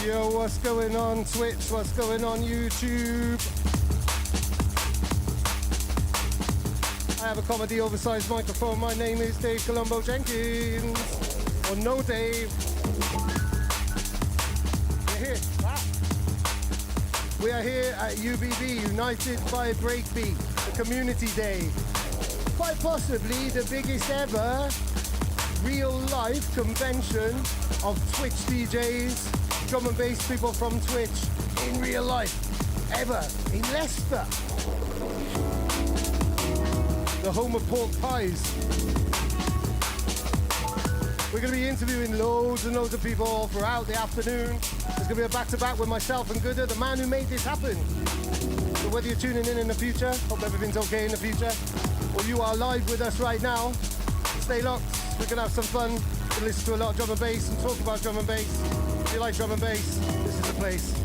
Yo, what's going on Twitch? What's going on YouTube? I have a comedy oversized microphone. My name is Dave Colombo Jenkins. Or no Dave. We're here. We are here at UBB, United by Breakbeat, the Community Day. Quite possibly the biggest ever real-life convention of Twitch DJs, drum and bass people from Twitch in real life, ever, in Leicester. The home of pork pies. We're going to be interviewing loads and loads of people all throughout the afternoon. There's going to be a back-to-back with myself and Gooder, the man who made this happen. So whether you're tuning in the future, hope everything's okay in the future, or you are live with us right now, stay locked. We're going to have some fun. We're going to listen to a lot of drum and bass and talk about drum and bass. If you like drum and bass, this is the place.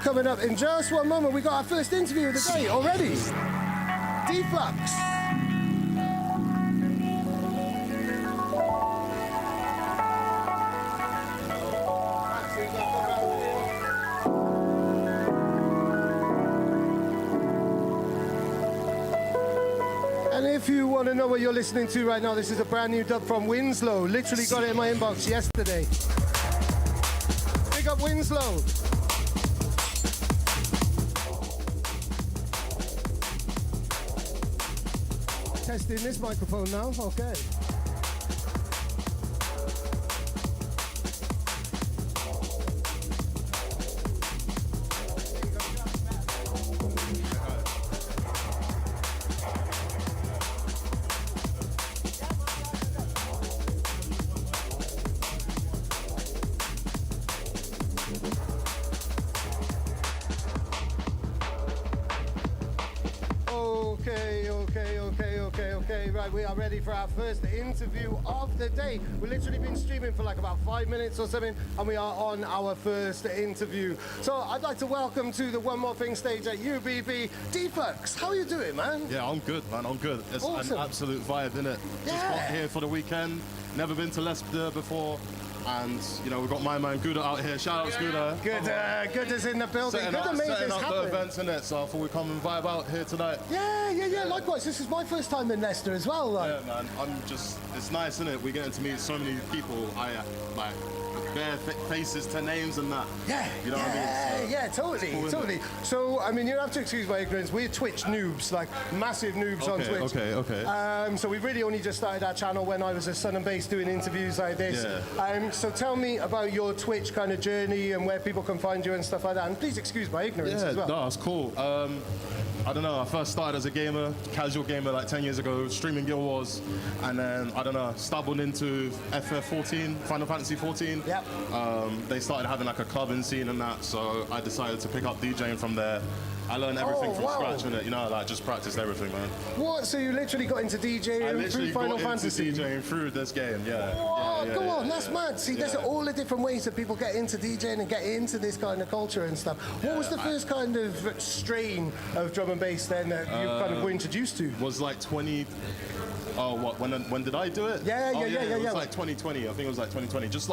Coming up in just one moment, we got our first interview of the day already. Deflux. And if you want to know what you're listening to right now, this is a brand new dub from Winslow. Literally got it in my inbox yesterday. Big up Winslow. Testing this microphone now, okay. Okay, right, we are ready for our first interview of the day. We've literally been streaming for like about 5 minutes or something, and we are on our first interview. So I'd like to welcome to the One More Thing stage at UBB, Deflux. How are you doing, man? Yeah, I'm good, man, I'm good. It's awesome. An absolute vibe, innit? Yeah. Just got here for the weekend, never been to Leicester before. And, you know, we've got my man Gooder out here. Shout out to Gooder. Gooder's in the building. Setting Gooder made up this happen. the events, innit? So I thought we'd come and vibe out here tonight. Yeah. Likewise, this is my first time in Leicester as well. Like. Yeah, man. It's nice, innit? We're getting to meet so many people. Like, bare faces to names and that. Yeah. You know what I mean? Yeah, totally. So, I mean, you have to excuse my ignorance. We're Twitch noobs, like massive noobs on Twitch. Okay. So we really only just started our channel when I was at Sun and Bass doing interviews like this. Yeah. So tell me about your Twitch kind of journey and where people can find you and stuff like that. And please excuse my ignorance as well. No, that's cool. I don't know, I first started as a gamer, casual gamer like 10 years ago, streaming Guild Wars, and then, I don't know, stumbled into FF14, Final Fantasy 14. Yep. They started having like a clubbing scene and that, so I decided to pick up DJing from there. I learned everything from scratch, innit? You know, like just practiced everything, man. What? So you literally got into DJing through Final Fantasy? Into DJing through this game, yeah. Whoa, go on, that's mad. See, there's all the different ways that people get into DJing and get into this kind of culture and stuff. What was the first kind of strain of drum and bass then that you kind of were introduced to? Was like 20... Oh, what? When did I do it? Yeah. It was like 2020. I think it was like 2020. Just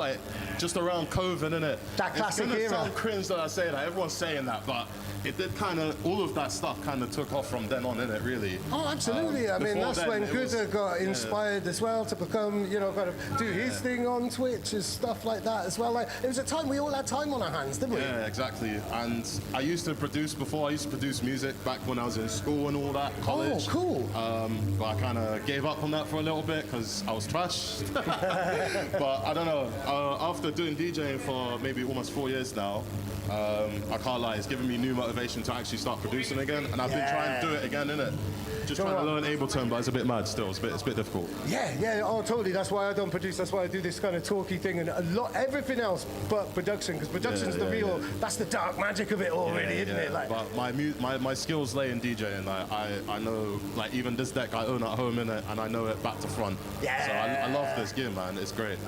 around COVID, innit? That classic era. It's gonna sound cringe that I say that. Everyone's saying that, but it did kind of, all of that stuff kind of took off from then on, innit, really. Oh, absolutely. I mean, that's when Gooder got inspired as well to become, you know, kind of do his thing on Twitch and stuff like that as well. Like, it was a time we all had time on our hands, didn't we? Yeah, exactly. And I used to produce before. I used to produce music back when I was in school and all that, college. Oh, cool. But I kind of gave up on that for a little bit because I was trash. But I don't know. After doing DJing for maybe almost 4 years now, I can't lie, it's given me new motivation to actually start producing again, and I've been trying to do it again, innit? Just trying to learn Ableton, but it's a bit mad still. It's a bit difficult. Yeah, oh, totally. That's why I don't produce. That's why I do this kind of talky thing and everything else but production, because production's the real. That's the dark magic of it all, really, isn't it? Like, but my skills lay in DJing. Like I know, like even this deck I own at home, innit, and I know it back to front. Yeah. So I love this gear, man. It's great.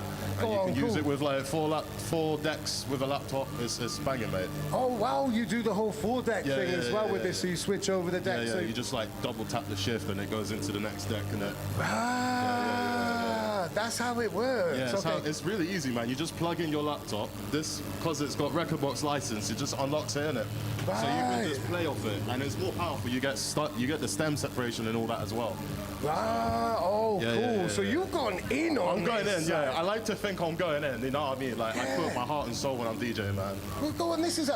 And you can use it with like four decks with a laptop. It's banging, mate. Oh wow, you do the whole 4-deck thing as well with this. So you switch over the deck. Yeah, so you just like double tap the shift and it goes into the next deck, and it. That's how it works. Yeah, it's really easy, man. You just plug in your laptop. This, because it's got record box license, it just unlocks it, innit? Right. So you can just play off it, and it's more powerful. You get the stem separation and all that as well. Ah, oh, Yeah, cool. yeah, So yeah. you've gone in on I'm going this. in, yeah. I like to think I'm going in, you know what I mean? Like, I put my heart and soul when I'm DJing, man. Well, go on. This is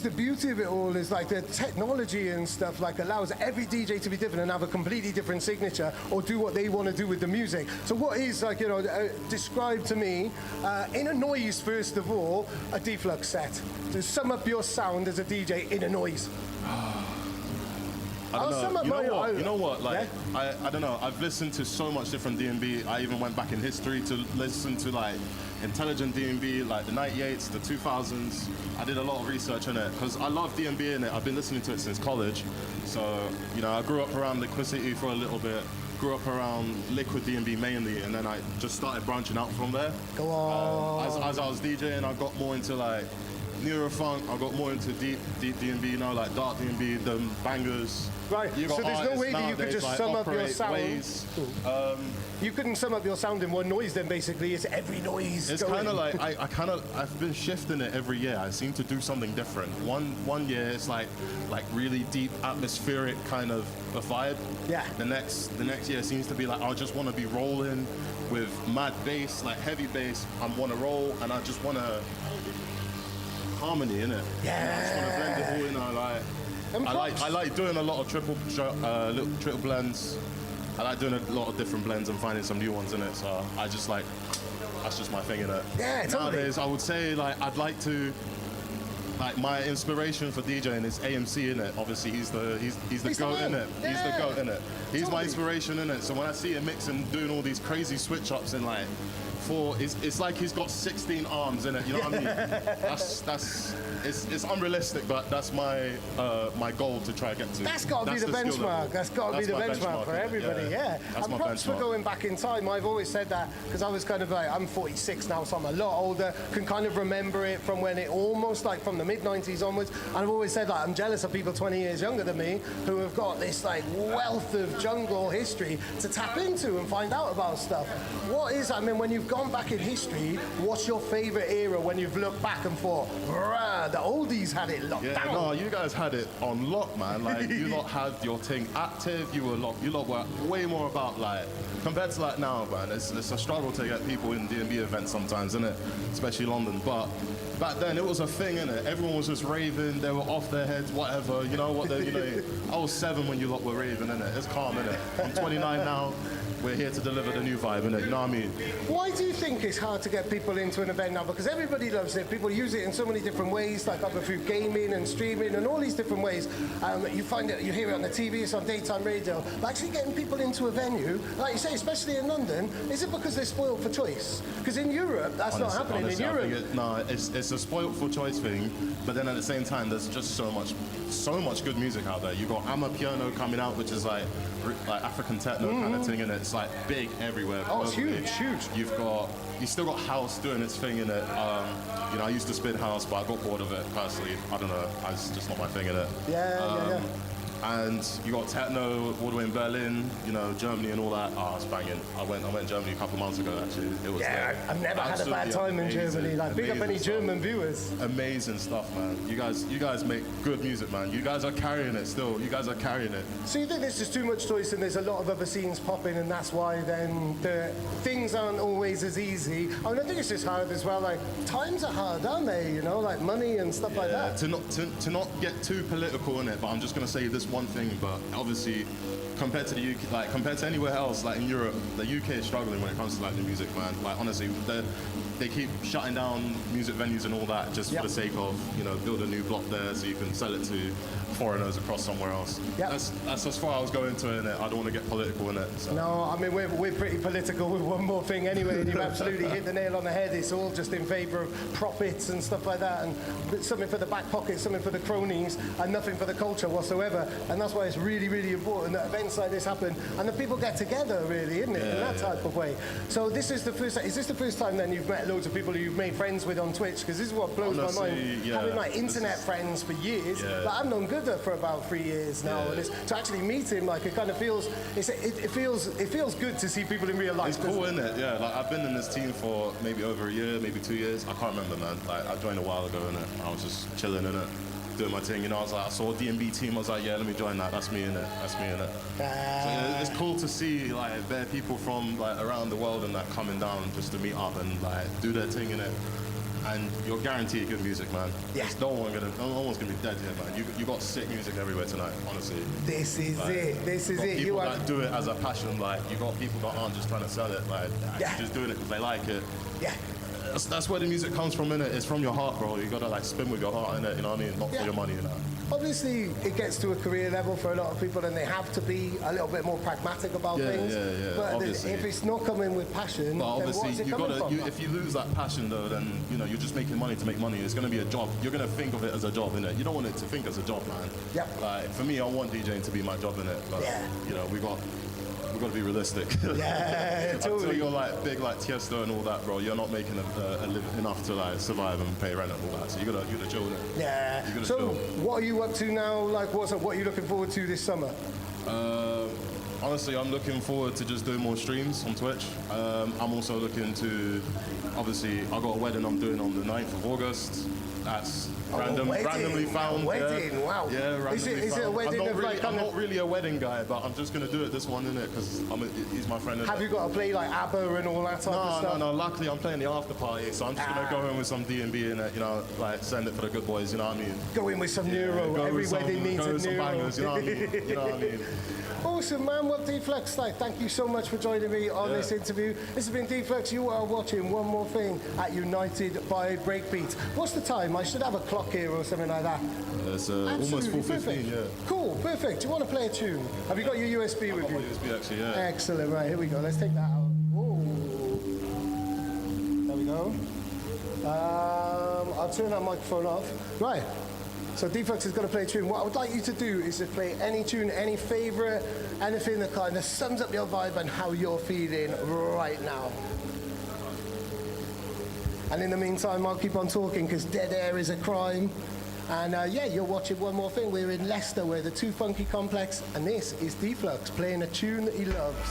the beauty of it all. Is like the technology and stuff like allows every DJ to be different and have a completely different signature or do what they want to do with the music. So what is like describe to me in a noise first of all a deflux set. To sum up your sound as a DJ in a noise. I don't know. You know what? Like, yeah? I don't know. I've listened to so much different D&B. I even went back in history to listen to like intelligent D&B, like the 98s, the 2000s. I did a lot of research on it because I love D&B in it. I've been listening to it since college. So, you know, I grew up around Liquidity for a little bit. Grew up around Liquid D&B mainly, and then I just started branching out from there. Go on. As I was DJing, I got more into like Neurofunk. I got more into deep D&B, you know, like dark D&B, the bangers. Right. You got So there's no way that you could just like sum up your Operate, sound. Ways. You couldn't sum up your sound in one noise. Then basically, it's every noise. It's kind of like I've been shifting it every year. I seem to do something different. One year it's like really deep atmospheric kind of a vibe. Yeah. The next year seems to be like I just want to be rolling with mad bass, like heavy bass. I want to roll and I just want to harmony in it. Yeah. I just want to blend it all in. I like doing a lot of triple blends. I like doing a lot of different blends and finding some new ones in it. So I just like, that's just my thing in it. Yeah, totally. Nowadays, I would say like I'd like to, like my inspiration for DJing is AMC in it. Obviously, he's the goat in it. Yeah. He's the goat in it. He's Totally. my inspiration in it. So when I see him mixing, doing all these crazy switch ups in like. It's like he's got 16 arms in it, you know what I mean? It's unrealistic, but that's my my goal to try to get to. That's got to be the benchmark. That's got to be the benchmark for everybody, yeah. That's And my props for benchmark. going back in time. I've always said that because I was kind of like, I'm 46 now, so I'm a lot older, can kind of remember it from when it almost like from the mid-90s onwards. And I've always said like, I'm jealous of people 20 years younger than me who have got this like wealth of jungle history to tap into and find out about stuff. What is, I mean, when you've gone back in history, what's your favorite era when you've looked back and thought, bruh, the oldies had it locked down? No, you guys had it on lock, man. Like you lot had your thing active. You lot were way more about like compared to like now, man. It's a struggle to get people in D&B events sometimes, isn't it? Especially London. But back then it was a thing, innit? Everyone was just raving. They were off their heads, whatever. You know what? I was 7 when you lot were raving, innit? It's calm, innit? I'm 29 now. We're here to deliver the new vibe, innit? You know what I mean? Why do you think it's hard to get people into an event now? Because everybody loves it. People use it in so many different ways, like either through gaming and streaming and all these different ways. You find it, you hear it on the TV, it's on daytime radio. But actually getting people into a venue, like you say, especially in London, is it because they're spoiled for choice? Because in Europe, that's not happening. Honestly, in Europe, it's a spoiled for choice thing. But then at the same time, there's just so much good music out there. You got Amapiano coming out, which is like African techno kind of thing, and it's like big everywhere. Oh, it's globally. huge. You still got house doing its thing in it. You know, I used to spin house, but I got bored of it personally. I don't know, it's just not my thing in it. Yeah. And you got techno all the way in Berlin, you know, Germany and all that. Oh, it's banging. I went to Germany a couple of months ago, actually. It was I've never had a bad time in Germany. Like, big up any German viewers. Amazing stuff, man. You guys make good music, man. You guys are carrying it still. You guys are carrying it. So you think there's just too much choice and there's a lot of other scenes popping and that's why then the things aren't always as easy. I mean, I think it's just hard as well. Like, times are hard, aren't they? You know, like money and stuff like that. To not get too political in it, but I'm just going to say this one thing, but obviously compared to the UK, like compared to anywhere else, like in Europe, the UK is struggling when it comes to like the music, man. Like honestly, they keep shutting down music venues and all that just for the sake of, you know, build a new block there so you can sell it to foreigners across somewhere else. Yep. That's as far I was going to in it. I don't want to get political in it. So. No, I mean, we're pretty political with one more thing anyway, and you've absolutely hit the nail on the head. It's all just in favour of profits and stuff like that, and something for the back pocket, something for the cronies, and nothing for the culture whatsoever. And that's why it's really, really important that events like this happen, and that people get together, really, isn't it, in that type of way. So this is the first, is this the first time then you've met loads of people who you've made friends with on Twitch? Because this is what blows my mind. Having like internet friends for years. Like, I've known Gooder for about 3 years now, and to actually meet him, like, it kind of feels, it feels good to see people in real life. It's cool, isn't it? Yeah, like I've been in this team for maybe over a year, maybe 2 years. I can't remember, man. Like I joined a while ago, innit? I was just chilling in it, doing my thing. You know, I was like, I saw a D&B team. I was like, yeah, let me join that. That's me in it. That's me in it. So it's cool to see like there are people from like around the world and that coming down just to meet up and like do their thing in it. And you're guaranteed good music, man. Yeah. No one's gonna be dead here, man. You got sick music everywhere tonight, honestly. This is it. This is it. People that do it as a passion, like you got people that aren't just trying to sell it, like just doing it because they like it. Yeah. That's where the music comes from, innit? It's from your heart, bro. You gotta like spin with your heart, innit? You know what I mean? Not for your money, you know. Obviously, it gets to a career level for a lot of people, and they have to be a little bit more pragmatic about things. But obviously. if it's not coming with passion, then what's it coming from? If you lose that passion, though, then you know you're just making money to make money. It's gonna be a job. You're gonna think of it as a job, innit? You don't want it to think as a job, man. Yep. Like for me, I want DJing to be my job, innit? But you know, we've got to be realistic. Yeah, totally. Until you're like big like Tiesto and all that, bro, you're not making enough to like survive and pay rent and all that. So you gotta chill in it. Yeah. So what are you up to now? Like, what are you looking forward to this summer? Honestly, I'm looking forward to just doing more streams on Twitch. I'm also looking to, obviously, I got a wedding I'm doing on the 9th of August. That's randomly found. A wedding, wow. Yeah, randomly is it found. a wedding I'm not really a wedding guy, but I'm just going to do it this one, innit? Because he's my friend. Have you got to play like ABBA and all that type of stuff? No. Luckily, I'm playing the after party, so I'm just going to go in with some D&B in it, you know, like send it for the good boys, you know what I mean? Go in with some neuro. Every wedding needs a neuro. Some bangers, you know what I mean? You know what I mean? Awesome, man. Well, D-Flux, like, thank you so much for joining me on this interview. This has been D-Flux. You are watching One More Thing at United by Breakbeat. What's the time? I should have a clock here or something like that. It's almost 4:15, yeah. Cool, perfect. Do you want to play a tune? Have you got your USB with you? I've got my USB, actually, yeah. Excellent. Right, here we go. Let's take that out. Whoa. There we go. I'll turn that microphone off. Right. So D-Flux is going to play a tune. What I would like you to do is to play any tune, any favourite, anything that kind of sums up your vibe and how you're feeling right now. And in the meantime, I'll keep on talking because dead air is a crime. And you're watching One More Thing. We're in Leicester. We're the Too Funky Complex. And this is D-Flux playing a tune that he loves.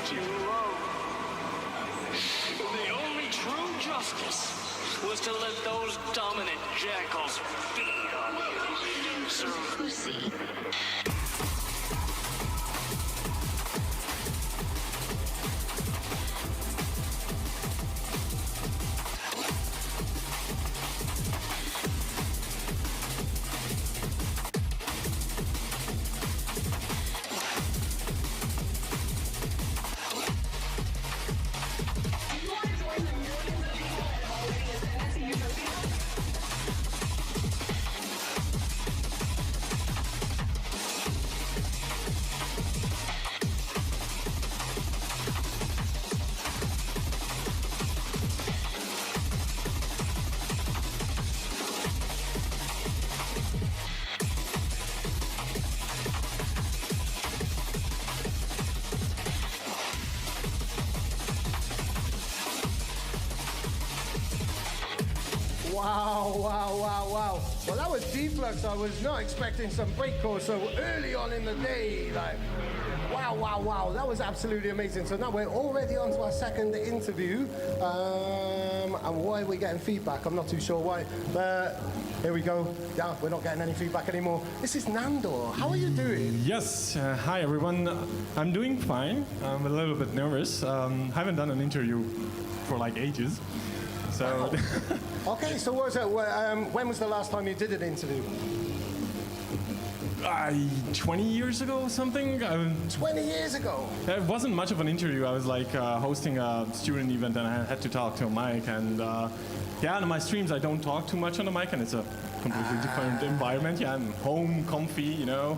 that you love. The only true justice was to let those dominant jackals feed on you. So proceed. Wow. Well, that was D-Flux. I was not expecting some breakcore so early on in the day. Like, wow. That was absolutely amazing. So now we're already on to our second interview. And why are we getting feedback? I'm not too sure why. But here we go. Yeah, we're not getting any feedback anymore. This is Nando. How are you doing? Yes, hi everyone. I'm doing fine. I'm a little bit nervous. Haven't done an interview for like ages. So. Okay, so what was it? When was the last time you did an interview? 20 years ago or something. 20 years ago? It wasn't much of an interview. I was like hosting a student event and I had to talk to a mic. And yeah, on my streams I don't talk too much on the mic and it's a completely different environment. Yeah, I'm home, comfy, you know,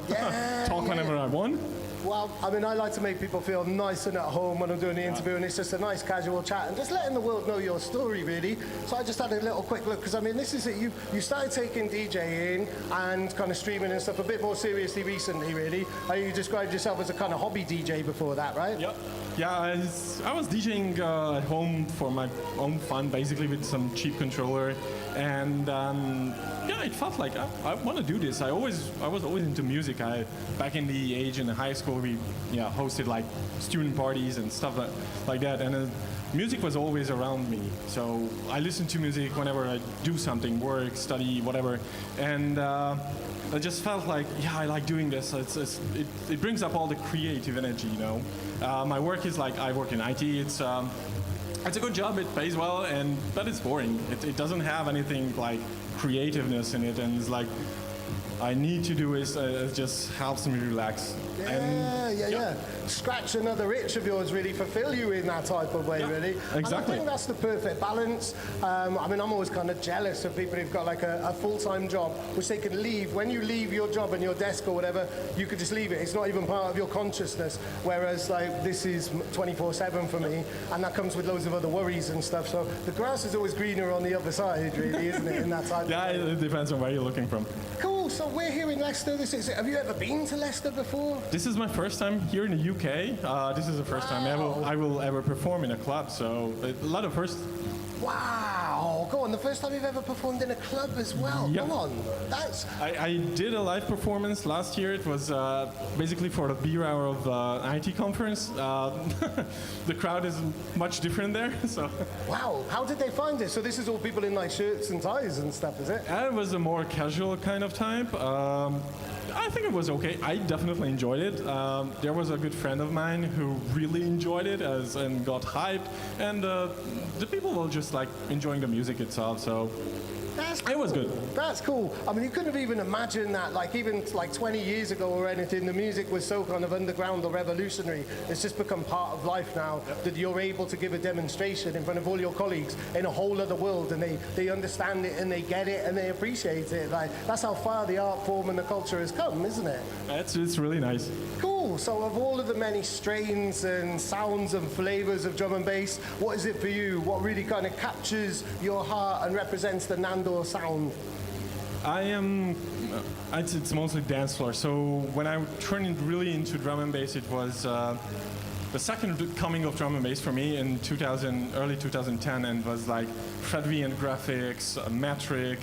talk whenever I want. Well, I mean, I like to make people feel nice and at home when I'm doing the interview, and it's just a nice casual chat and just letting the world know your story, really. So I just had a little quick look, because I mean, this is it. You started taking DJing and kind of streaming and stuff a bit more seriously recently, really. You described yourself as a kind of hobby DJ before that, right? Yep. Yeah, I was DJing at home for my own fun, basically with some cheap controller, and yeah, it felt like I want to do this. I was always into music. Back in the age in high school, we hosted like student parties and stuff like that, and music was always around me. So I listened to music whenever I do something, work, study, whatever, and I just felt like, I like doing this. It brings up all the creative energy, you know. My work is like, I work in IT. It's a good job. It pays well, but it's boring. It doesn't have anything like creativeness in it, and it's like I need to do is it just helps me relax. Yeah. Scratch another itch of yours, really fulfill you in that type of way, really. Exactly. And I think that's the perfect balance. I mean, I'm always kind of jealous of people who've got like a full-time job, which they can leave. When you leave your job and your desk or whatever, you could just leave it. It's not even part of your consciousness. Whereas, like, this is 24/7 for me, and that comes with loads of other worries and stuff. So the grass is always greener on the other side, really, isn't it? In that type. Yeah, it depends on where you're looking from. Cool. So we're here in Leicester. Have you ever been to Leicester before? This is my first time here in the UK. This is the first time I will ever perform in a club, so a lot of firsts. Wow! Go on, the first time you've ever performed in a club as well. Yep. Come on, that's. I did a live performance last year. It was basically for the beer hour of the IT conference. The crowd is much different there, so. Wow! How did they find it? So this is all people in like shirts and ties and stuff, is it? It was a more casual kind of type. I think it was okay. I definitely enjoyed it. There was a good friend of mine who really enjoyed it and got hyped, and the people were just like enjoying the music itself. So That's cool. it was good. That's cool. I mean, you couldn't have even imagined that, like even like 20 years ago or anything. The music was so kind of underground or revolutionary. It's just become part of life now that you're able to give a demonstration in front of all your colleagues in a whole other world, and they understand it and they get it and they appreciate it. Like that's how far the art form and the culture has come, isn't it? It's really nice. Cool. So of all of the many strains and sounds and flavors of drum and bass, what is it for you? What really kind of captures your heart and represents the Nando sound? It's mostly dance floor. So when I turned really into drum and bass, it was the second coming of drum and bass for me in early 2010, and was like Fred V and graphics, metric,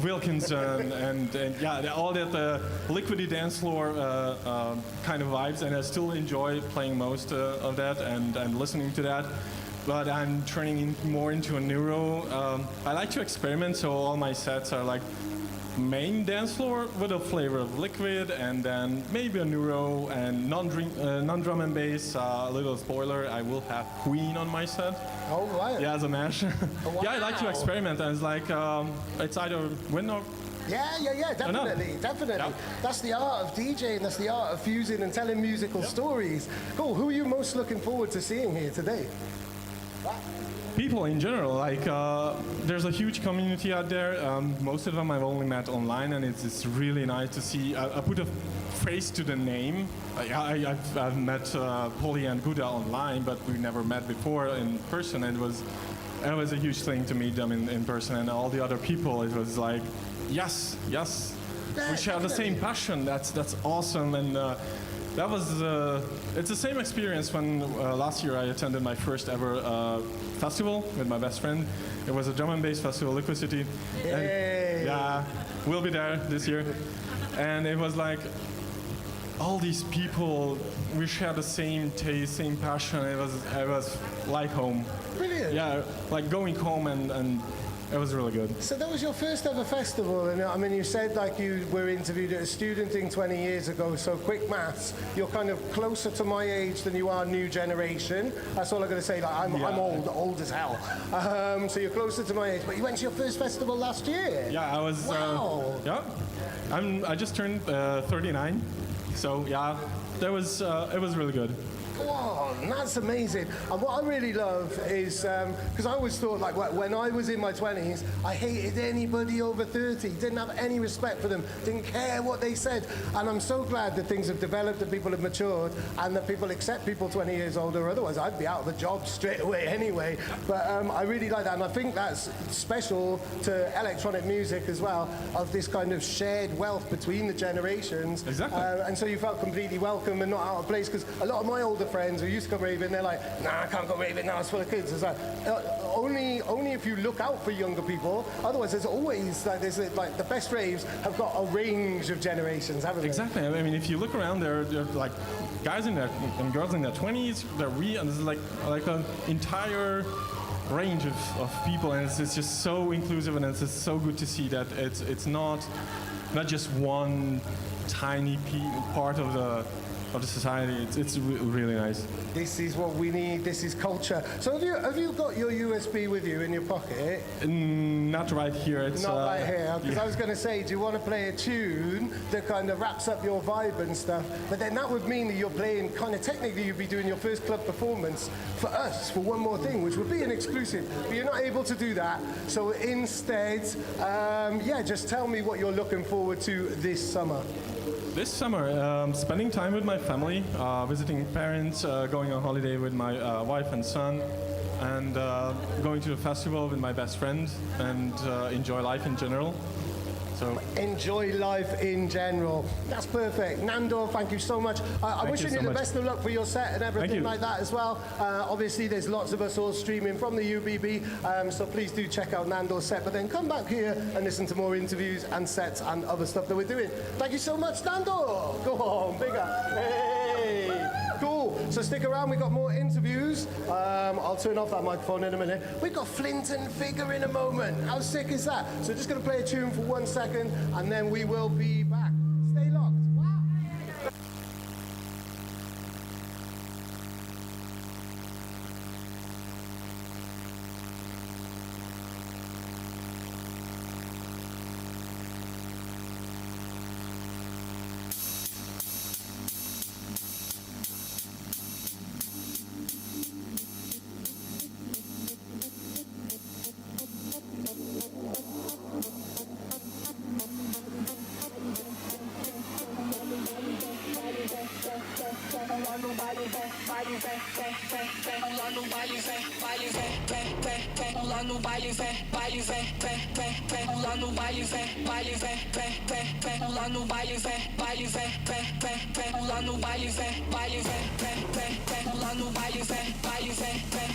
Wilkinson and yeah, all that liquidy dance floor kind of vibes, and I still enjoy playing most of that and listening to that. But I'm turning more into a neuro. I like to experiment, so all my sets are like main dance floor with a flavor of liquid, and then maybe a neuro and non-drum and bass. A little spoiler: I will have Queen on my set. Oh, right. Yeah, as a mash. Wow. Yeah, I like to experiment, and it's like it's either win or. Yeah, definitely. Yeah. That's the art of DJing, that's the art of fusing and telling musical stories. Cool, who are you most looking forward to seeing here today? People in general, like there's a huge community out there. Most of them I've only met online, and it's really nice to see. I put a face to the name. I've met Polly and Guda online, but we never met before in person. And it was a huge thing to meet them in person, and all the other people. It was like, yes, we share the same passion. That's awesome, and. That was, it's the same experience when last year I attended my first ever festival with my best friend. It was a drum and bass festival, Liquid City. Hey. Yeah, we'll be there this year. And it was like, all these people, we share the same taste, same passion. It was like home. Brilliant. Yeah, like going home and it was really good. So that was your first ever festival, and I mean, you said like you were interviewed at a student thing 20 years ago, so quick maths, you're kind of closer to my age than you are new generation. That's all I'm going to say, like I'm old as hell. So you're closer to my age, but you went to your first festival last year. Yeah, I was, wow. I just turned 39, so yeah, it was really good. Wow, that's amazing. And what I really love is, because I always thought, like, when I was in my 20s, I hated anybody over 30, didn't have any respect for them, didn't care what they said. And I'm so glad that things have developed, that people have matured, and that people accept people 20 years older. Otherwise, I'd be out of a job straight away anyway. But I really like that, and I think that's special to electronic music as well, of this kind of shared wealth between the generations. Exactly. And so you felt completely welcome and not out of place, because a lot of my older friends who used to come raving, they're like, nah, I can't go raving now, it's full of kids. It's like, only if you look out for younger people. Otherwise, there's always, like, the best raves have got a range of generations, haven't they? Exactly. I mean, if you look around, there are like guys and girls in their 20s, and there's like an entire range of people, and it's just so inclusive, and it's just so good to see that it's not just one tiny part of the society. It's really nice. This is what we need. This is culture. So have you got your USB with you in your pocket? Not right here. It's not right here. Because I was going to say, do you want to play a tune that kind of wraps up your vibe and stuff? But then that would mean that you're playing, kind of technically you'd be doing your first club performance for us, for One More Thing, which would be an exclusive. But you're not able to do that. So instead, just tell me what you're looking forward to this summer. This summer, spending time with my family, visiting parents, going on holiday with my wife and son, and going to the festival with my best friend, and enjoy life in general. So enjoy life in general. That's perfect. Nando, thank you so much. I'm wishing you the best of luck for your set and everything like that as well. Obviously, there's lots of us all streaming from the UBB, so please do check out Nando's set, but then come back here and listen to more interviews and sets and other stuff that we're doing. Thank you so much, Nando. Go on, bigger. Hey. Cool. So stick around. We've got more interviews. I'll turn off that microphone in a minute. We've got Flint and Figure in a moment. How sick is that? So just going to play a tune for 1 second, and then we will be back. Stay locked. Wow. Lá no baile vem, baile vem, vem. Lá no baile vem, baile vem, vem. Lá no baile vem, baile vem, vem. Lá no baile vem, baile vem, vem. Lá no baile vem, baile vem, vem. Lá no baile vem, baile vem, vem. Lá no baile vem, baile vem, vem.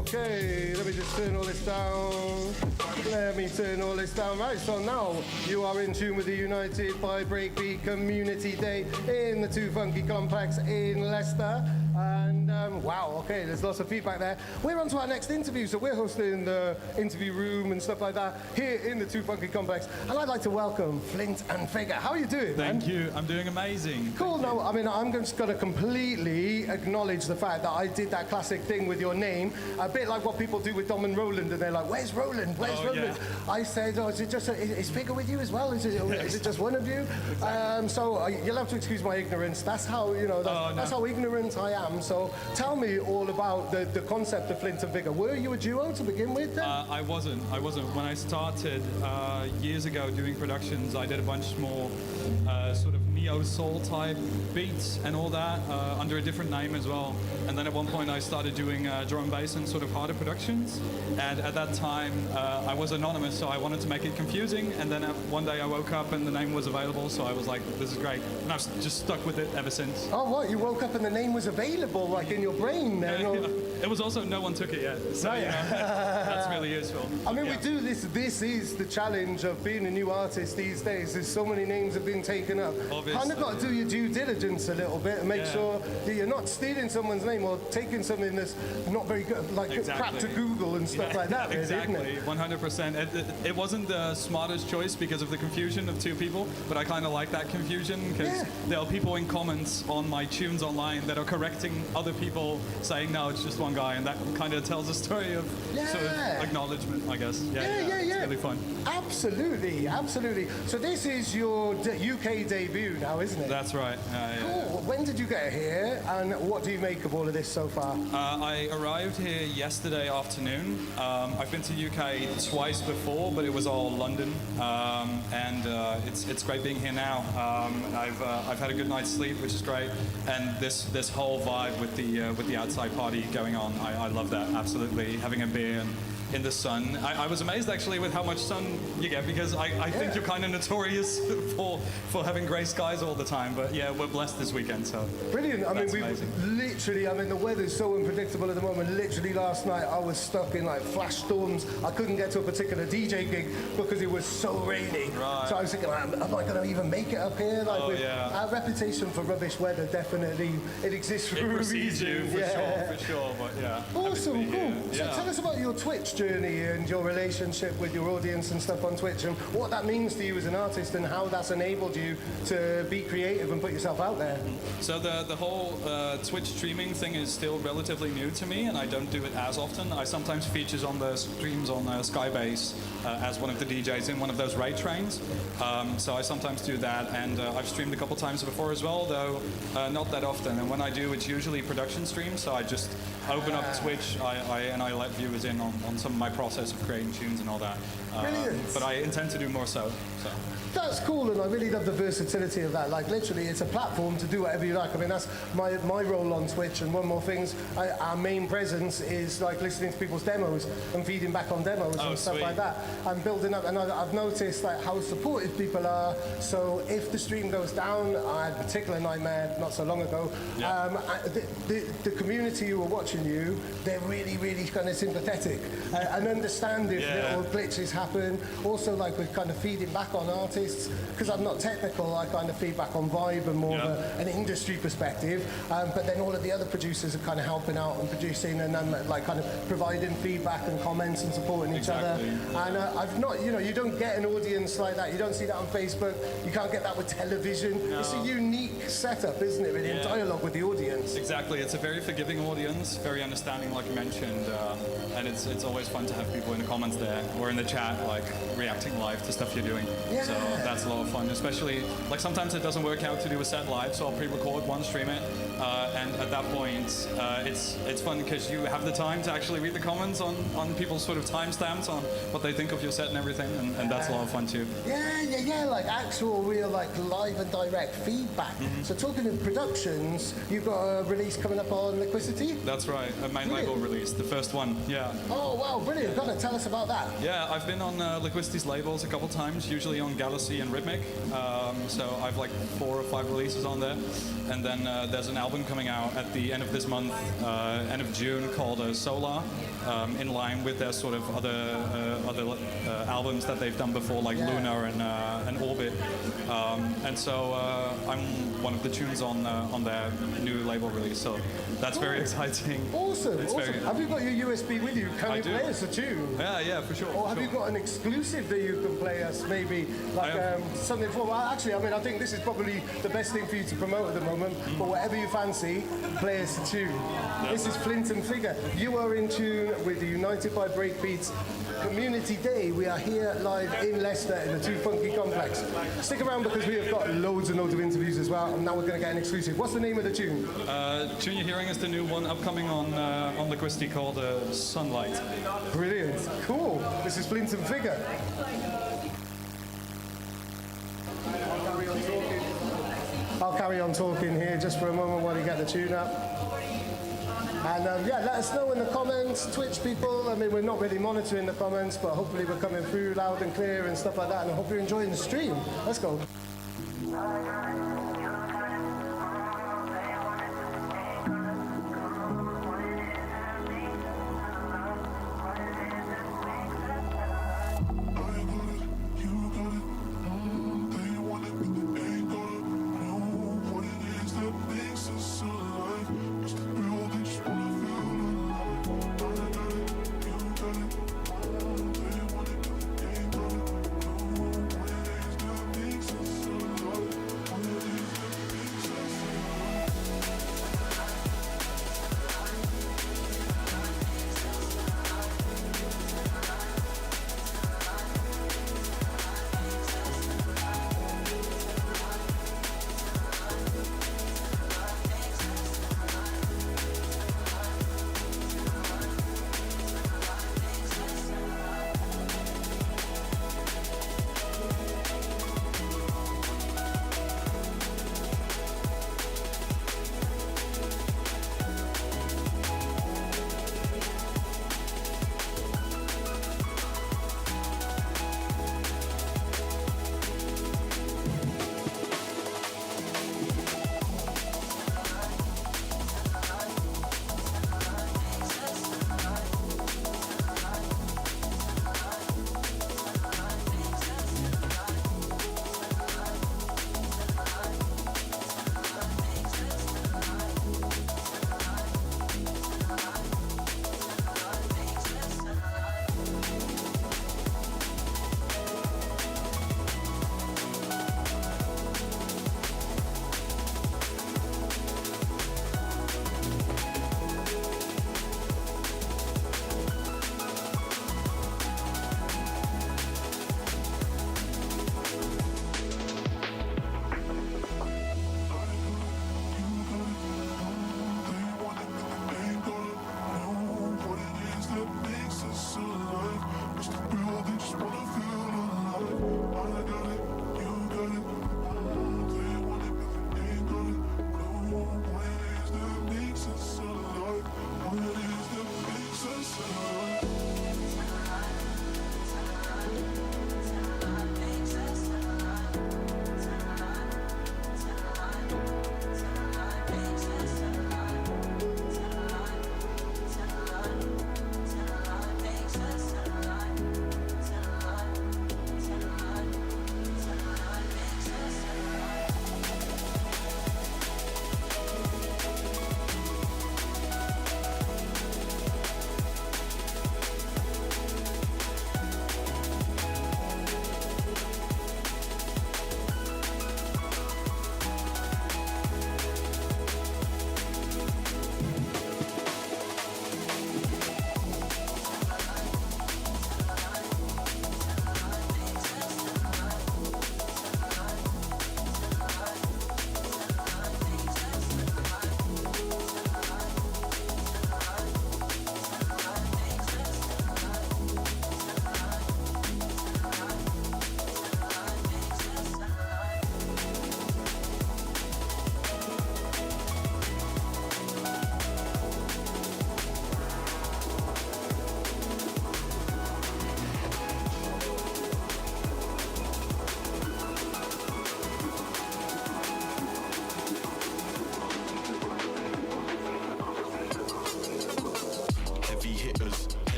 Okay, let me just turn all this down. Let me turn all this down. Right, so now you are in tune with the United by Breakbeat Community Day in the Too Funky Complex in Leicester. And wow, okay, there's lots of feedback there. We're on to our next interview, so we're hosting the interview room and stuff like that here in the Too Funky Complex. And I'd like to welcome Flint and Figure. How are you doing, man? Thank you. I'm doing amazing. Cool. Now, I mean, I'm just going to completely acknowledge the fact that I did that classic thing with your name, a bit like what people do with Dom and Roland, and they're like, "Where's Roland? Where's Roland?" Yeah. I said, "Oh, is it just is Figure with you as well? Is it just one of you?" Exactly. So you'll have to excuse my ignorance. That's how that's how ignorant I am. So tell me all about the concept of Flint and Figure. Were you a duo to begin with? Then? I wasn't. When I started years ago doing productions, I did a bunch more sort of neo-soul type beats and all that under a different name as well. And then at one point I started doing drum and bass and sort of harder productions. And at that time I was anonymous, so I wanted to make it confusing. And then one day I woke up and the name was available, so I was like, this is great. And I've just stuck with it ever since. Oh, what? You woke up and the name was available, like in your brain then? It was also, no one took it yet. So, Right. that's really useful. I mean, we do this. This is the challenge of being a new artist these days. There's so many names have been taken up. Obviously, Kind of got to do your due diligence a little bit and make sure that you're not stealing someone's name or taking something that's not very good, like crap to Google and stuff like that. Really, exactly, isn't it? 100%. It wasn't the smartest choice because of the confusion of two people, but I kind of like that confusion because there are people in comments on my tunes online that are correcting other people, saying no, it's just one guy, and that kind of tells a story of sort of acknowledgement, I guess. It's really fun. Absolutely. So this is your UK debut now, isn't it? That's right. Cool. When did you get here, and what do you make of all of this so far? I arrived here yesterday afternoon. I've been to UK twice before, but it was all London, and it's great being here now. I've had a good night's sleep, which is great, and this whole vibe with the outside party going on, I love that. Absolutely, having a beer and in the sun. I was amazed actually with how much sun you get, because I think you're kind of notorious for having grey skies all the time, but yeah, we're blessed this weekend, so. Brilliant. I mean, amazing. The weather's so unpredictable at the moment. Literally last night I was stuck in like flash storms. I couldn't get to a particular DJ gig because it was so rainy. Right. So I was thinking, am I going to even make it up here? Like, our reputation for rubbish weather, definitely, it exists for a precedes reason. you, for sure, but yeah. Awesome, cool. So Yeah. tell us about your Twitch journey and your relationship with your audience and stuff on Twitch, and what that means to you as an artist and how that's enabled you to be creative and put yourself out there. So the whole Twitch streaming thing is still relatively new to me, and I don't do it as often. I sometimes features on the streams on Skybase as one of the DJs in one of those raid trains. So I sometimes do that, and I've streamed a couple times before as well, though not that often. And when I do, it's usually production streams, so I just open up Twitch and I let viewers in on some of my process of creating tunes and all that. Brilliant. But I intend to do more so. That's cool, and I really love the versatility of that. Like, literally, it's a platform to do whatever you like. I mean, that's my role on Twitch. And one more thing, our main presence is like listening to people's demos and feeding back on demos and stuff like that. And building up. And I've noticed like how supportive people are. So if the stream goes down, I had a particular nightmare not so long ago. The community who are watching you, they're really, really kind of sympathetic and understand if little glitches happen. Also, like, we're kind of feeding back on artists. based, because I'm not technical, I kind of feedback on vibe and more of an industry perspective. But then all of the other producers are kind of helping out and producing, and then like kind of providing feedback and comments and supporting each other. And I've not, you don't get an audience like that. You don't see that on Facebook. You can't get that with television. No. It's a unique setup, isn't it? Really, in dialogue with the audience. Exactly. It's a very forgiving audience, very understanding, like you mentioned, and it's always fun to have people in the comments there or in the chat, like reacting live to stuff you're doing. Yeah. So that's a lot of fun. Especially like sometimes it doesn't work out to do a set live, so I'll pre-record one, stream it, and at that point, it's fun because you have the time to actually read the comments on people's sort of timestamps on what they think of your set and everything, and that's a lot of fun too. Yeah, like actual real like live and direct feedback. So talking of productions, you've got a release coming up on Liquidity? That's right, a main label release, the first one, yeah. Oh wow, brilliant. Gotta tell us about that. Yeah, I've been on Liquidsty's labels a couple times, usually on Galaxy and Rhythmic. So I've like 4 or 5 releases on there. And then there's an album coming out at the end of this month, end of June, called Solar, in line with their sort of other albums that they've done before, like Luna and Orbit. And so I'm one of the tunes on their new label release, so that's very exciting. Awesome. Have you got your USB with you? Can you play us a tune? Yeah, for sure. Or have you got an exclusive that you can play us, maybe like something for? Well, actually, I mean, I think this is probably the best thing for you to promote at the moment. But whatever you fancy, play us a tune. This is Flint and Figure. You are in tune with the United by Breakbeats Community Day. We are here live in Leicester in the Too Funky Complex. Stick around because we have got loads and loads of interviews as well, and now we're going to get an exclusive. What's the name of the tune? Tune you're hearing is the new one upcoming on Liquidity called Sunlight. Brilliant. Cool. This is Flint and Figure. I'll carry on talking here just for a moment while you get the tune up. And let us know in the comments, Twitch people. I mean, we're not really monitoring the comments, but hopefully we're coming through loud and clear and stuff like that. And I hope you're enjoying the stream. Let's go.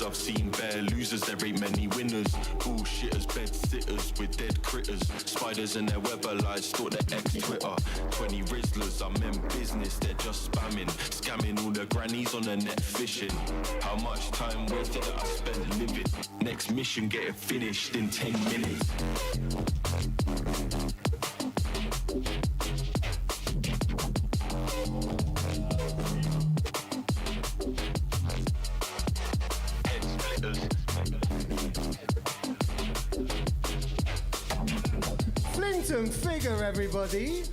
I've seen bare losers, there ain't many winners. Bullshitters, bed sitters with dead critters. Spiders in their web allies, stalk their ex-Twitter. 20 Rizzlers, I meant business, they're just spamming. Scamming all the grannies on the net fishing. How much time wasted that I spent living? Next mission, get it finished in 10 minutes. Flinton figure, everybody.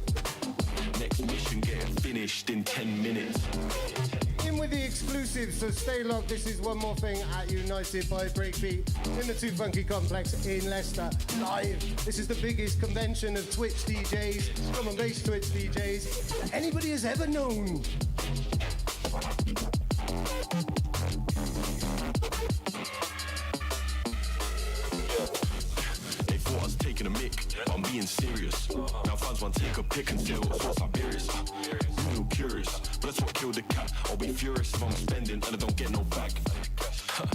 Next mission, get it finished in 10 minutes. In with the exclusives, so stay locked. This is One More Thing at United by Breakbeat in the Too Funky Complex in Leicester. Live. This is the biggest convention of Twitch DJs, drum and bass Twitch DJs, that anybody has ever known. They thought I was taking a mick, but I'm being serious. Now fans want to take a pick and say what's so Siberius. Real curious, but that's what killed the cat. I'll be furious if I'm spending and I don't get no back.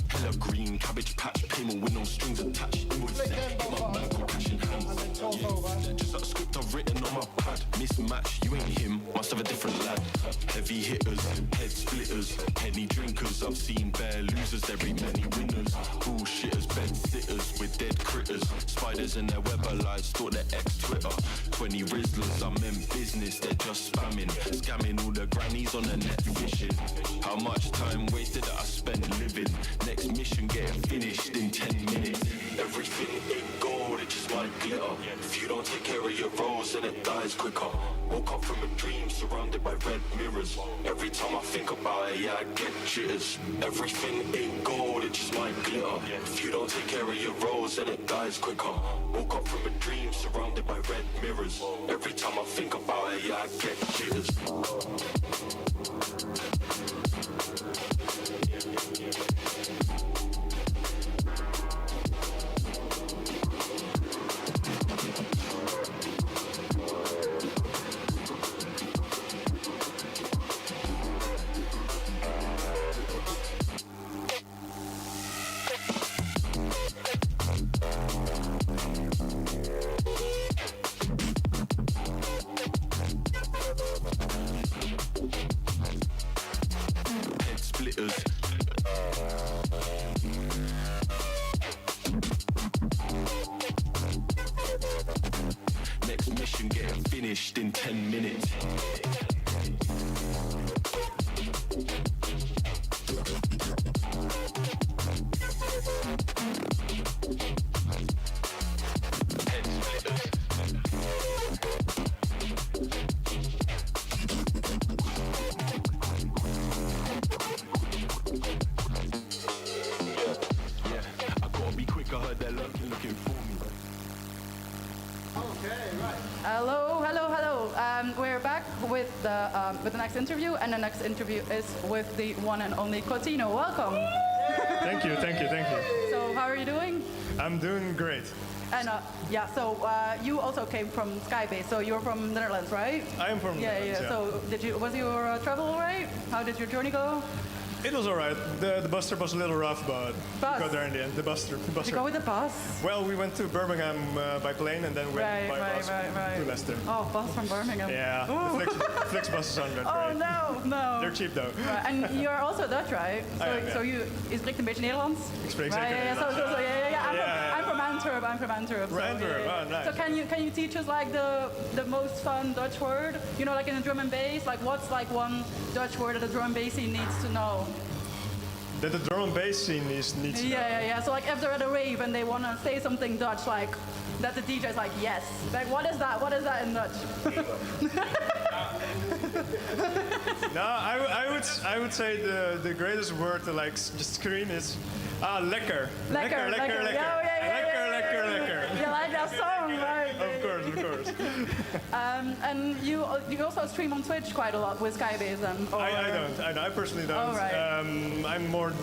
Hella green, cabbage patch, payment with no strings attached. Invoice set, get my bank or cash in hand. Yeah, just that script I've written on my pad. Mismatch, you ain't him, must have a different lad. Heavy hitters, head splitters, penny drinkers. I've seen bare losers, there ain't many winners. Bullshitters, bed sitters with dead critters. Spiders in their web allies, stalk their ex-Twitter. 20 Rizzlers, I meant business, they're just spamming. Scamming all the grannies on the net fishing. How much time wasted that I spent living? Next mission, get it finished in 10 minutes. Everything ain't gold, it just might glitter. If you don't take care of your roles, then it dies quicker. Woke up from a dream surrounded by red mirrors. Every time I think about it, yeah, I get jitters. Everything ain't gold, it just might glitter. If you don't take care of your roles, then it dies quicker. Woke up from a dream surrounded by red mirrors. Every time I think about it, yeah, I get jitters. Next mission, get it finished in 10 minutes. We're back with the next interview, and the next interview is with the one and only Cotino. Welcome. Thank you. So how are you doing? I'm doing great. And you also came from Skybase, so you're from Netherlands, right? I am from Netherlands, yeah. So was your travel all right? How did your journey go? It was all right. The bus trip was a little rough, but Bus? we got there in the end. The bus trip. Did you go with the bus? Well, we went to Birmingham by plane and then went by bus to Leicester. Oh, bus from Birmingham. Yeah, the Flex buses aren't that Oh, great. no. They're cheap though. Right. And you're also Dutch, right? So je spreekt een beetje Nederlands? Ik spreek right, zeker Nederlands. I'm from Antwerp. From Antwerp, oh, nice. So can you teach us like the most fun Dutch word? You know, like in the drum and bass, like what's like one Dutch word that a drum and bass scene needs to know? That the drum and bass scene needs to know. Yeah. So like if they're at a rave and they want to say something Dutch, like that the DJ's like, yes. Like what is that? What is that in Dutch? No, I would say the greatest word to like just scream is lekker. Lekker. Lekker. You like that song, right? Of course. And you also stream on Twitch quite a lot with Skybase, then? I don't. I personally don't. Oh, right. I'm more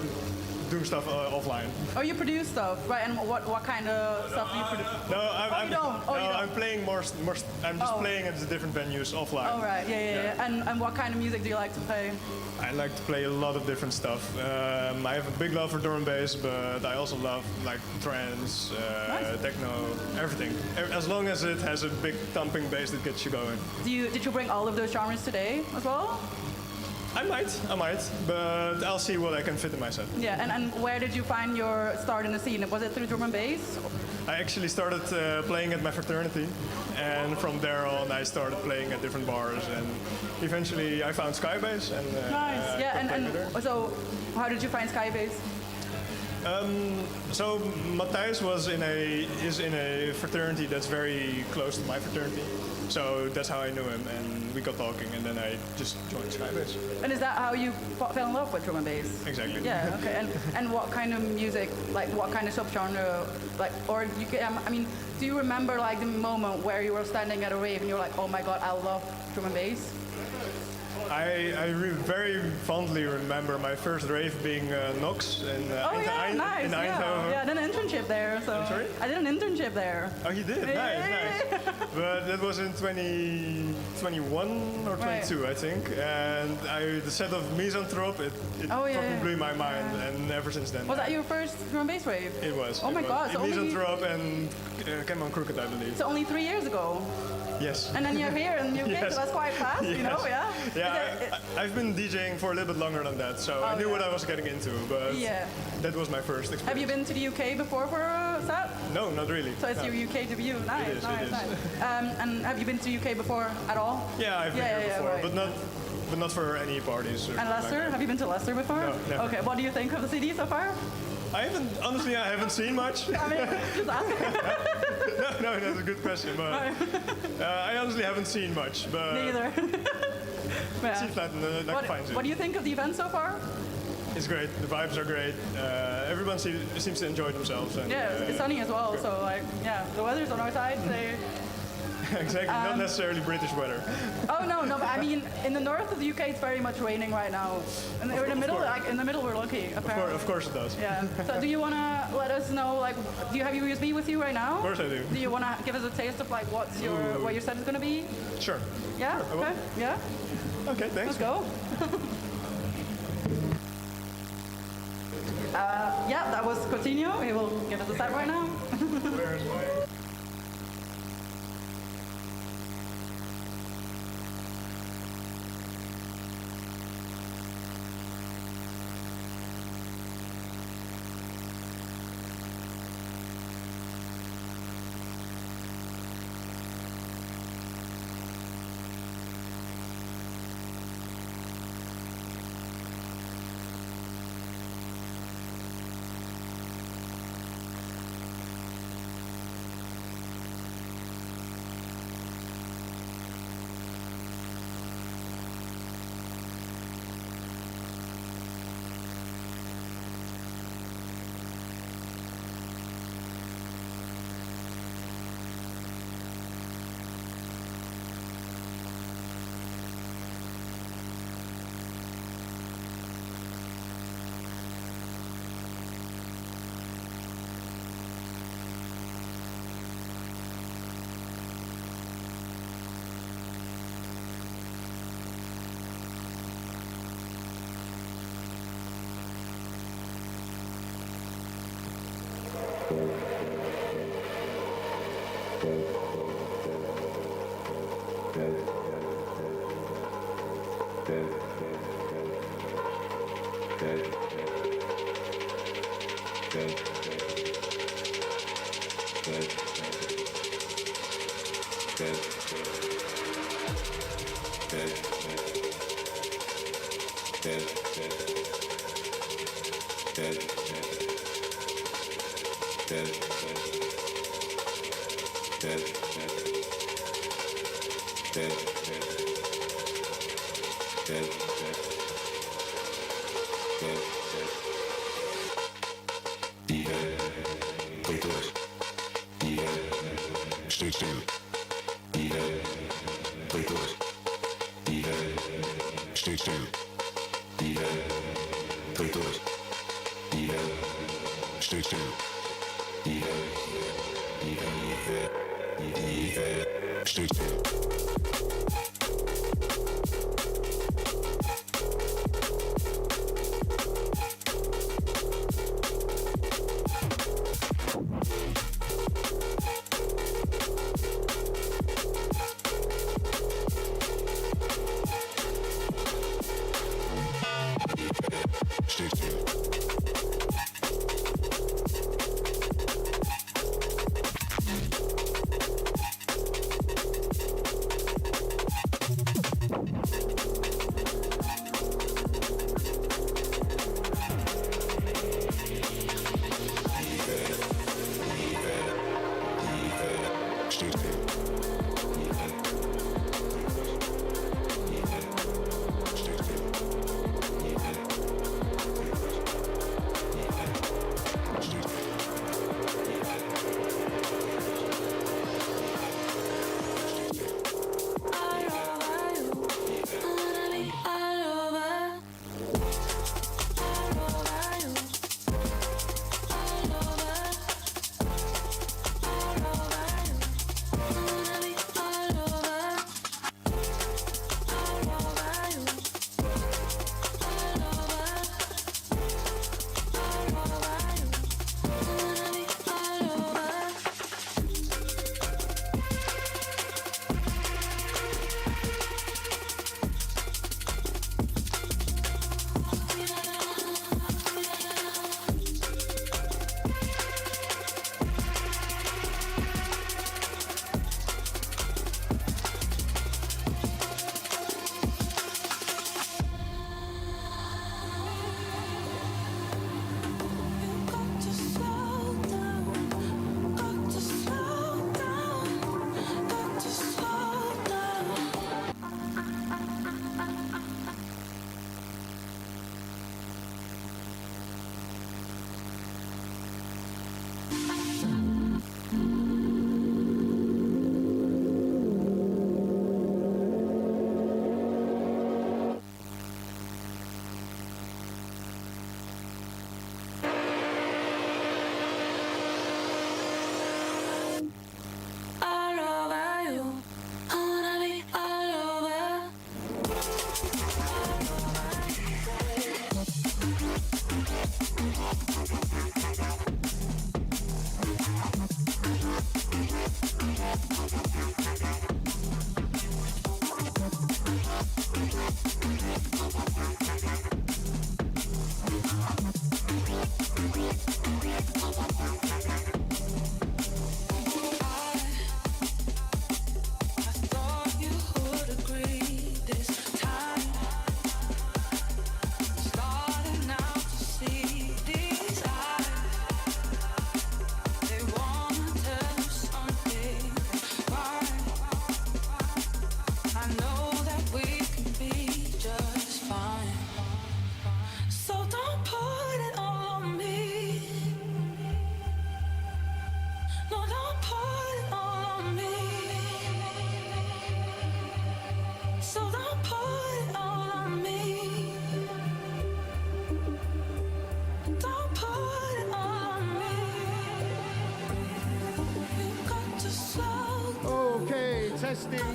doing stuff offline. Oh, you produce stuff, right? And what kind of stuff do you produce? No, I'm, you don't? Oh, no, you don't? I'm playing more. I'm just Oh. playing at the different venues offline. Oh, right, yeah. And what kind of music do you like to play? I like to play a lot of different stuff. I have a big love for drum and bass, but I also love like trance, Nice. techno, everything. As long as it has a big thumping bass that gets you going. Did you bring all of those genres today as well? I might, but I'll see what I can fit in my set. Yeah, and where did you find your start in the scene? Was it through drum and bass? I actually started playing at my fraternity, and from there on I started playing at different bars, and eventually I found Skybase. And, Nice, yeah, played with her. and so how did you find Skybase? So Matthijs is in a fraternity that's very close to my fraternity. So that's how I knew him, and we got talking, and then I just joined Skybase. And is that how you fell in love with drum and bass? Exactly. Yeah, okay. And what kind of music, like what kind of subgenre, like, or you can, I mean, do you remember like the moment where you were standing at a rave and you were like, oh my god, I love drum and bass? Very fondly remember my first rave being Nox in Oh yeah, nice. in Eindhoven. Yeah, I did an internship there. So I'm sorry? I did an internship there. Oh, you did? Nice. But that was in 2021 or 22, I think. And the set of Misanthrope, it Oh, yeah, fucking yeah. blew my mind. And ever since then. Was that your first drum and bass rave? It was. Oh it my was. god, so only, Misanthrope and Came on Crooked, I believe. so only 3 years ago. Yes. And then you're here in the UK, Yes. so that's quite fast, you know, yeah? Yeah, I've been DJing for a little bit longer than that, so I knew what I was getting into, but Yeah. that was my first experience. Have you been to the UK before for a set? No, not really. So it's No. your UK debut. Nice, It is, nice, it is. nice. And have you been to the UK before at all? Yeah, I've been here before, right. but not for any parties. Or And Leicester? like that. Have you been to Leicester before? No, never. Okay, what do you think of the CD so far? Honestly, I haven't seen much. I mean, just asking. no, that's a good question, but I honestly haven't seen much. But Neither. Yeah. seems like fine. What do you think of the event so far? It's great. The vibes are great. Everyone seems to enjoy themselves. And, Yeah, it's sunny as well, so like, yeah, the weather's on our side today. exactly, not necessarily British weather. Oh no, but I mean, in the north of the UK, it's very much raining right now, and we're in the middle. course. Like in the middle, we're lucky. Apparently. Of course it does. Yeah. So do you wanna let us know, like, do you have your USB with you right now? Of course I do. Do you wanna give us a taste of like what your set is gonna be? Sure. Yeah. I will. Okay. Yeah. Okay, thanks. Let's go. Yeah, that was Coutinho. He will give us a set right now. Where's my... Stay still. Play doors. Stay still. Play doors.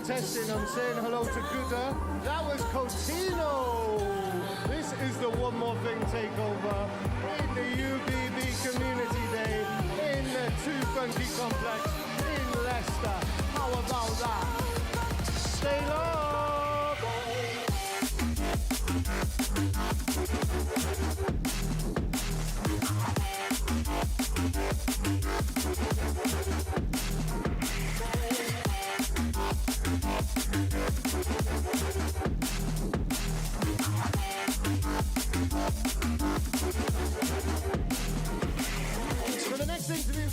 Testing, I'm saying hello to Guda. That was Cotino. This is the One More Thing takeover in the UBB Community Day in the Too Funky Complex in Leicester. How about that? Stay low.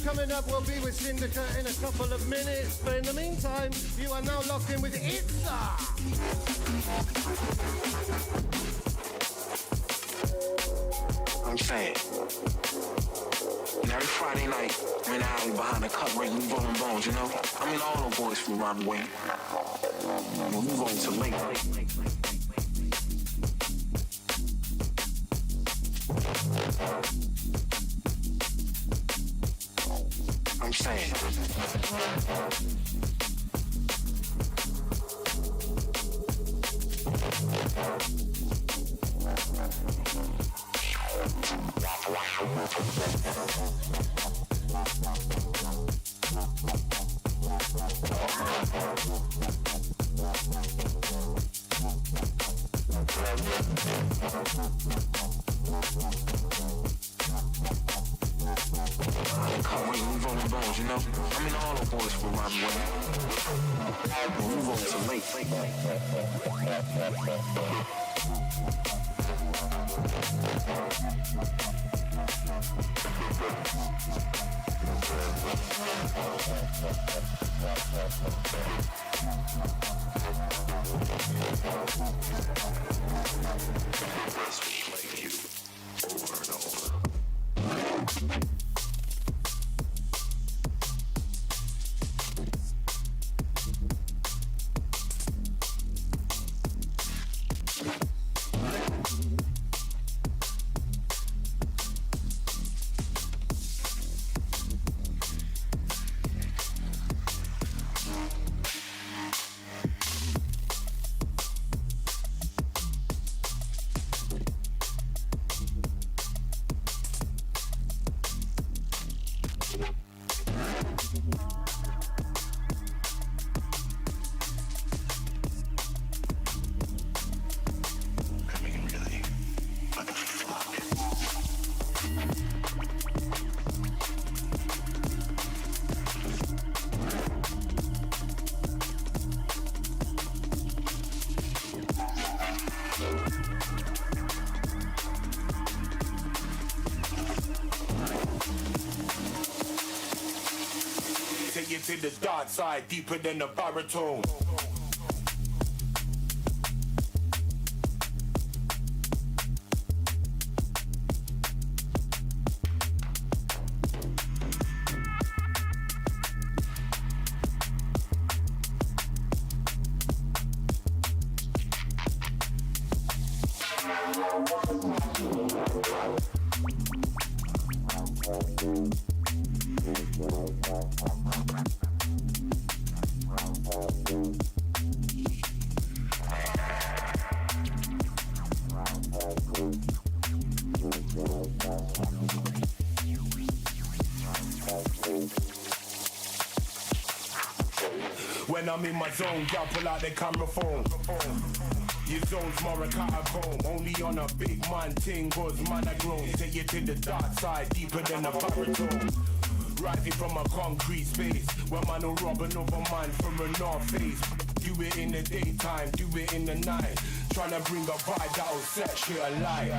Coming up will be with Syndicate in a couple of minutes, but in the meantime, you are now locked in with Itza. I'm saying, and every Friday night, when I was behind the cup, right, we rolling bones, you know? I mean, all the boys from around the way. We rolling to late. saying. Cut ring, we rolling bones, you know? I mean, all the boys from around the way. We roll to late. Take it to the dark side, deeper than a baritone. When I'm in my zone, y'all pull out the camera phone. Your zone's more a catacomb. Only on a big man ting, cause man I grown. Take you to the dark side, deeper than a baritone. Rising from a concrete space, where man will rob another man from a north face. Do it in the daytime, do it in the night. Tryna bring a vibe that'll set shit alight.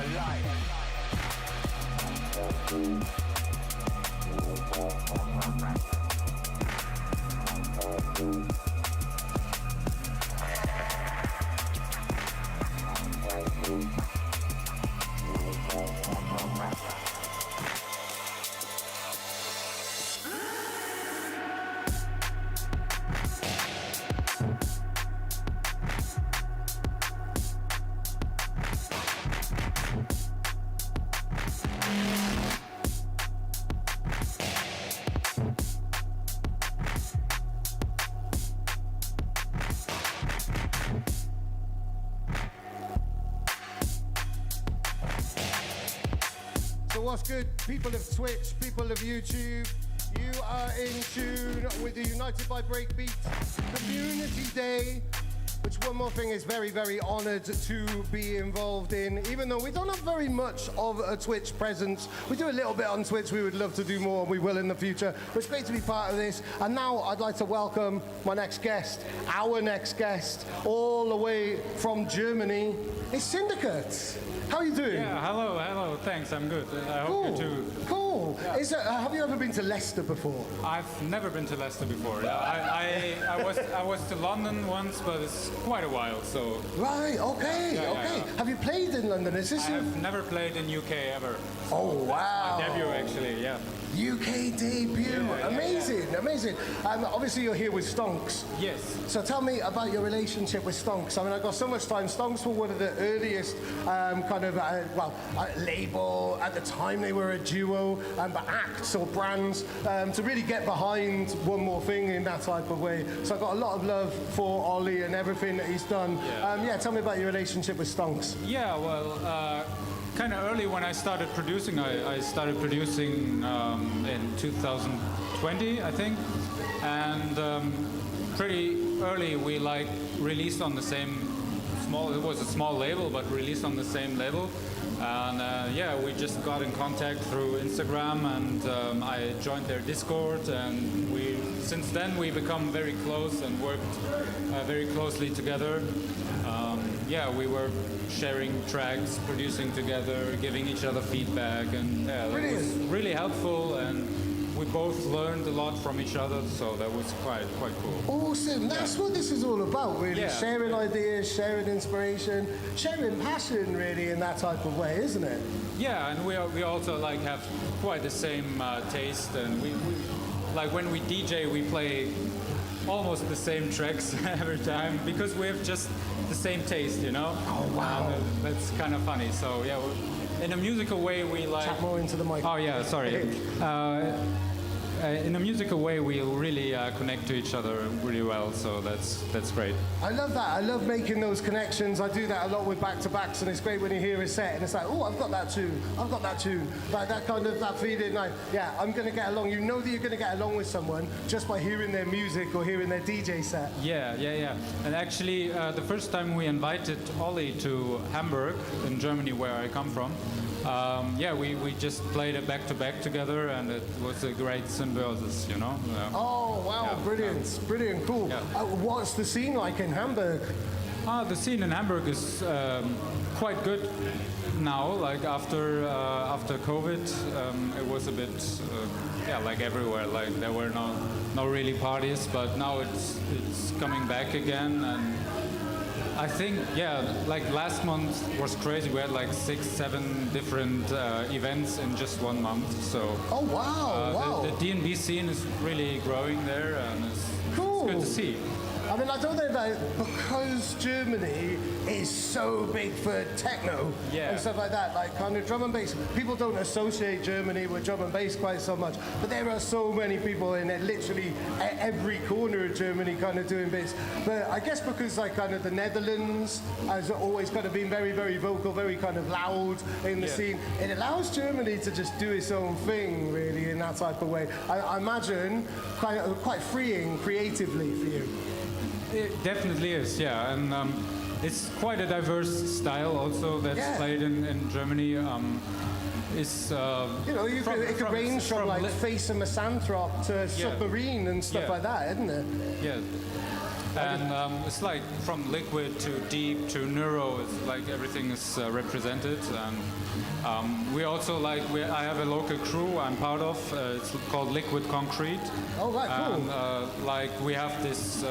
So what's good, people of Twitch, people of YouTube? You are in tune with the United by Breakbeat Community Day, which one more thing is very, very honored to be involved in. Even though we don't have very much of a Twitch presence, we do a little bit on Twitch. We would love to do more, and we will in the future. But it's great to be part of this. And now I'd like to welcome my next guest, our next guest, all the way from Germany. It's Syndicate. How are you doing? Yeah, hello, thanks, I'm good. I hope you too. Cool. Yeah. Have you ever been to Leicester before? I've never been to Leicester before. I was to London once, but it's it's quite a while. So Right, okay, Yeah, yeah, okay. yeah. Have you played in London? Is this I have never played in UK ever. Oh, wow. Debut actually, yeah. UK debut. Yeah, amazing, amazing. Obviously, you're here with Stonks. Yes. So tell me about your relationship with Stonks. I mean, I've got so much time. Stonks were one of the earliest label. At the time, they were a duo, but acts or brands to really get behind One More Thing in that type of way. So I've got a lot of love for Ollie and everything that he's done. Yeah. Tell me about your relationship with Stonks. Yeah, well, kind of early when I started producing, I started producing in 2020, I think, and pretty early we released on the same it was a small label, but released on the same label. And we just got in contact through Instagram, and I joined their Discord, and since then we become very close and worked very closely together. We were sharing tracks, producing together, giving each other feedback, and that was really helpful. And we both learned a lot from each other, so that was quite cool. Awesome. That's what this is all about, really. Yeah. Sharing ideas, sharing inspiration, sharing passion, really, in that type of way, isn't it? Yeah, and we also have quite the same taste, and we when we DJ, we play almost the same tracks every time because we have just the same taste, you know. Oh wow. That's kind of funny. So yeah, in a musical way, we Chat more into the mic. Oh yeah, sorry. In a musical way, we really connect to each other really well, so that's great. I love that. I love making those connections. I do that a lot with back-to-backs, and it's great when you hear a set and it's like, oh, I've got that tune. Like that kind of that feeling, like, yeah, I'm going to get along. You know that you're going to get along with someone just by hearing their music or hearing their DJ set. Yeah. And actually, the first time we invited Ollie to Hamburg in Germany, where I come from, we just played it back-to-back together, and it was a great symbiosis, you know. Oh, wow, Yeah. brilliant, cool. Yeah. What's the scene like in Hamburg? The scene in Hamburg is quite good now. Like after COVID, it was a bit like everywhere. Like there were no really parties, but now it's coming back again. And I think like last month was crazy. We had like 6-7 different events in just 1 month. So Oh, wow. the D&B scene is really growing there, and it's good to see. I mean, I don't know that because Germany is so big for techno and stuff like that, like kind of drum and bass. People don't associate Germany with drum and bass quite so much, but there are so many people in literally every corner of Germany kind of doing bass. But I guess because like kind of the Netherlands has always kind of been very, very vocal, very kind of loud in the scene, it allows Germany to just do its own thing, really, in that type of way. I imagine quite freeing creatively for you. It definitely is, yeah, and it's quite a diverse style also that's played in Germany. It could range from like Face and Misanthrope to Submarine and stuff like that, isn't it? Yeah. And it's like from liquid to deep to neuro, it's like everything is represented. And we also I have a local crew I'm part of. It's called Liquid Concrete. Oh, right, cool. And we have this.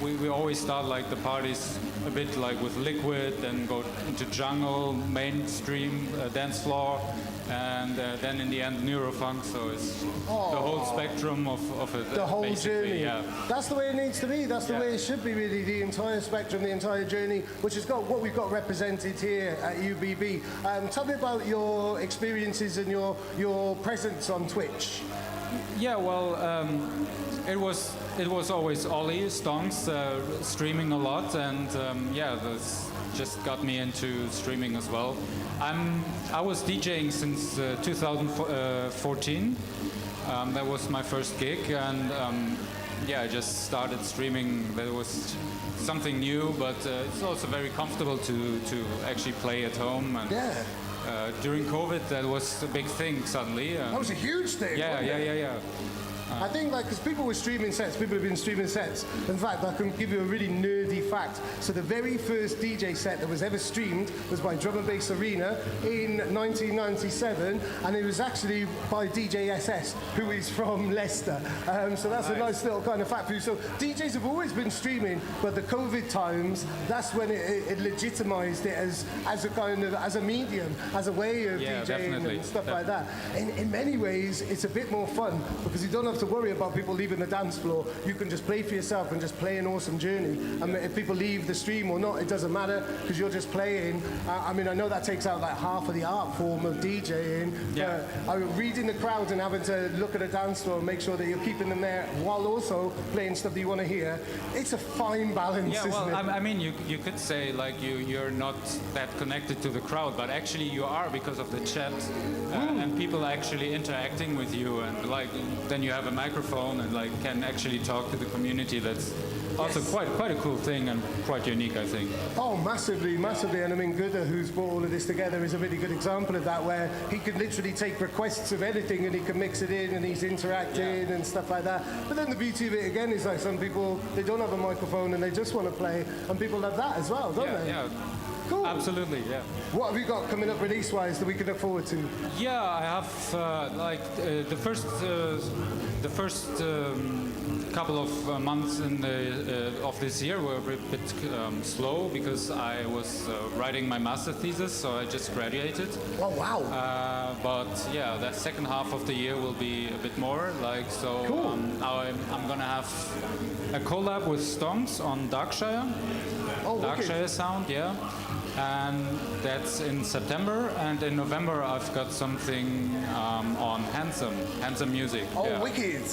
We always start like the parties a bit like with liquid, then go into jungle, mainstream, dance floor, and then in the end neurofunk. So it's the whole spectrum of it. The whole basically, journey. Yeah. That's the way it needs to be. That's the way it should be, really. The entire spectrum, the entire journey, which has got what we've got represented here at UBB. Tell me about your experiences and your presence on Twitch. Yeah, well, it was always Ollie Stonks streaming a lot, and this just got me into streaming as well. I was DJing since 2014. That was my first gig, and I just started streaming. That was something new, but it's also very comfortable to actually play at home. And, during COVID, that was a big thing suddenly. That was a huge thing. Yeah. I think like because people were streaming sets, people have been streaming sets. In fact, I can give you a really nerdy fact. So the very first DJ set that was ever streamed was by Drum and Bass Arena in 1997, and it was actually by DJ SS, who is from Leicester. So that's a nice little kind of fact for you. So DJs have always been streaming, but the COVID times, that's when it legitimized it as a kind of as a medium, as a way of DJing definitely. and stuff like that. In many ways, it's a bit more fun because you don't have to worry about people leaving the dance floor. You can just play for yourself and just play an awesome journey. And if people leave the stream or not, it doesn't matter because you're just playing. I mean, I know that takes out like half of the art form of DJing. Yeah. Reading the crowd and having to look at a dance floor and make sure that you're keeping them there while also playing stuff that you want to hear. It's a fine balance, Yeah, isn't well, it? I mean, you could say like you're not that connected to the crowd, but actually you are because of the chat and people actually interacting with you, and like then you have a microphone and like can actually talk to the community. That's also quite a cool thing and quite unique, I think. Oh, massively, massively. And I mean, Guda, who's brought all of this together, is a really good example of that, where he can literally take requests of anything and he can mix it in and he's interacting and stuff like that. But then the beauty of it, again, is like some people, they don't have a microphone and they just want to play, and people love that as well, don't they? Yeah. Cool. Absolutely, yeah. What have you got coming up release-wise that we can look forward to? Yeah, I have the first couple of months of this year were a bit slow because I was writing my master thesis, so I just graduated. Oh wow! But yeah, the second half of the year will be a bit more like so. Cool. I'm gonna have a collab with Stonks on Darkshire. Oh, Darkshire sound, yeah. And that's in September, and in November I've got something on Handsome Music. Oh, yeah. wicked.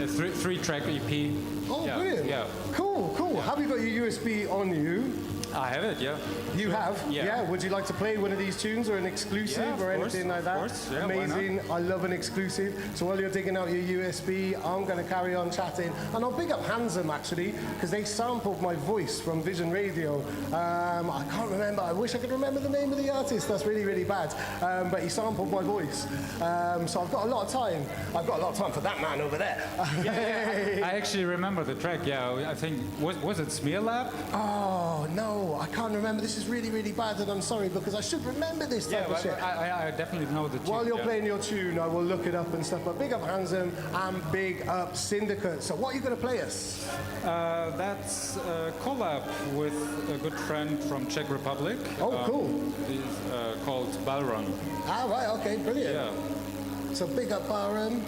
A three-track EP. Oh, yeah. brilliant. Yeah. Cool. Yeah. Have you got your USB on you? I have it, yeah. You have? Yeah. Would you like to play one of these tunes or an exclusive Yeah, of or course, anything like that? of course. Yeah, why not? Amazing. I love an exclusive. So while you're digging out your USB, I'm going to carry on chatting. And I'll big up Handsome, actually, because they sampled my voice from Vision Radio. I can't remember. I wish I could remember the name of the artist. That's really, really bad. But he sampled my voice. So I've got a lot of time. I've got a lot of time for that man over there. I actually remember the track, yeah. I think, was it Smear Lab? Oh, no. I can't remember. This is really, really bad, and I'm sorry because I should remember this type of shit. I definitely know the tune. While you're playing your tune, I will look it up and stuff. But big up Handsome and big up Syndicate. So what are you going to play us? That's a collab with a good friend from Czech Republic. Oh, cool. He's called Balron. Ah, right. Okay, brilliant. Yeah. So big up Baron.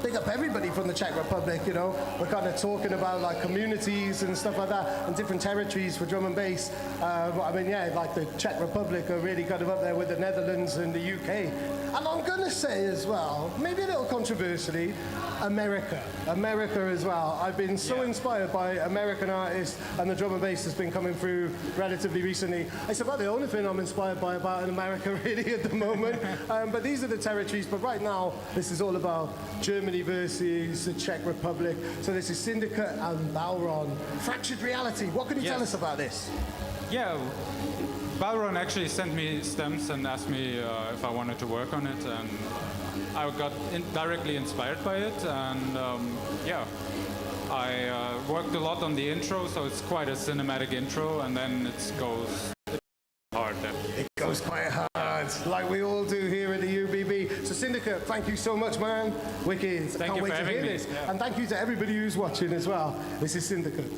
Big up everybody from the Czech Republic, you know. We're kind of talking about like communities and stuff like that and different territories for drum and bass. I mean, yeah, like the Czech Republic are really kind of up there with the Netherlands and the UK. And I'm going to say as well, maybe a little controversially, America as well. I've been so inspired by American artists, and the drum and bass has been coming through relatively recently. It's about the only thing I'm inspired by about in America really at the moment. But these are the territories. But right now, this is all about Germany versus the Czech Republic. So this is Syndicate and Balron. Fractured Reality. What can you tell us about this? Yeah. Balron actually sent me stems and asked me if I wanted to work on it, and I got directly inspired by it, and I worked a lot on the intro, so it's quite a cinematic intro, and then it goes hard. It goes quite hard, like we all do here at the UBB. So Syndicate, thank you so much, man. Wicked. Thank Can't you wait for to having hear me. this. Yeah. And thank you to everybody who's watching as well. This is Syndicate.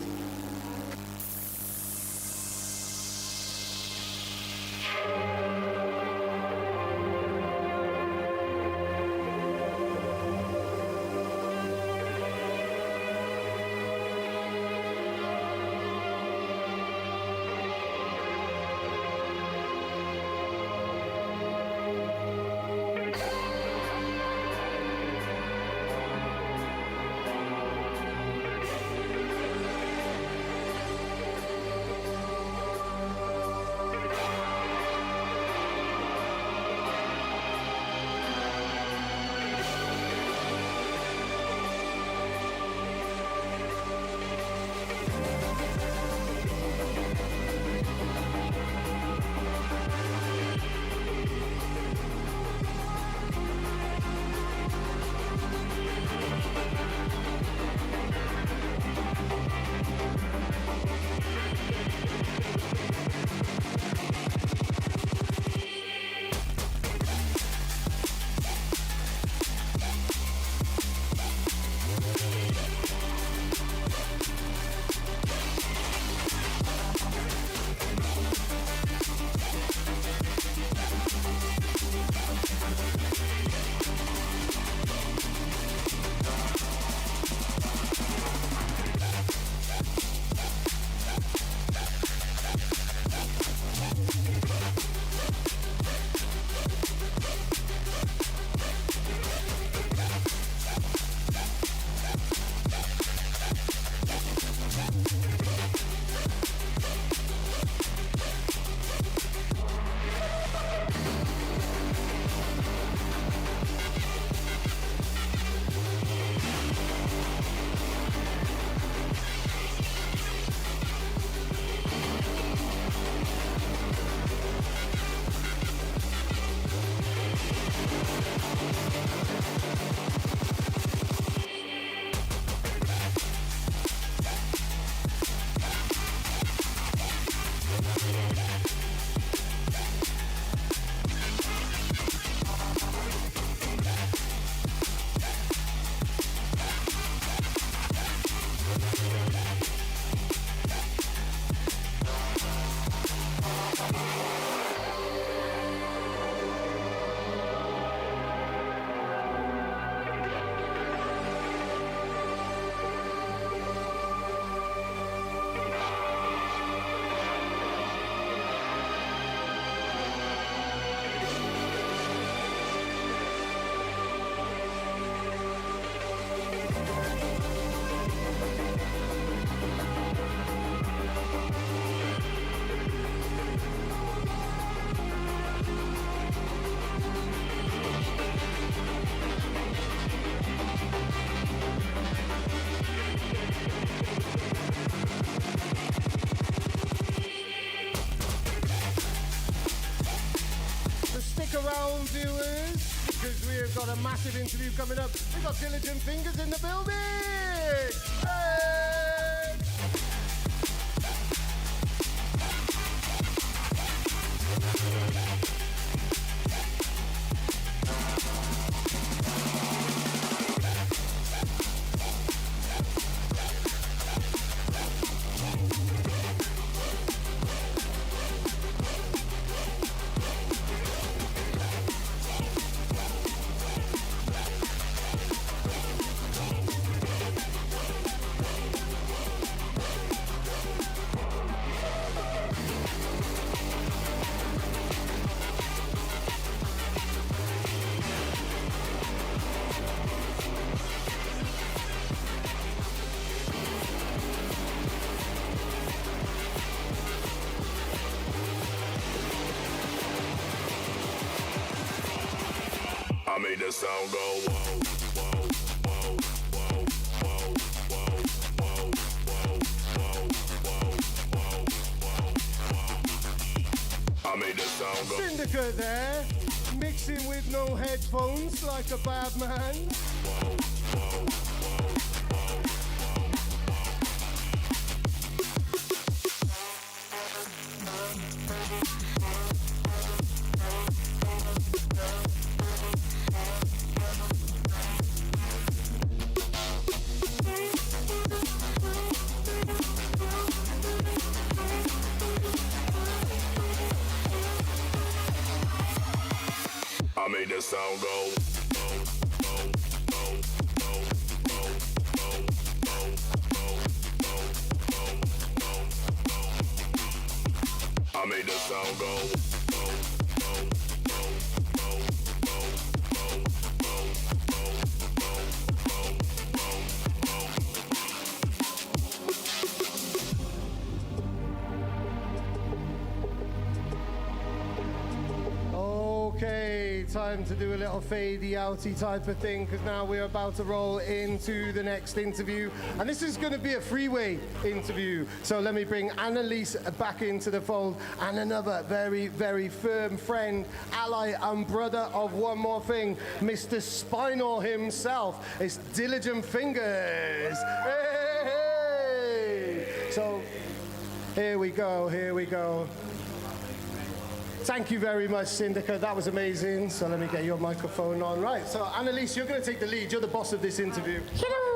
around, viewers, because we have got a massive interview coming up. We've got Diligent Fingers in the building! Hey! I made the sound go whoa, whoa, whoa, whoa, whoa, whoa, whoa, whoa, whoa, whoa, whoa. I made the sound go. Syndicate there, mixing with no headphones like a bad man. I made the sound go. I made the sound go. Okay, time to do a little fadey outy type of thing because now we're about to roll into the next interview, and this is going to be a freeway interview. So let me bring Annalise back into the fold, and another very, very firm friend, ally, and brother of One More Thing, Mr. Spinal himself. It's Diligent Fingers. Hey, hey. So here we go, here we go. Thank you very much, Syndicate. That was amazing. So let me get your microphone on. Right, so Annalise, you're going to take the lead. You're the boss of this interview.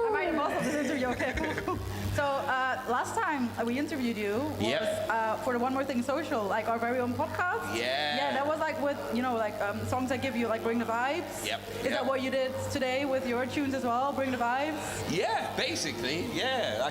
Am I the boss of this interview? Okay, cool. So last time we interviewed you was for the One More Thing Social, like our very own podcast. Yeah. Yeah, that was like with, you know, like songs that give you, like, bring the vibes. Yep. Is that what you did today with your tunes as well? Bring the vibes? Yeah, basically, yeah.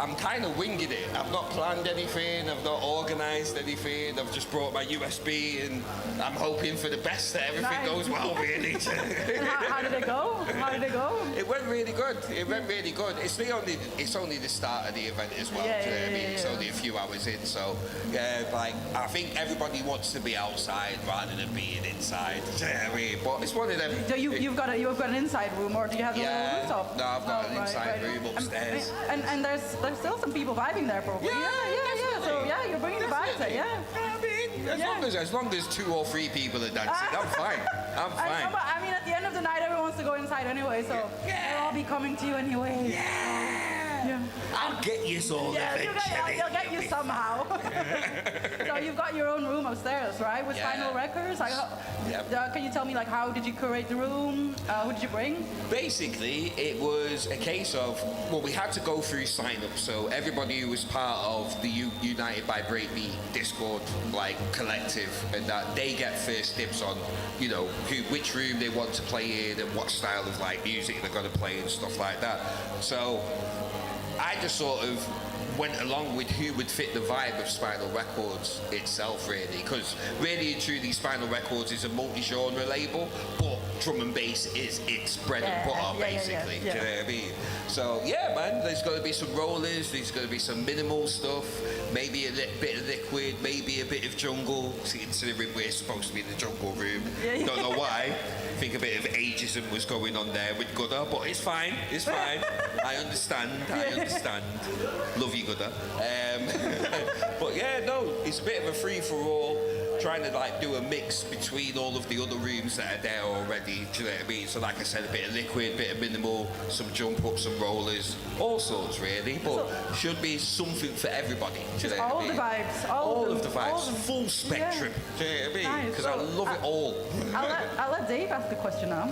I'm kind of winging it. I've not planned anything. I've not organised anything. I've just brought my USB and I'm hoping for the best that everything goes well, really. And how did it go? How did it go? It went really good. It went really good. It's only the start of the event as well. Yeah, do you know what I mean? yeah, It's only a few hours in, so like I think everybody wants to be outside rather than being inside. Do you know what I mean? But it's one of them. So you've got an inside room, or do you have a little rooftop? No, I've got an inside room upstairs. And there's still some people vibing there, probably. Yeah. So yeah, you're bringing the vibes there. Yeah. As long as 2 or 3 people are dancing, I'm fine. I'm fine. I mean, at the end of the night, everyone wants to go inside anyway, so they'll all be coming to you anyway. Yeah. I'll get you all eventually. You'll get you somehow. So you've got your own room upstairs, right? With Final Records. Like, can you tell me, like, how did you curate the room? Who did you bring? Basically, it was a case of, well, we had to go through sign-up. So everybody who was part of the United by Breakbeat Discord, like, collective, and that they get first dibs on, you know, which room they want to play in and what style of, like, music they're going to play and stuff like that. So I just sort of went along with who would fit the vibe of Spinal Records itself, really, because really and truly Spinal Records is a multi-genre label, but drum and bass is its bread and butter, basically. Do you know what I mean? So yeah, man, there's going to be some rollers, there's going to be some minimal stuff, maybe a bit of liquid, maybe a bit of jungle, considering we're supposed to be in the jungle room. Don't know why. I think a bit of ageism was going on there with Gunnar, but it's fine. It's fine. I understand. Love you, Gunnar. But yeah, no, it's a bit of a free-for-all. trying to like do a mix between all of the other rooms that are there already. Do you know what I mean? So like I said, a bit of liquid, bit of minimal, some jump ups, some rollers, all sorts really. But should be something for everybody. Do you know what I All mean? the vibes. All of the vibes. Full spectrum. Do you know what I mean? Because I love it all. I'll let Dave ask the question now.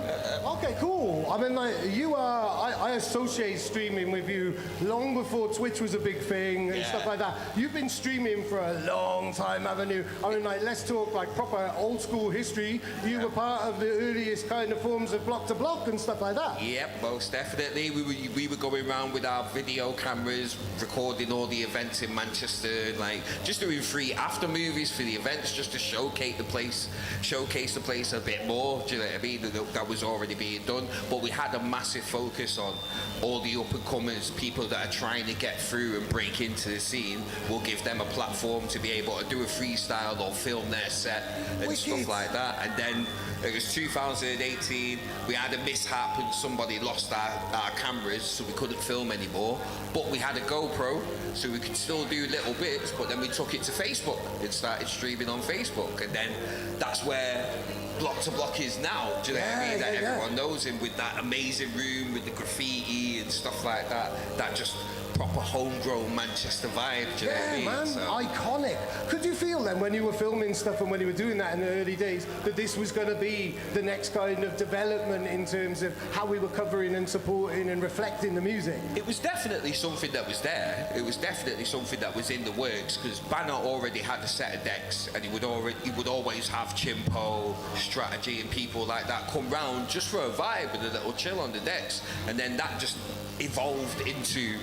Okay, cool. I mean, like, you are, I associate streaming with you long before Twitch was a big thing and stuff like that. You've been streaming for a long time, haven't you? I mean, like, let's talk like proper old school history. You were part of the earliest kind of forms of block to block and stuff like that. Yep, most definitely. We were going around with our video cameras, recording all the events in Manchester, like just doing free after movies for the events, just to showcase the place a bit more. Do you know what I mean? That was already being done, but we had a massive focus on all the up and comers, people that are trying to get through and break into the scene. We'll give them a platform to be able to do a freestyle or film their set and stuff like that. And then it was 2018, we had a mishap and somebody lost our cameras, so we couldn't film anymore. But we had a GoPro, so we could still do little bits, but then we took it to Facebook and started streaming on Facebook. And then that's where Block to Block is now. Do you know what I mean? That everyone knows him with that amazing room with the graffiti and stuff like that. That just proper homegrown Manchester vibe. Do you know what I mean? Man, iconic. Could you feel then when you were filming stuff and when you were doing that in the early days that this was going to be the next kind of development in terms of how we were covering and supporting and reflecting the music? It was definitely something that was there. It was definitely something that was in the works, because Banner already had a set of decks, and he would always have Chimpo, Strategy, and people like that come round just for a vibe and a little chill on the decks. And then that just evolved into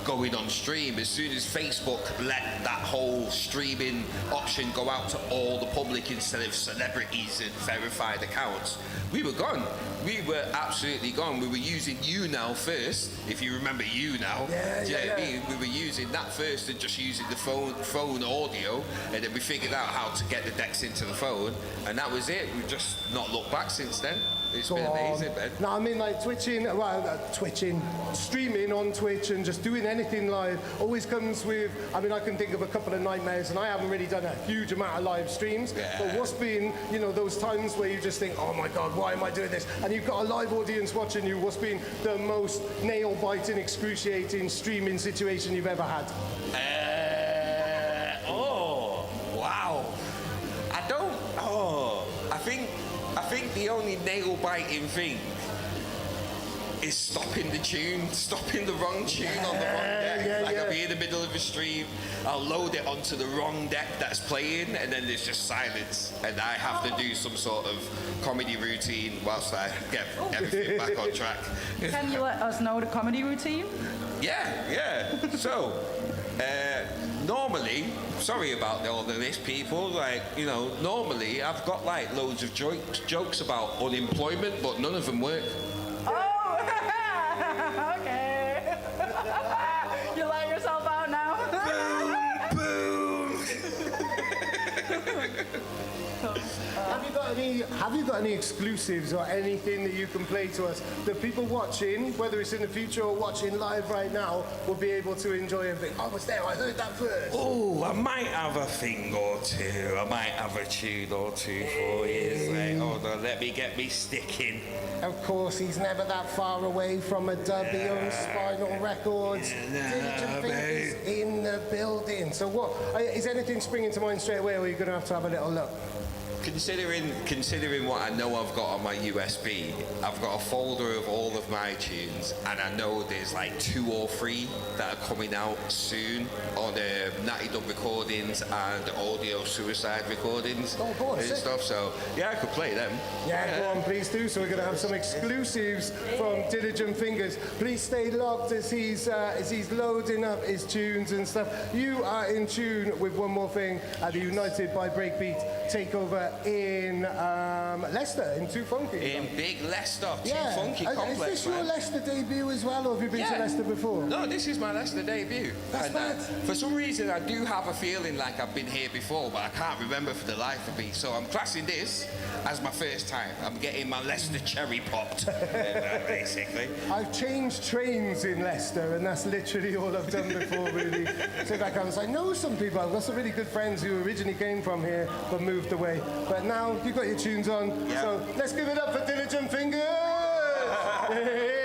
going on stream. As soon as Facebook let that whole streaming option go out to all the public instead of celebrities and verified accounts, we were gone. We were absolutely gone. We were using YouNow first, if you remember YouNow. Do you know what I mean? We were using that first and just using the phone audio, and then we figured out how to get the decks into the phone, and that was it. We've just not looked back since then. It's been amazing, man. No, I mean, like streaming on Twitch and just doing anything live always comes with, I mean, I can think of a couple of nightmares, and I haven't really done a huge amount of live streams, but what's been, you know, those times where you just think, oh my God, why am I doing this? And you've got a live audience watching you, what's been the most nail-biting, excruciating streaming situation you've ever had? Wow. I think the only nail-biting thing is stopping the wrong tune on the wrong deck. I'll be in the middle of a stream, I'll load it onto the wrong deck that's playing, and then there's just silence, and I have to do some sort of comedy routine whilst I get everything back on track. Can you let us know the comedy routine? Yeah. So, normally, sorry about all of this, people, like, you know, normally I've got like loads of jokes about unemployment, but none of them work. Oh, okay. You let yourself out now? Boom! Have you got any exclusives or anything that you can play to us that people watching, whether it's in the future or watching live right now, will be able to enjoy and think, I was there, I heard that first? Oh, I might have a thing or two. I might have a tune or two for you. Like, hold on, let me get me sticking. Of course, he's never that far away from a dub. He owns Spinal Records. Diligent Fingers in the building. So what, is anything springing to mind straight away, or are you going to have a little look? Considering what I know I've got on my USB, I've got a folder of all of my tunes, and I know there's like 2 or 3 that are coming out soon on Natty Dub recordings and Audio Suicide recordings and stuff. So yeah, I could play them. Yeah, go on, please do. So we're going to have some exclusives from Diligent Fingers. Please stay locked as he's loading up his tunes and stuff. You are in tune with one more thing at the United by Breakbeat Takeover in Leicester, in Too Funky. In Big Leicester, Too Yeah. Funky Is complex, this your man. Leicester debut as well, or have you been to Leicester before? No, this is my Leicester debut. That's And, mad. for some reason, I do have a feeling like I've been here before, but I can't remember for the life of me. So I'm classing this as my first time. I'm getting my Leicester cherry popped, basically. I've changed trains in Leicester, and that's literally all I've done before, really. So back home, I know some people. I've got some really good friends who originally came from here but moved away. But now you've got your tunes on, so let's give it up for Diligent Fingers! Hey.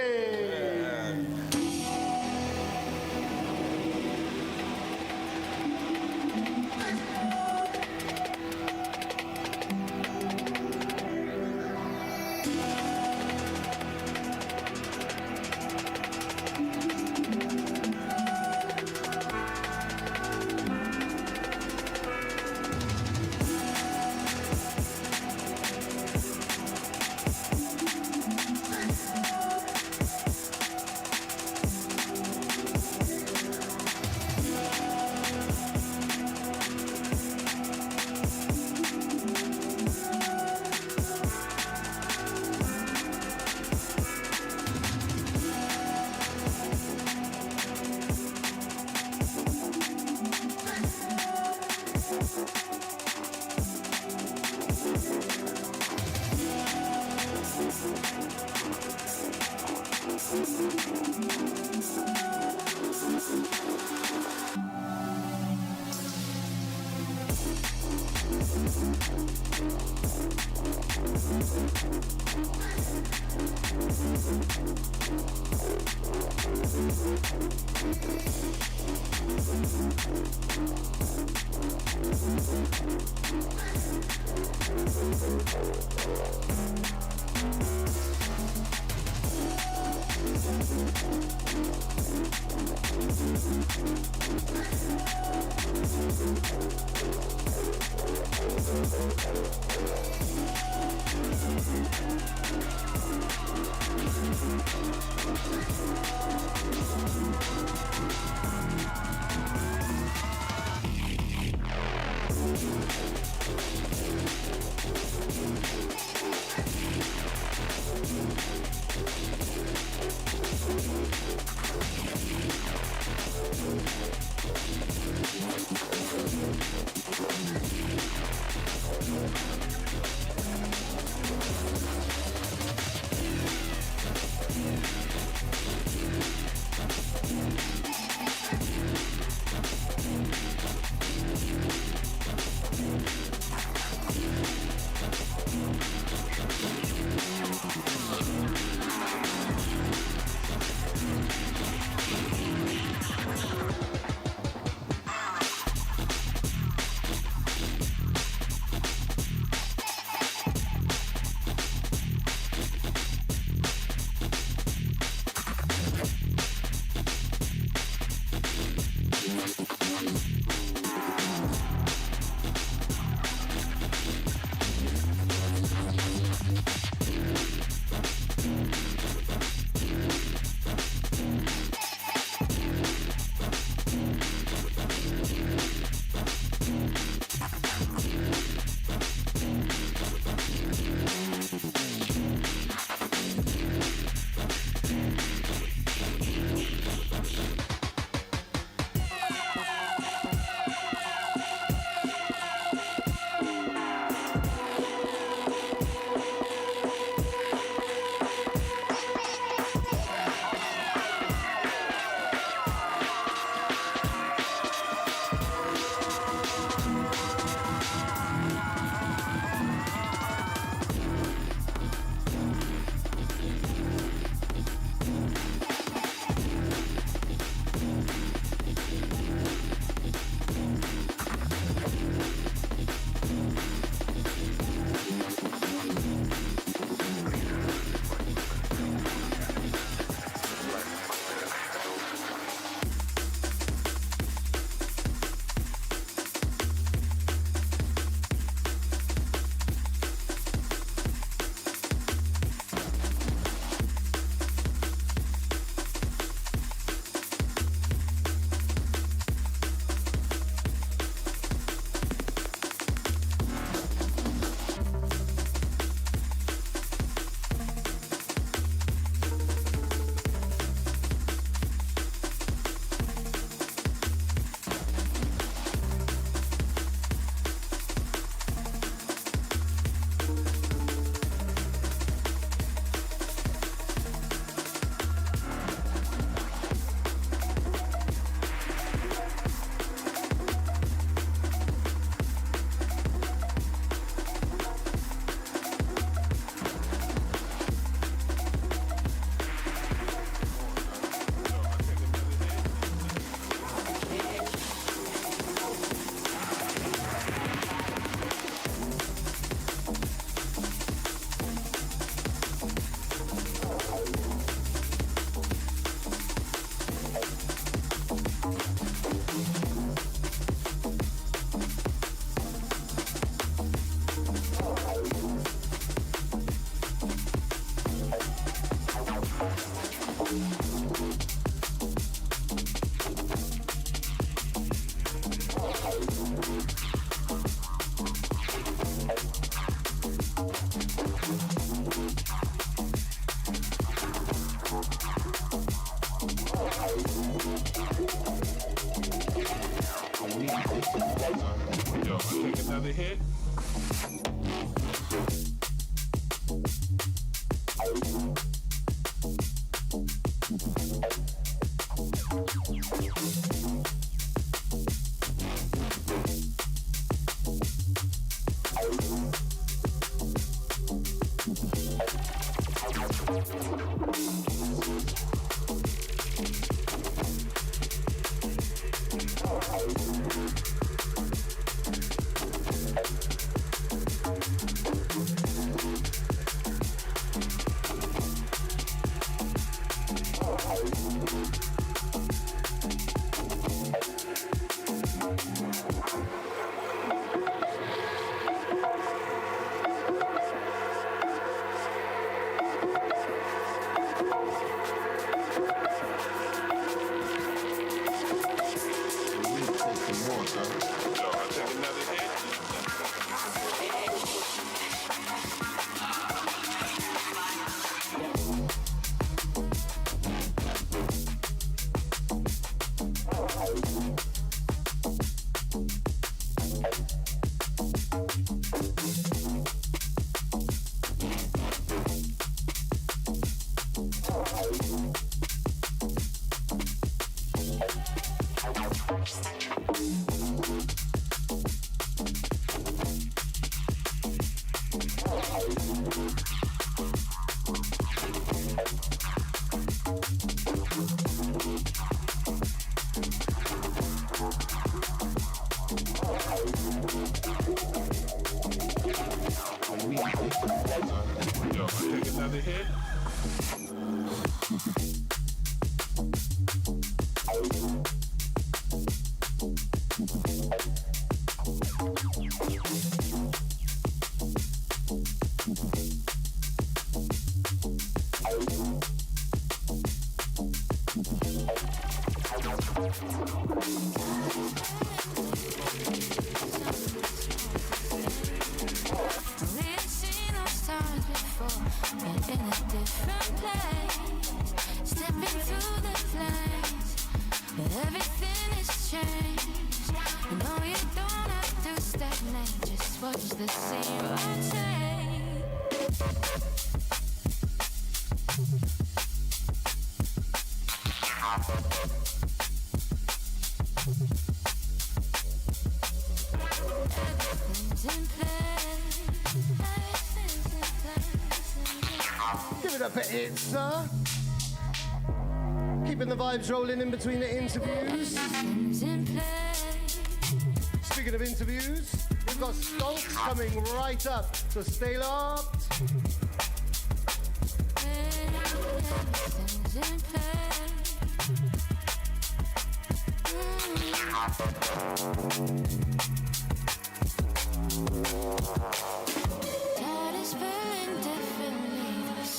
hit. Another hit. Give it up for it, sir. Keeping the vibes rolling in between the interviews. Speaking of interviews, we've got Stonks coming right up, so stay locked.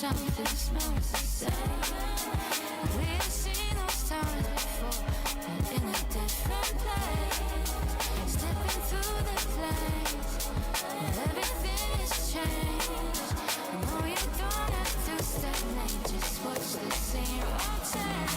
Something smells the same. We've seen those times before, but in a different place. Stepping through the flames, everything has changed. No, you don't have to stagnate, just watch the scene rotate.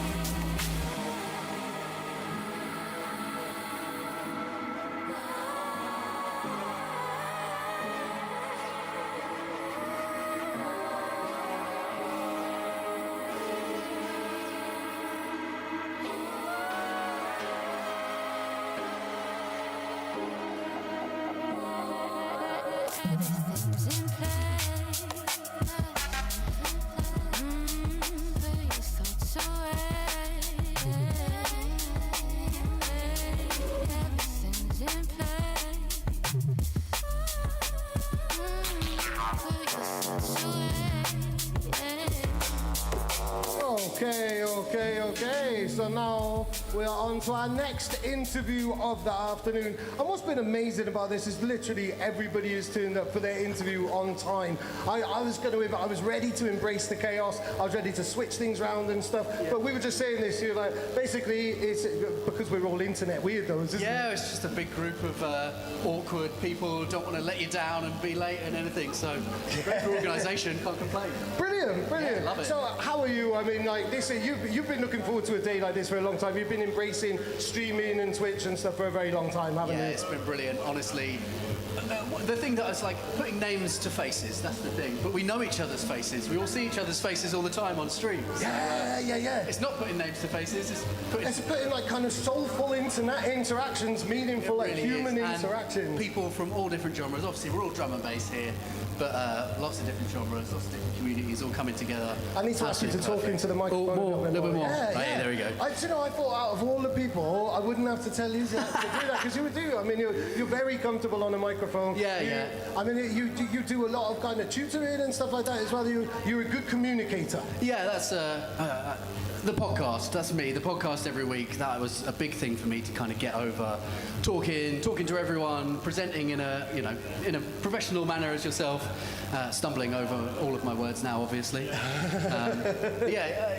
Everything's in place. Put your thoughts away. Everything's in place. Put your thoughts away. Okay. So now we're on to our next interview of the afternoon. And what's been amazing about this is literally everybody has turned up for their interview on time. I was ready to embrace the chaos. I was ready to switch things around and stuff. Yeah. But we were just saying this here, like, basically it's because we're all internet weirdos, isn't it? Yeah, it's just a big group of awkward people who don't want to let you down and be late and anything. So great organisation, can't complain. Brilliant. Yeah, love it. So how are you? I mean, like this, you've been looking forward to a day like this for a long time. You've been embracing streaming and Twitch and stuff for a very long time, haven't you? Yeah, it's been brilliant, honestly. the thing that is like putting names to faces, that's the thing. But we know each other's faces. We all see each other's faces all the time on streams. Yeah. It's not putting names to faces, it's putting like kind of soulful interactions, meaningful, like really human is. And interactions. people from all different genres. Obviously, we're all drum and bass here, but lots of different genres, lots of different communities all coming together. I need to ask you to talk into the microphone a little bit more. Yeah, there we go. I thought out of all the people, I wouldn't have to tell you to do that because you would do. I mean, you're very comfortable on a microphone. Yeah. I mean, you do a lot of kind of tutoring and stuff like that as well. You're a good communicator. Yeah, that's the podcast. That's me. The podcast every week. That was a big thing for me to kind of get over. Talking to everyone, presenting in a professional manner as yourself. Stumbling over all of my words now, obviously.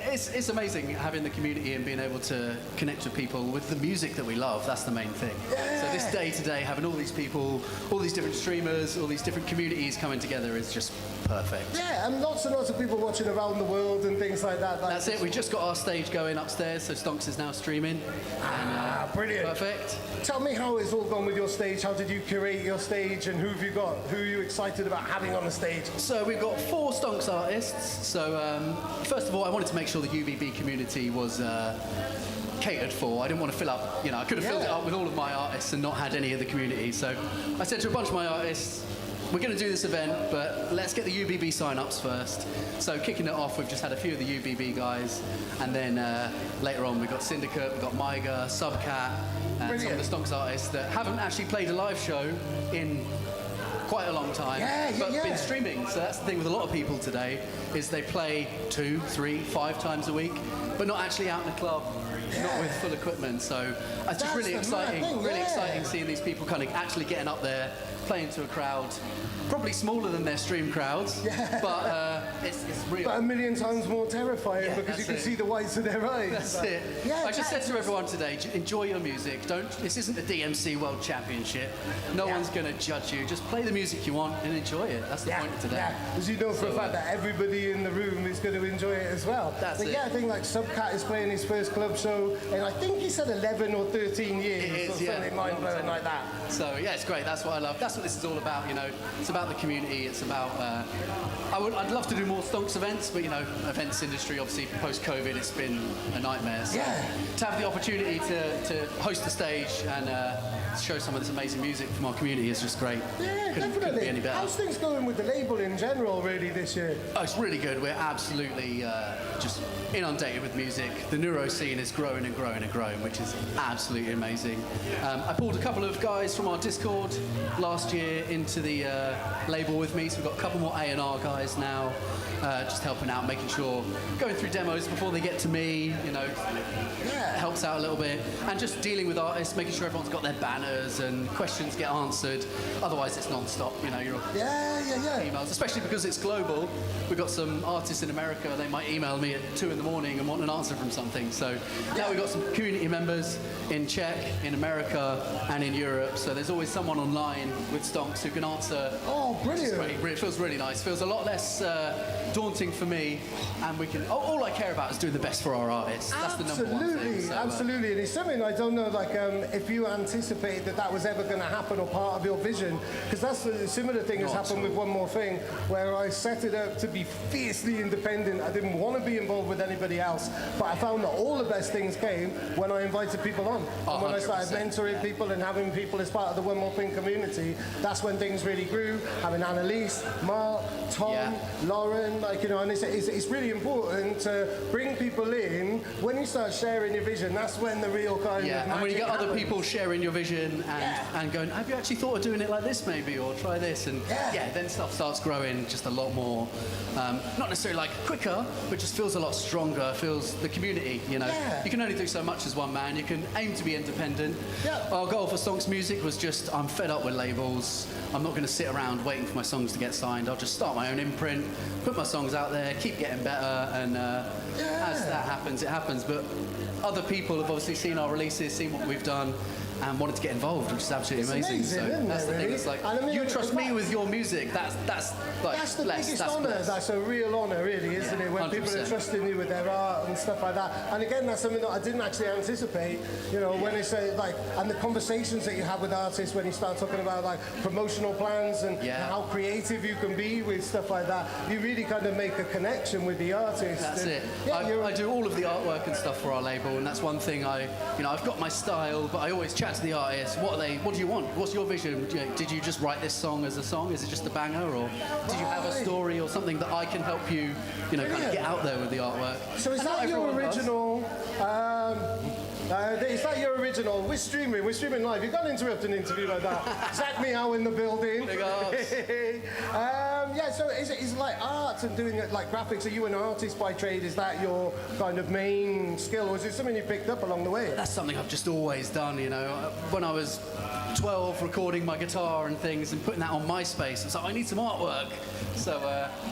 It's amazing having the community and being able to connect with people with the music that we love. That's the main thing. Yeah. So this day today, having all these people, all these different streamers, all these different communities coming together is just perfect. Yeah, and lots of people watching around the world and things like that. That's it. We just got our stage going upstairs, so Stonks is now streaming. Brilliant. Perfect. Tell me how it's all gone with your stage. How did you curate your stage, and who have you got? Who are you excited about having on the stage? So we've got 4 Stonks artists. So first of all, I wanted to make sure the UBB community was catered for. I didn't want to fill up, I could have filled it up with all of my artists and not had any of the community. So I said to a bunch of my artists, we're going to do this event, but let's get the UBB sign-ups first. So kicking it off, we've just had a few of the UBB guys, and then later on we've got Syndicate, we've got Myga, Subcat, and some of the Stonks artists that haven't actually played a live show in quite a long time, but been streaming. So that's the thing with a lot of people today, is they play 2, 3, 5 times a week, but not actually out in the club, not with full equipment. So it's just really exciting, exciting seeing these people kind of actually getting up there, playing to a crowd, probably smaller than their stream crowds, but it's real. But a million times more terrifying because you can see the whites of their eyes. That's it. I just said to everyone today, enjoy your music. This isn't the DMC World Championship. No one's going to judge you. Just play the music you want and enjoy it. That's the point of today. Yeah, because you know for a fact that everybody in the room is going to enjoy it as well. That's it. Yeah, I think like Subcat is playing his first club show, and I think he said 11 or 13 years. It is, or something mind-blowing like that. So yeah, it's great. That's what I love. That's what this is all about. It's about the community. It's about. I'd love to do more Stonks events, but events industry obviously post-COVID, it's been a nightmare. So to have the opportunity to host the stage and show some of this amazing music from our community is just great. Yeah, couldn't definitely. be any better. How's things going with the label in general, really, this year? Oh, it's really good. We're absolutely just inundated with music. The neuro scene is growing and growing and growing, which is absolutely amazing. I pulled a couple of guys from our Discord last year into the label with me, so we've got a couple more A&R guys now, just helping out, making sure, going through demos before they get to me, helps out a little bit, and just dealing with artists, making sure everyone's got their banners and questions get answered. Otherwise, it's non-stop. You're emails, especially because it's global. We've got some artists in America. They might email me at 2 a.m. and want an answer from something. So now we've got some community members in Czech, in America, and in Europe. So there's always someone online with Stonks who can answer. Oh, brilliant! It feels really nice. Feels a lot less daunting for me, and we can. All I care about is doing the best for our artists. That's the number one thing. So, absolutely, and it's something I don't know, if you anticipate that was ever going to happen or part of your vision, because that's a similar thing has happened with One More Thing, where I set it up to be fiercely independent. I didn't want to be involved with anybody else, but I found that all the best things came when I invited people on. And when I started mentoring people and having people as part of the One More Thing community, that's when things really grew. Having Annalise, Mark, Tom, Lauren, and it's really important to bring people in. When you start sharing your vision, that's when the real kind of and when you get happens. other people sharing your vision and going, have you actually thought of doing it like this maybe, or try this, and then stuff starts growing just a lot more, not necessarily like quicker, but just feels a lot stronger, feels the community, you can only do so much as one man. You can aim to be independent. Our goal for Stonks Music was just, I'm fed up with labels. I'm not going to sit around waiting for my songs to get signed. I'll just start my own imprint, put my songs out there, keep getting better, and as that happens, it happens. But other people have obviously seen our releases, seen what we've done, and wanted to get involved, which is absolutely amazing. Amazing, So isn't that's it, the thing. really? It's like And I mean, you trust me that's- with your music. That's like That's the blessed, biggest that's honour. blessed. That's a real honour, really, isn't Yeah, it? When people are 100%. trusting you with their art and stuff like that. And again, that's something that I didn't actually anticipate. You know, when they say like, and the conversations that you have with artists when you start talking about like promotional plans and how creative you can be with stuff like that. You really kind of make a connection with the artist. That's And, it. Yeah, I do all of the artwork and stuff for our label, and that's one thing I've got my style, but I always chat to the artists. What do you want? What's your vision? Did you just write this song as a song? Is it just a banger, or did you have a story or something that I can help you, kind of get out there with the artwork? So is And not that your everyone does. original? Is that your original? We're streaming live. You can't interrupt an interview like that. Zach Meow in the building. Big ups. Yeah, so is it like art and doing it like graphics? Are you an artist by trade? Is that your kind of main skill, or is it something you picked up along the way? That's something I've just always done, When I was 12, recording my guitar and things and putting that on MySpace, it's like, I need some artwork. So,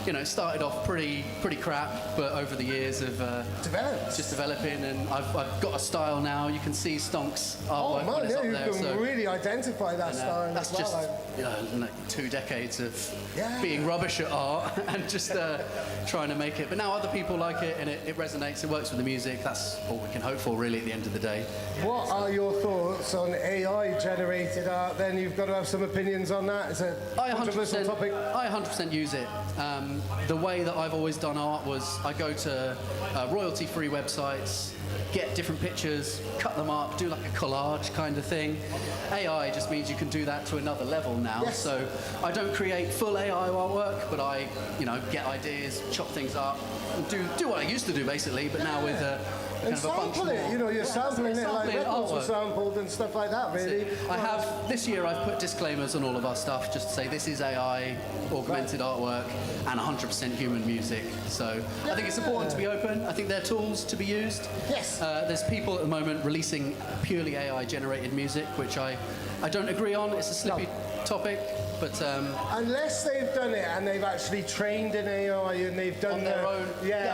it started off pretty crap, but over the years of just developing, and I've got a style now. You can see Stonk's artwork when it's up you there. can so, really identify that style. that's as well, just, like 2 decades of Yeah. being rubbish at art and just trying to make it. But now other people like it, and it resonates, it works with the music. That's all we can hope for, really, at the end of the day. What are your thoughts on AI-generated art? Then you've got to have some opinions on that. It's a controversial topic. I 100% use it. The way that I've always done art was I go to royalty-free websites, get different pictures, cut them up, do like a collage kind of thing. AI just means you can do that to another level now. Yes. So I don't create full AI artwork, but I, get ideas, chop things up, and do what I used to do basically, but now with kind And of a bunch sample it, more. you're sampling it like sampling records were artwork. sampled and stuff like that, really. I have, this year I've put disclaimers on all of our stuff just to say this is AI, augmented artwork, and 100% human music. So I think it's important to be open. I think they're tools to be used. Yes. There's people at the moment releasing purely AI generated music, which I don't agree on. It's a slippy topic. But unless they've done it and they've actually trained in AI and they've done on their own,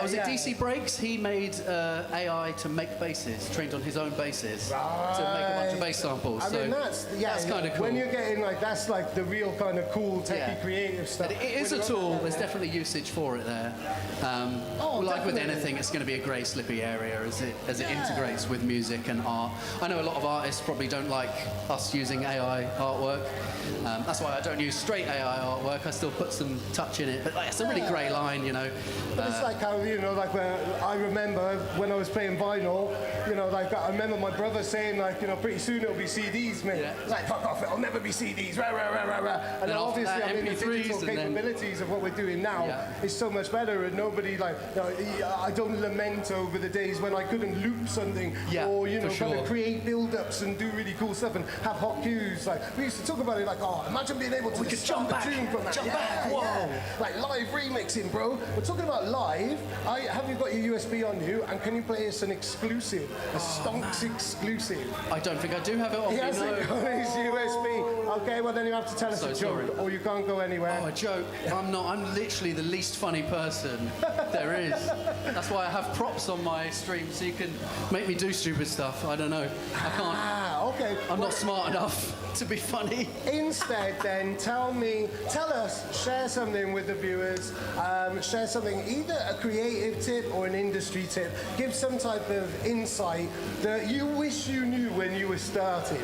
was it yeah. DC Breaks? He made AI to make basses, trained on his own basses to make a bunch of bass samples. I mean, that's kind of cool. When you're getting that's like the real kind of cool, techie, creative stuff. It is a tool. There's definitely usage for it there. Like with anything, it's going to be a grey, slippy area as it integrates with music and art. I know a lot of artists probably don't like us using AI artwork. That's why I don't use straight AI artwork. I still put some touch in it, but it's a really grey line, But it's like how like where I remember when I was playing vinyl, I remember my brother saying pretty soon it'll be CDs, mate. Yeah. It's like fuck off, it'll never be CDs. Rah, rah, rah, rah, rah. And then after obviously, that, the MP3s digital and then- capabilities of what we're doing now is so much better, and nobody I don't lament over the days when I couldn't loop something or kind of create build-ups and do really cool stuff and have hot cues. Like we used to talk about it, imagine being able to could just jump start back, the tune from that. jump back, whoa. Like live remixing, bro. We're talking about live. Have you got your USB on you? And can you play us an exclusive, a Stonks exclusive? I don't think I do have it on He me, hasn't got his USB. Okay, well then you have to tell us So a joke, sorry. or you can't go anywhere. Oh, a joke. I'm not. I'm literally the least funny person there is. That's why I have props on my stream, so you can make me do stupid stuff. I don't know. I can't. Okay. I'm not smart enough to be funny. Instead, then, tell us, share something with the viewers, share something, either a creative tip or an industry tip. Give some type of insight that you wish you knew when you were starting.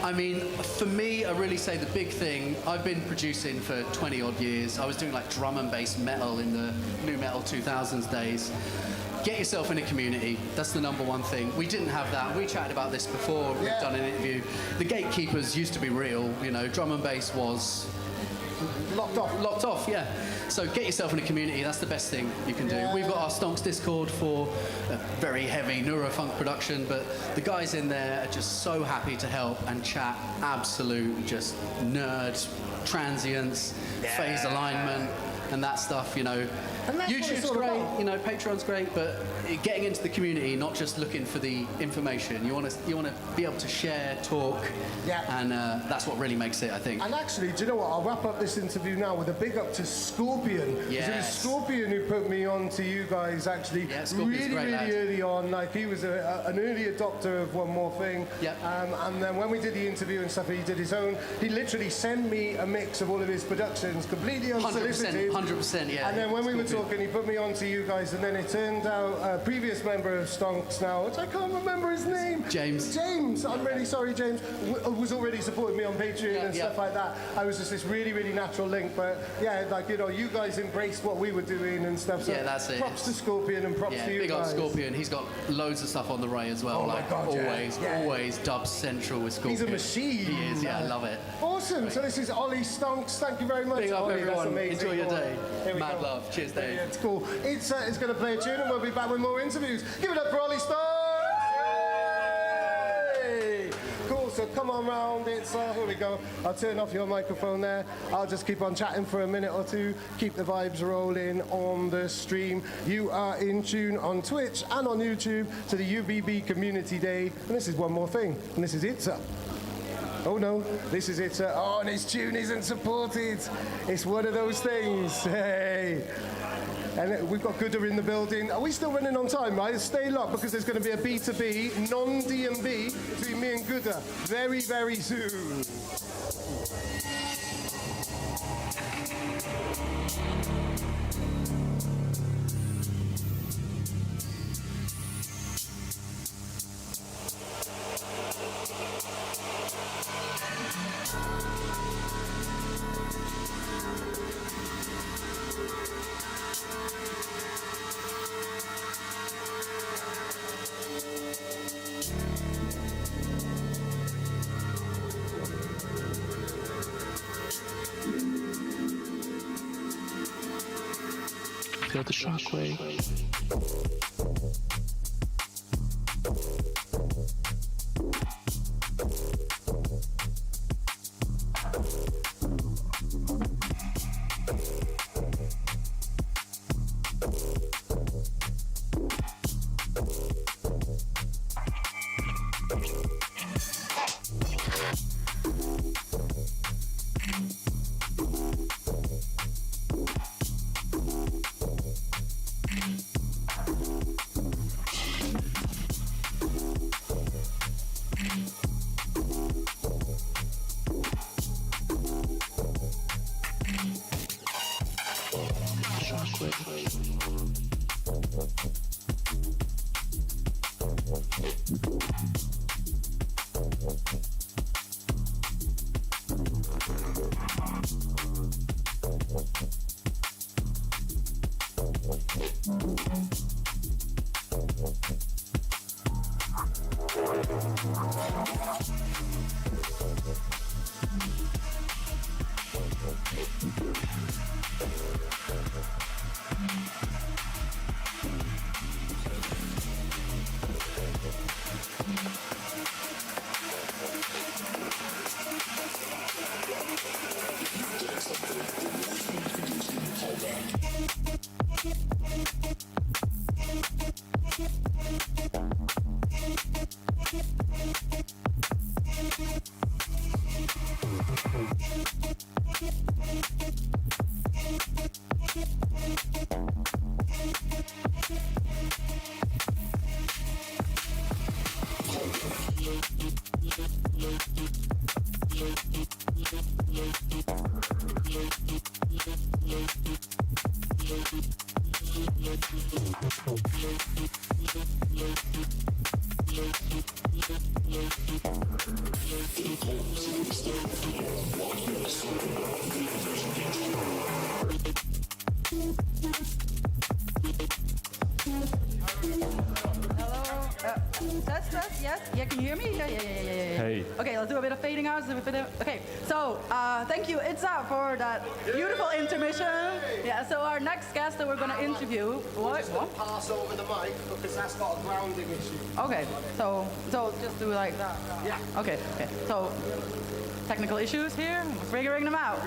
I mean, for me, I really say the big thing, I've been producing for 20 odd years. I was doing like drum and bass metal in the new metal 2000s days. Get yourself in a community. That's the number one thing. We didn't have that. We chatted about this before. We've done an interview. The gatekeepers used to be real. Drum and bass was locked off, yeah. So get yourself in a community. That's the best thing you can do. We've got our Stonks Discord for very heavy neurofunk production, but the guys in there are just so happy to help and chat. Absolute just nerd, transients, phase alignment. and that stuff, you know. And that's what it's YouTube's all great, about. you know, Patreon's great, but getting into the community, not just looking for the information. You want to be able to share, talk, and that's what really makes it, I think. And actually, do you know what? I'll wrap up this interview now with a big up to Scorpion. Yes. It was Scorpion who put me on to you guys, actually, really early on. Like, he was an early adopter of One More Thing. And then when we did the interview and stuff, he did his own. He literally sent me a mix of all of his productions, completely unsolicited. 100%, yeah. And then when we were talking, he put me on to you guys, and then it turned out a previous member of Stonks now, which I can't remember his name. James. I'm really sorry, James. Was already supporting me on Patreon and stuff like that. I was just this really, really natural link. But yeah, like, you know, you guys embraced what we were doing and stuff. So yeah, that's it. Props to Scorpion and props to you big guys. up Scorpion. He's got loads of stuff on the way as well. Oh like my God, always Dub Central with Scorpion. He's a machine. He is, yeah, I love it. Awesome. So this is Ollie Stonks. Thank you very much. Big up, Ollie, everyone. that's amazing. Enjoy your day. Here we Mad go. love. Cheers, Dave. Yeah, it's cool. It's going to play a tune, and we'll be back with more interviews. Give it up for Ollie Stonks. Yay! Cool. So come on round. It's here we go. I'll turn off your microphone there. I'll just keep on chatting for a minute or two. Keep the vibes rolling on the stream. You are in tune on Twitch and on YouTube to the UBB Community Day, and this is One More Thing, and this is It's Up. Oh no, this is it. Oh, and his tune isn't supported. It's one of those things. Hey. And we've got Gooder in the building. Are we still running on time, right? Stay locked because there's going to be a B2B, non-DMB between me and Gooder very, very soon. Feel the shockwave. Test, yes? Yeah, can you hear me? Yeah. Hey. Okay, let's do a bit of fading out. Okay, so thank you, Itza, for that beautiful intermission. Yeah, so our next guest that we're going to interview. What? Pass over the mic because that's got a grounding issue. Okay, so just do like that. Yeah. Okay. So technical issues here. We're figuring them out.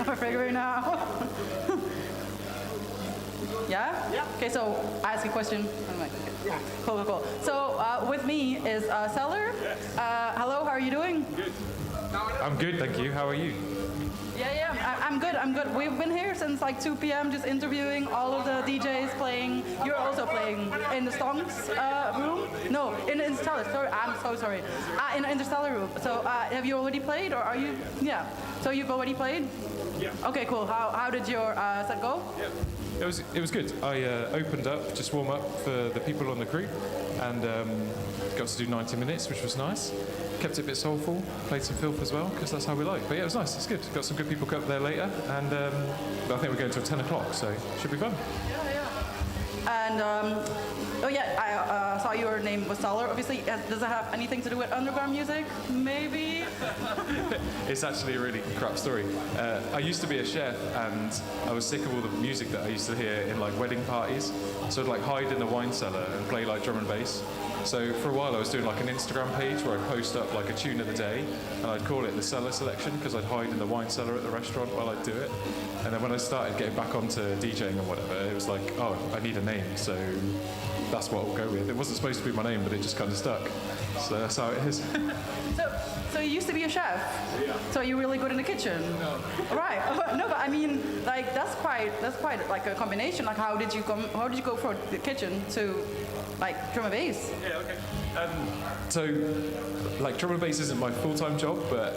Yeah? Yeah. Okay, so I ask a question. I'm like, yeah. Cool. So with me is Seller. Hello, how are you doing? Good. I'm good, thank you. How are you? Yeah, I'm good. We've been here since like 2 p.m. just interviewing all of the DJs playing. You're also playing in the Stonks room? No, in the Interstellar. Sorry, I'm so sorry. In the Interstellar room. So have you already played, or are you? Yeah. So you've already played? Yeah. Okay, cool. How did your set go? Yeah. It was good. I opened up, just warm up for the people on the crew, and got to do 90 minutes, which was nice. Kept it a bit soulful, played some filth as well, because that's how we like. But yeah, it was nice, it's good. Got some good people up there later, and I think we're going till 10 o'clock, so should be fun. Yeah. And I saw your name was Salar. Obviously, does it have anything to do with underground music? Maybe? It's actually a really crap story. I used to be a chef, and I was sick of all the music that I used to hear in like wedding parties. So I'd like hide in the wine cellar and play like drum and bass. So for a while I was doing like an Instagram page where I'd post up like a tune of the day, and I'd call it the cellar selection because I'd hide in the wine cellar at the restaurant while I'd do it. And then when I started getting back onto DJing and whatever, it was like, oh, I need a name, so that's what I'll go with. It wasn't supposed to be my name, but it just kind of stuck. So that's how it is. So you used to be a chef? Yeah. So you're really good in the kitchen? No. Right. No, but I mean, like that's quite like a combination. Like how did you go from the kitchen to like drum and bass? Yeah, okay. So, like, drum and bass isn't my full-time job, but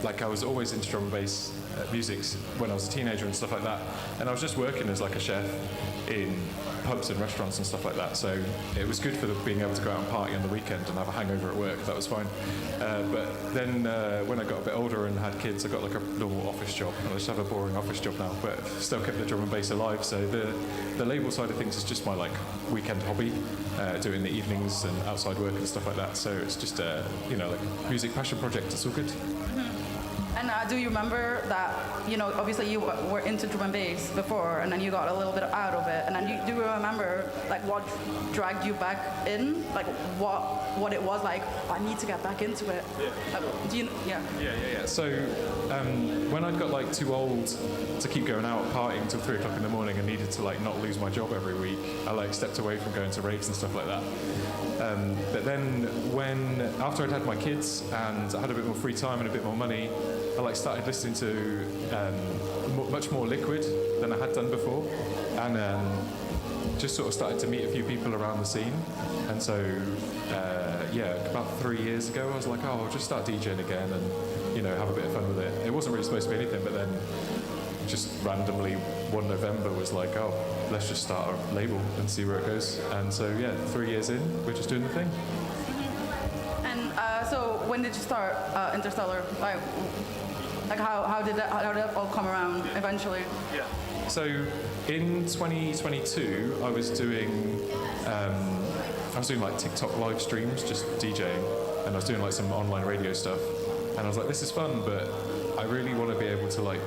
like I was always into drum and bass music when I was a teenager and stuff like that. And I was just working as like a chef in pubs and restaurants and stuff like that. So it was good for being able to go out and party on the weekend and have a hangover at work. That was fine. But then when I got a bit older and had kids, I got like a normal office job. And I just have a boring office job now, but still kept the drum and bass alive. So the label side of things is just my like weekend hobby, doing the evenings and outside work and stuff like that. So it's just like music passion project. It's all good. And do you remember that, obviously you were into drum and bass before, and then you got a little bit out of it, and then do you remember like what dragged you back in? Like what it was like, I need to get back into it. Yeah. Yeah. So when I got like too old to keep going out partying till 3 o'clock in the morning and needed to like not lose my job every week, I like stepped away from going to raves and stuff like that. But then after I'd had my kids and I had a bit more free time and a bit more money, I like started listening to much more liquid than I had done before, and just sort of started to meet a few people around the scene. And so about 3 years ago I was like, oh, I'll just start DJing again and have a bit of fun with it. It wasn't really supposed to be anything, but then just randomly one November was like, oh, let's just start a label and see where it goes. And so 3 years in, we're just doing the thing. And so when did you start Interstellar? Like how did that all come around eventually? Yeah. So in 2022, I was doing like TikTok live streams, just DJing, and I was doing like some online radio stuff. And I was like, this is fun, but I really want to be able to like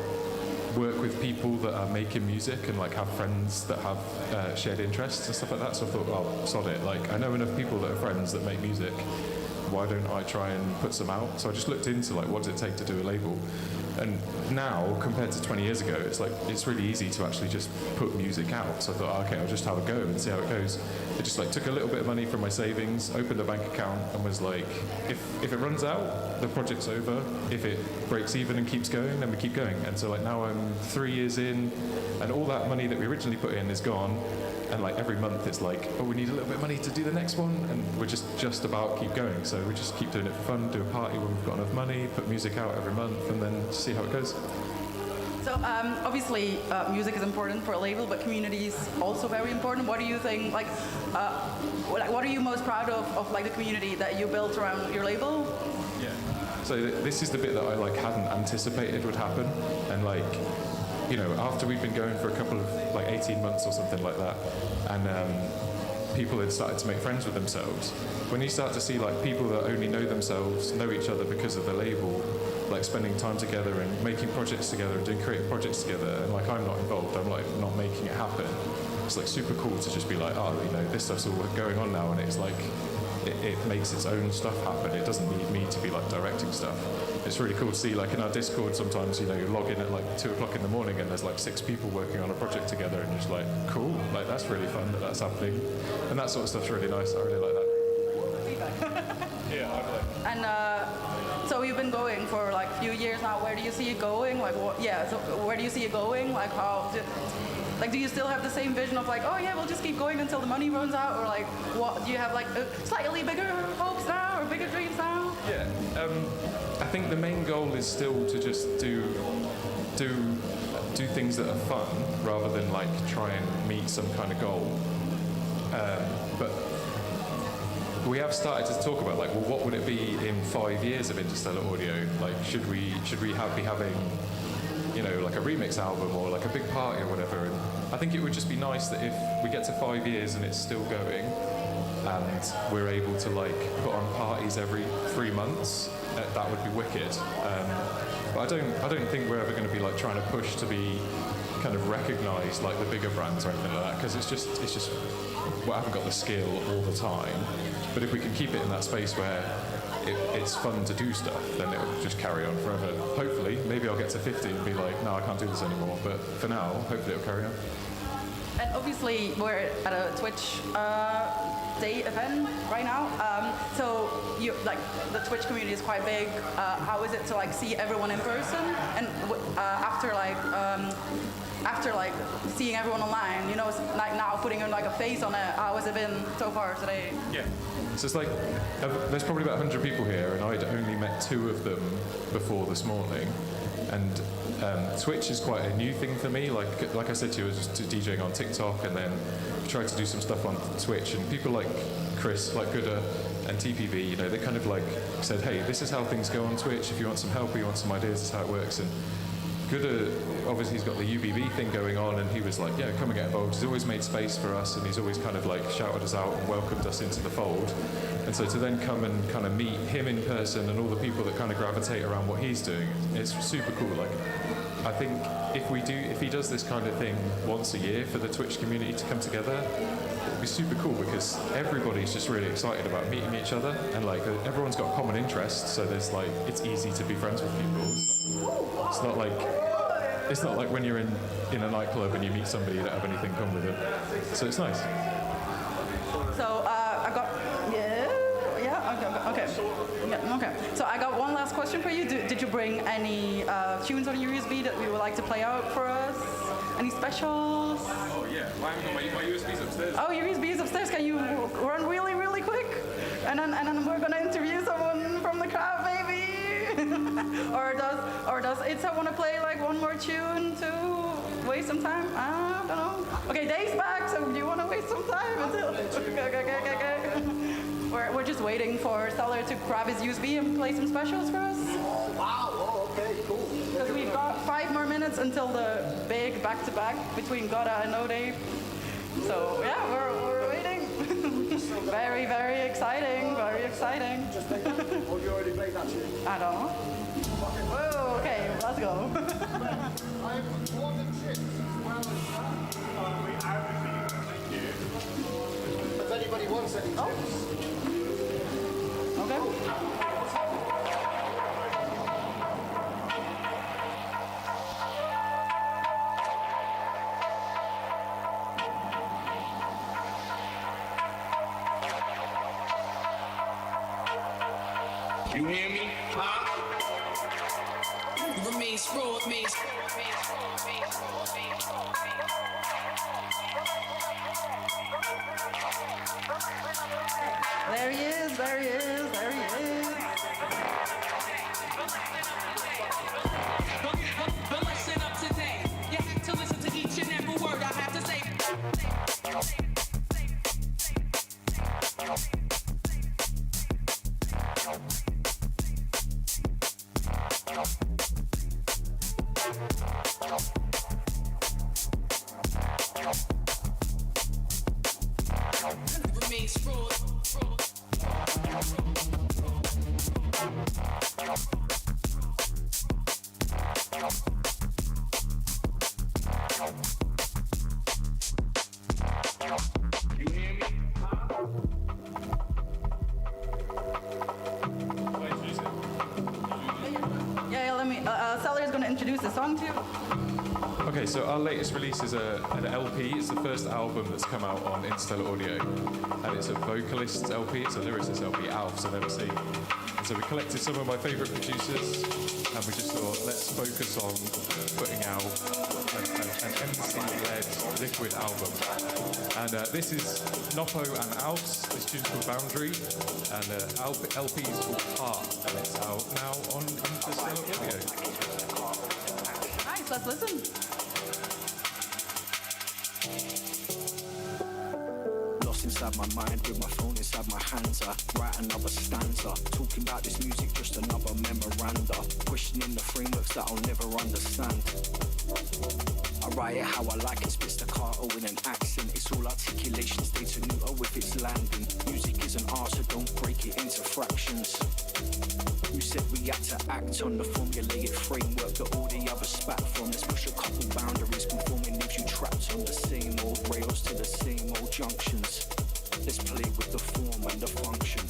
work with people that are making music and like have friends that have shared interests and stuff like that. So I thought, oh, sod it. Like I know enough people that are friends that make music. Why don't I try and put some out? So I just looked into like what does it take to do a label. And now, compared to 20 years ago, it's really easy to actually just put music out. So I thought, okay, I'll just have a go and see how it goes. It just like took a little bit of money from my savings, opened a bank account, and was like, if it runs out, the project's over. If it breaks even and keeps going, then we keep going. And so like now I'm 3 years in, and all that money that we originally put in is gone. And like every month it's like, oh, we need a little bit of money to do the next one, and we're just about keep going. So we just keep doing it for fun, do a party when we've got enough money, put music out every month, and then see how it goes. So obviously music is important for a label, but community is also very important. What do you think? What are you most proud of like the community that you built around your label? Yeah. So this is the bit that I like hadn't anticipated would happen, and like. After we'd been going for a couple of, like 18 months or something like that, and people had started to make friends with themselves, when you start to see like people that only know themselves, know each other because of the label, like spending time together and making projects together and doing creative projects together, and like I'm not involved, I'm like not making it happen. It's like super cool to just be like, oh, this stuff's all going on now, and it's like, it makes its own stuff happen. It doesn't need me to be like directing stuff. It's really cool to see, like in our Discord sometimes, you log in at like 2 o'clock in the morning and there's like 6 people working on a project together and you're just like, cool, like that's really fun that that's happening. And that sort of stuff's really nice. I really like that. Yeah, I like. And so you've been going for like a few years now. Where do you see it going? Like, what? Yeah. So where do you see it going? Like, do you still have the same vision of like, oh yeah, we'll just keep going until the money runs out, or like, what? Do you have like slightly bigger hopes now or bigger dreams now? Yeah. I think the main goal is still to just do things that are fun rather than like try and meet some kind of goal. But we have started to talk about like, well, what would it be in 5 years of Interstellar Audio? Like, should we be having, like a remix album or like a big party or whatever? And I think it would just be nice that if we get to 5 years and it's still going, and we're able to like put on parties every 3 months, that would be wicked. But I don't think we're ever going to be like trying to push to be kind of recognised like the bigger brands or anything like that, because it's just well, I haven't got the skill all the time. But if we can keep it in that space where it's fun to do stuff, then it will just carry on forever. Hopefully, maybe I'll get to 50 and be like, no, I can't do this anymore. But for now, hopefully it'll carry on. And obviously, we're at a Twitch Day event right now. So like the Twitch community is quite big. How is it to like see everyone in person? And after seeing everyone online, it's like now putting like a face on it. How has it been so far today? Yeah. So it's like there's probably about 100 people here, and I'd only met 2 of them before this morning. And Twitch is quite a new thing for me. Like I said to you, I was just DJing on TikTok and then tried to do some stuff on Twitch. And people like Chris, like Gooda and TPV, they kind of like said, hey, this is how things go on Twitch. If you want some help or you want some ideas, this is how it works. And Gooda, obviously he's got the UBB thing going on, and he was like, yeah, come and get involved. He's always made space for us, and he's always kind of like shouted us out and welcomed us into the fold. And so to then come and kind of meet him in person and all the people that kind of gravitate around what he's doing, it's super cool. Like, I think if he does this kind of thing once a year for the Twitch community to come together, it'd be super cool, because everybody's just really excited about meeting each other, and like everyone's got common interests, so there's like, it's easy to be friends with people. It's not like when you're in a nightclub and you meet somebody you don't have anything in common with them. So it's nice. So okay. So I got one last question for you. Did you bring any tunes on your USB that you would like to play out for us? Any specials? Oh yeah, my USB's upstairs. Oh, your USB is upstairs. Can you run really, really quick? And then we're gonna interview someone from the crowd, maybe. or does Itza want to play like one more tune to waste some time? I don't know. Okay, Dave's back, so do you want to waste some time until? Okay. We're just waiting for Stellar to grab his USB and play some specials for us. Wow. Oh, okay, cool. Because we've got 5 more minutes until the big back-to-back between Goda and No Dave. So yeah, we're waiting. Very, very exciting. Very exciting. Just play that. Or you already played that tune? I don't know. Whoa, okay, let's go. I've ordered chips as well as if anybody wants any chips. Okay. You hear me? Huh? Remain sprawl, There he is. But listen up today. You have to listen to each and every word I have to say. Remain sprawl. You hear me? Huh? song too? Okay, so our latest release is an LP. It's the first album that's come out on Interstellar Audio. And it's a vocalist LP, it's a lyricist LP, Alf's I've never seen. And so we collected some of my favourite producers, and we just thought, let's focus on putting out an MC-led liquid album. And this is Noppo and Alf's. This tune's called Boundary, and LP is called Heart, and it's out now on Interstellar Audio. Nice, let's listen. Lost inside my mind with my phone inside my hands. I write another stanza. Talking about this music, just another memoranda. Questioning the frameworks that I'll never understand. I write it how I like it, spit staccato in an accent. It's all articulation, states a neuter with its landing. Music is an art, so don't break it into fractions. You said we had to act on the formulaic framework that all the others spat from. Let's push a couple boundaries, conforming leaves you trapped on the same old rails to the same old junctions. Let's play with the form and the function.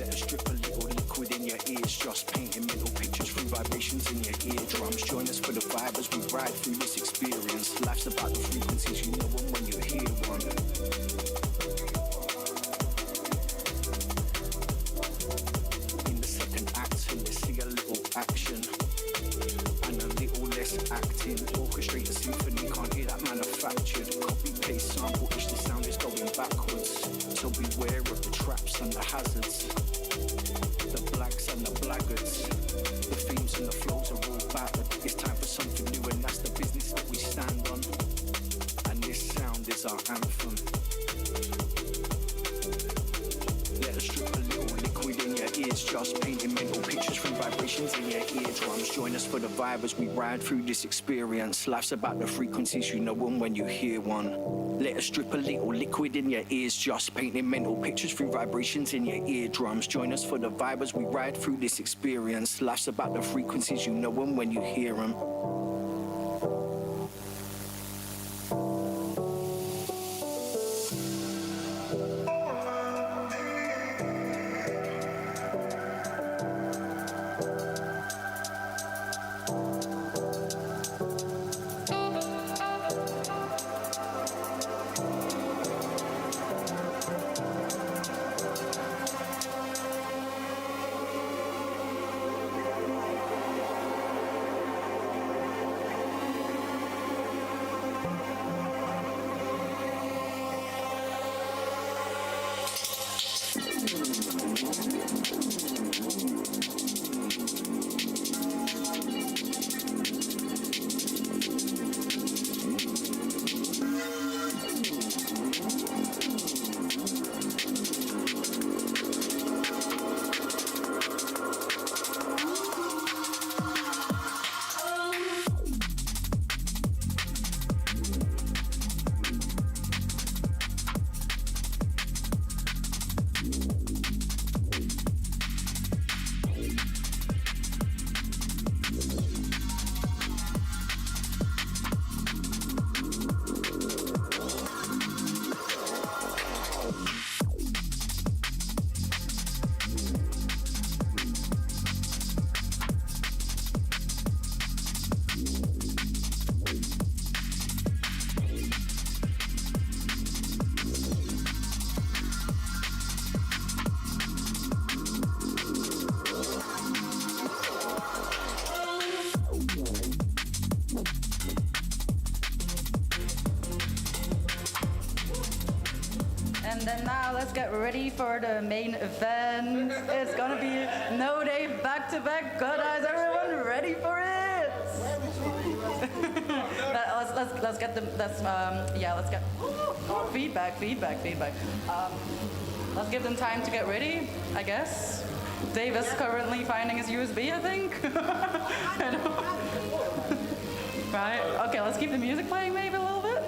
Let us drip a little liquid in your ears, just painting mental pictures through vibrations in your eardrums. Join us for the vibe as we ride through this experience. Life's about the frequencies, you know them when you hear one. In the second act, so let's see a little action and a little less acting. Orchestrate a symphony, can't hear that manufactured. Copy paste sample, each the sound is going backwards. So beware of the traps and the hazards, the blacks and the blackguards. The themes and the flows are all battered. It's time for something new, and that's the business that we stand on. And this sound is our anthem. Let us drip a little liquid in your ears, just painting mental pictures from vibrations in your eardrums. Join us for the vibe as we ride through this experience. Life's about the frequencies, you know them when you hear one. Let us drip a little liquid in your ears, just painting mental pictures through vibrations in your eardrums. Join us for the vibe as we ride through this experience. Life's about the frequencies, you know them when you hear them. And then now let's get ready for the main event. It's gonna be No Day back-to-back. Good eyes, everyone ready for it? let's get them. Let's get feedback. Let's give them time to get ready, I guess. Dave is currently finding his USB, I think. Right? Okay, let's keep the music playing maybe a little bit.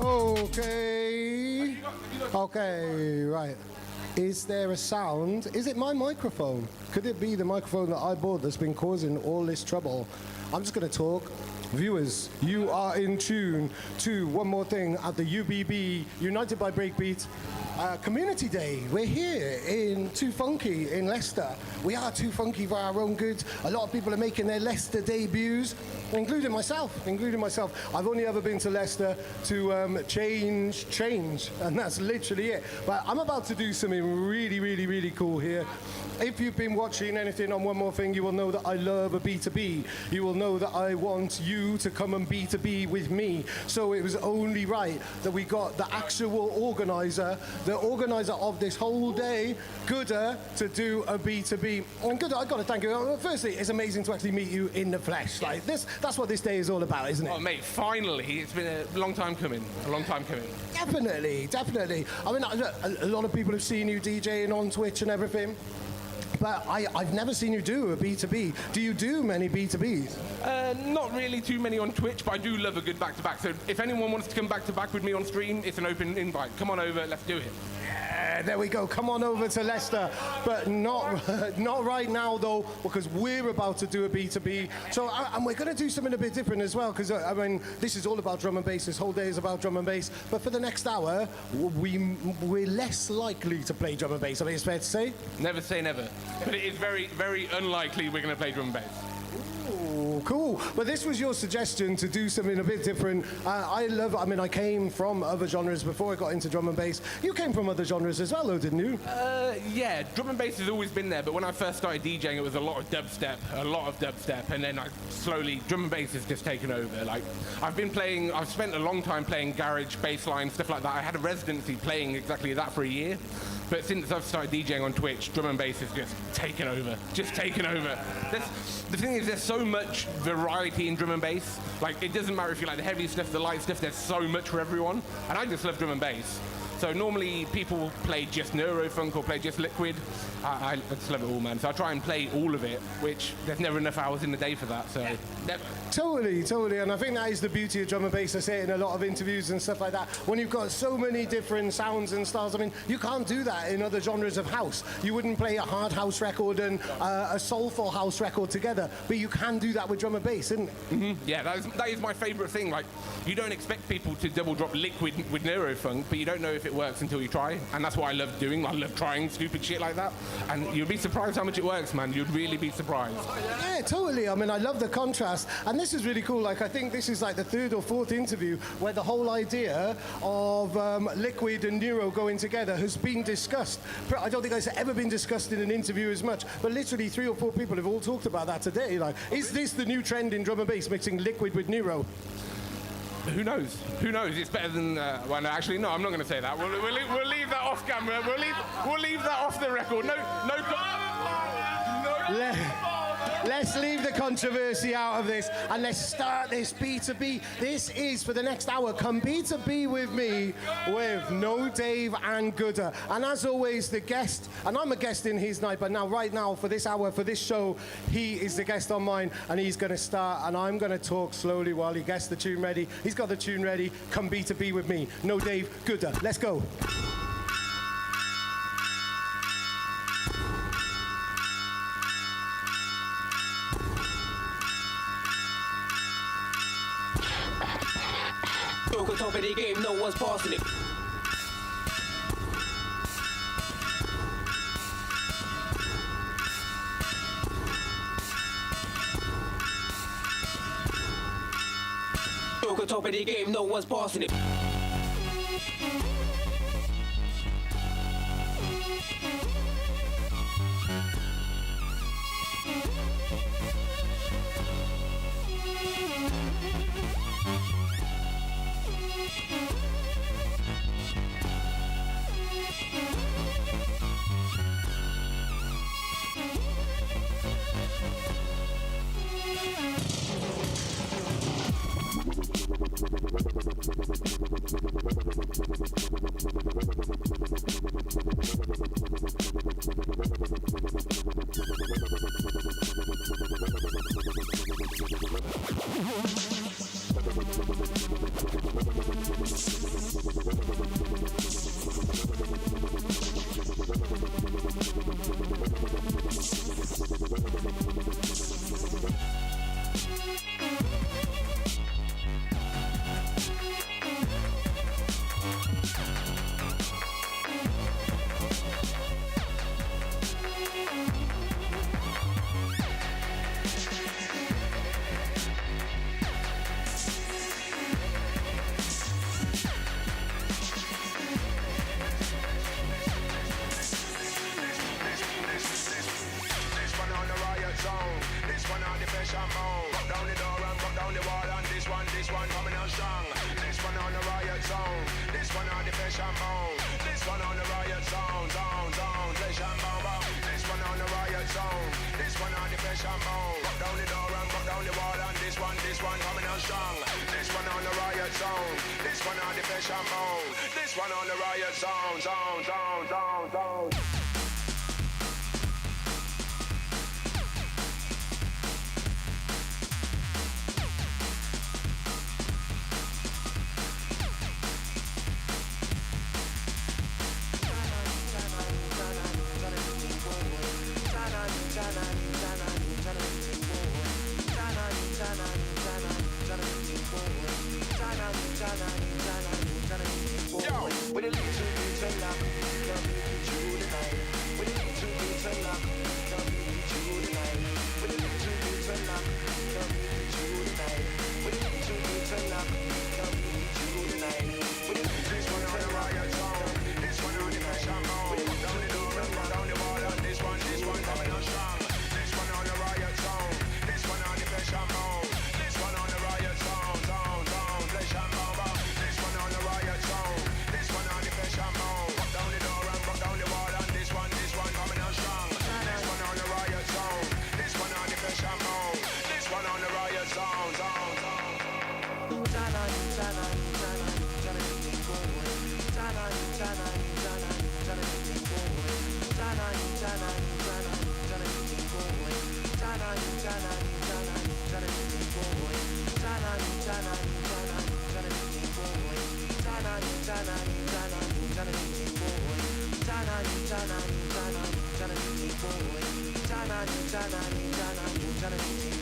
Okay. Okay, right. Is there a sound? Is it my microphone? Could it be the microphone that I bought that's been causing all this trouble? I'm just going to talk. Viewers, you are in tune to one more thing at the UBB, United by Breakbeat, Community Day. We're here in Too Funky in Leicester. We are too funky for our own good. A lot of people are making their Leicester debuts, including myself. I've only ever been to Leicester to change, and that's literally it. But I'm about to do something really, really, really cool here. If you've been watching anything on One More Thing, you will know that I love a B2B. You will know that I want you to come and B2B with me. So it was only right that we got the actual organizer, the organizer of this whole day, Gooder, to do a B2B. And Gooder, I've got to thank you. Firstly, it's amazing to actually meet you in the flesh. Like this, that's what this day is all about, isn't it? Oh, mate, finally. It's been a long time coming. Definitely. I mean, a lot of people have seen you DJing on Twitch and everything. But I've never seen you do a B2B. Do you do many B2Bs? Not really too many on Twitch, but I do love a good back-to-back. So if anyone wants to come back-to-back with me on stream, it's an open invite. Come on over, let's do it. Yeah, there we go. Come on over to Leicester. But not right now, though, because we're about to do a B2B. So, and we're going to do something a bit different as well, because, I mean, this is all about drum and bass. This whole day is about drum and bass. But for the next hour, we're less likely to play drum and bass. I mean, it's fair to say? Never say never. But it is very, very unlikely we're going to play drum and bass. Ooh, cool. But this was your suggestion to do something a bit different. I came from other genres before I got into drum and bass. You came from other genres as well, though, didn't you? Yeah, drum and bass has always been there, but when I first started DJing, it was a lot of dubstep, and then drum and bass has just taken over. Like, I've spent a long time playing garage, bassline, stuff like that. I had a residency playing exactly that for a year. But since I've started DJing on Twitch, drum and bass has just taken over. The thing is, there's so much variety in drum and bass. Like, it doesn't matter if you like the heavy stuff, the light stuff, there's so much for everyone. And I just love drum and bass. So normally people play just neurofunk or play just liquid. I just love it all, man. So I try and play all of it, which there's never enough hours in the day for that. So never. Totally. And I think that is the beauty of drum and bass. I say it in a lot of interviews and stuff like that. When you've got so many different sounds and styles, I mean, you can't do that in other genres of house. You wouldn't play a hard house record and a soulful house record together, but you can do that with drum and bass, isn't it? Mm-hmm. Yeah, that is my favourite thing. Like, you don't expect people to double drop liquid with neurofunk, but you don't know if it works until you try. And that's what I love doing. I love trying stupid shit like that. And you'd be surprised how much it works, man. You'd really be surprised. Yeah, totally. I mean, I love the contrast. And this is really cool. Like, I think this is like the third or fourth interview where the whole idea of liquid and neuro going together has been discussed. I don't think it's ever been discussed in an interview as much, but literally 3 or 4 people have all talked about that today. Like, is this the new trend in drum and bass, mixing liquid with neuro? Who knows? It's better than... well, no, actually, no, I'm not going to say that. We'll leave that off camera. We'll leave that off the record. Let's leave the controversy out of this and let's start this B2B. This is, for the next hour, come B2B with me with No Dave and Gooder. And as always, the guest, and I'm a guest in his night, but now, right now, for this hour, for this show, he is the guest on mine, and he's going to start, and I'm going to talk slowly while he gets the tune ready. He's got the tune ready. Come B2B with me. No Dave, Gooder. Let's go. Top of the game, no one's passing it. Top of the game, no one's passing it. the flesh and bone. This one on the riot zone, flesh and bone. This one on the riot zone. This one on the flesh and bone. Rock down the door and rock down the wall, and this one coming out strong. This one on the riot zone. This one on the flesh and bone. This one on the riot zone. Yo, with a little bit of luck, come meet you tonight. With a little bit of luck, come meet you tonight. With a little bit of luck, come meet you tonight. With a little bit of luck, come meet you tonight. With a little bit of luck, riot zone. This one on the fashion mode. Down the door and down the wall, and this one coming out strong. This one on the riot zone. This one on the fashion mode. This one on the riot zone, flesh and bone. This one on the riot zone. This one on the flesh and bone. Rock down the door and rock down the wall, and this one coming out strong. This one on the riot zone. This one on the flesh and bone. This one on the riot zone.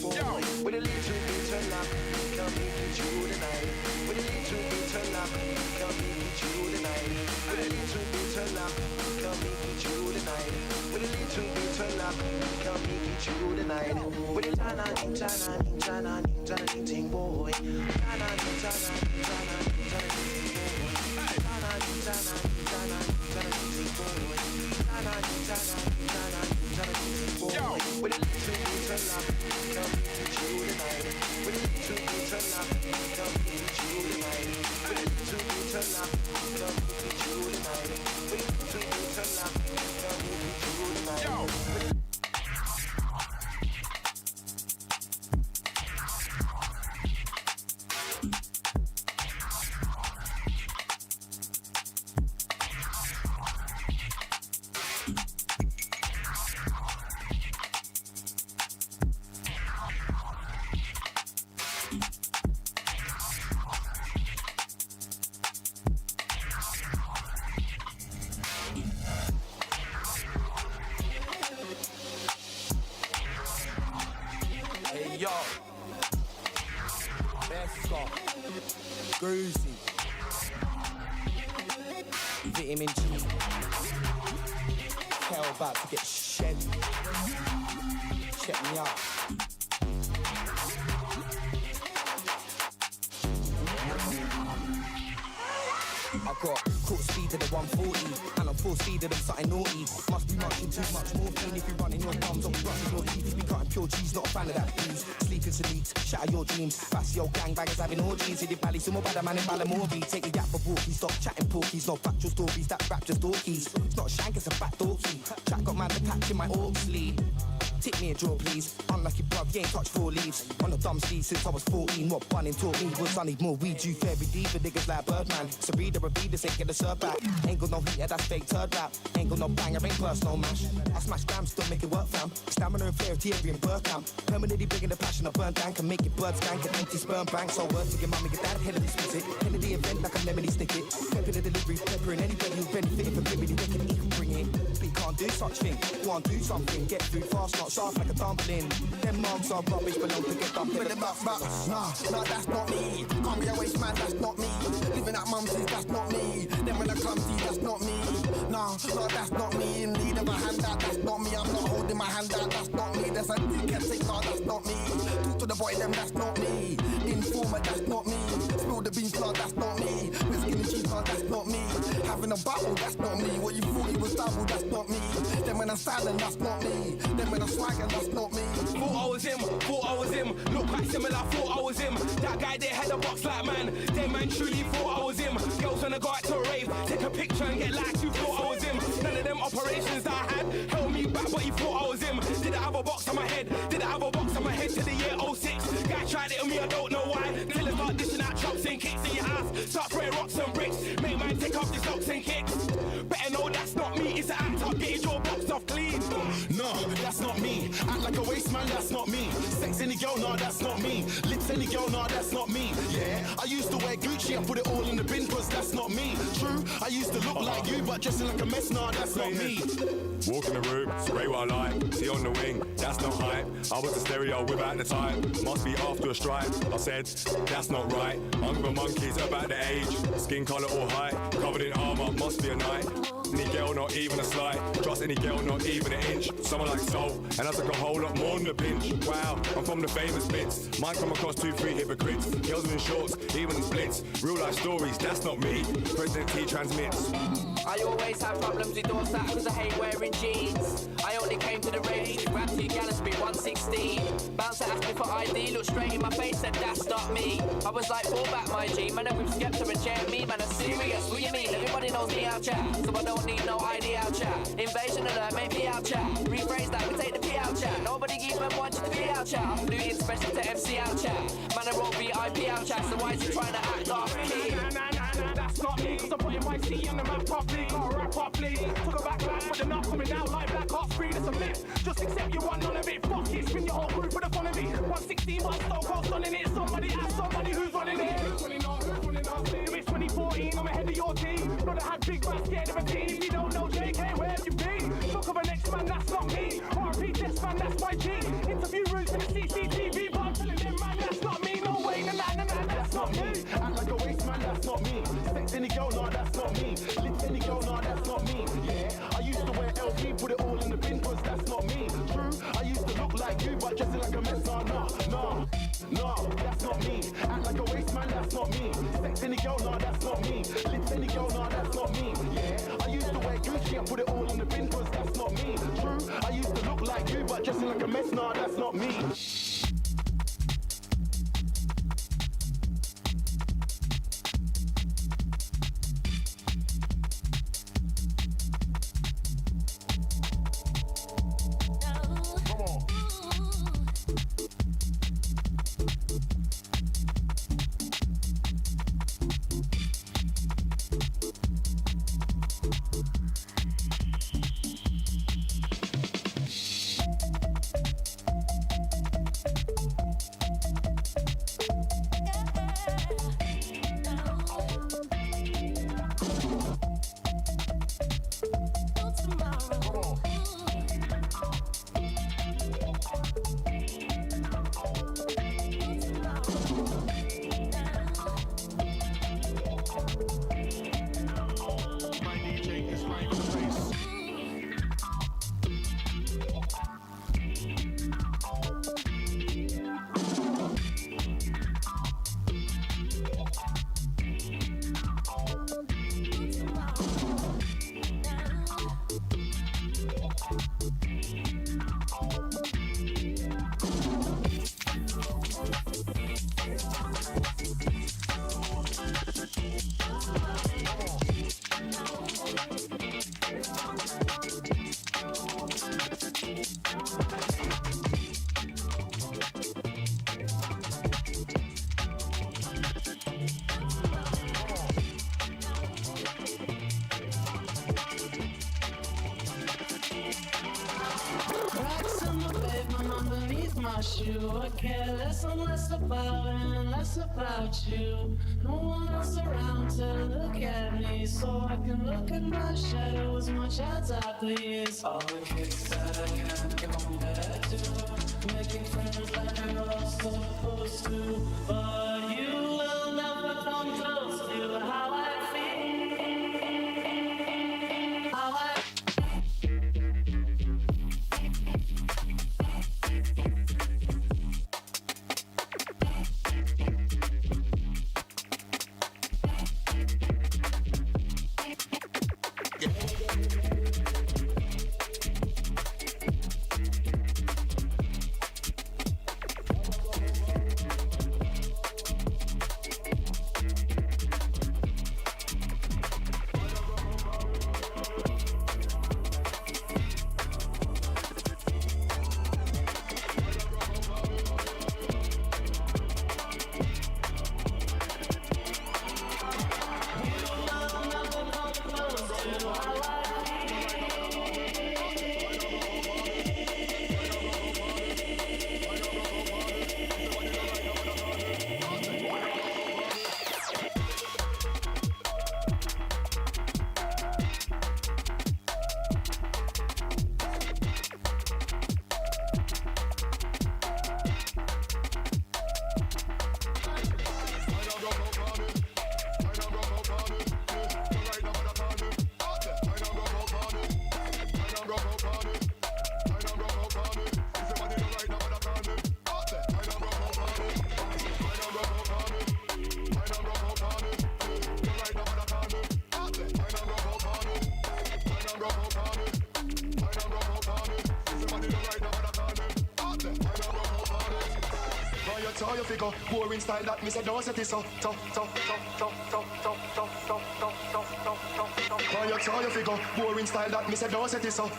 Yo, with a little bit of luck, come meet you tonight. With a little bit of luck, come meet you tonight. With a little bit of luck, come meet you tonight. With a little bit of luck, come meet you tonight. With a boy. Yo, with a little bit of luck, come meet you tonight. With a little bit of luck, come meet you tonight. With a little bit of luck, come meet you tonight. With a little bit of luck, come meet you tonight. Yo. Yo, Besta, Gruzy, Vitamin G, Hell about to get shed. Check me out. I got caught speed of the 140, and I'm full speed of them something naughty. Must be munching too much morphine if you're running your thumbs or brushing your teeth. Be cutting pure cheese, not a fan of that booze. Sleeping salads, shatter your dreams. Fassy old gangbangers having orgies. In the valley, some more bad man in Balamori. Take a gap for walkies, stop chatting porkies. No factual stories, that rap just dorkies. It's not a shank, it's a fat dorky. Chat got man attached in my orc sleeve. Tip me a draw, please. Unlucky bruv, you ain't touched 4 leaves. On a dumb sleeve since I was 14. What bunning taught me was I need more weed. You fairy deeper niggas like Birdman. So read or read this ain't get a serve back. Ain't got no heater, that's fake turd rap. Ain't got no banger, ain't personal mash. I smash grams, still make it work, fam. Stamina and flair, theory and birth camp. Permanently bringing the passion of burnt down. Can make it bird skank and empty sperm bank. So word to your mummy, your dad, head of this visit. Head of the event like a lemony snicket. Pepper the delivery, pepper in anybody who's benefiting from giving it, he can bring it. But he can't do such thing. Go on, do something. Get food fast, not soft like a dumpling. Them marks are rubbish, belong to get dumped. But nah, that's not me. Can't be a waste man, that's not me. Living at mum's, that's not me. Then when I come to you, that's not me. Nah, that's not me. In need of a handout, that's not me. I'm not holding my hand out, that's not me. There's a new caretaker, that's not me. Talk to the boy, them, that's not me. Informer, that's not me. Spill the beans, that's not me. Whiskey and cheese, that's not me. Having a battle, that's not me. What you thought it was double, that's not me. Then when I'm silent, that's not me. Then when I'm swagging, that's not me. Thought I was him, look quite similar, thought I was him. That guy there had a box like man, them man truly thought I was him. Girls wanna go out to a rave, a picture and get likes, you thought I was him. None of them operations that I had held me back, but you thought I was him. Did I have a box on my head? Did I have a box on my head to the year 06? Guy tried it on me, I don't know why. Till I start dishing out chops and kicks in your house. Start throwing rocks and bricks. Make man take off the socks and kicks. Better know that's not me, it's an act up, get your box off clean. No, that's not me. Act like a waste man, that's not me. Sex any girl, nah, that's not me. Lips any girl, nah, that's not me. Yeah, I used to wear Gucci, I put it all in the bin, cause that's not me. True, I used to look like you, but dressing like a mess, nah, that's not me. Walk in the room, spray what I like. See on the wing, that's not hype. I was a stereo without the type. Must be after a strike. I said, that's not right. Hungry monkeys about the age. Skin colour or height. Covered in armour, must be a night. Any girl, not even a slight. Trust any girl, not even an inch. Someone like Soul, and I took a whole lot more than a pinch. Wow, I'm from the famous bits. Mine come across 2-3 hypocrites. Girls in shorts, even in splits. Real life stories, that's not me. President T transmits. I always have problems with doors that cause I hate wearing jeans. I only came to the rave, grab 2 gallons, spit 116. Bouncer asked me for ID, looked straight in my face, said that's not me. I was like, fall back my G, man, with Skepta and Jeremy, man, I'm serious, what you mean? Everybody knows me out chat, so I don't need no ID out chat. Invasion alert, make me out chat. Rephrase that, we take the P out chat. Nobody even wants you to be out chat. I'm flew in special to MC out chat. Man, I wrote VIP out chat, so why is you trying to act off key? That's not me, cause I'm putting my C on the map properly, gotta rap properly. Took a back, but they're not coming out like Black Ops 3, that's a flip. Just accept you want none of it, fuck it, spin your whole crew for the fun of it. 116, but I'm so cold, stunning it. Somebody ask somebody who's running it. Who's running us? It's 2014, I'm ahead of your team. Brother had big man scared of a team. If you don't know JK, where have you been? Talk of a next man, that's not me. RP Death man, that's my G. Interview roots in the CCTV, but I'm telling them, man, that's not me. No way, that's not me. Act like a waste man, that's not me. Sex any girl, nah, that's not me. Lips any girl, nah, that's not me. Yeah, I used to wear LV, put it all in the bin, cause that's not me. True, I used to look like you, but dressing like a mess, nah, that's not me. Act like a waste man, that's not me. Sex any girl, nah, that's not me. Lips any girl, nah, that's not me. Yeah, I used to wear Gucci, I put it all in the bin, cause that's not me. True, I used to look like you, but dressing like a mess, nah, that's not me. You. I care less and less about and less about you. No one else around to look at me, so I can look at my shadow as much as I please. All the kicks that I can't compare to, making friends like I'm all supposed to. But you will never come close to how I feel. How I figure. Boring style that me say don't set it so. Try your figure. Boring style that me say don't set it so.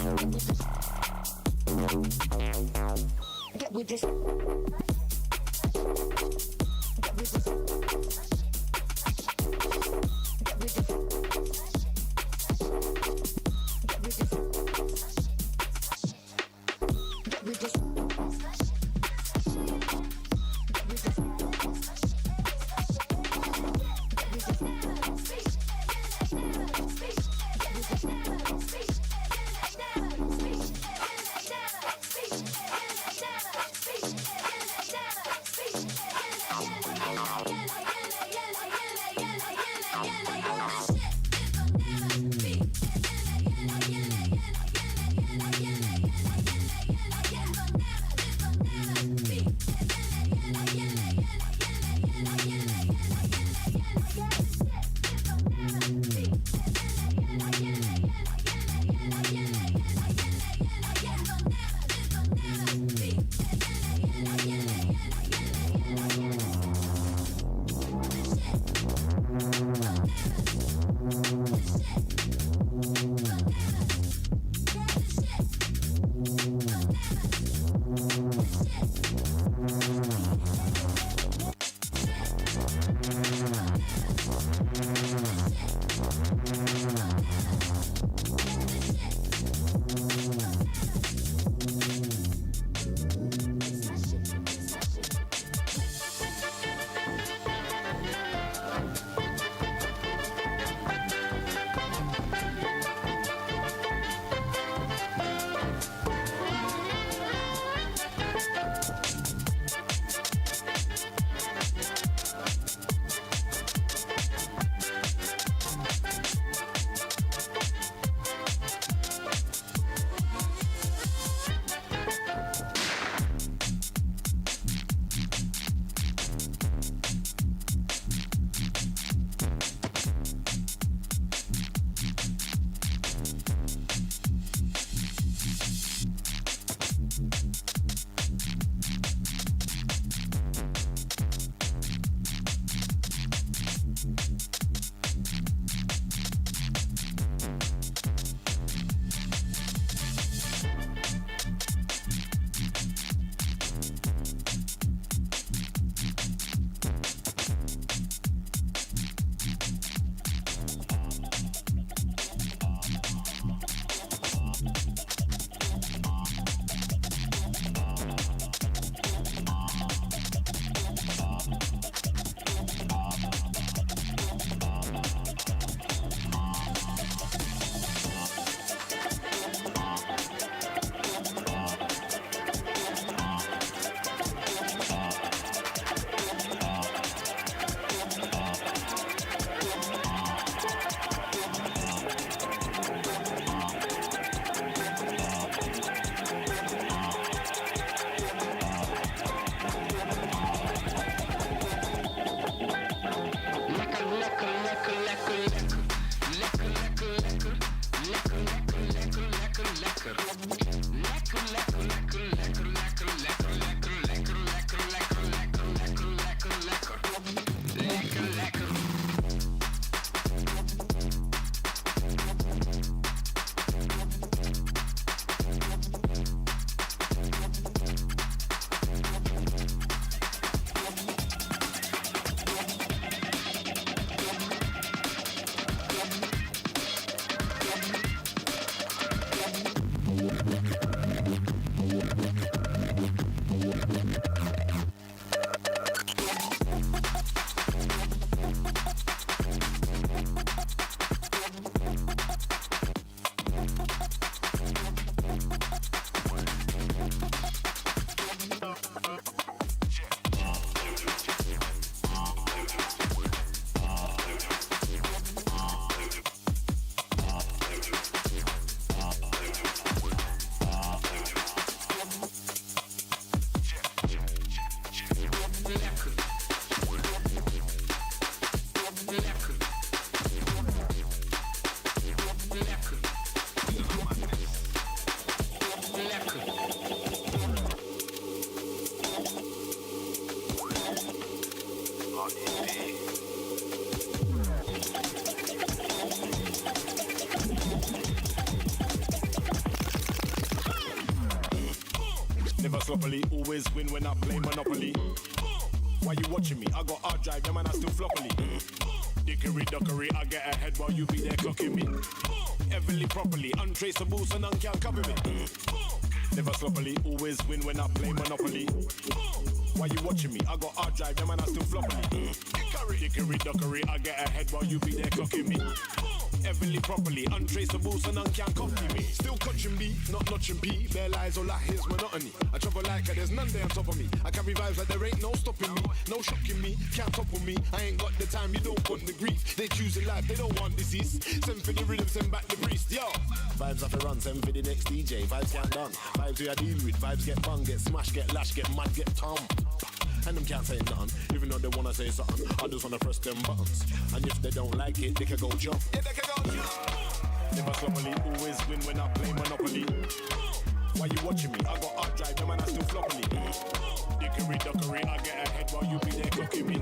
Get with this. Never sloppily, always win when I play Monopoly. Why you watching me? I got hard drive, the man I still floppily. Dickery duckery, I get ahead while you be there clocking me. Heavily properly, untraceable, so none can cover me. Never sloppily, always win when I play Monopoly. Why you watching me? I got hard drive, the man I still floppily. Dickery duckery, I get ahead while you be there clocking me. Heavily properly, untraceable, so none can copy me. Still clutching B, not notching P. Bare lies, all I hear's monotony. I travel like there's none there on top of me. I carry vibes like there ain't no stopping me. No shocking me, can't topple me. I ain't got the time, you don't want the grief. They choose a life, they don't want disease. Send for the rhythm, send back the priest, yo. Vibes have to run, send for the next DJ. Vibes can't done, vibes we I deal with. Vibes get bung, get smashed, get lashed, get mad, get tom. And them can't say nothing, even though they wanna say something. I just wanna press them buttons. And if they don't like it, they can go jump. Yeah, they can go jump. Never sloppily, always win when I play Monopoly. Why you watching me? I got hard drive, the man I still floppily. Dickery duckery, I get ahead while you be there clocking me.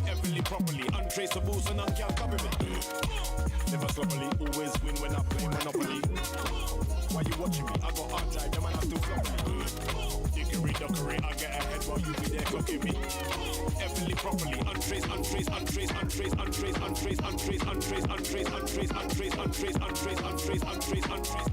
Heavily properly, untraceable, so none can cover me. Never sloppily, always win when I play Monopoly. Why you watching me? I got hard drive, the man I still floppily. Dickery duckery, I get ahead while you be there clocking me. Heavily properly, untrace, untrace, untrace, untrace, untrace, untrace, untrace, untrace, untrace, untrace, untrace, untrace, untrace, untrace, untrace,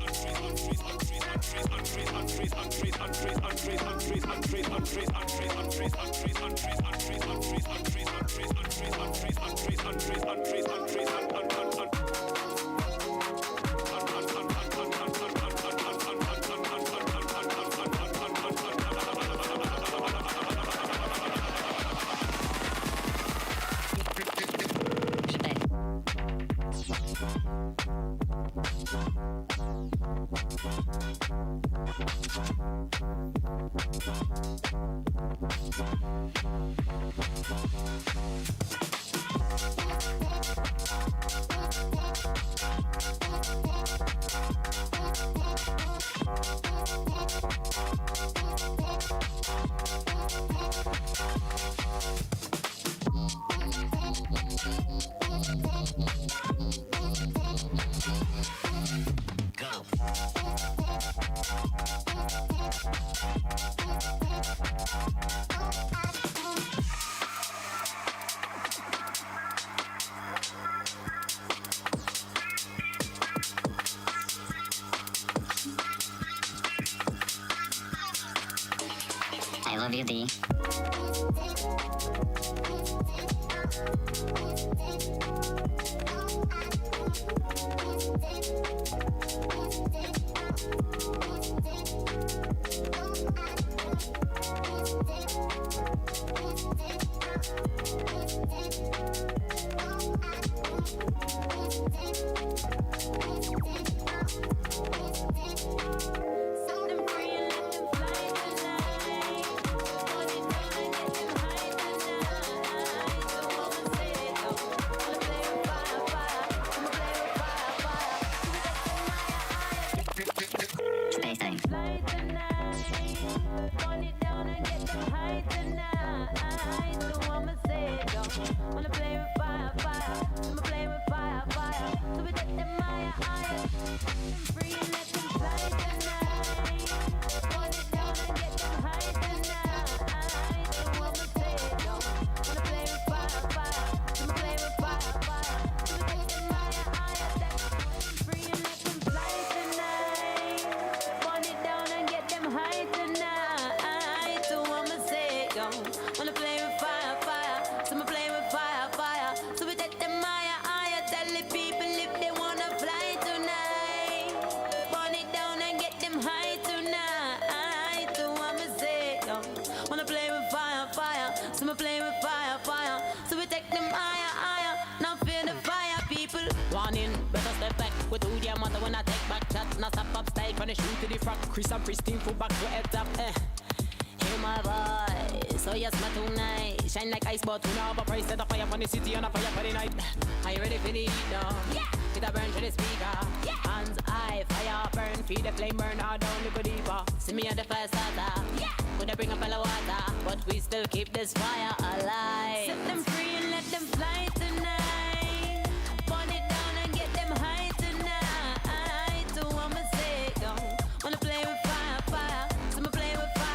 I love you, D. Chris and Pristine full back to head up, Hear my voice, oh yes, my tonight shine like ice, but we know a price. Set a fire for the city and a fire for the night. Are you ready for the heat now? Yeah. It a burn to the speaker. Yeah. Hands high, fire burn, feel the flame burn all down, look deeper. See me at the first starter. Yeah. Could I bring up a water, but we still keep this fire alive. Set them free and let them fly tonight. Burn it down and get them high tonight. So I'ma say, don't wanna play with fire, fire. So I'ma play with fire.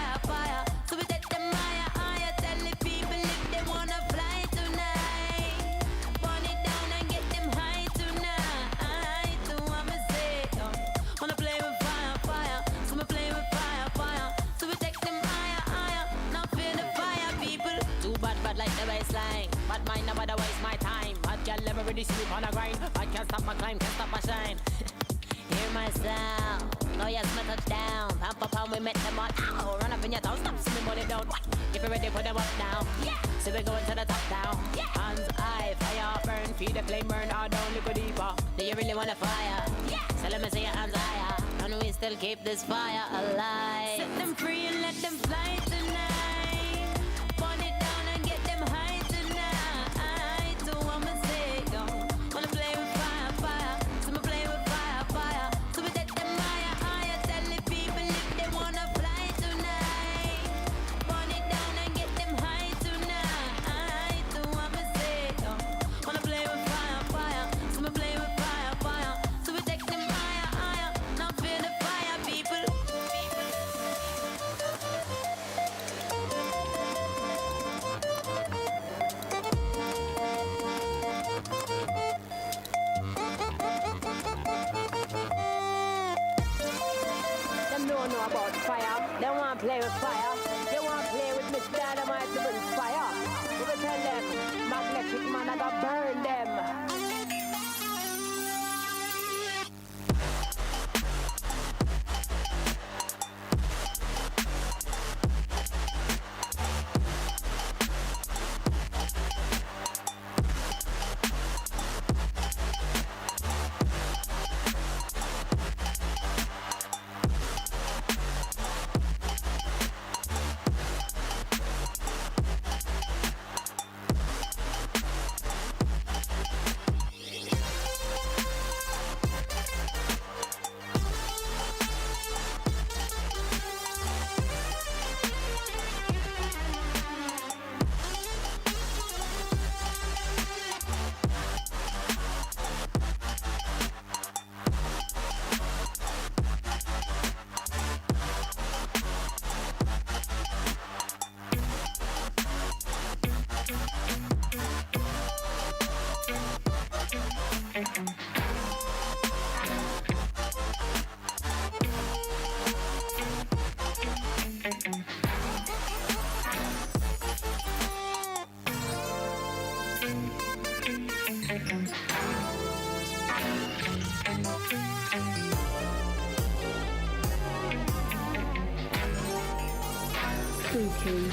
Bad mind, nobody waste my time. Hot girl never really sleep on a grind. I can't stop my climb, can't stop my shine. Hear my sound, oh yes, my touchdown. Pump up and we met them all. Ow, run up in your town, stop, see me pull it down. If you're ready, put them up now. Yeah, so we're going to the top down. Yeah, hands high, fire burn, feed the flame burn all down, look deeper. Do you really want a fire? Yeah, so let me see your hands higher. And we still keep this fire alive. Set them free and let them fly tonight. Burn it down and get them high tonight. So I'ma say, yo, wanna play with fire, fire. So I'ma play with fire, fire. So we set them higher, higher. Tell the people if they wanna fly tonight. Burn it down and get them high tonight. So I'ma say, yo, wanna play with fire, fire. So I'ma play with fire, fire. So we take them higher, higher. Now feel the fire, people. Them don't know about fire. They want to play with fire. They want to play with Mr. Dynamite to bring fire. We will tell them, magnetic man, I got burn them. Spooky.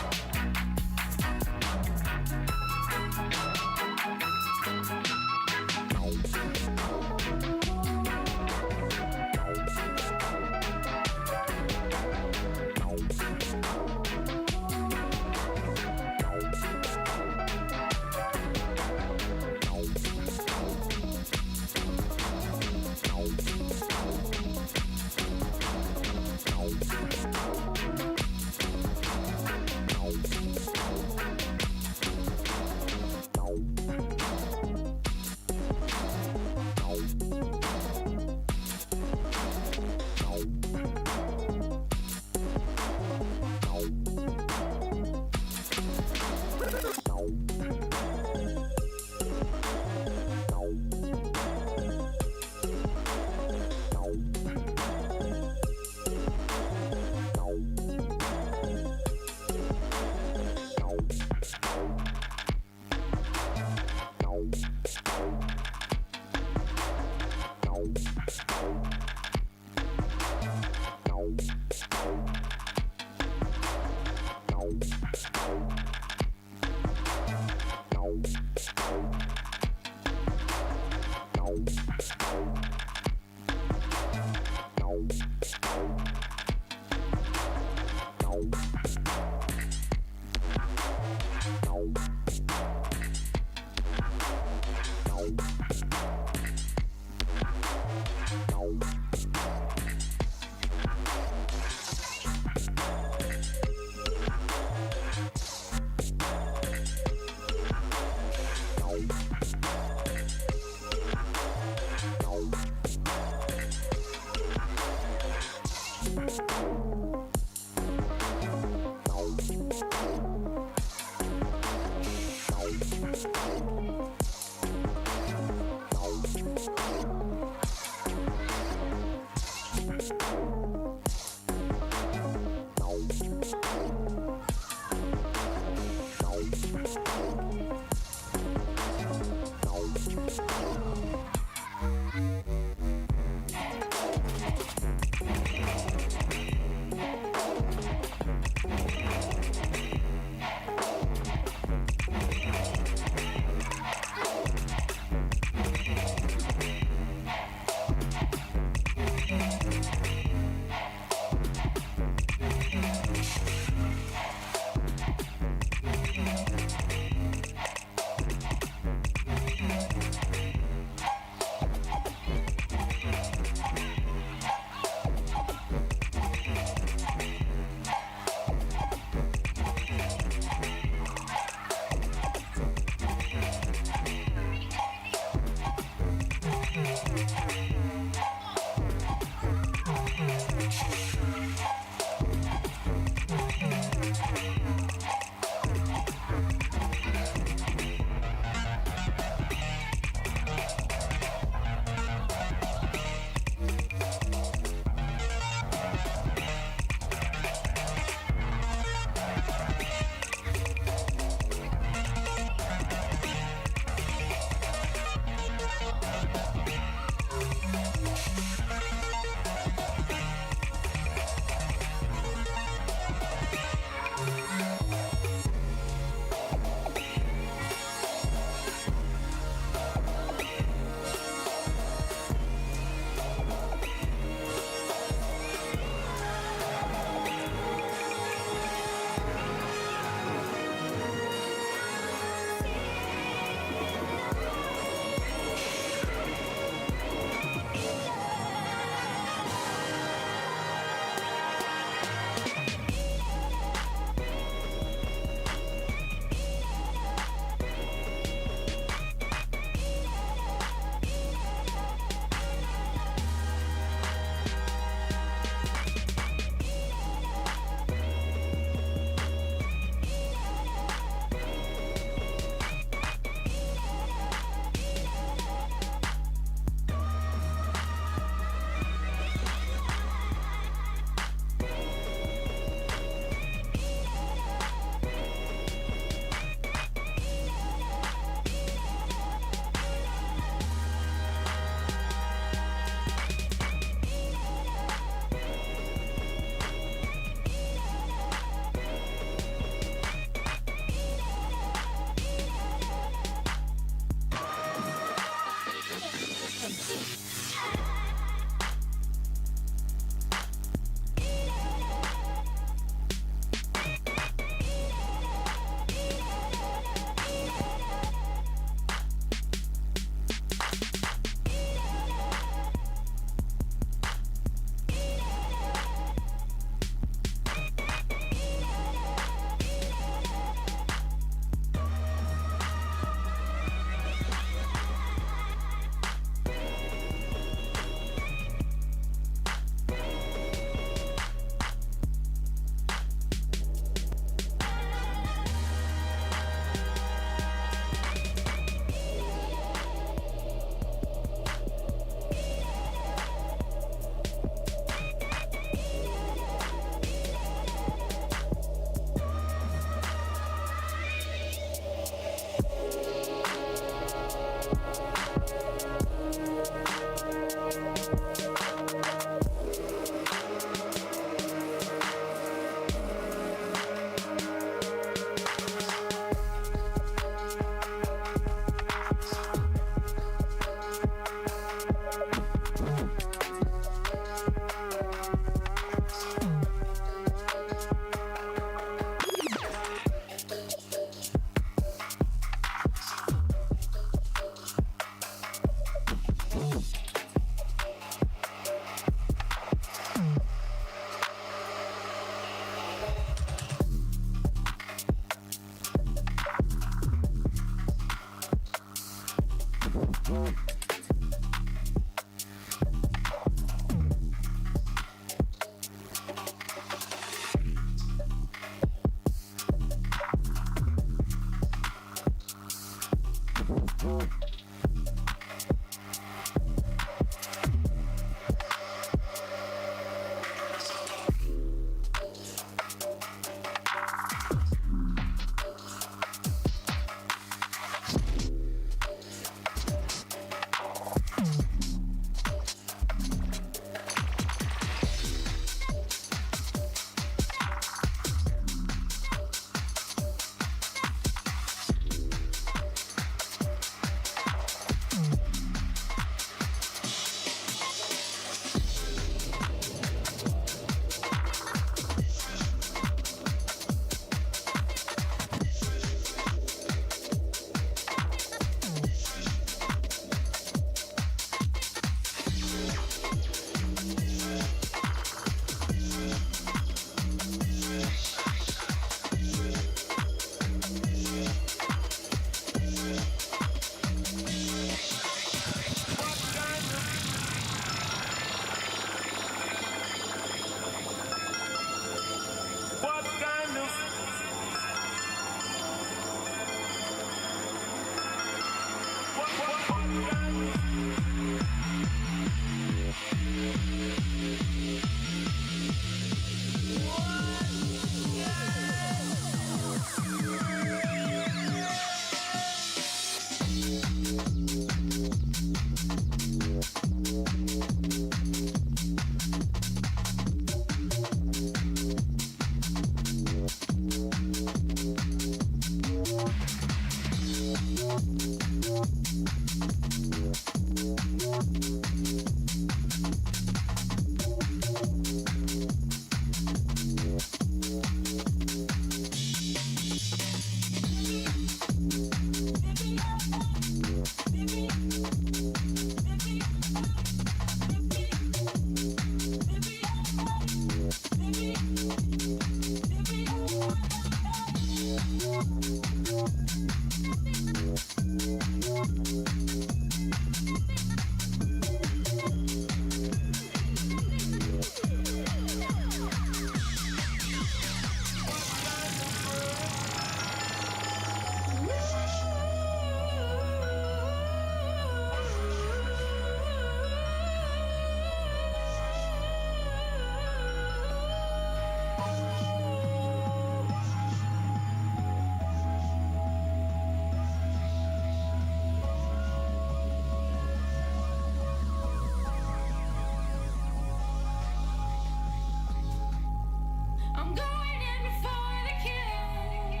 I'm going in for the kill.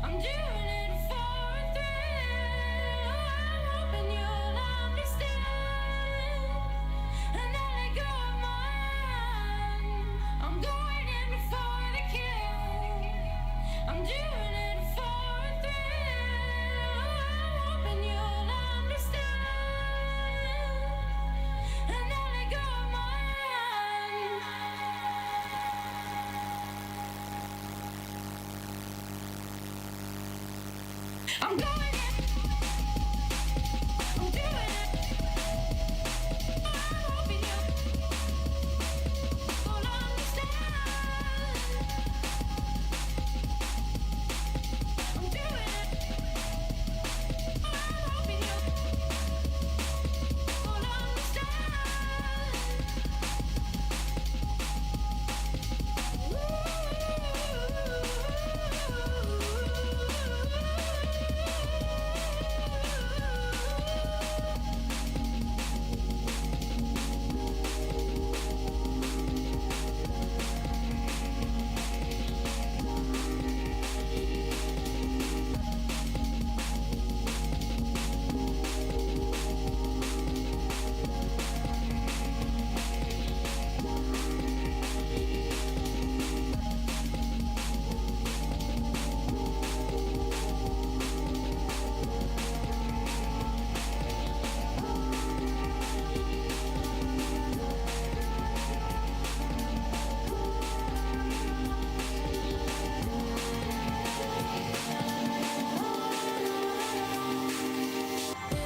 I'm doing it for a thrill. I'm hoping you'll understand. And I let go of mine. I'm going in for the kill. I'm doing it for a thrill. I'm hoping you'll understand. And I let go of mine. I'm going in. I'm doing it. I'm hoping you'll understand. I'm doing it. I'm hoping you'll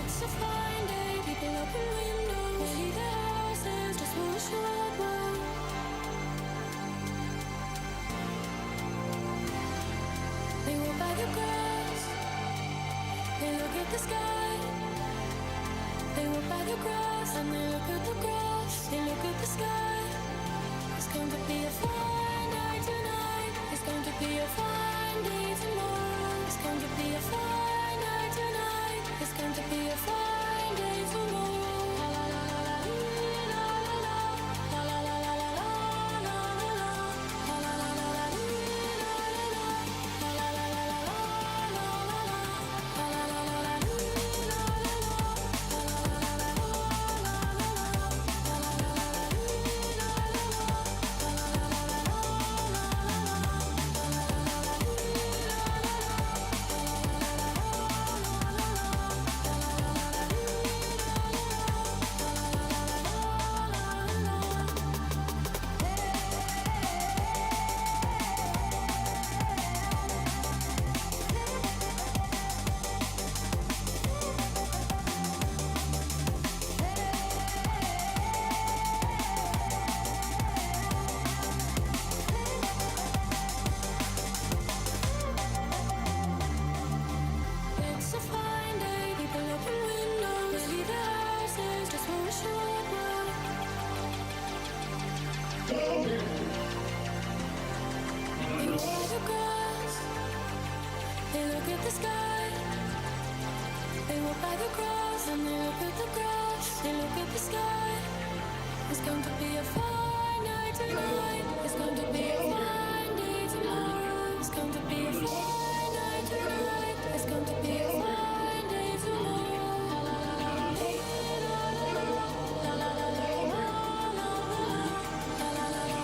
It's a fine day, people open windows, see the houses, just for a short while. They walk by the grass, they look at the sky. They walk by the grass and they look at the grass, they look at the sky. It's going to be a fine night tonight, it's going to be a fine day tomorrow. It's going to be a fine night tonight, it's going to be a fine day tomorrow. La la la la la la la la la la la la la la la la la. It's a fine day, people open windows, see the houses, just for a short while. They walk by the grass, they look at the sky. They walk by the grass and they look at the grass, they look at the sky. It's going to be a fine night tonight, it's going to be a fine day tomorrow. It's going to be a fine night tonight, it's going to be a fine day tomorrow. La la la la la la la la la la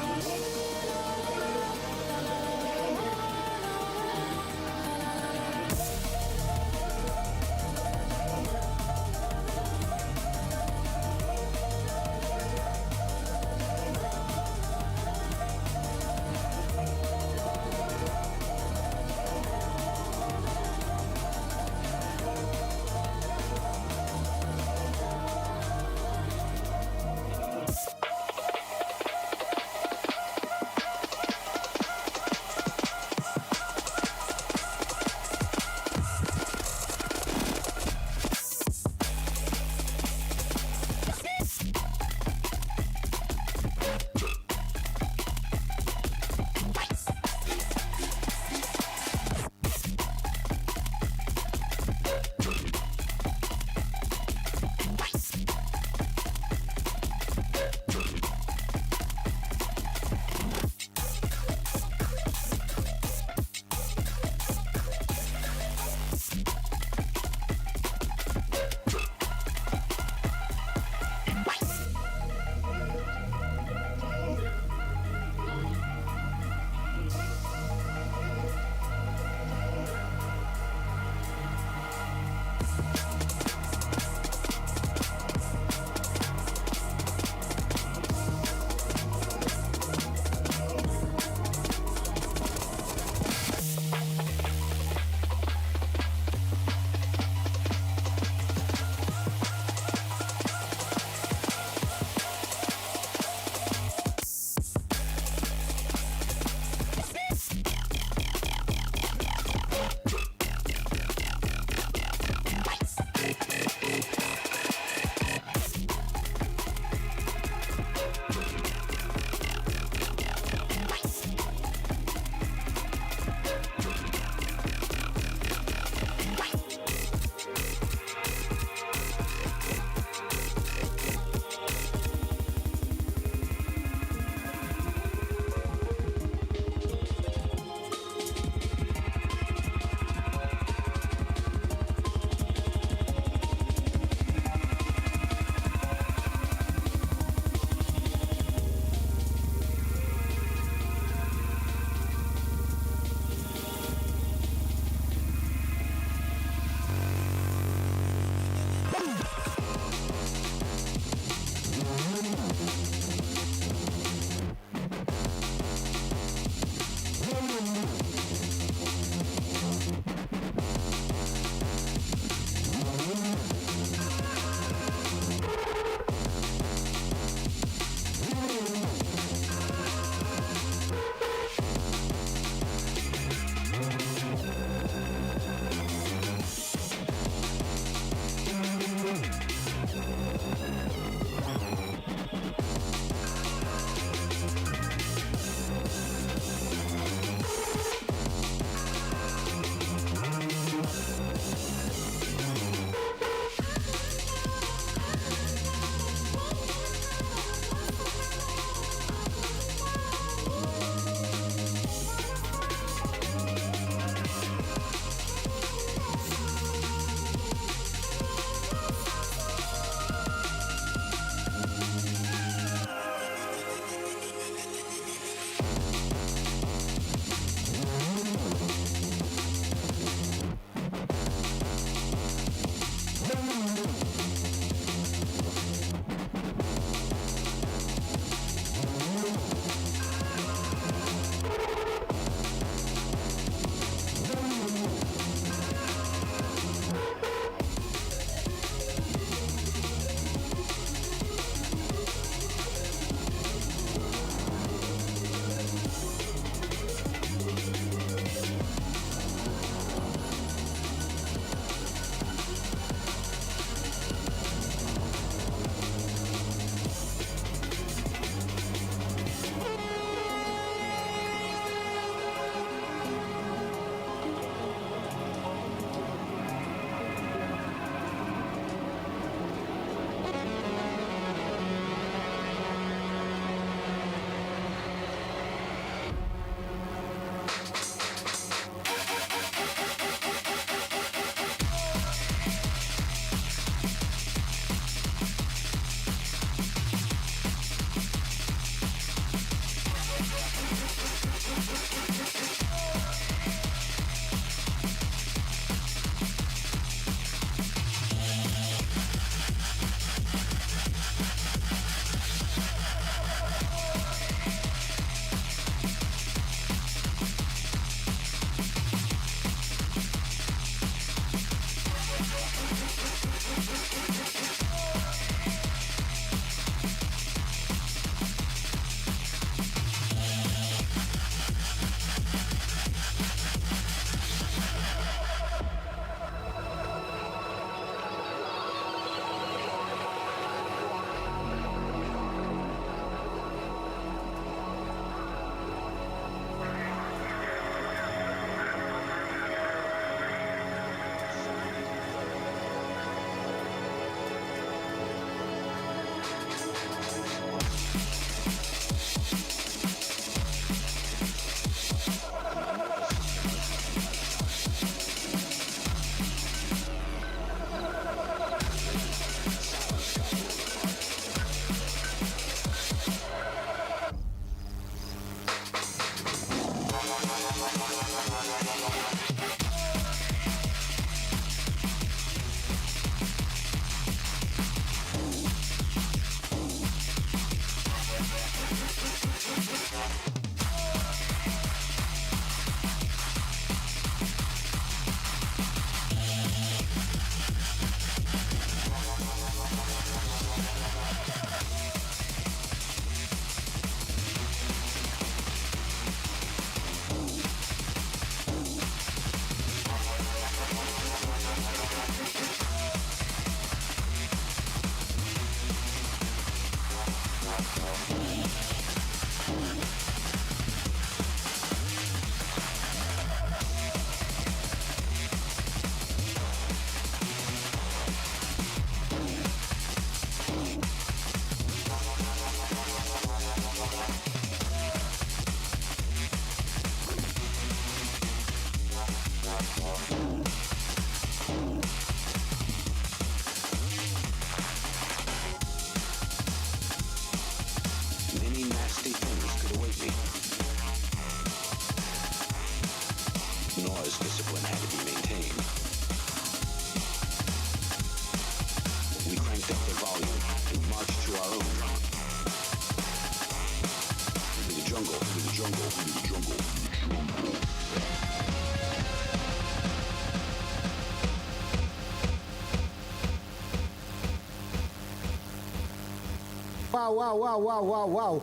Wow.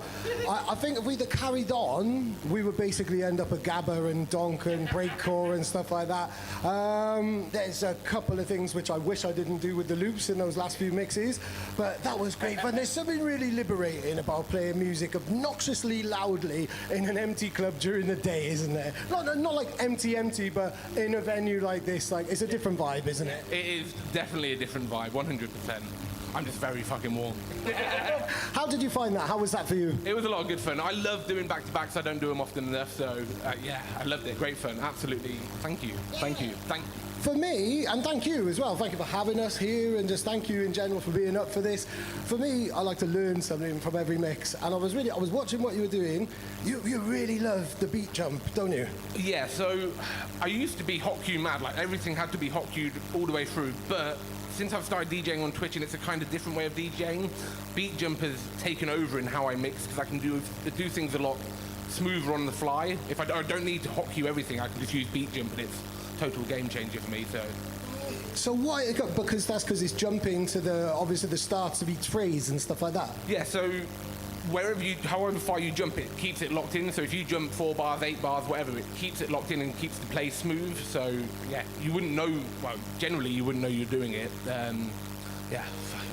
I think if we'd have carried on, we would basically end up at Gabba and Donk and Breakcore and stuff like that. There's a couple of things which I wish I didn't do with the loops in those last few mixes, but that was great fun. There's something really liberating about playing music obnoxiously loudly in an empty club during the day, isn't there? Not like empty, but in a venue like this, like it's a different vibe, isn't it? It is definitely a different vibe, 100%. I'm just very fucking warm. How did you find that? How was that for you? It was a lot of good fun. I love doing back-to-backs. I don't do them often enough, so yeah, I loved it. Great fun, absolutely. Thank you. For me, and thank you as well, thank you for having us here, and just thank you in general for being up for this. For me, I like to learn something from every mix, and I was watching what you were doing. You really love the beat jump, don't you? Yeah, so I used to be hot cue mad, like everything had to be hot cued all the way through, but since I've started DJing on Twitch and it's a kind of different way of DJing, beat jump has taken over in how I mix, because I can do things a lot smoother on the fly. If I don't need to hot cue everything, I can just use beat jump and it's a total game changer for me. So why? Because it's jumping to obviously the starts of each phrase and stuff like that. Yeah, so however far you jump, it keeps it locked in. So if you jump 4 bars, 8 bars, whatever, it keeps it locked in and keeps the play smooth. So yeah, you wouldn't know. Well, generally you wouldn't know you're doing it. Yeah,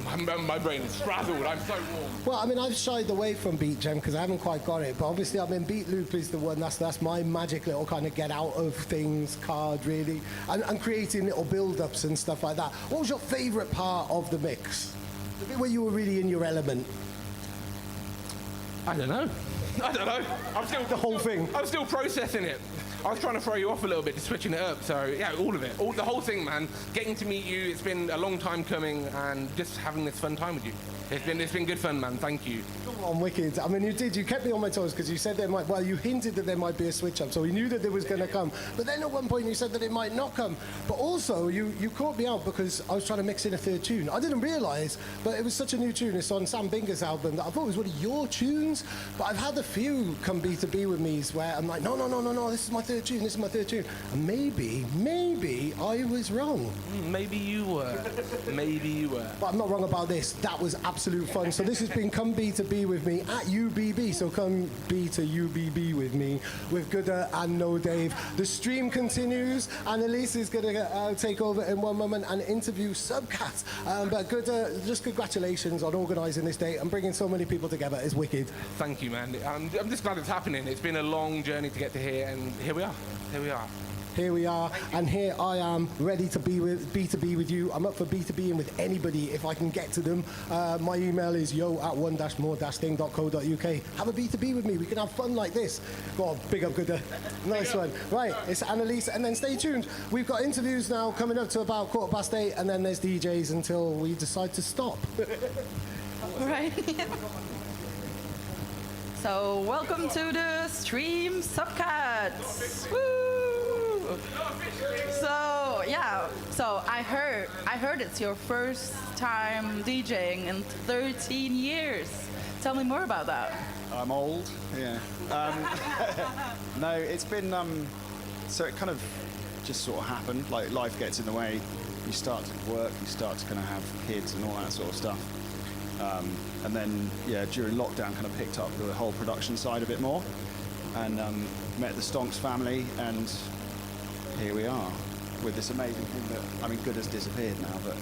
my brain is frazzled. I'm so warm. Well, I mean, I've shied away from beat jam because I haven't quite got it. But obviously, I mean, beat loop is the one. That's my magic little kind of get out of things card, really, and creating little build-ups and stuff like that. What was your favourite part of the mix? The bit where you were really in your element. I don't know. I'm still the whole thing. I'm still processing it. I was trying to throw you off a little bit, just switching it up. So yeah, all of it, the whole thing, man. Getting to meet you, it's been a long time coming, and just having this fun time with you. It's been good fun, man. Thank you. Come on, wicked. I mean, you kept me on my toes because you said you hinted that there might be a switch up, so we knew that there was going to come. But then at one point you said that it might not come. But also you caught me out because I was trying to mix in a third tune. I didn't realise, but it was such a new tune. It's on Sam Binga's album that I thought was one of your tunes. But I've had a few come B2B with me where I'm like, no, this is my third tune. And maybe I was wrong. Maybe you were. But I'm not wrong about this. That was absolute fun. So this has been Come B2B with me at UBB. So come B to UBB with me with Gooder and No Dave. The stream continues. Annalise is going to take over in one moment and interview Subcat. But Gooder, just congratulations on organising this day and bringing so many people together. It's wicked. Thank you, man. I'm just glad it's happening. It's been a long journey to get to here, and here we are. Here we are, and here I am, ready to be with B2B with you. I'm up for B2Bing with anybody if I can get to them. My email is yo@one-more-thing.co.uk. Have a B2B with me. We can have fun like this. Go on, big up, Gooder. Nice one. Right, it's Annalise, and then stay tuned. We've got interviews now coming up to about 8:15, and then there's DJs until we decide to stop. Right. So welcome to the stream, Subcats. Woo! So yeah, I heard it's your first time DJing in 13 years. Tell me more about that. I'm old, yeah. No, it's been so it kind of just sort of happened. Like life gets in the way. You start to work, you start to kind of have kids and all that sort of stuff. And then, yeah, during lockdown, kind of picked up the whole production side a bit more, and met the Stonks family, and here we are with this amazing thing that, I mean, Gooder's disappeared now, but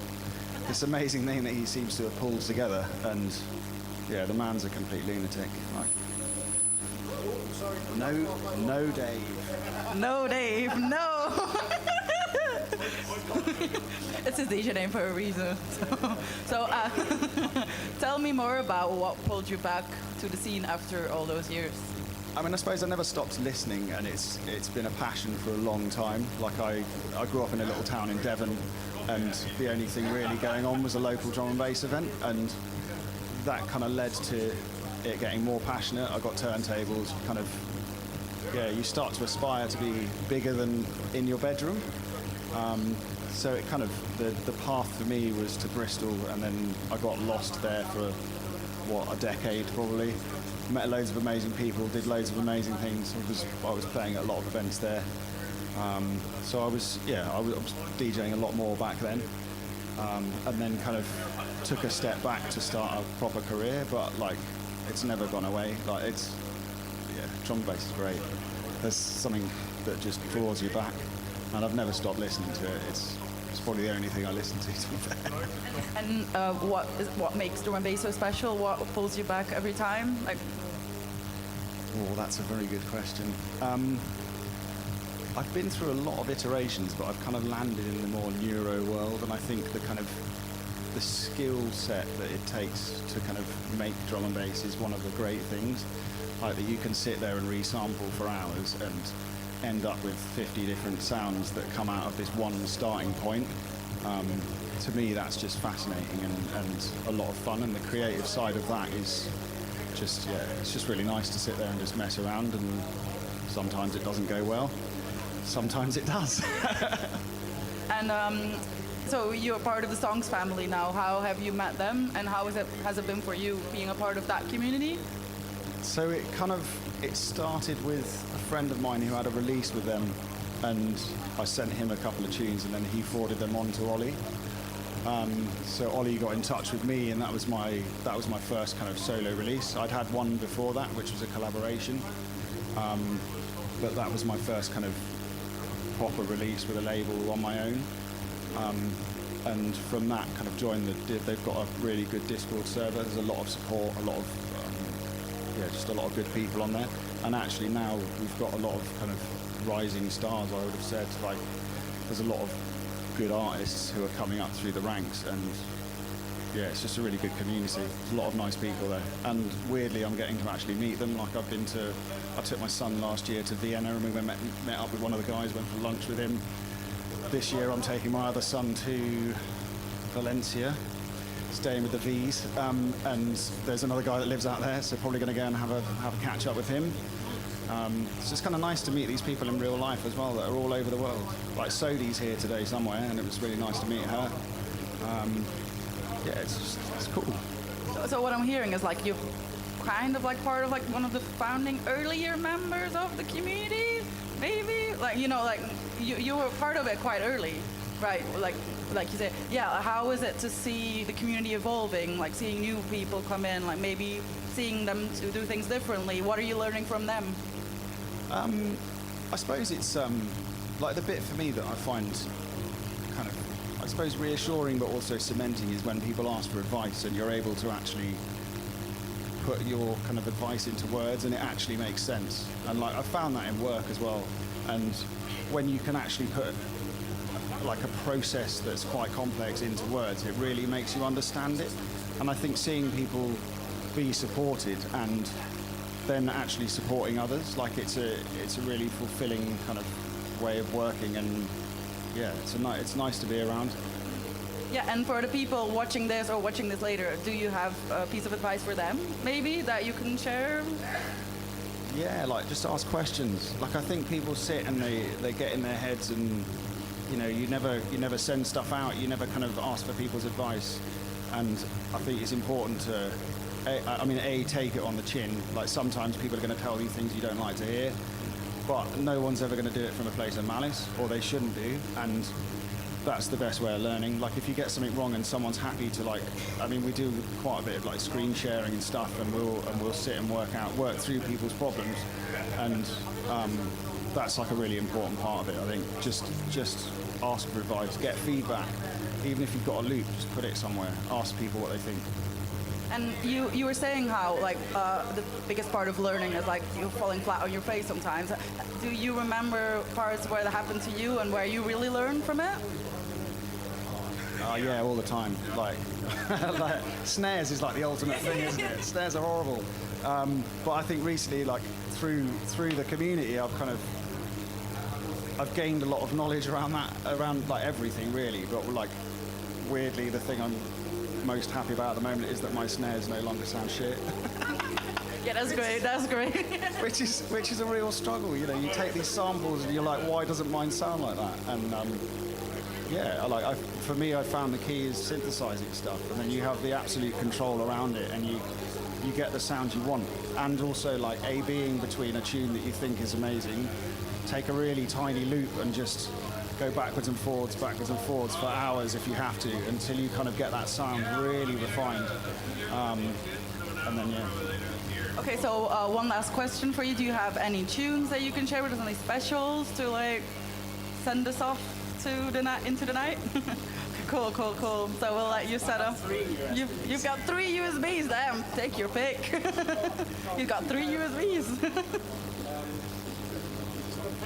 this amazing thing that he seems to have pulled together, and yeah, the man's a complete lunatic. Like, no Dave. No Dave, no. It's his DJ name for a reason. So tell me more about what pulled you back to the scene after all those years. I mean, I suppose I never stopped listening, and it's been a passion for a long time. Like I grew up in a little town in Devon, and the only thing really going on was a local drum and bass event, and that kind of led to it getting more passionate. I got turntables, kind of, yeah, you start to aspire to be bigger than in your bedroom. So it kind of, the path for me was to Bristol, and then I got lost there for, a decade probably. met loads of amazing people, did loads of amazing things. I was playing at a lot of events there. So I was DJing a lot more back then. And then kind of took a step back to start a proper career, but like it's never gone away. Like drum and bass is great. There's something that just draws you back, and I've never stopped listening to it. It's probably the only thing I listen to be fair. And what makes drum and bass so special? What pulls you back every time? Like, oh, that's a very good question. I've been through a lot of iterations, but I've kind of landed in the more neuro world, and I think the skill set that it takes to kind of make drum and bass is one of the great things. Like that you can sit there and resample for hours and end up with 50 different sounds that come out of this one starting point. To me, that's just fascinating and a lot of fun, and the creative side of that is just, it's just really nice to sit there and just mess around, and sometimes it doesn't go well. Sometimes it does. And so you're part of the Songs family now. How have you met them, and how has it been for you being a part of that community? So it started with a friend of mine who had a release with them, and I sent him a couple of tunes, and then he forwarded them on to Ollie. So Ollie got in touch with me, and that was my first kind of solo release. I'd had one before that, which was a collaboration, but that was my first kind of proper release with a label on my own. And from that, kind of joined they've got a really good Discord server. There's a lot of support, a lot of just a lot of good people on there. And actually now we've got a lot of kind of rising stars, I would have said. Like there's a lot of good artists who are coming up through the ranks, and it's just a really good community. There's a lot of nice people there, and weirdly I'm getting to actually meet them. Like I took my son last year to Vienna, and we met up with one of the guys, went for lunch with him. This year I'm taking my other son to Valencia, staying with the V's, and there's another guy that lives out there, so probably going to go and have a catch up with him. It's just kind of nice to meet these people in real life as well that are all over the world. Like Sodi's here today somewhere, and it was really nice to meet her. It's cool. So what I'm hearing is like you're kind of like part of like one of the founding earlier members of the community, maybe? Like, you were part of it quite early, right? Like you say, how is it to see the community evolving, like seeing new people come in, like maybe seeing them to do things differently? What are you learning from them? I suppose it's like the bit for me that I find kind of, I suppose, reassuring but also cementing is when people ask for advice and you're able to actually put your kind of advice into words and it actually makes sense. And like I found that in work as well. And when you can actually put like a process that's quite complex into words, it really makes you understand it. And I think seeing people be supported and then actually supporting others, like it's a really fulfilling kind of way of working, and it's nice to be around. Yeah, and for the people watching this or watching this later, do you have a piece of advice for them, maybe, that you can share? Yeah, like just ask questions. Like I think people sit and they get in their heads, and you never send stuff out. You never kind of ask for people's advice, and I think it's important to, take it on the chin. Like sometimes people are going to tell you things you don't like to hear, but no one's ever going to do it from a place of malice, or they shouldn't do, and that's the best way of learning. Like if you get something wrong and someone's happy to we do quite a bit of like screen sharing and stuff, and we'll sit and work through people's problems, and that's like a really important part of it. I think just ask for advice, get feedback, even if you've got a loop, just put it somewhere, ask people what they think. And you were saying how the biggest part of learning is like you falling flat on your face sometimes. Do you remember parts where that happened to you and where you really learned from it? Yeah, all the time. Like snares is like the ultimate thing, isn't it? Snares are horrible. But I think recently, like through the community, I've gained a lot of knowledge around like everything really. But like weirdly, the thing I'm most happy about at the moment is that my snares no longer sound shit. Yeah, that's great. That's great. which is a real struggle. You take these samples and you're like, why doesn't mine sound like that? And for me, I found the key is synthesizing stuff, and then you have the absolute control around it, and you get the sound you want. And also like A-Bing between a tune that you think is amazing, take a really tiny loop and just go backwards and forwards for hours if you have to, until you kind of get that sound really refined. And then, yeah. Okay, so one last question for you. Do you have any tunes that you can share with us, any specials to like send us off to the night, into the night? Cool. So we'll let you set up. You've got 3 USBs, damn, take your pick. You've got 3 USBs.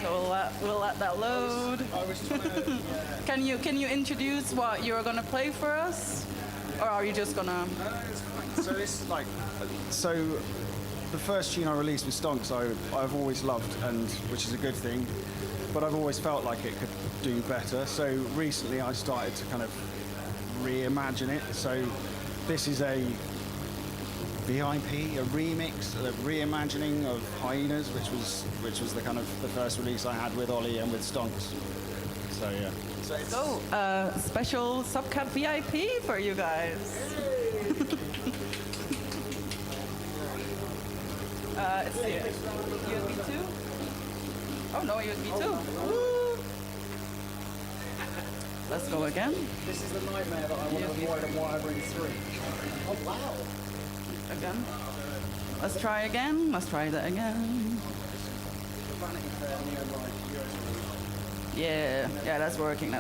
So we'll let that load. Can you introduce what you're gonna play for us? Or are you just gonna... So this, like, the first tune I released with Stonks, I've always loved, and which is a good thing, but I've always felt like it could do better. So recently I started to kind of reimagine it. So this is a VIP, a remix, a reimagining of Hyenas, which was the kind of the first release I had with Ollie and with Stonks. So yeah. So special Subcat VIP for you guys. It's USB 2? Oh no, USB 2. Woo. Let's go again. This is the nightmare that I want to avoid and why I bring 3. Oh wow. Again. Let's try again. Let's try that again. Yeah, that's working.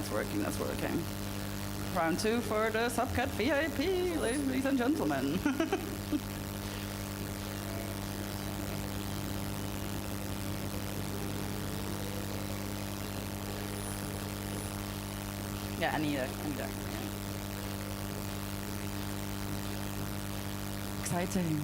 Round 2 for the Subcat VIP, ladies and gentlemen. Yeah, I need that. Exciting.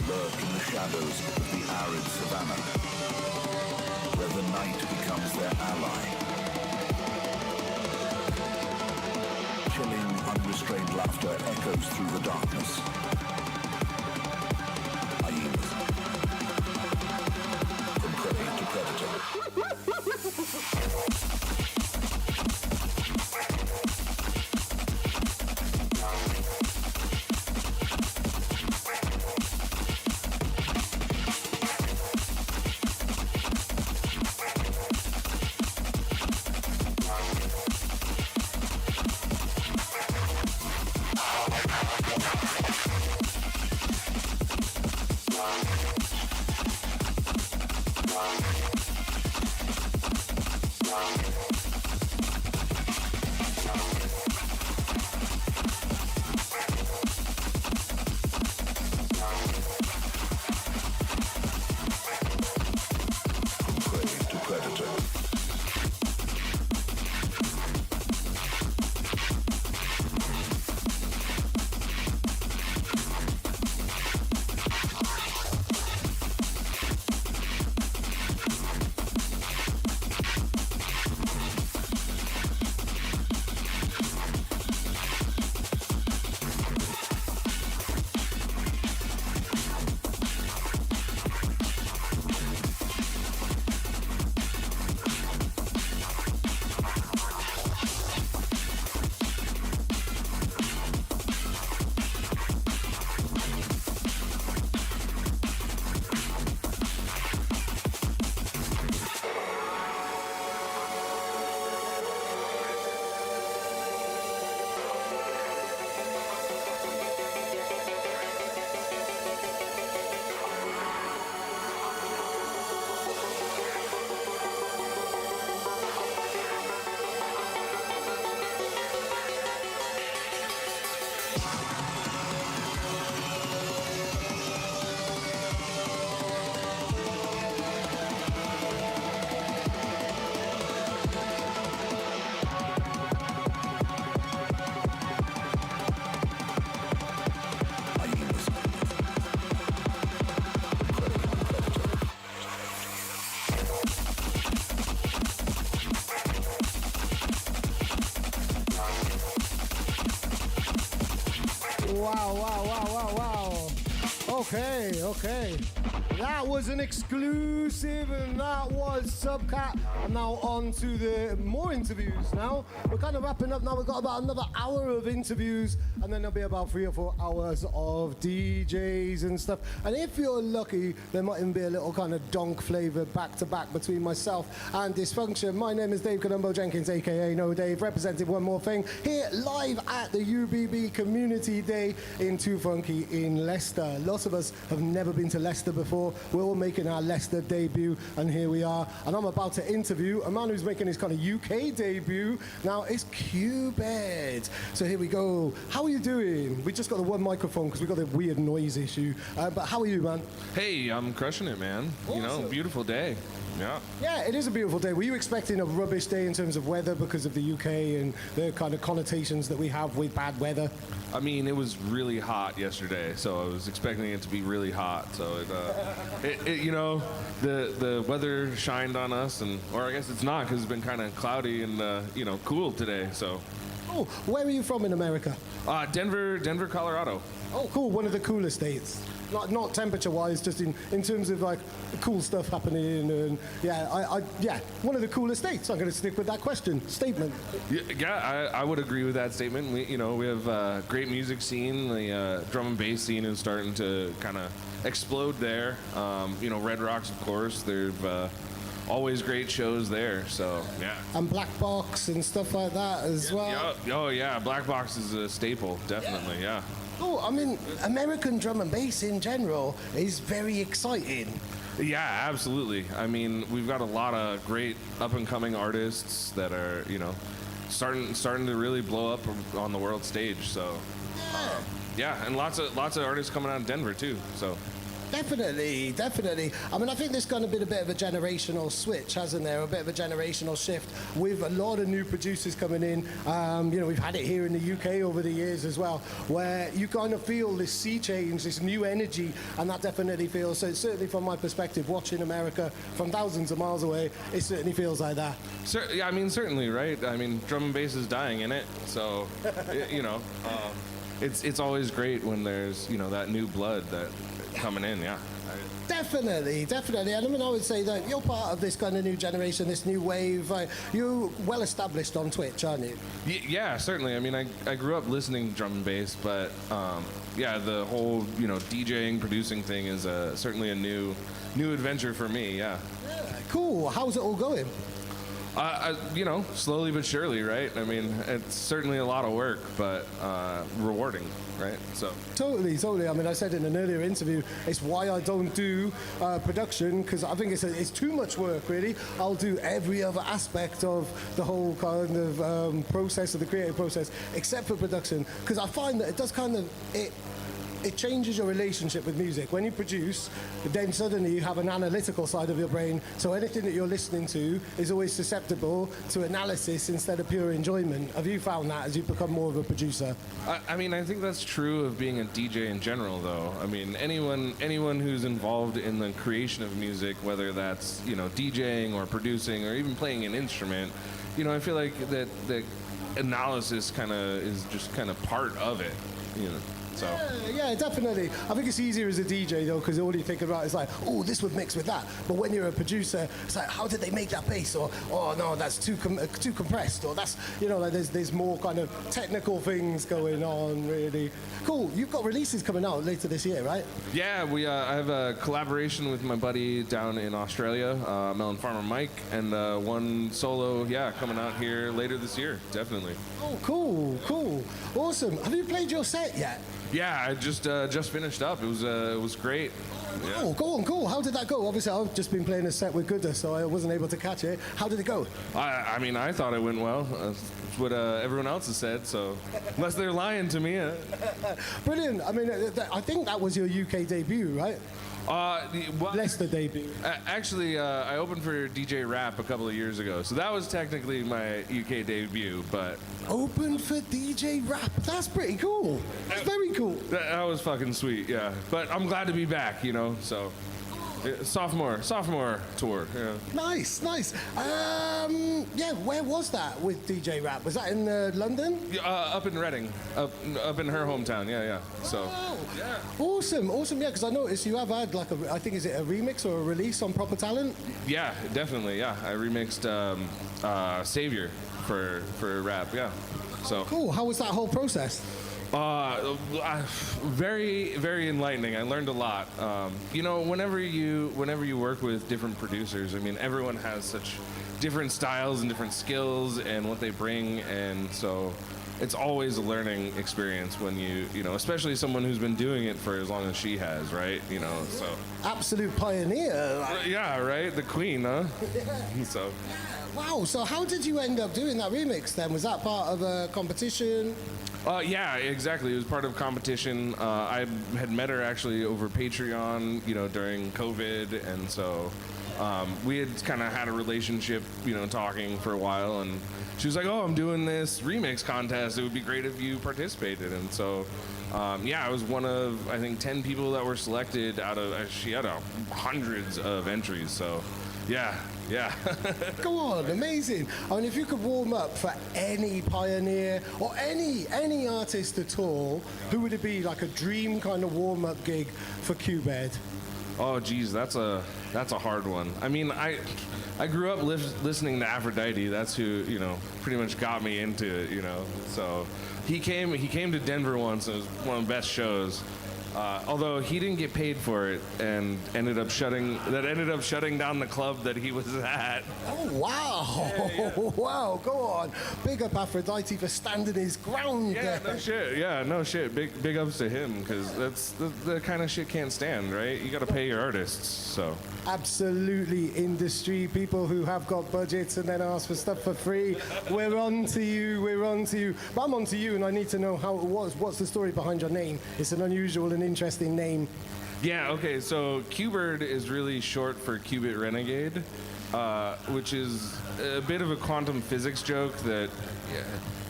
lurk in the shadows of the arid savannah, where the night becomes their ally. Chilling, unrestrained laughter echoes through the darkness. Hyenas. From prey to predator. Wow, wow, wow, wow, wow. Okay. That was an exclusive, and that was Subcat. And now on to the more interviews now. We're kind of wrapping up now. We've got about another hour of interviews, and then there'll be about 3 or 4 hours of DJs and stuff. And if you're lucky, there might even be a little kind of donk flavor back-to-back between myself and Dysfunction. My name is Dave Columbo Jenkins, a.k.a. No Dave, representing One More Thing, here live at the UBB Community Day in Too Funky in Leicester. Lots of us have never been to Leicester before. We're all making our Leicester debut, and here we are. And I'm about to interview a man who's making his kind of UK debut. Now, it's Q-Bed. So here we go. How are you doing? We just got the one microphone because we got a weird noise issue. But how are you, man? Hey, I'm crushing it, man. Awesome. You know, beautiful day. Yeah. Yeah, it is a beautiful day. Were you expecting a rubbish day in terms of weather because of the UK and the kind of connotations that we have with bad weather? I mean, it was really hot yesterday, so I was expecting it to be really hot. So you know, the weather shined on us, and or I guess it's not because it's been kind of cloudy and you know, cool today. So. Oh, where are you from in America? Denver, Colorado. Oh, cool. One of the coolest states. Not temperature-wise, just in terms of like cool stuff happening, and yeah, one of the coolest states. I'm going to stick with that statement. Yeah, I would agree with that statement. We have a great music scene. The drum and bass scene is starting to kind of explode there. You know, Red Rocks, of course. There's always great shows there. So yeah. And Black Box and stuff like that as well. Oh yeah, Black Box is a staple, definitely. Yeah. Oh, I mean, American drum and bass in general is very exciting. Yeah, absolutely. I mean, we've got a lot of great up-and-coming artists that are, you know, starting to really blow up on the world stage. So, yeah, and lots of artists coming out of Denver too. So. Definitely. I mean, I think there's going to be a bit of a generational switch, hasn't there? A bit of a generational shift with a lot of new producers coming in. You know, we've had it here in the UK over the years as well, where you kind of feel this sea change, this new energy, and that definitely feels, so certainly from my perspective, watching America from thousands of miles away, it certainly feels like that. Yeah, I mean, certainly, right? I mean, drum and bass is dying in it, so, you know, it's always great when there's, you know, that new blood that coming in, yeah. Definitely. And I mean, I would say that you're part of this kind of new generation, this new wave. You're well established on Twitch, aren't you? Yeah, certainly. I mean, I grew up listening to drum and bass, but yeah, the whole, you know, DJing, producing thing is certainly a new adventure for me, yeah. Cool. How's it all going? You know, slowly but surely, right? I mean, it's certainly a lot of work, but rewarding, right? So totally. I mean, I said in an earlier interview, it's why I don't do production, because I think it's too much work, really. I'll do every other aspect of the whole kind of process of the creative process, except for production, because I find that it does kind of it changes your relationship with music. When you produce, then suddenly you have an analytical side of your brain, so anything that you're listening to is always susceptible to analysis instead of pure enjoyment. Have you found that as you become more of a producer? I mean, I think that's true of being a DJ in general, though. I mean, anyone who's involved in the creation of music, whether that's, you know, DJing or producing or even playing an instrument, you know, I feel like that analysis is just kind of part of it, you know. So. Yeah, definitely. I think it's easier as a DJ though, because all you think about is like, oh, this would mix with that. But when you're a producer, it's like, how did they make that bass? Or, oh no, that's too compressed. Or that's, you know, like there's more kind of technical things going on, really. Cool. You've got releases coming out later this year, right? Yeah, I have a collaboration with my buddy down in Australia, Melon Farmer Mike, and one solo, coming out here later this year, definitely. Oh, cool. Awesome. Have you played your set yet? Yeah, I just finished up. It was great. Yeah. Oh, cool. How did that go? Obviously, I've just been playing a set with Gooder, so I wasn't able to catch it. How did it go? I mean, I thought it went well. That's what everyone else has said, so unless they're lying to me. Brilliant. I mean, I think that was your UK debut, right? Leicester debut. Actually, I opened for DJ Rap a couple of years ago, so that was technically my UK debut, but... Opened for DJ Rap? That's pretty cool. That's very cool. That was fucking sweet, yeah. But I'm glad to be back, you know, so... Sophomore tour. Yeah. Nice. Yeah, where was that with DJ Rap? Was that in London? Up in Reading, up in her hometown. Yeah. So. Wow. Yeah. Awesome. Yeah, because I noticed you have had like I think is it a remix or a release on Proper Talent? Yeah, definitely. Yeah, I remixed Savior for rap. Yeah. So. Cool. How was that whole process? Very, very enlightening. I learned a lot. Whenever you work with different producers, I mean, everyone has such different styles and different skills and what they bring, and so it's always a learning experience when you especially someone who's been doing it for as long as she has, right? So. Absolute pioneer. Yeah, right. The queen, huh? So. Wow. So how did you end up doing that remix then? Was that part of a competition? Yeah, exactly. It was part of a competition. I had met her actually over Patreon, during COVID, and so we had kind of had a relationship, talking for a while, and she was like, "Oh, I'm doing this remix contest. It would be great if you participated." And so, I was one of, I think, 10 people that were selected out of, she had hundreds of entries, so yeah. Go on, amazing. I mean, if you could warm up for any pioneer or any artist at all, who would it be? Like a dream kind of warm-up gig for Qbed? Oh, geez, that's a hard one. I mean, I grew up listening to Aphrodite. That's who pretty much got me into it. So he came to Denver once. It was one of the best shows. Although he didn't get paid for it, and ended up shutting down the club that he was at. Oh wow! Yeah. Wow, go on. Big up Aphrodite for standing his ground. Yeah, no shit. Big ups to him, because that's the kind of shit can't stand, right? You got to pay your artists, so. Absolutely, industry people who have got budgets and then ask for stuff for free. We're on to you. But I'm on to you, and I need to know how it was. What's the story behind your name? It's an unusual and interesting name. Yeah, okay, so Qbird is really short for Qubit Renegade, which is a bit of a quantum physics joke that,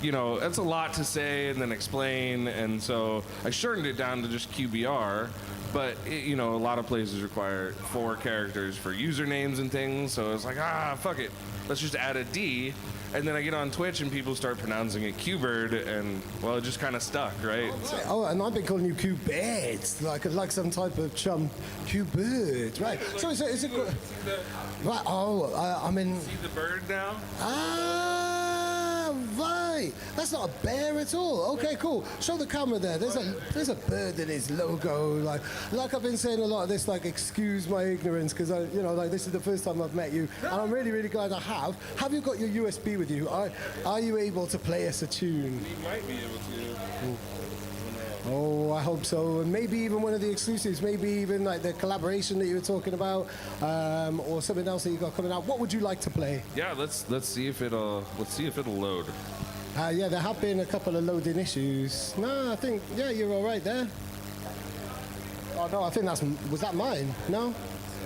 that's a lot to say and then explain, and so I shortened it down to just QBR. But, a lot of places require 4 characters for usernames and things, so it's like, fuck it. Let's just add a D. And then I get on Twitch and people start pronouncing it Qbird, and, well, it just kind of stuck, right? Oh, and I've been calling you Qbed, like some type of chum. Qbird, right. So it's a good... Right, I mean... See the bird now? Right. That's not a bear at all. Okay, cool. Show the camera there. There's a bird in his logo. Like I've been saying a lot of this, excuse my ignorance, because this is the first time I've met you, and I'm really, really glad I have. Have you got your USB with you? Are you able to play us a tune? We might be able to. Ooh. Oh, I hope so. And maybe even one of the exclusives, maybe even like the collaboration that you were talking about, or something else that you got coming out. What would you like to play? Yeah, let's see if it'll load. Yeah, there have been a couple of loading issues. No, I think you're all right there. Oh no, I think was that mine? No,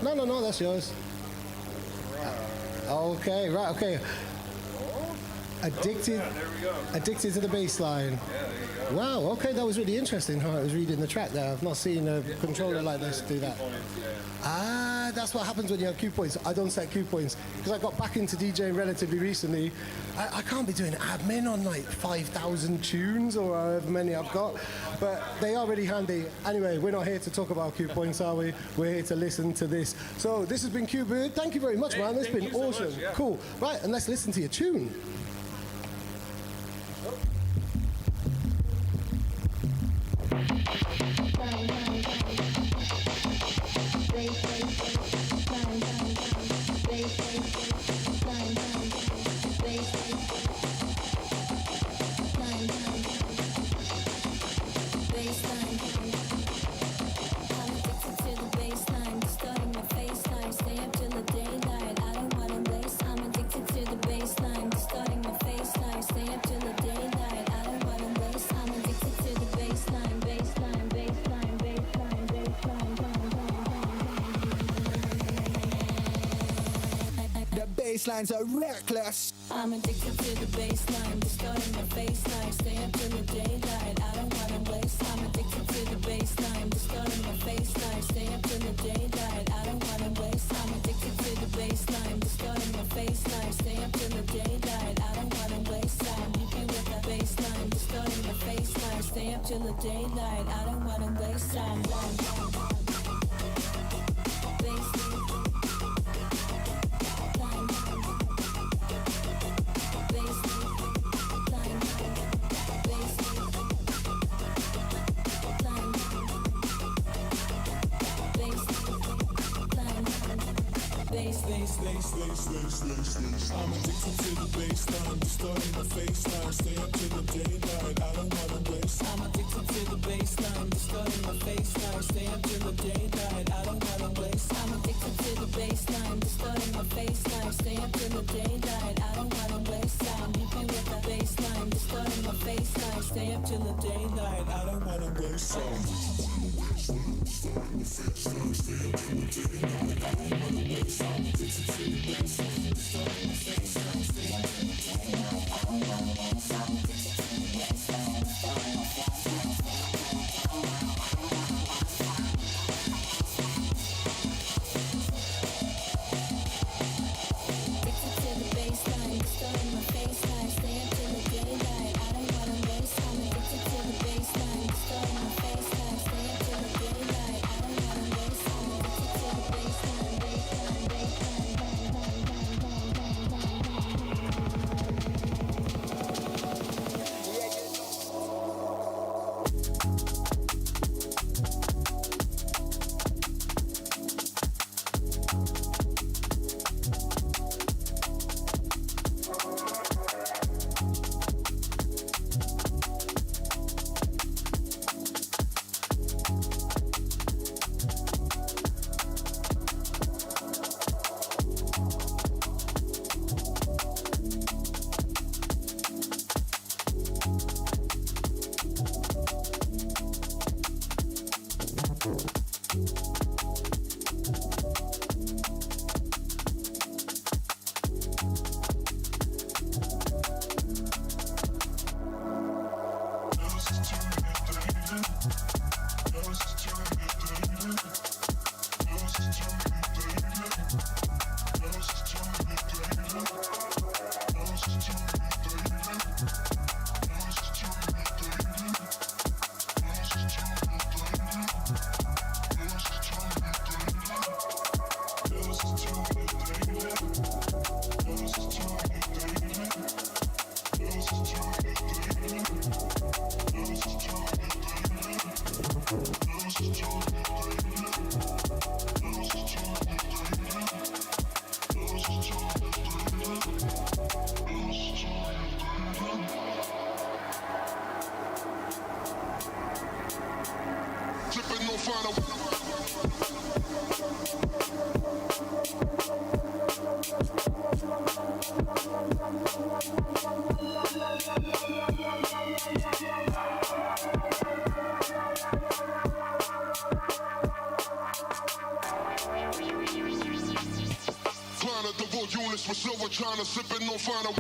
that's yours. Okay, right, okay. Addicted to the bass line. Yeah, there you go. Wow, okay, that was really interesting how I was reading the track there. I've not seen a controller like this do that. That's what happens when you have cue points. I don't set cue points because I got back into DJing relatively recently. I can't be doing admin on 5,000 tunes or however many I've got, but they are really handy. Anyway, we're not here to talk about cue points, are we? We're here to listen to this. So this has been Qbird. Thank you very much, man. It's been awesome. So much, yeah. Cool. Right, and let's listen to your tune. Lines are reckless. I'm addicted to the baseline, distorting my baseline, stay up till the daylight. I don't wanna waste. I'm addicted to the baseline, distorting my baseline, stay up till the daylight. I don't wanna baseline, distorting my faceline. Stay up till the daylight, I don't wanna waste time. I'm addicted to the baseline, distorting my faceline. Stay up till the daylight, I don't wanna waste. I'm addicted to the baseline, distorting my faceline. Stay up till the daylight, I don't wanna waste. I'm addicted to the baseline, distorting my faceline. Stay up till the daylight, I don't wanna waste time. Hit me with the baseline, distorting my faceline. Stay up till the daylight, I don't wanna waste time. Planet the world units with silver trying to sip it, no final.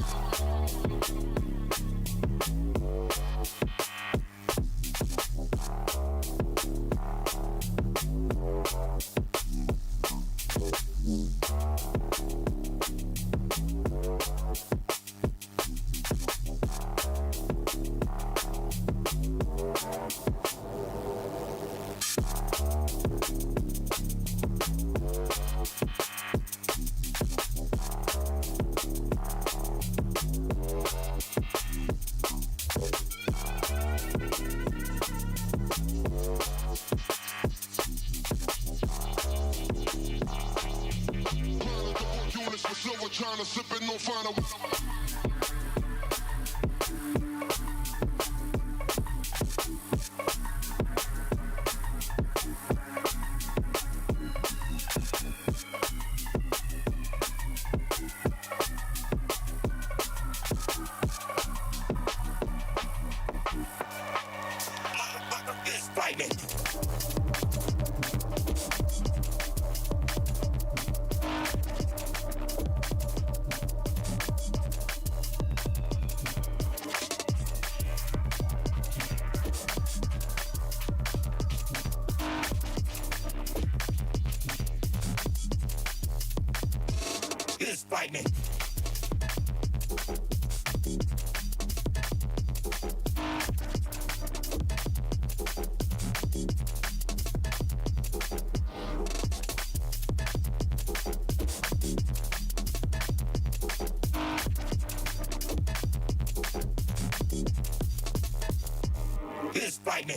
Trying to sip it, no final. Fist fight me.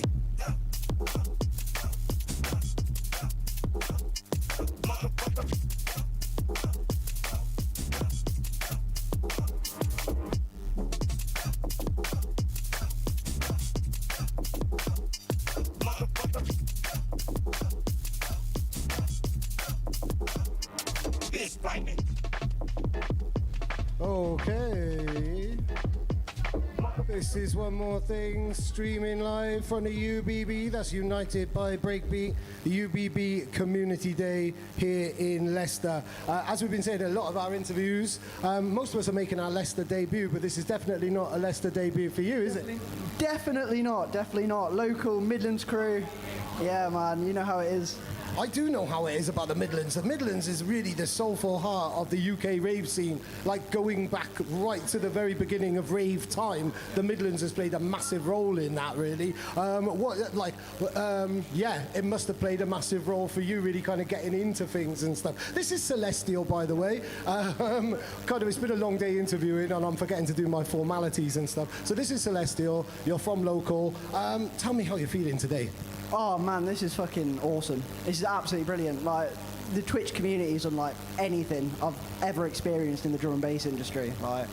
Fist fight me. Okay. This is One More Thing, streaming live from the UBB, that's United by Breakbeat, the UBB Community Day here in Leicester. As we've been saying in a lot of our interviews, most of us are making our Leicester debut, but this is definitely not a Leicester debut for you, is it? Definitely not, definitely not. Local Midlands crew. Yeah, man, you know how it is. I do know how it is about the Midlands. The Midlands is really the soulful heart of the UK rave scene. Like going back right to the very beginning of rave time, the Midlands has played a massive role in that, really. It must have played a massive role for you, really kind of getting into things and stuff. This is Celestial, by the way. It's been a long day interviewing, and I'm forgetting to do my formalities and stuff. So this is Celestial. You're from local. Tell me how you're feeling today. Oh man, this is fucking awesome. This is absolutely brilliant. Like, the Twitch community is unlike anything I've ever experienced in the drum and bass industry. Like,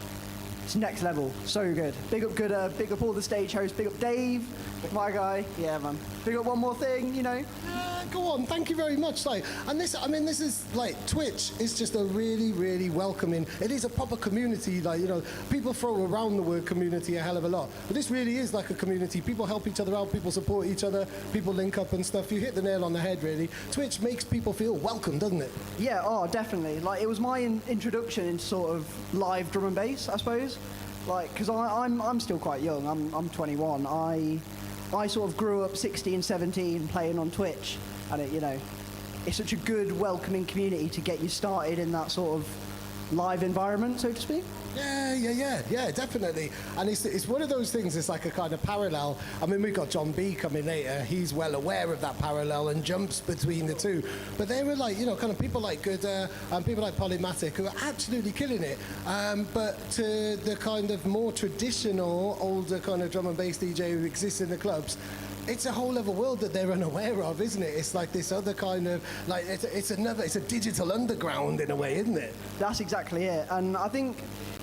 it's next level. So good. Big up Gooder, big up all the stage hosts, big up Dave, my guy. Yeah, man. Big up One More Thing, you know. Go on, thank you very much. This is Twitch is just a really, really welcoming. It is a proper community. People throw around the word community a hell of a lot, but this really is like a community. People help each other out. People support each other. People link up and stuff. You hit the nail on the head, really. Twitch makes people feel welcome, doesn't it? Yeah. Oh, definitely. Like, it was my introduction into sort of live drum and bass, I suppose. Like, because I'm still quite young. I'm 21. I sort of grew up 16, 17 playing on Twitch, and it's such a good, welcoming community to get you started in that sort of live environment, so to speak. Yeah, definitely. And it's one of those things, it's like a kind of parallel. I mean, we've got John B coming later. He's well aware of that parallel and jumps between the two. But they were kind of people like Gooder and people like Polymatic who are absolutely killing it. But to the kind of more traditional, older kind of drum and bass DJ who exists in the clubs, it's a whole other world that they're unaware of, isn't it? It's like this other kind of, it's a digital underground in a way, isn't it? That's exactly it. And I think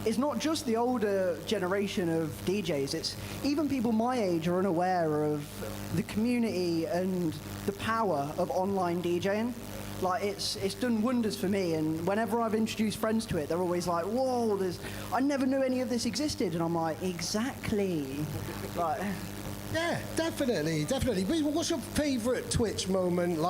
it's not just the older generation of DJs, it's even people my age are unaware of the community and the power of online DJing. Like, it's done wonders for me, and whenever I've introduced friends to it, they're always like, whoa, I never knew any of this existed. And I'm like, exactly. Yeah, definitely. What's your favourite Twitch moment,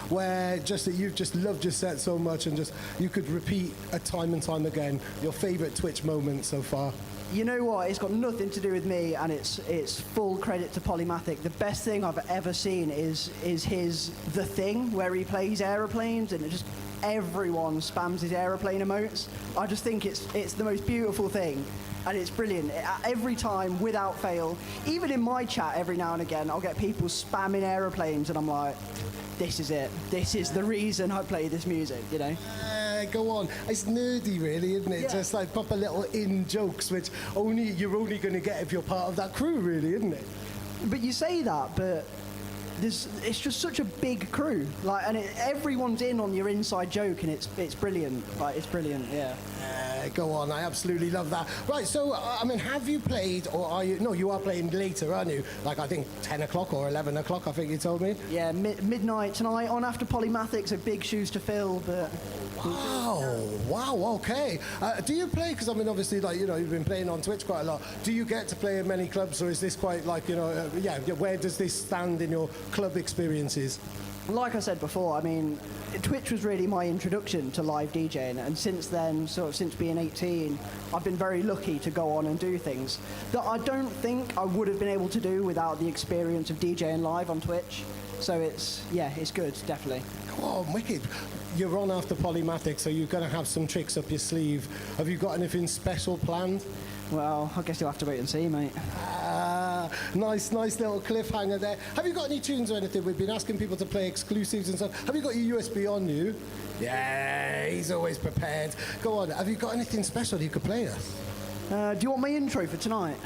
where that you've just loved your set so much and just you could repeat time and time again? Your favourite Twitch moment so far? You know what? It's got nothing to do with me, and it's full credit to Polymatic. The best thing I've ever seen is his The Thing, where he plays aeroplanes, and everyone spams his aeroplane emotes. I just think it's the most beautiful thing. And it's brilliant. Every time, without fail, even in my chat every now and again, I'll get people spamming aeroplanes, and I'm like, this is it. This is the reason I play this music, Go on. It's nerdy, really, isn't it? Yeah. Just like proper little in-jokes, which you're only going to get if you're part of that crew, really, isn't it? But you say that, but it's just such a big crew, and everyone's in on your inside joke, and it's brilliant. It's brilliant, yeah. Go on, I absolutely love that. Right, so have you played, or are you? No, you are playing later, aren't you? I think 10 o'clock or 11 o'clock. I think you told me. Yeah, midnight tonight on after Polymatic, so big shoes to fill, but. Wow, okay. Do you play? Because obviously, you've been playing on Twitch quite a lot. Do you get to play in many clubs, or is this quite where does this stand in your club experiences? Like I said before, Twitch was really my introduction to live DJing, and since then, since being 18, I've been very lucky to go on and do things that I don't think I would have been able to do without the experience of DJing live on Twitch. So it's good, definitely. Oh, wicked. You're on after Polymatic, so you're going to have some tricks up your sleeve. Have you got anything special planned? Well, I guess you'll have to wait and see, mate. Nice little cliffhanger there. Have you got any tunes or anything? We've been asking people to play exclusives and stuff. Have you got your USB on you? Yeah, he's always prepared. Go on, have you got anything special you could play us? Do you want my intro for tonight?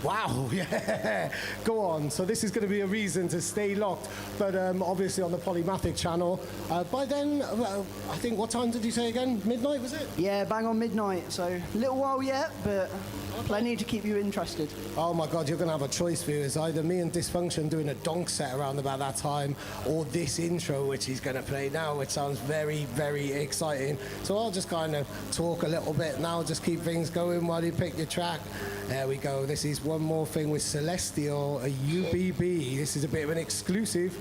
Wow, yeah. Go on. So this is going to be a reason to stay locked, but obviously on the Polymathic channel. By then, I think, what time did you say again? Midnight, was it? Yeah, bang on midnight. So a little while yet, but plenty to keep you interested. Oh my God, you're going to have a choice, viewers. Either me and Dysfunction doing a donk set around about that time, or this intro, which he's going to play now, which sounds very, very exciting. So I'll just kind of talk a little bit now, just keep things going while you pick your track. There we go. This is One More Thing with Celestial, a UBB. This is a bit of an exclusive.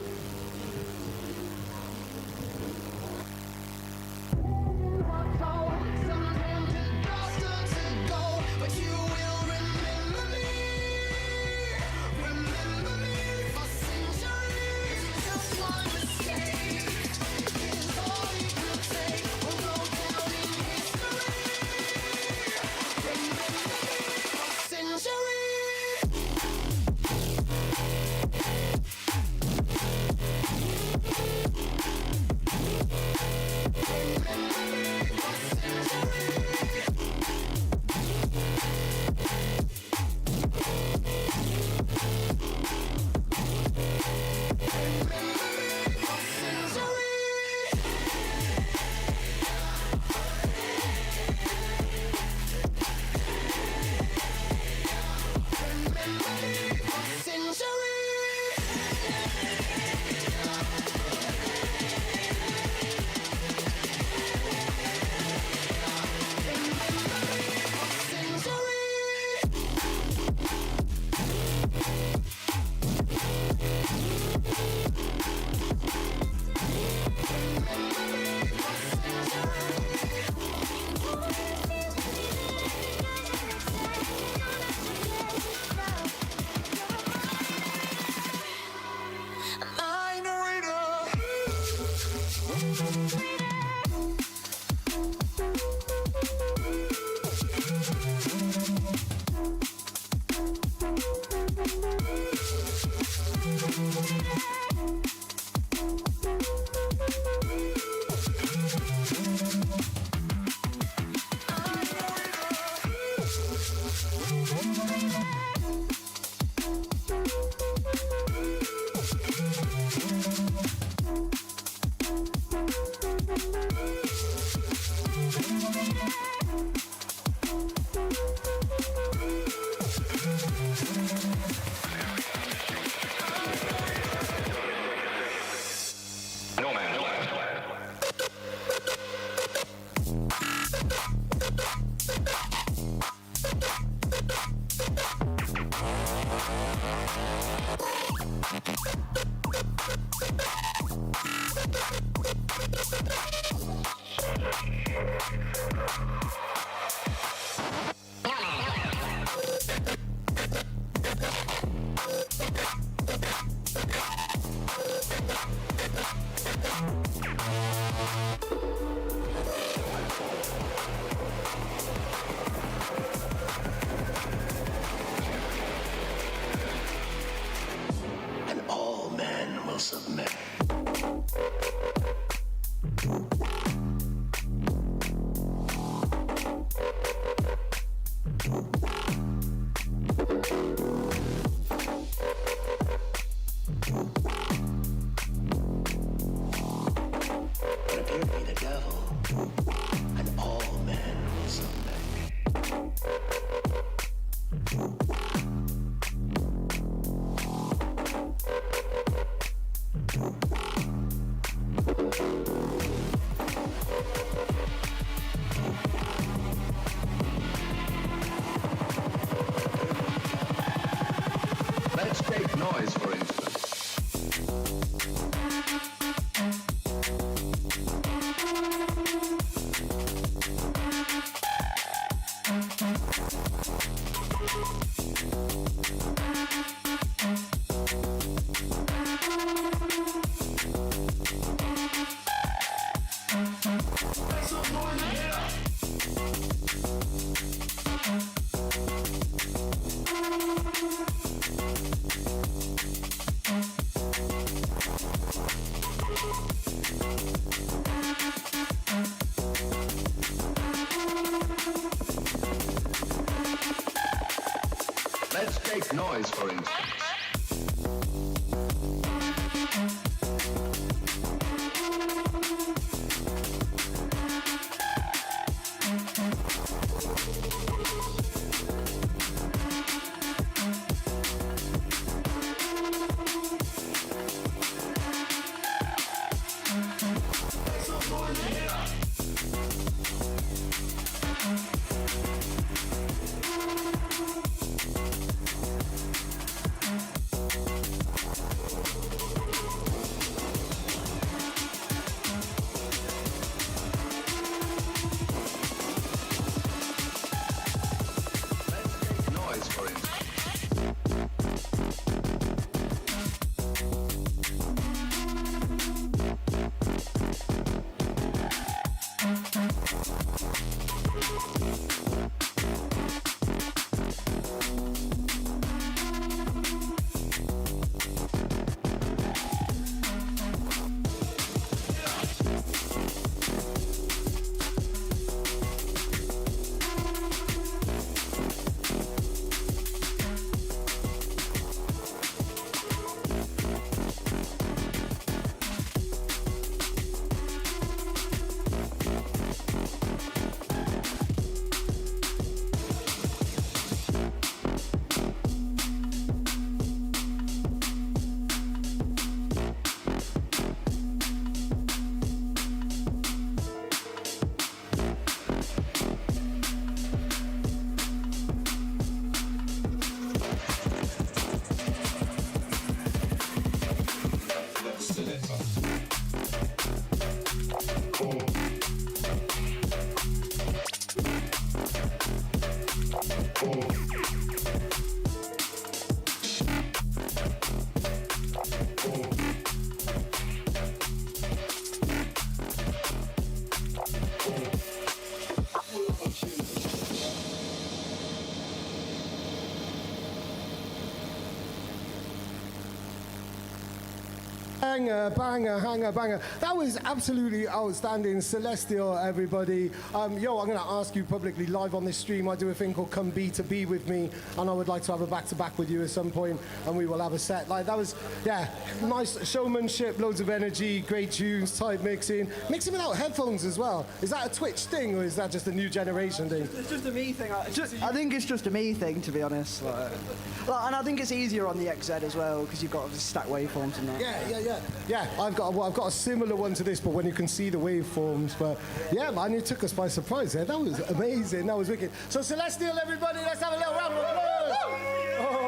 Let's take noise, for instance. Make noise, for instance. Noise, for instance. Banger, banger, hanger, banger. That was absolutely outstanding. Celestial, everybody. Yo, I'm going to ask you publicly live on this stream. I do a thing called Come Be to Be with me, and I would like to have a back-to-back with you at some point, and we will have a set. Like, that was, yeah, nice showmanship, loads of energy, great tunes, tight mixing. Mixing without headphones as well. Is that a Twitch thing, or is that just a new generation thing? It's just a me thing. I think it's just a me thing, to be honest. And I think it's easier on the XZ as well, because you've got the stack waveforms and that. Yeah, I've got a similar one to this, but when you can see the waveforms. But yeah, man, it took us by surprise there. That was amazing. That was wicked. So Celestial, everybody, let's have a little round of applause.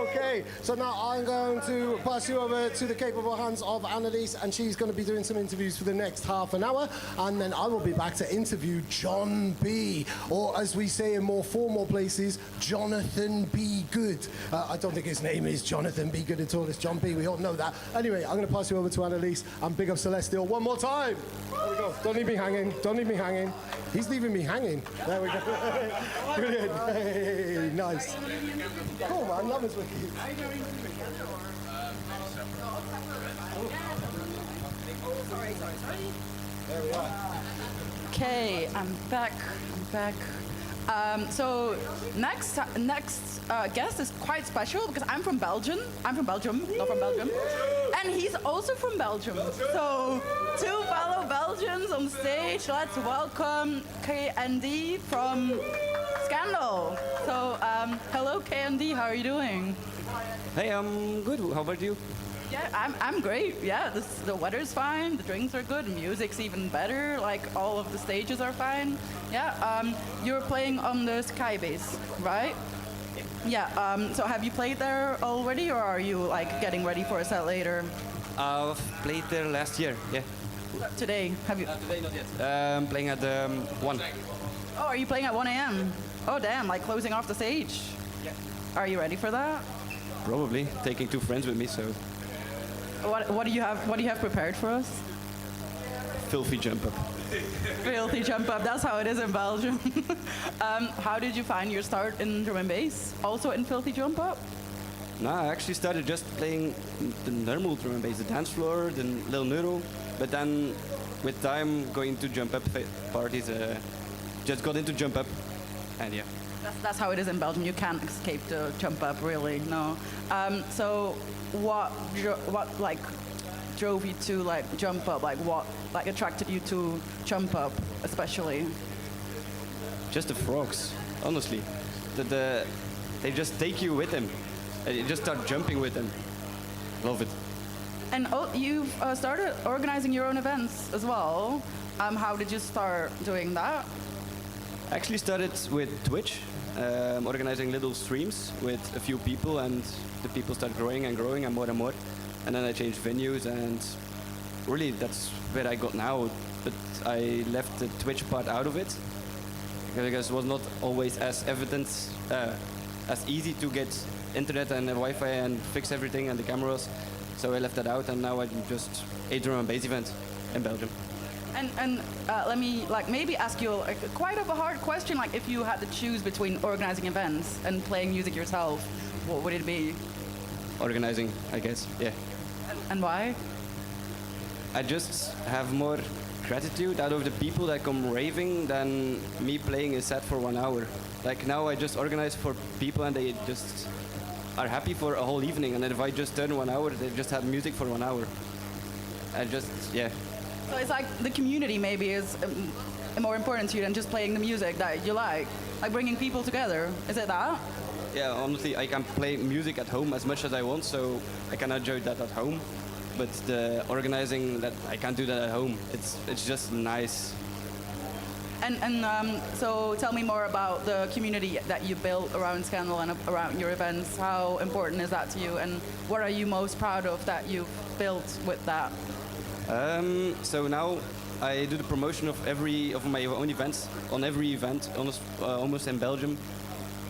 Okay, so now I'm going to pass you over to the capable hands of Annalise, and she's going to be doing some interviews for the next half an hour, and then I will be back to interview John B, or as we say in more formal places, Jonathan B. Good. I don't think his name is Jonathan B. Good at all. It's John B. We all know that. Anyway, I'm going to pass you over to Annalise and big up Celestial one more time. There we go. Don't leave me hanging. Don't leave me hanging. He's leaving me hanging. There we go. Brilliant. Hey, nice. Cool, man. Love is with you. There we are. Okay, I'm back. So next guest is quite special because I'm from Belgium. I'm from Belgium, not from Belgium. And he's also from Belgium. So two fellow Belgians on stage. Let's welcome KND from Scandal. So hello KND, how are you doing? Hey, I'm good. How about you? Yeah, I'm great. Yeah, the weather's fine, the drinks are good, music's even better, like all of the stages are fine. Yeah, you're playing on the Sky Base, right? Yeah, so have you played there already, or are you like getting ready for a set later? I've played there last year, yeah. Today, have you? Today, not yet. Playing at 1. Oh, are you playing at 1 a.m.? Oh damn, like closing off the stage? Yeah. Are you ready for that? Probably, taking 2 friends with me, so... What do you have prepared for us? Filthy jump up. Filthy jump up, that's how it is in Belgium. How did you find your start in drum and bass? Also in filthy jump up? No, I actually started just playing the normal drum and bass, the dance floor, the little neuro. But then, with time, going to jump up parties, just got into jump up, and yeah. That's how it is in Belgium. You can't escape the jump up, really. No. So, what like drove you to like jump up? Like what like attracted you to jump up, especially? Just the frogs, honestly. They just take you with them. You just start jumping with them. Love it. And you've started organizing your own events as well. How did you start doing that? I actually started with Twitch, organizing little streams with a few people, and the people start growing and growing and more. And then I changed venues, and really that's where I got now. But I left the Twitch part out of it because it was not always as evident, as easy to get internet and Wi-Fi and fix everything and the cameras. So I left that out, and now I do just a drum and bass event in Belgium. And let me like maybe ask you quite a hard question. Like, if you had to choose between organizing events and playing music yourself, what would it be? Organizing, I guess. Yeah. And why? I just have more gratitude out of the people that come raving than me playing a set for 1 hour. Like now, I just organize for people, and they just are happy for a whole evening. And then if I just turn 1 hour, they just have music for 1 hour. Yeah. So it's like the community maybe is more important to you than just playing the music that you like bringing people together. Is it that? Yeah, honestly, I can play music at home as much as I want, so I can enjoy that at home. But the organizing, that I can't do that at home. It's just nice. And so tell me more about the community that you built around Scandal and around your events. How important is that to you, and what are you most proud of that you've built with that? So now I do the promotion of my own events on every event, almost in Belgium.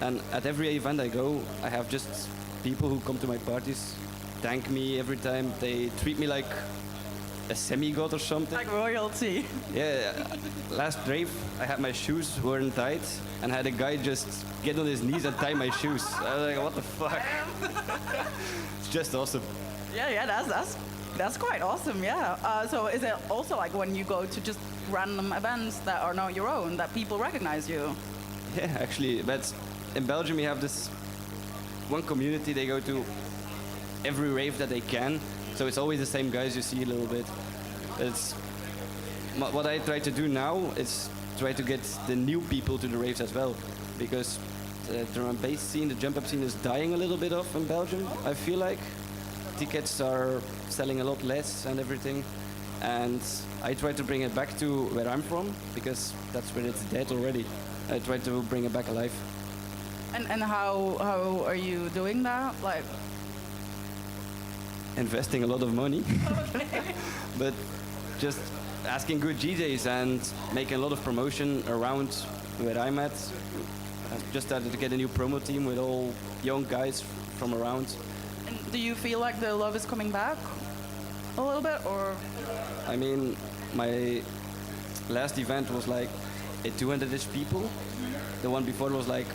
And at every event I go, I have just people who come to my parties, thank me every time. They treat me like a semi-god or something. Like royalty. Yeah. Last rave, I had my shoes weren't tight, and had a guy just get on his knees and tie my shoes. I was like, what the fuck? It's just awesome. Yeah, that's quite awesome, yeah. So is it also like when you go to just random events that are not your own, that people recognize you? Yeah, actually, but in Belgium we have this one community. They go to every rave that they can, so it's always the same guys you see a little bit. What I try to do now is try to get the new people to the raves as well, because the drum and bass scene, the jump up scene is dying a little bit off in Belgium, I feel like. Tickets are selling a lot less and everything, and I try to bring it back to where I'm from, because that's where it's dead already. I try to bring it back alive. And how are you doing that? Like investing a lot of money. Okay. But just asking good DJs and making a lot of promotion around where I'm at. I've just started to get a new promo team with all young guys from around. And do you feel like the love is coming back a little bit, or? I mean, my last event was like 200-ish people. The one before was like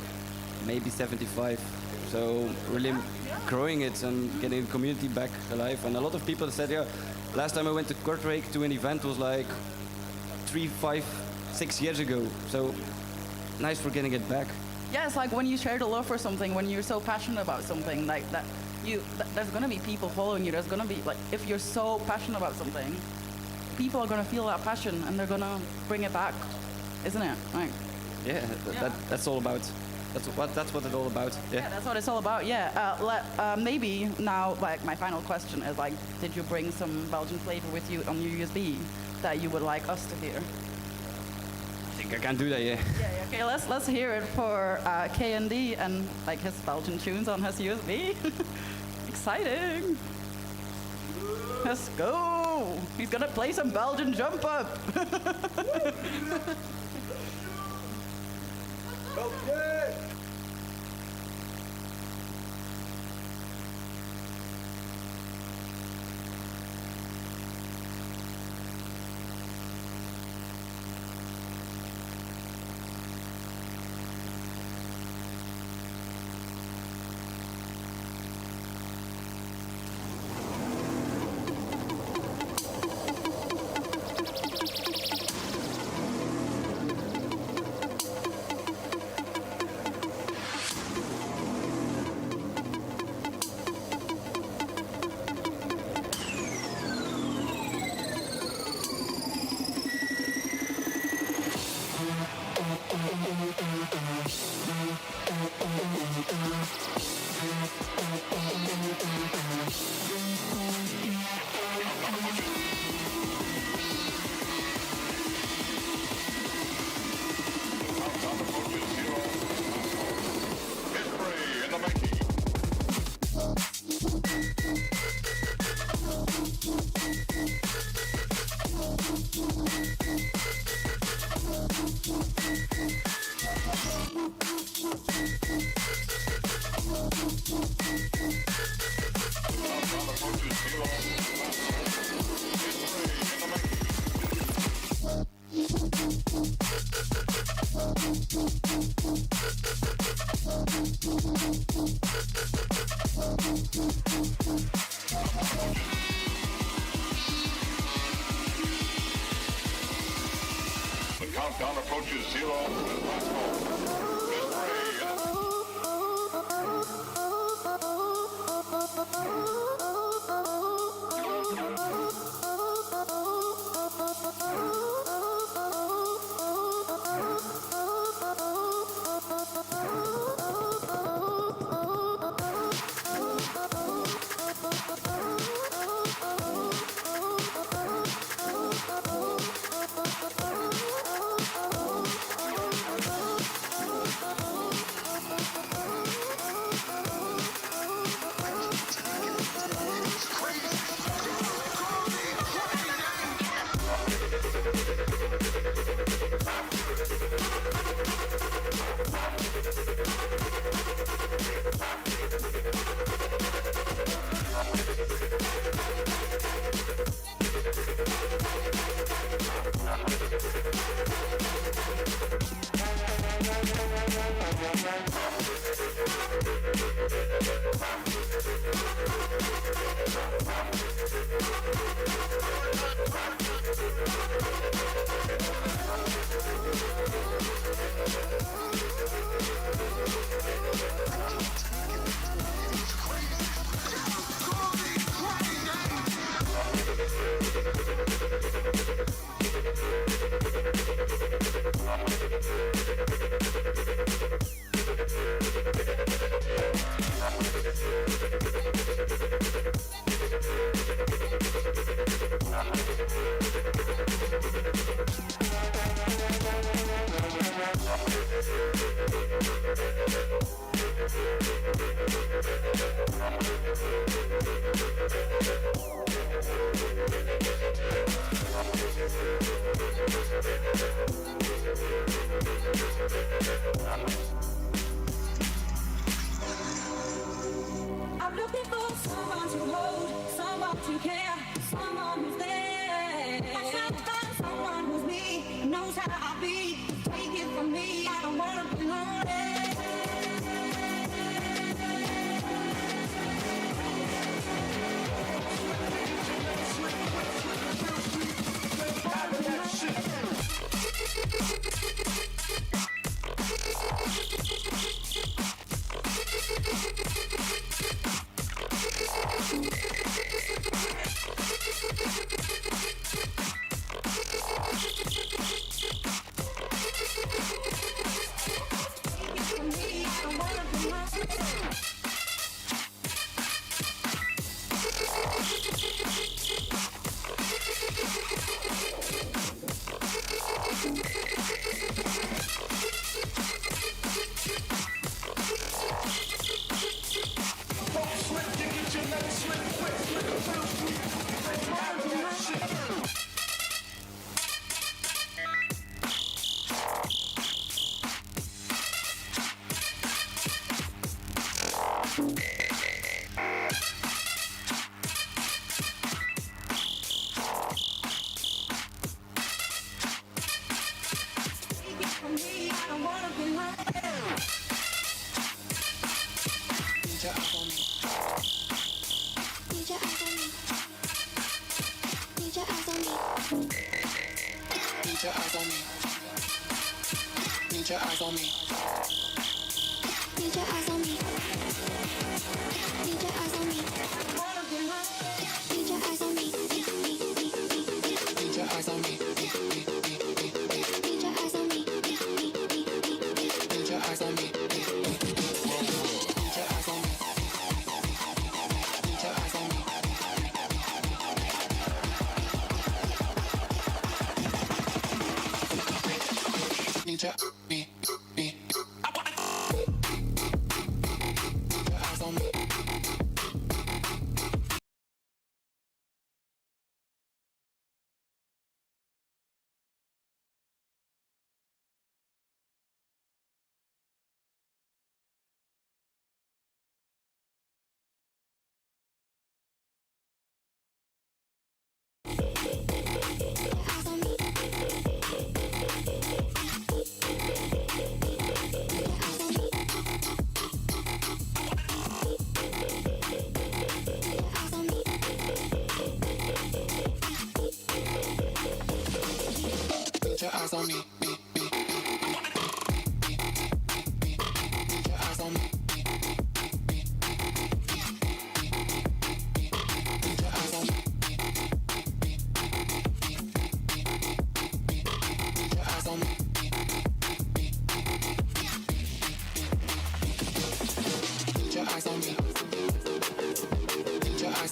maybe 75. So really growing it and getting the community back alive. And a lot of people said, yeah, last time I went to Kortrijk to an event was like 3, 5, 6 years ago. So nice for getting it back. Yeah, it's like when you share the love for something, when you're so passionate about something, like that, there's gonna be people following you. There's gonna be, like, if you're so passionate about something, people are gonna feel that passion and they're gonna bring it back, isn't it? Like, yeah, that's all about. That's what it's all about. Yeah, that's what it's all about. Yeah. Maybe now, like, my final question is, like, did you bring some Belgian flavor with you on your USB that you would like us to hear? I think I can do that. Yeah. Yeah. Okay. Let's hear it for KND and like his Belgian tunes on his USB. Exciting. Let's go. He's gonna play some Belgian jump up. Okay. Count approaches 0 with last call. I'm looking for someone to hold, someone to care, someone who's there. I'm trying to find someone who's me, knows how I be. Take it from me, I don't wanna be lonely. Need your eyes on me. Need your eyes on me. Need your eyes on me. Need your eyes on me. Need your eyes on me. Need your eyes on me. Need your eyes on me. Need your eyes on me. Need your me. Eyes on me. Put your eyes on me, me.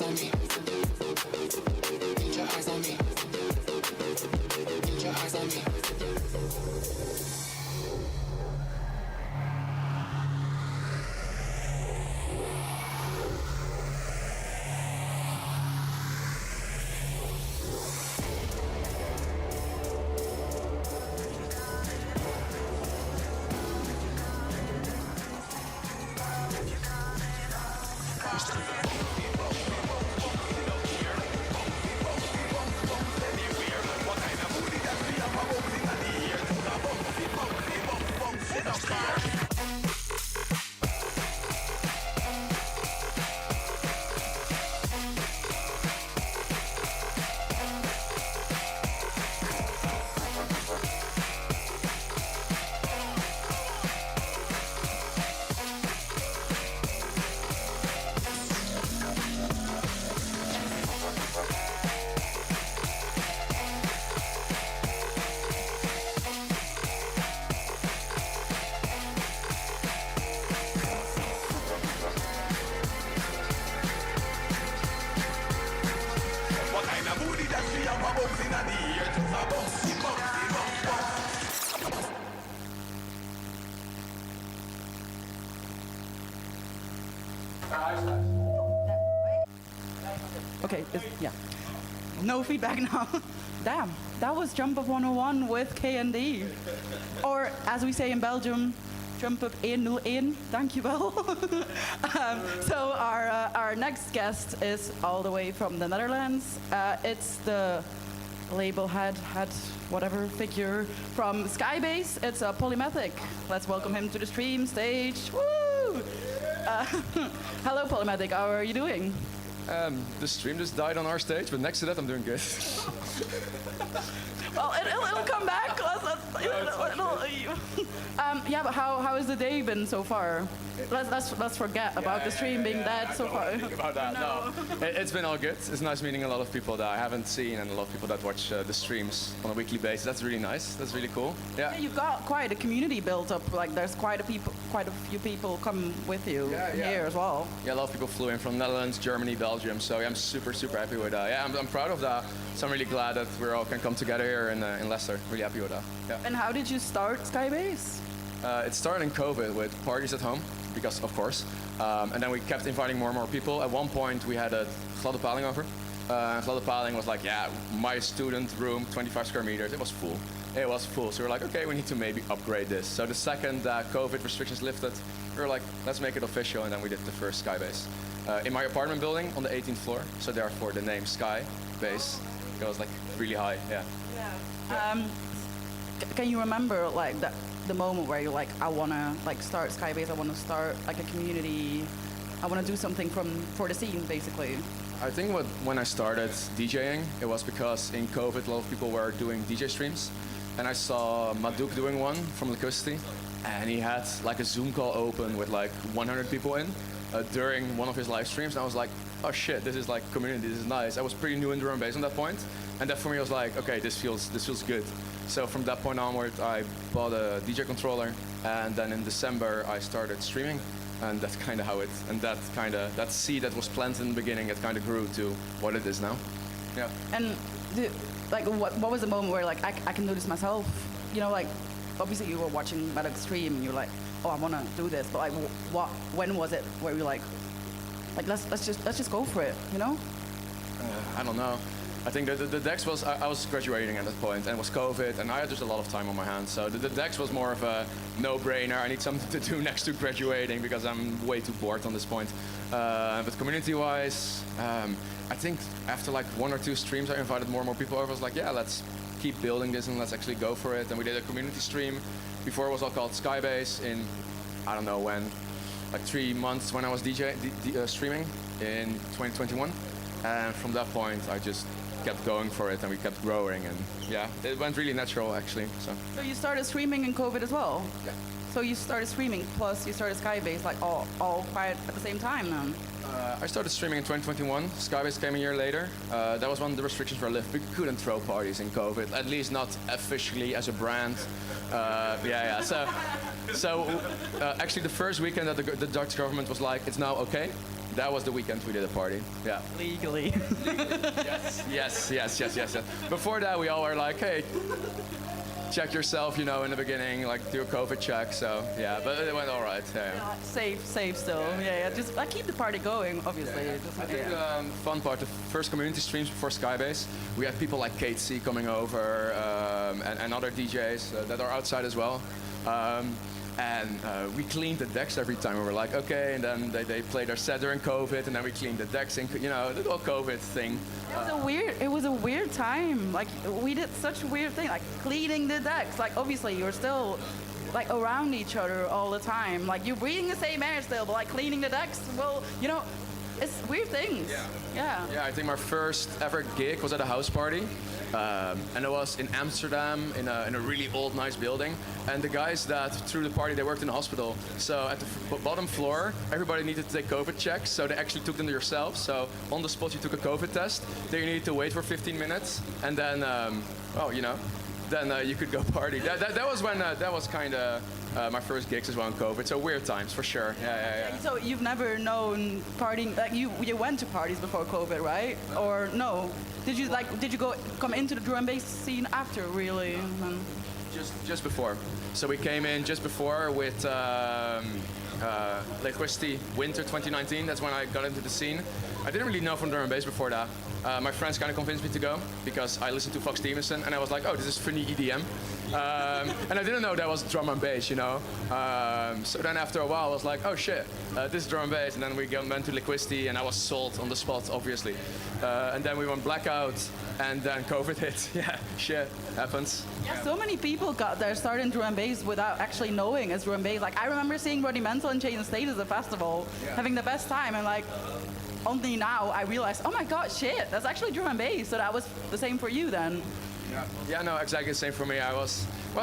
eyes on me. Get your eyes on me. Get your eyes on me. Okay, yeah. No feedback now. Damn, that was Jump Up 101 with KND. Or, as we say in Belgium, Jump Up 101. Dankjewel. So our next guest is all the way from the Netherlands. It's the label head, whatever figure from Skybase. It's a Polymathic. Let's welcome him to the stream stage. Woo! Hello, Polymathic. How are you doing? The stream just died on our stage, but next to that, I'm doing good. Well, it'll come back. Yeah, but how has the day been so far? Let's forget about the stream being dead so far. Think about that. No, it's been all good. It's nice meeting a lot of people that I haven't seen and a lot of people that watch the streams on a weekly basis. That's really nice. That's really cool. Yeah. You've got quite a community built up. Like there's quite a few people come with you here as well. Yeah, a lot of people flew in from Netherlands, Germany, Belgium. So yeah, I'm super happy with that. Yeah, I'm proud of that. So I'm really glad that we all can come together here in Leicester. Really happy with that. Yeah. And how did you start Skybase? It started in COVID with parties at home, because of course. And then we kept inviting more and more people. At one point we had a Gladdepaling over. Gladdepaling was like, yeah, my student room, 25 square meters, it was full. It was full. So we were like, okay, we need to maybe upgrade this. So the second COVID restrictions lifted, we were like, let's make it official. And then we did the first Skybase. In my apartment building on the 18th floor. So therefore the name Skybase goes like really high, yeah. Can you remember like the moment where you're like, I wanna like start Skybase, I wanna start like a community, I wanna do something for the scene basically? I think when I started DJing, it was because in COVID a lot of people were doing DJ streams, and I saw Madouk doing one from Lacusty, and he had like a Zoom call open with like 100 people in during one of his live streams, and I was like, oh shit, this is like community, this is nice. I was pretty new in drum and bass on that point, and that for me was like, okay, this feels good. So from that point onward, I bought a DJ controller, and then in December I started streaming, and that's kind of how it. And that seed that was planted in the beginning, it kind of grew to what it is now. Yeah. And what was the moment where like I can do this myself? You know, like obviously you were watching Madouk stream, and you're like, oh, I want to do this, but like when was it where you're like let's just go for it, you know? I don't know. I think the DEX was, I was graduating at that point, and it was COVID, and I had just a lot of time on my hands. So the DEX was more of a no-brainer. I need something to do next to graduating because I'm way too bored on this point. But community-wise, I think after like 1 or 2 streams, I invited more and more people over. I was like, yeah, let's keep building this and let's actually go for it. And we did a community stream. Before it was all called Skybase in, I don't know when, like 3 months when I was streaming in 2021. And from that point, I just kept going for it, and we kept growing, and yeah, it went really natural actually. So you started streaming in COVID as well? Yeah. So you started streaming, plus you started Skybase, like all quite at the same time then? I started streaming in 2021. Skybase came a year later. That was when the restrictions were lifted. We couldn't throw parties in COVID, at least not officially as a brand. So actually the first weekend that the Dutch government was like, it's now okay. That was the weekend we did a party. Yeah. Legally. Yes. Before that, we all were like, hey, check yourself, in the beginning, like do a COVID check. So yeah, but it went all right. Yeah. Safe still. Yeah. Just keep the party going, obviously. Yeah. I think the fun part, the first community streams before Skybase, we had people like Kate C coming over and other DJs that are outside as well. And we cleaned the decks every time. We were like, okay, and then they played their set during COVID, and then we cleaned the decks, and the whole COVID thing. It was a weird time. Like, we did such a weird thing, like cleaning the decks. Like, obviously, you're still like around each other all the time. Like, you're breathing the same air still, but like cleaning the decks, well, it's weird things. Yeah. Yeah, I think my first ever gig was at a house party. And it was in Amsterdam in a really old, nice building. And the guys that threw the party, they worked in the hospital. So at the bottom floor, everybody needed to take COVID checks. So they actually took them to yourself. So on the spot, you took a COVID test. Then you needed to wait for 15 minutes. And then, then you could go party. That was when, that was kind of my first gigs as well in COVID. So weird times, for sure. Yeah. So you've never known partying, like you went to parties before COVID, right? Or no? Did you come into the drum and bass scene after, really? Just before. So we came in just before with Liquidity Winter 2019. That's when I got into the scene. I didn't really know from drum and bass before that. My friends kind of convinced me to go because I listened to Fox Stevenson and I was like, oh, this is funny EDM. And I didn't know that was drum and bass, So then after a while, I was like, oh shit, this is drum and bass. And then we went to Liquidity and I was sold on the spot, obviously. And then we went blackout and then COVID hit. Yeah, shit, happens. Yeah, so many people got their start in drum and bass without actually knowing it's drum and bass. Like, I remember seeing Rudimental and Chain State at a festival, having the best time, and like, only now I realized, oh my god, shit, that's actually drum and bass. So that was the same for you then. Yeah, no, exactly the same for me. I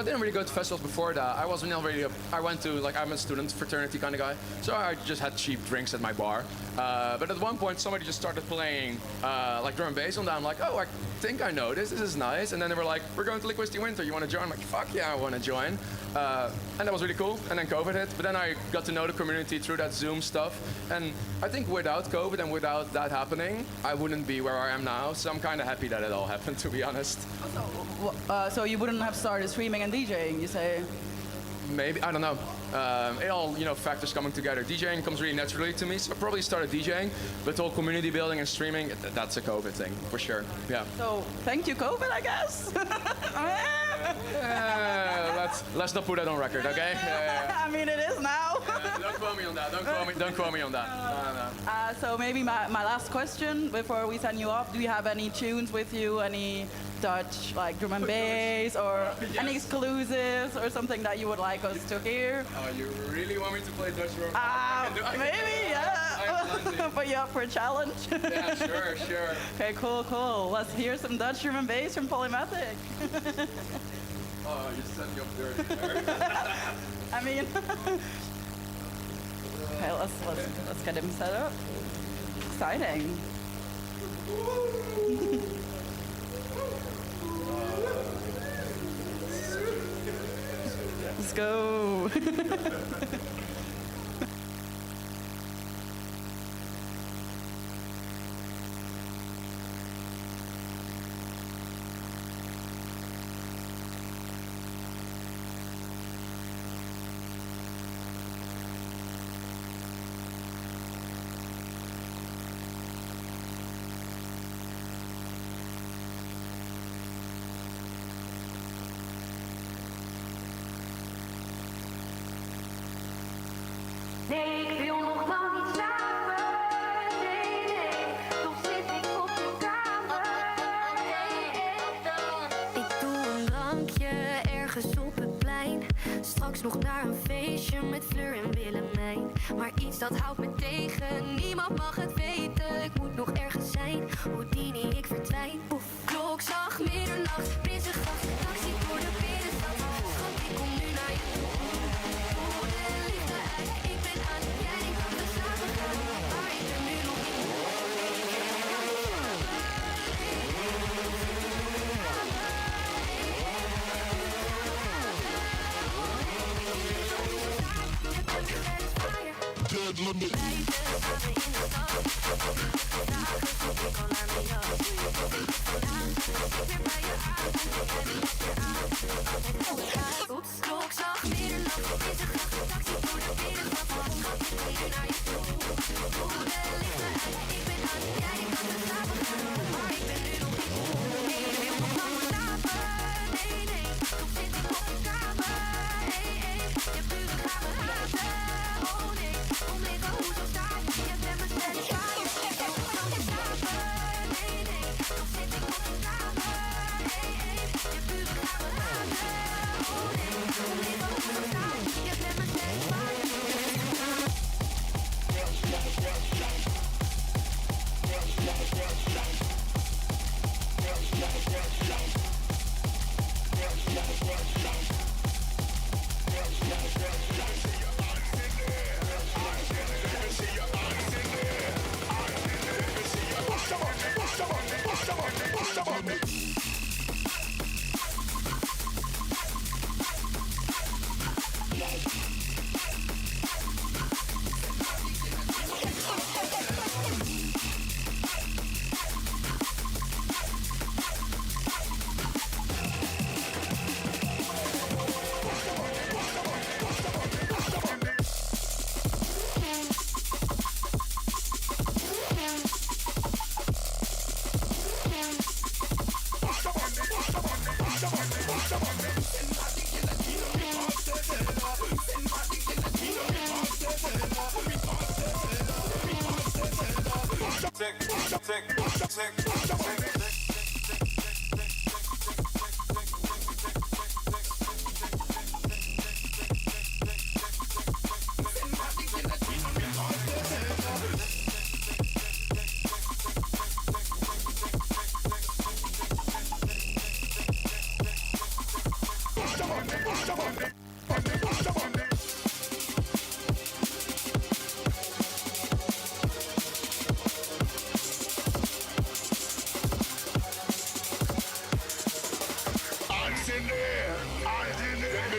didn't really go to festivals before that. I wasn't really, I went to, I'm a student fraternity kind of guy, so I just had cheap drinks at my bar. But at one point, somebody just started playing drum and bass on that. I'm like, oh, I think I know this is nice. And then they were like, we're going to Liquidity Winter, you want to join? I'm like, fuck yeah, I want to join. And that was really cool. And then COVID hit. But then I got to know the community through that Zoom stuff. And I think without COVID and without that happening, I wouldn't be where I am now. So I'm kind of happy that it all happened, to be honest. So you wouldn't have started streaming and DJing, you say? Maybe, I don't know. It all, factors coming together. DJing comes really naturally to me, so I probably started DJing, but all community building and streaming, that's a COVID thing, for sure, yeah. So, thank you, COVID, I guess? Let's not put that on record, okay? I mean, it is now. Don't quote me on that, don't quote me on that. No. So maybe my last question before we send you off, do you have any tunes with you, any Dutch, drum and bass, or any exclusives, or something that you would like us to hear? Oh, you really want me to play Dutch drum? Maybe, yeah. Put you up for a challenge? Yeah, sure. Okay, cool. Let's hear some Dutch drum and bass from Polymathic. Oh, you set me up dirty. I mean, okay, let's get him set up. Exciting. Let's go. Nee, ik wil nog lang niet slapen. Nee, toch zit ik op de kamer. Ik doe een drankje ergens op het plein. Straks nog naar een feestje met Fleur en Willemijn. Maar iets dat houdt me tegen, niemand mag het weten. Ik moet nog ergens zijn, Houdini, ik verdwijn. Poef, klokslag, middernacht, Prinsengracht, taxi door de binnenstad. Schat, ik kom nu naar je toe. Voel de liefde uit, ik ben aan. Jij denkt dat we samen gaan, maar ik ben nu nog niet. Dead limit.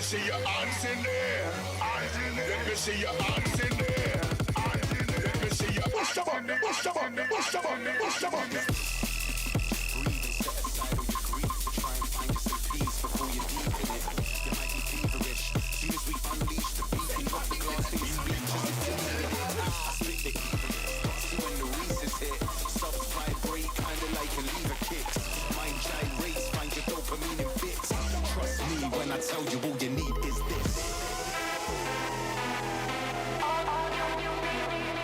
See your hands in there. Let me see your hands in there. Let me see your push them on, push them on, push them on, push them on. Breathe and set aside all your grief to try and find you some peace before you're deep in it. You might be feverish. Soon as we unleash the beat, we drop the glass in speech as it's in it. I split the ether. See when the Reese is hit. Subs vibrate, kinda like a lever kicks. Mind gyrates, find your dopamine in bits. Trust me when I tell you all you need is this.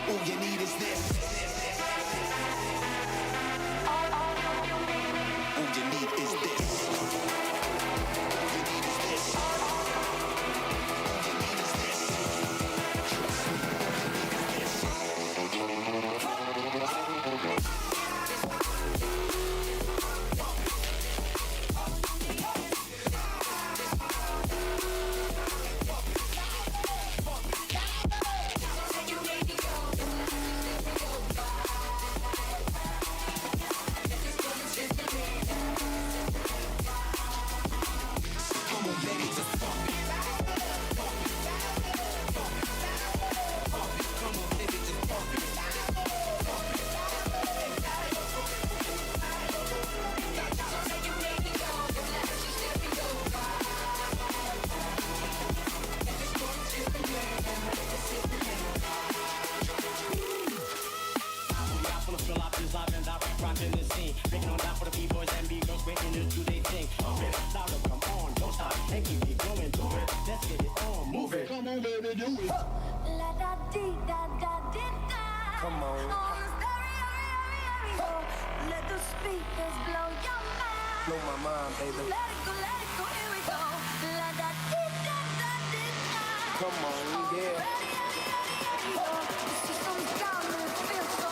All you need is this. All you need is this. All you need is this. All you need is this. Trust me, all you need is this. Come on. Let the speakers blow your mind. Blow my mind, baby. Let it go, here we go. La da dee da da dee da. Come on, yeah. This is some sound that feels so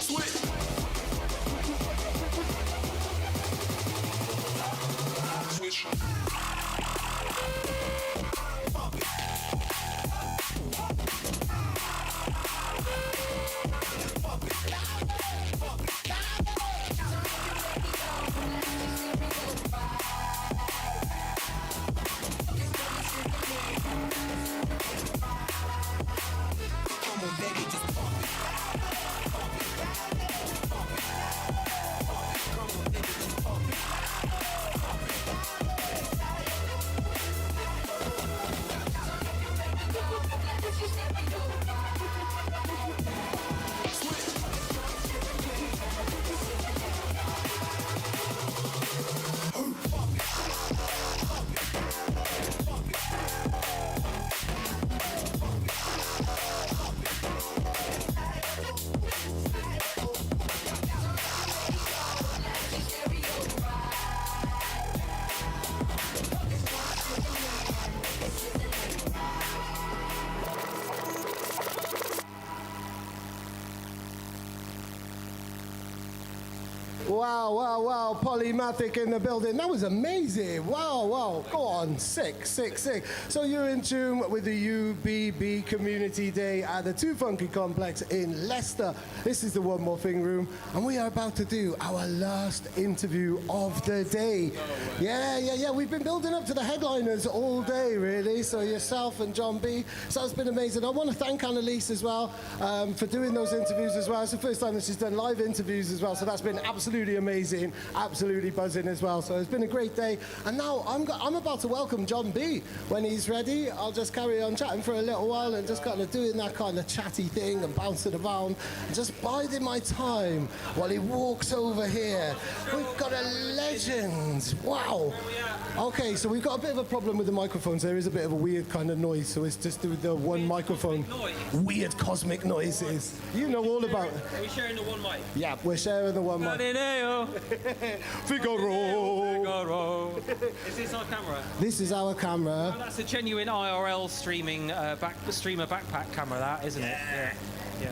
Switch. Switch. wow. Polymathic in the building. That was amazing. Wow. Go on. Sick. So you're in tune with the UBB Community Day at the Too Funky Complex in Leicester. This is the One More Thing room, and we are about to do our last interview of the day. Yeah. We've been building up to the headliners all day, really. So yourself and John B. So it's been amazing. I want to thank Annalise as well for doing those interviews as well. It's the first time that she's done live interviews as well, so that's been absolutely amazing, absolutely buzzing as well. So it's been a great day, and now I'm about to welcome John B. When he's ready, I'll just carry on chatting for a little while and just kind of doing that kind of chatty thing and bouncing around and just biding my time while he walks over here. We've got a legend. Wow. Okay, so we've got a bit of a problem with the microphones. There is a bit of a weird kind of noise, so it's just the one microphone. Weird cosmic noises. You know all about it. Are we sharing the one mic? Yeah, we're sharing the one mic. Figaro. Is this our camera? This is our camera. Oh, that's a genuine IRL streamer backpack camera, that, isn't it? Yeah.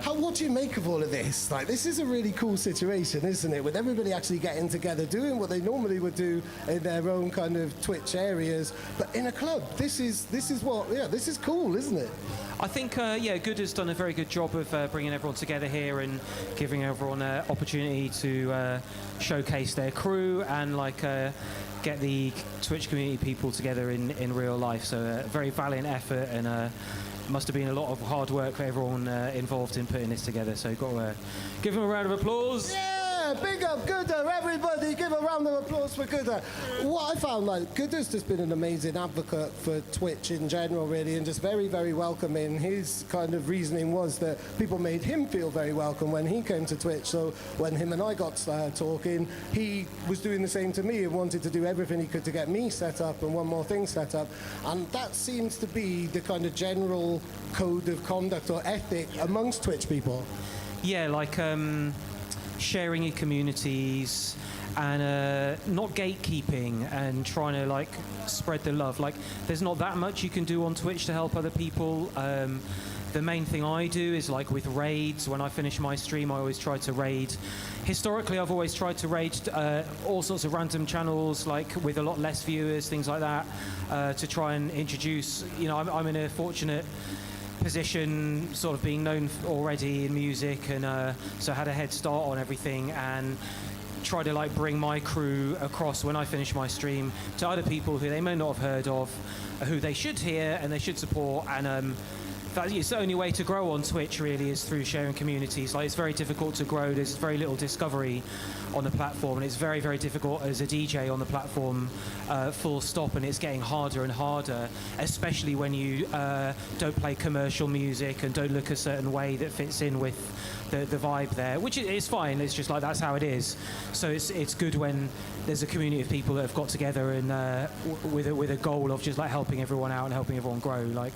What do you make of all of this? Like, this is a really cool situation, isn't it? With everybody actually getting together, doing what they normally would do in their own kind of Twitch areas, but in a club. This is cool, isn't it? I think, Good has done a very good job of bringing everyone together here and giving everyone an opportunity to showcase their crew and get the Twitch community people together in real life. So a very valiant effort, and must have been a lot of hard work for everyone involved in putting this together. So got to give them a round of applause. Yeah, big up Gooder, everybody. Give a round of applause for Gooder. What I found, Gooder's just been an amazing advocate for Twitch in general, really, and just very, very welcoming. His kind of reasoning was that people made him feel very welcome when he came to Twitch. So when him and I got talking, he was doing the same to me and wanted to do everything he could to get me set up and One More Thing set up. And that seems to be the kind of general code of conduct or ethic amongst Twitch people. Yeah, sharing in communities and not gatekeeping and trying to spread the love. There's not that much you can do on Twitch to help other people. The main thing I do is with raids. When I finish my stream, I always try to raid. Historically, I've always tried to raid all sorts of random channels, with a lot less viewers, things like that, to try and introduce. I'm in a fortunate position, sort of being known already in music, and so I had a head start on everything, and try to bring my crew across when I finish my stream to other people who they may not have heard of, who they should hear and they should support. And it's the only way to grow on Twitch, really, is through sharing communities. It's very difficult to grow. There's very little discovery on the platform, and it's very, very difficult as a DJ on the platform, full stop, and it's getting harder and harder, especially when you don't play commercial music and don't look a certain way that fits in with the vibe there, which is fine. It's just that's how it is. So it's good when there's a community of people that have got together and with a goal of just helping everyone out and helping everyone grow.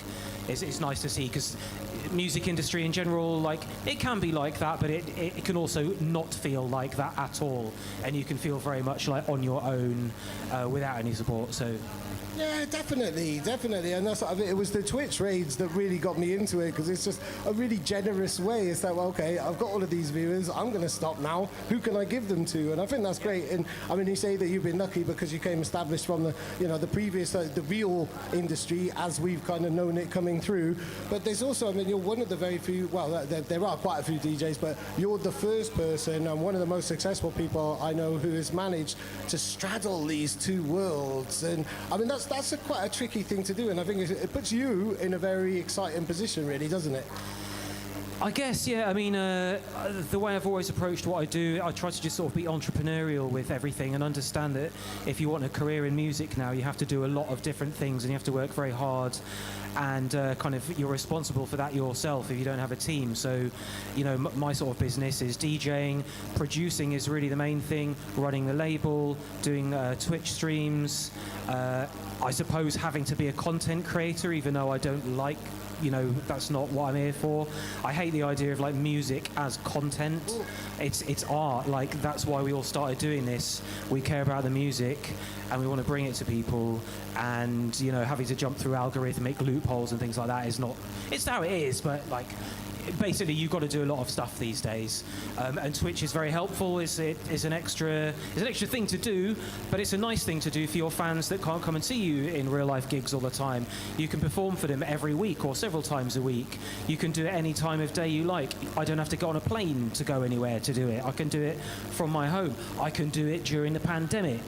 It's nice to see, because music industry in general, it can be like that, but it can also not feel like that at all, and you can feel very much on your own without any support. So Yeah, definitely. And that's it was the Twitch raids that really got me into it, because it's just a really generous way. It's like, well, okay, I've got all of these viewers, I'm going to stop now. Who can I give them to? And I think that's great. And I mean, you say that you've been lucky because you came established from the previous, the real industry as we've kind of known it coming through. But there's also, I mean, you're one of the very few, well, there are quite a few DJs, but you're the first person and one of the most successful people I know who has managed to straddle these two worlds. And I mean, that's quite a tricky thing to do, and I think it puts you in a very exciting position, really, doesn't it? I guess, yeah. I mean, the way I've always approached what I do, I try to just sort of be entrepreneurial with everything and understand that if you want a career in music now, you have to do a lot of different things and you have to work very hard, and kind of you're responsible for that yourself if you don't have a team. So, my sort of business is DJing, producing is really the main thing, running the label, doing Twitch streams, I suppose having to be a content creator, even though I don't like, that's not what I'm here for. I hate the idea of like music as content. It's art. Like, that's why we all started doing this. We care about the music and we want to bring it to people, and having to jump through algorithmic loopholes and things like that is not, it's how it is, but like basically you've got to do a lot of stuff these days, and Twitch is very helpful. It's an extra thing to do, but it's a nice thing to do for your fans that can't come and see you in real life gigs all the time. You can perform for them every week or several times a week. You can do it any time of day you like. I don't have to go on a plane to go anywhere to do it. I can do it from my home. I can do it during the pandemic.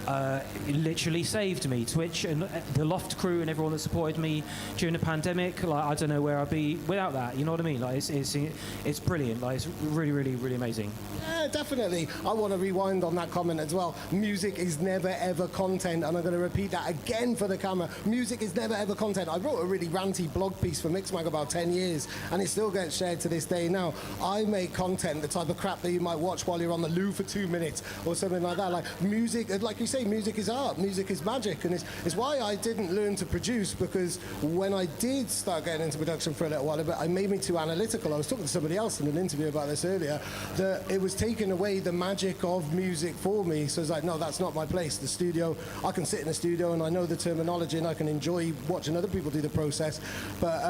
It literally saved me. Twitch and the Loft crew and everyone that supported me during the pandemic. Like, I don't know where I'd be without that. You know what I mean? Like, it's brilliant. Like, it's really, really, really amazing. Yeah, definitely. I want to rewind on that comment as well. Music is never ever content, and I'm going to repeat that again for the camera. Music is never ever content. I wrote a really ranty blog piece for Mixmag about 10 years, and it still gets shared to this day now. I make content, the type of crap that you might watch while you're on the loo for 2 minutes or something like that. Like music, like you say, music is art, music is magic, and it's why I didn't learn to produce, because when I did start getting into production for a little while, it made me too analytical. I was talking to somebody else in an interview about this earlier, that it was taking away the magic of music for me. So it's like, no, that's not my place. The studio, I can sit in the studio and I know the terminology and I can enjoy watching other people do the process, but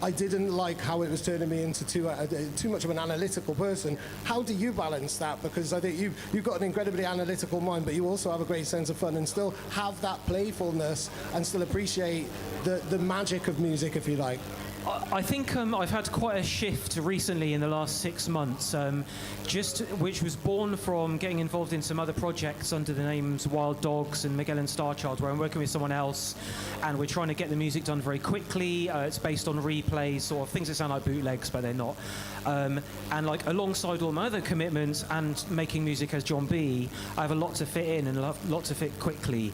I didn't like how it was turning me into too much of an analytical person. How do you balance that? Because I think you've got an incredibly analytical mind, but you also have a great sense of fun and still have that playfulness and still appreciate the magic of music, if you like. I think I've had quite a shift recently in the last 6 months, which was born from getting involved in some other projects under the names Wild Dogs and Miguel and Starchild, where I'm working with someone else, and we're trying to get the music done very quickly. It's based on replays, sort of things that sound like bootlegs, but they're not. And like alongside all my other commitments and making music as John B, I have a lot to fit in and a lot to fit quickly.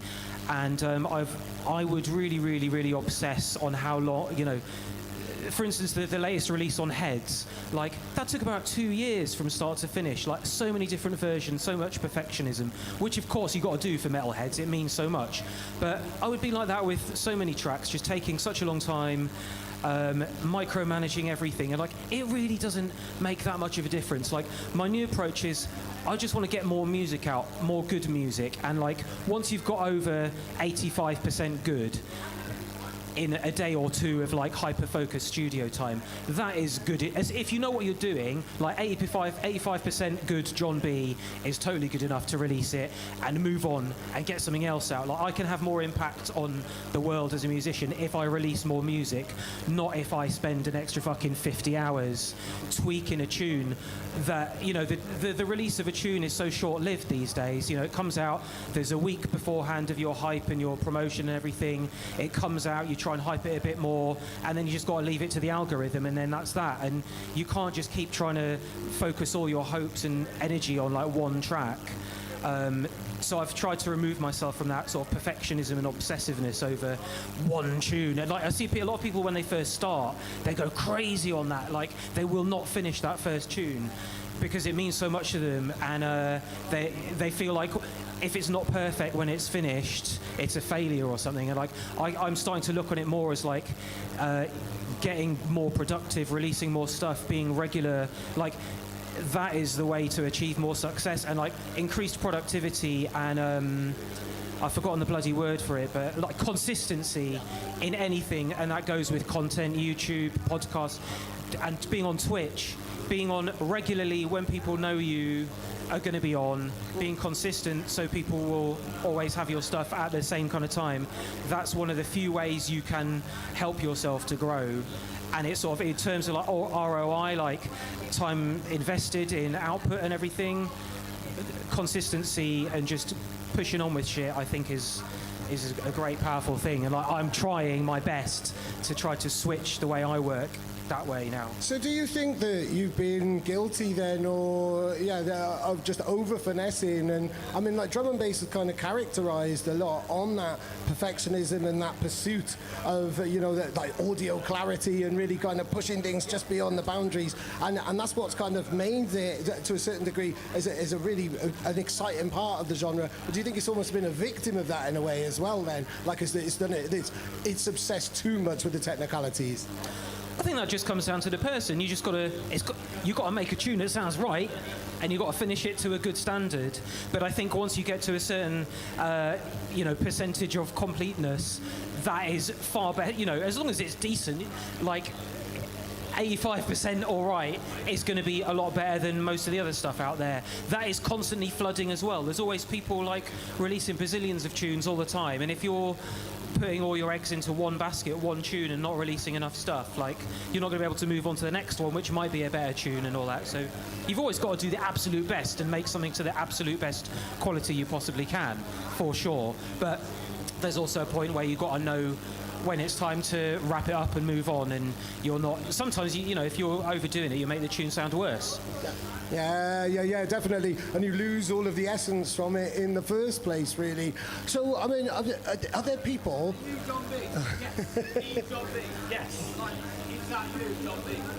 And I would really, really, really obsess on how long, you know. For instance, the latest release on Heads, like, that took about 2 years from start to finish. Like, so many different versions, so much perfectionism, which, of course, you got to do for metalheads. It means so much. But I would be like that with so many tracks, just taking such a long time, micromanaging everything. And, like, it really doesn't make that much of a difference. Like, my new approach is I just want to get more music out, more good music. And, like, once you've got over 85% good, in a day or two of like hyper-focused studio time, that is good. As if you know what you're doing, like 85% good John B is totally good enough to release it and move on and get something else out. Like, I can have more impact on the world as a musician if I release more music, not if I spend an extra fucking 50 hours tweaking a tune. That, you know, the release of a tune is so short-lived these days. You know, it comes out, there's a week beforehand of your hype and your promotion and everything. It comes out, you try and hype it a bit more, and then you just got to leave it to the algorithm, and then that's that. And you can't just keep trying to focus all your hopes and energy on like one track. So I've tried to remove myself from that sort of perfectionism and obsessiveness over one tune. And like, I see a lot of people when they first start, they go crazy on that. Like, they will not finish that first tune because it means so much to them, and they feel like if it's not perfect when it's finished, it's a failure or something. And like, I'm starting to look on it more as like getting more productive, releasing more stuff, being regular. Like, that is the way to achieve more success and like increased productivity and I've forgotten the bloody word for it, but like consistency in anything, and that goes with content, YouTube, podcasts, and being on Twitch, being on regularly when people know you are going to be on, being consistent so people will always have your stuff at the same kind of time. That's one of the few ways you can help yourself to grow. And it's sort of in terms of like ROI, like time invested in output and everything, consistency and just pushing on with shit, I think is a great, powerful thing. And like, I'm trying my best to try to switch the way I work that way now. So do you think that you've been guilty then, or of just over finessing? And I mean, like, drum and bass is kind of characterized a lot on that perfectionism and that pursuit of that like audio clarity and really kind of pushing things just beyond the boundaries, and that's what's kind of made it to a certain degree is a really an exciting part of the genre. But do you think it's almost been a victim of that in a way as well then? Like it's obsessed too much with the technicalities? I think that just comes down to the person. You just got to make a tune that sounds right, and you got to finish it to a good standard. But I think once you get to a certain, percentage of completeness, that is far better. You know, as long as it's decent, like. 85% all right is going to be a lot better than most of the other stuff out there. That is constantly flooding as well. There's always people like releasing bazillions of tunes all the time, and if you're putting all your eggs into one basket, one tune, and not releasing enough stuff, like, you're not going to be able to move on to the next one, which might be a better tune and all that. So you've always got to do the absolute best and make something to the absolute best quality you possibly can, for sure. But there's also a point where you've got to know when it's time to wrap it up and move on, and you're not. Sometimes, you know, if you're overdoing it, you make the tune sound worse. Yeah, definitely. And you lose all of the essence from it in the first place, really. So, I mean, are there people? Yes.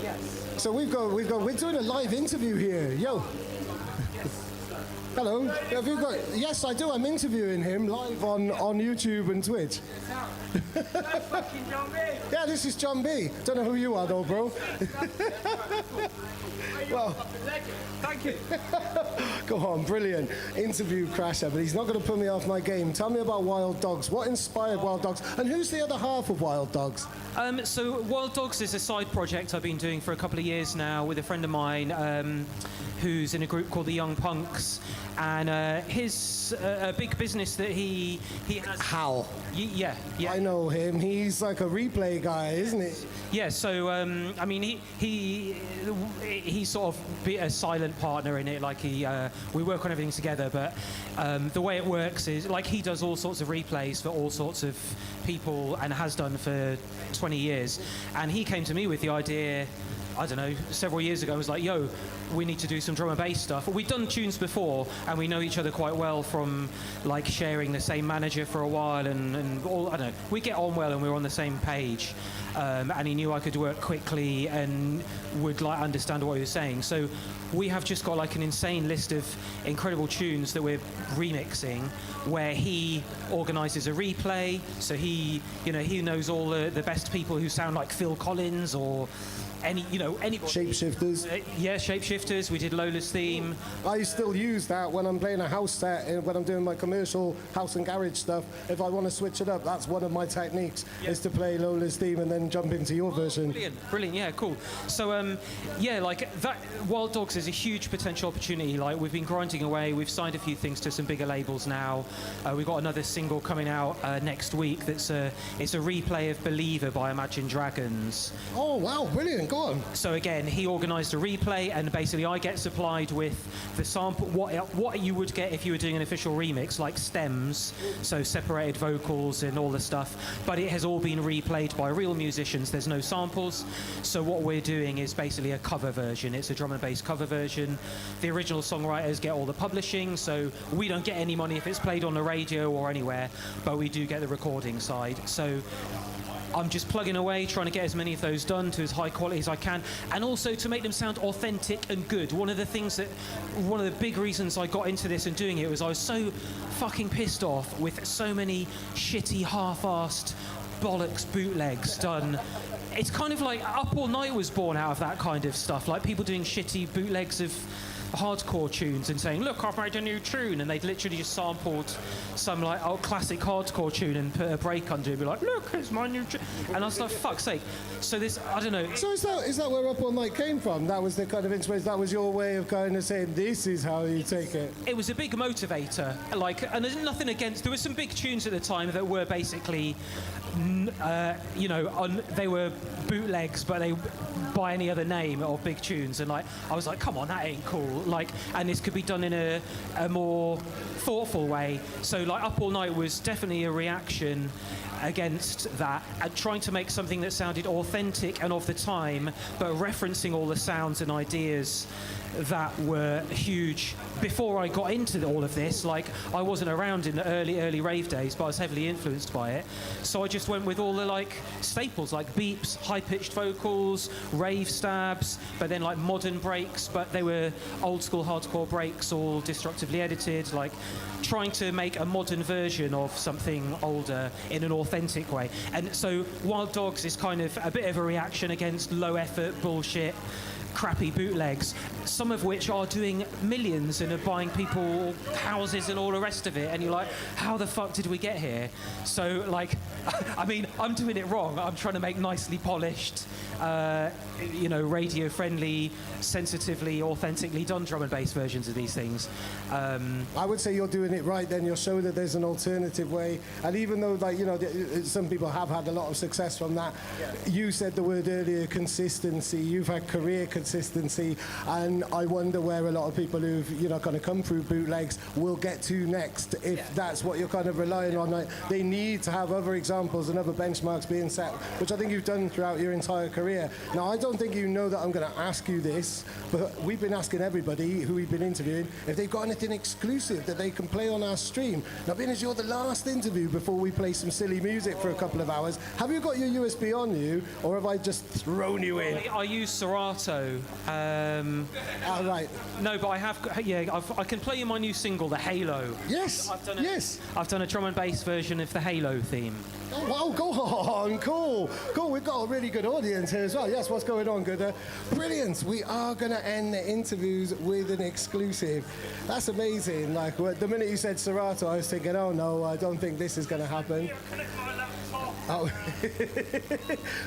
Yes. So we're doing a live interview here. Yo. Hello. Have you got? Yes, I do. I'm interviewing him live on YouTube and Twitch. Yeah, this is John B. Don't know who you are though, bro. Well, thank you. Go on, brilliant. Interview crasher, but he's not going to put me off my game. Tell me about Wild Dogs. What inspired Wild Dogs? And who's the other half of Wild Dogs? So Wild Dogs is a side project I've been doing for a couple of years now with a friend of mine who's in a group called the Young Punks, and his a big business that he has. How? Yeah. I know him. He's like a replay guy, isn't he? Yeah. So I mean, he's sort of be a silent partner in it. Like we work on everything together, but the way it works is like he does all sorts of replays for all sorts of people and has done for 20 years. And he came to me with the idea, I don't know, several years ago. I was like, yo, we need to do some drum and bass stuff. We'd done tunes before, and we know each other quite well from like sharing the same manager for a while, and all, I don't know, we get on well and we're on the same page. And he knew I could work quickly and would like understand what he was saying. So we have just got like an insane list of incredible tunes that we're remixing, where he organises a replay. So he knows all the best people who sound like Phil Collins or anybody. Shapeshifters. Shapeshifters. We did Lola's theme. I still use that when I'm playing a house set, when I'm doing my commercial house and garage stuff. If I want to switch it up, that's one of my techniques, is to play Lola's theme and then jump into your version. Brilliant, yeah, cool. So, like that, Wild Dogs is a huge potential opportunity. Like, we've been grinding away. We've signed a few things to some bigger labels now. We've got another single coming out next week it's a replay of Believer by Imagine Dragons. Oh, wow, brilliant. Go on. So again, he organised a replay, and basically I get supplied with the sample, what you would get if you were doing an official remix, like stems, so separated vocals and all the stuff, but it has all been replayed by real musicians. There's no samples. So what we're doing is basically a cover version. It's a drum and bass cover version. The original songwriters get all the publishing, so we don't get any money if it's played on the radio or anywhere, but we do get the recording side. So I'm just plugging away, trying to get as many of those done to as high quality as I can, and also to make them sound authentic and good. One of the big reasons I got into this and doing it was I was so fucking pissed off with so many shitty, half-assed bollocks bootlegs done. It's kind of like Up All Night was born out of that kind of stuff, like people doing shitty bootlegs of hardcore tunes and saying, look, I've made a new tune, and they'd literally just sampled some like old classic hardcore tune and put a break under it and be like, look, it's my new tune. And I was like, fuck's sake. So this, I don't know. So is that where Up All Night came from? That was the kind of inspiration, that was your way of kind of saying, this is how you take it? It was a big motivator. Like, and there's nothing against, there were some big tunes at the time that were basically, they were bootlegs, but they by any other name of big tunes, and like I was like, come on, that ain't cool. Like, and this could be done in a more thoughtful way. So like Up All Night was definitely a reaction against that, and trying to make something that sounded authentic and of the time, but referencing all the sounds and ideas that were huge before I got into all of this. Like, I wasn't around in the early rave days, but I was heavily influenced by it. So I just went with all the like staples, like beeps, high-pitched vocals, rave stabs, but then like modern breaks, but they were old school hardcore breaks, all destructively edited, like trying to make a modern version of something older in an authentic way. And so Wild Dogs is kind of a bit of a reaction against low effort bullshit crappy bootlegs, some of which are doing millions and are buying people houses and all the rest of it, and you're like, how the fuck did we get here? So, like, I mean, I'm doing it wrong. I'm trying to make nicely polished, radio-friendly, sensitively, authentically done drum and bass versions of these things. I would say you're doing it right then. You're showing that there's an alternative way. And even though, some people have had a lot of success from that, you said the word earlier, consistency. You've had career consistency. And I wonder where a lot of people who've, kind of come through bootlegs will get to next if that's what you're kind of relying on. Like, they need to have other examples and other benchmarks being set, which I think you've done throughout your entire career. Now, I don't think you know that I'm going to ask you this, but we've been asking everybody who we've been interviewing if they've got anything exclusive that they can play on our stream. Now, being as you're the last interview before we play some silly music for a couple of hours, have you got your USB on you, or have I just thrown you in? I use Serato. Right. No, but I have. I can play you my new single, The Halo. Yes. I've done a drum and bass version of the Halo theme. Oh, wow, go on. Cool. We've got a really good audience here as well. Yes, what's going on, Gooder? Brilliant. We are going to end the interviews with an exclusive. That's amazing. Like, the minute you said Serato, I was thinking, oh, no, I don't think this is going to happen. Oh.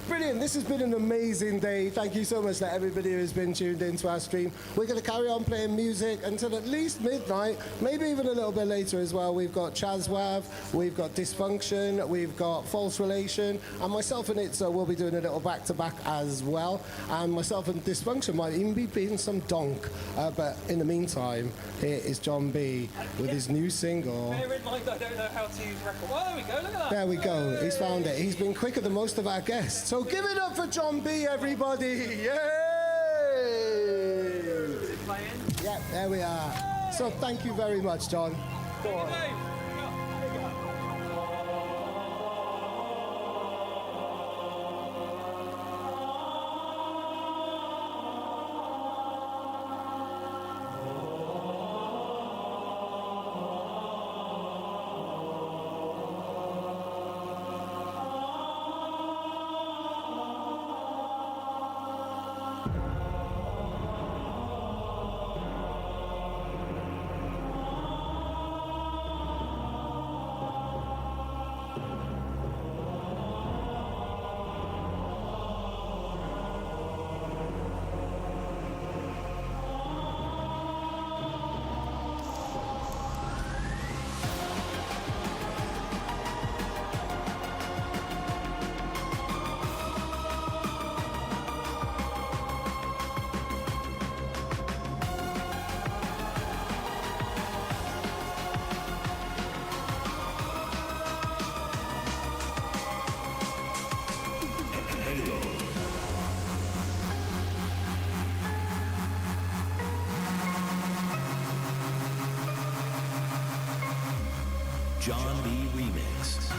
Brilliant. This has been an amazing day. Thank you so much to everybody who has been tuned into our stream. We're going to carry on playing music until at least midnight, maybe even a little bit later as well. We've got Chazwav, we've got Dysfunction, we've got False Relation, and myself and Itza will be doing a little back-to-back as well. And myself and Dysfunction might even be beating some donk. But in the meantime, here is John B with his new single. Bear in mind, I don't know how to use record. Oh, there we go. Look at that. There we go. He's found it. He's been quicker than most of our guests. So give it up for John B, everybody. Yay! Yeah, there we are. So thank you very much, John. Go on. John B. Remix.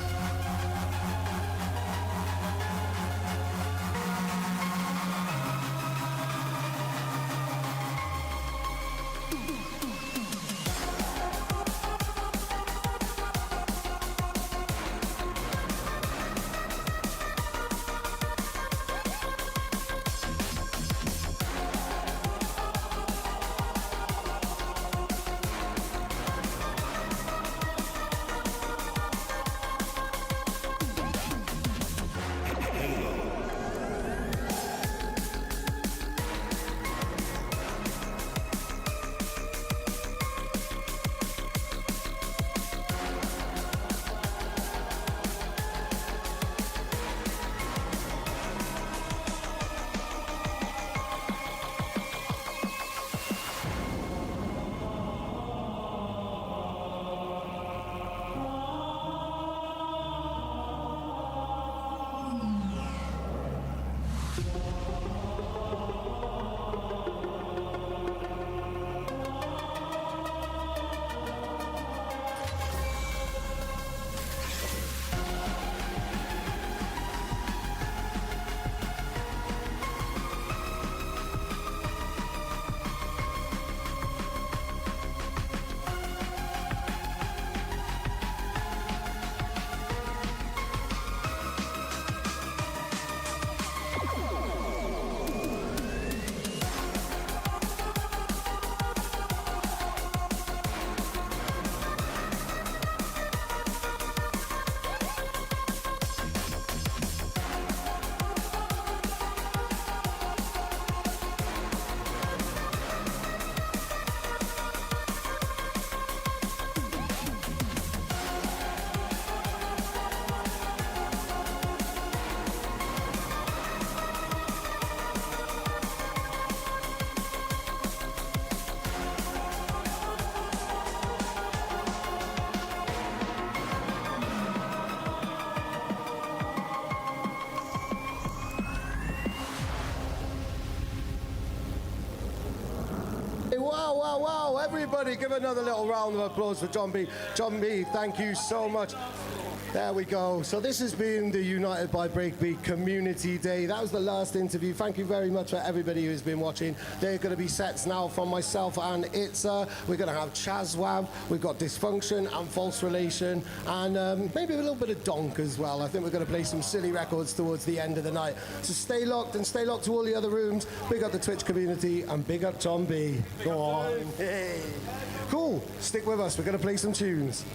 wow. Everybody give another little round of applause for John B. John B, thank you so much. There we go. So this has been the United by Breakbeat Community Day. That was the last interview. Thank you very much for everybody who's been watching. There are going to be sets now from myself and Itza. We're going to have Chazwab. We've got Dysfunction and False Relation. And maybe a little bit of Donk as well. I think we're going to play some silly records towards the end of the night. So stay locked and stay locked to all the other rooms. Big up the Twitch community and big up John B. Go on. Hey. Cool. Stick with us. We're going to play some tunes.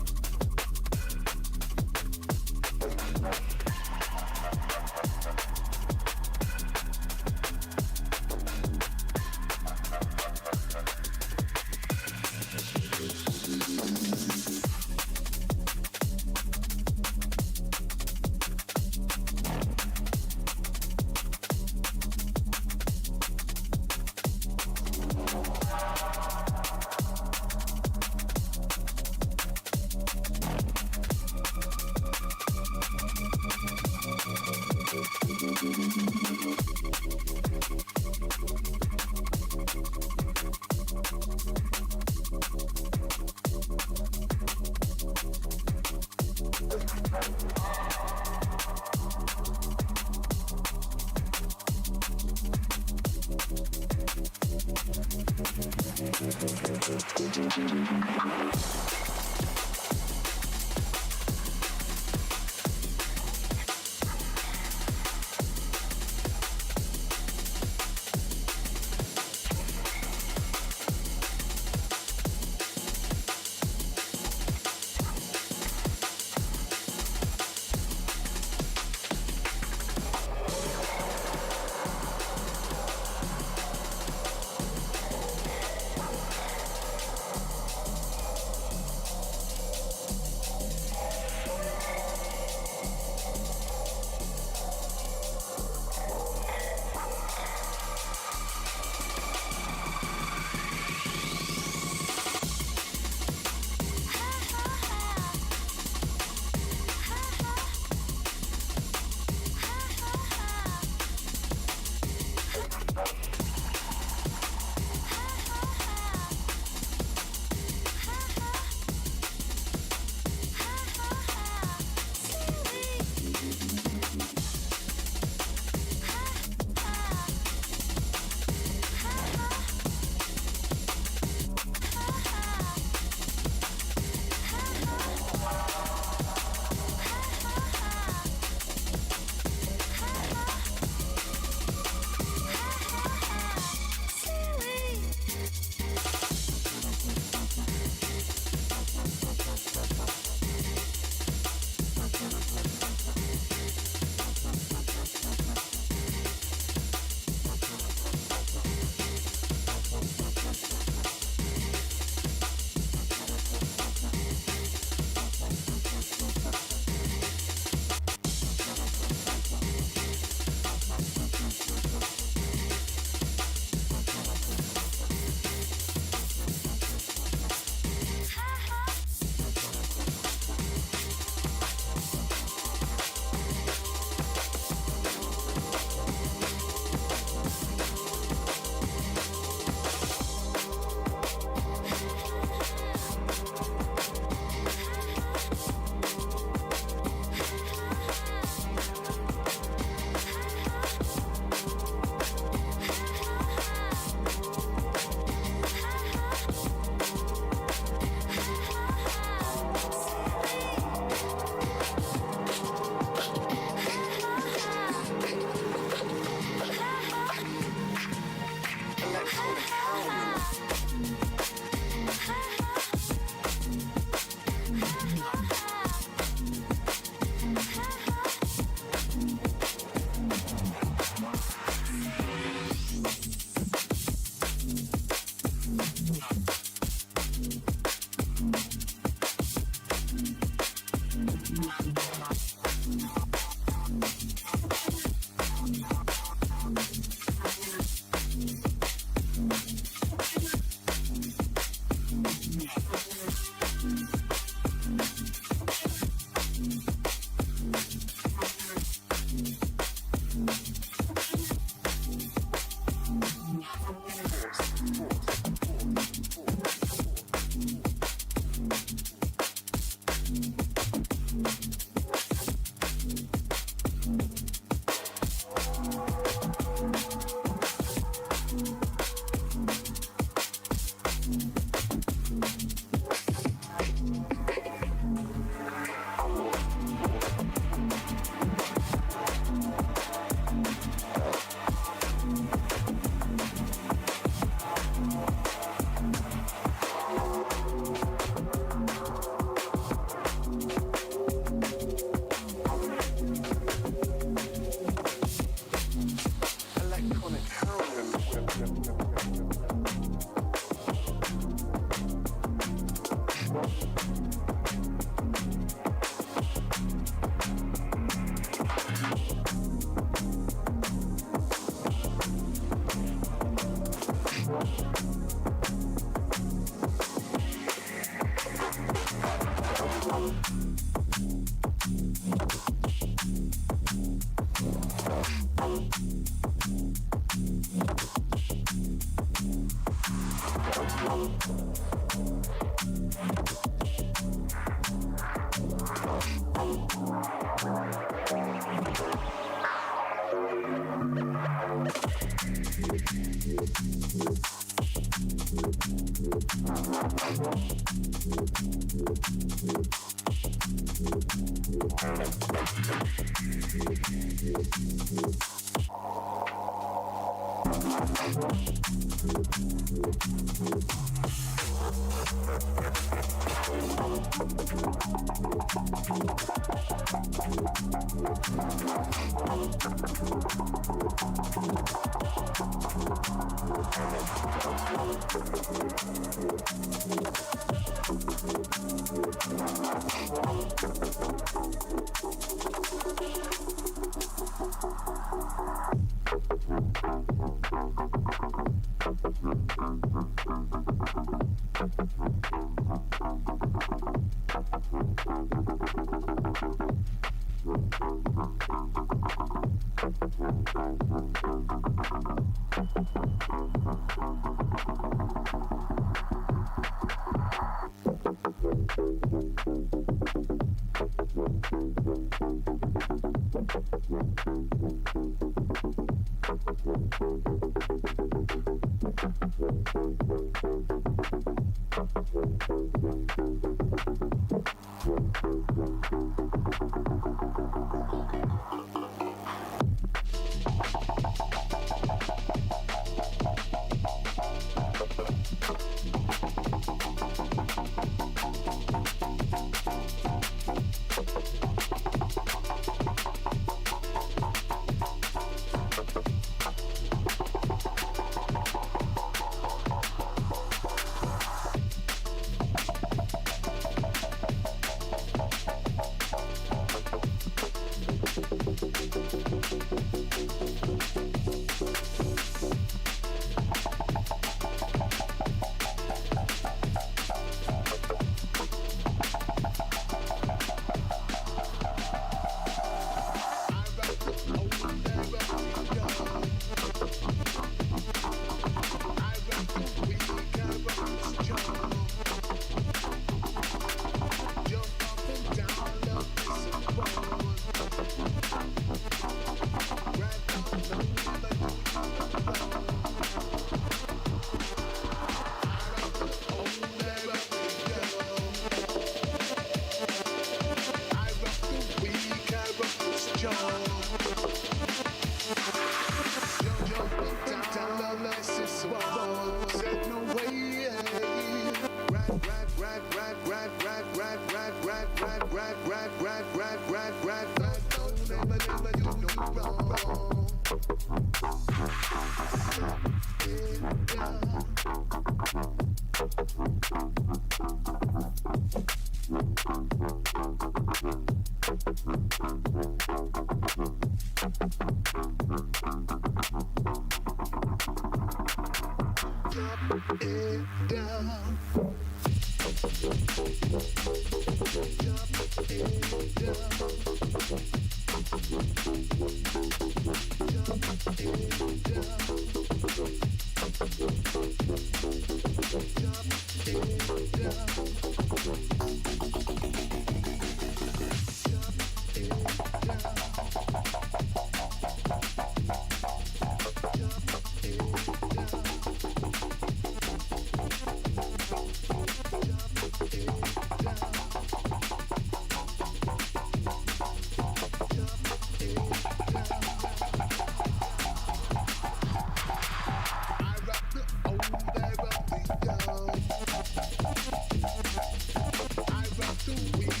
I rock the weed.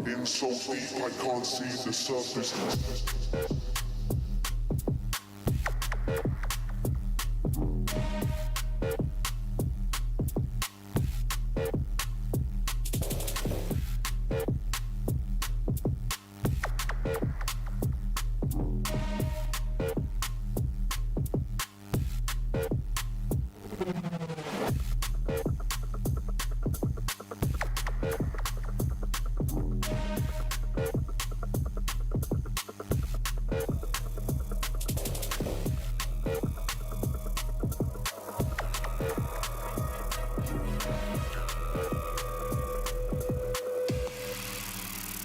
In so deep I can't see the surface.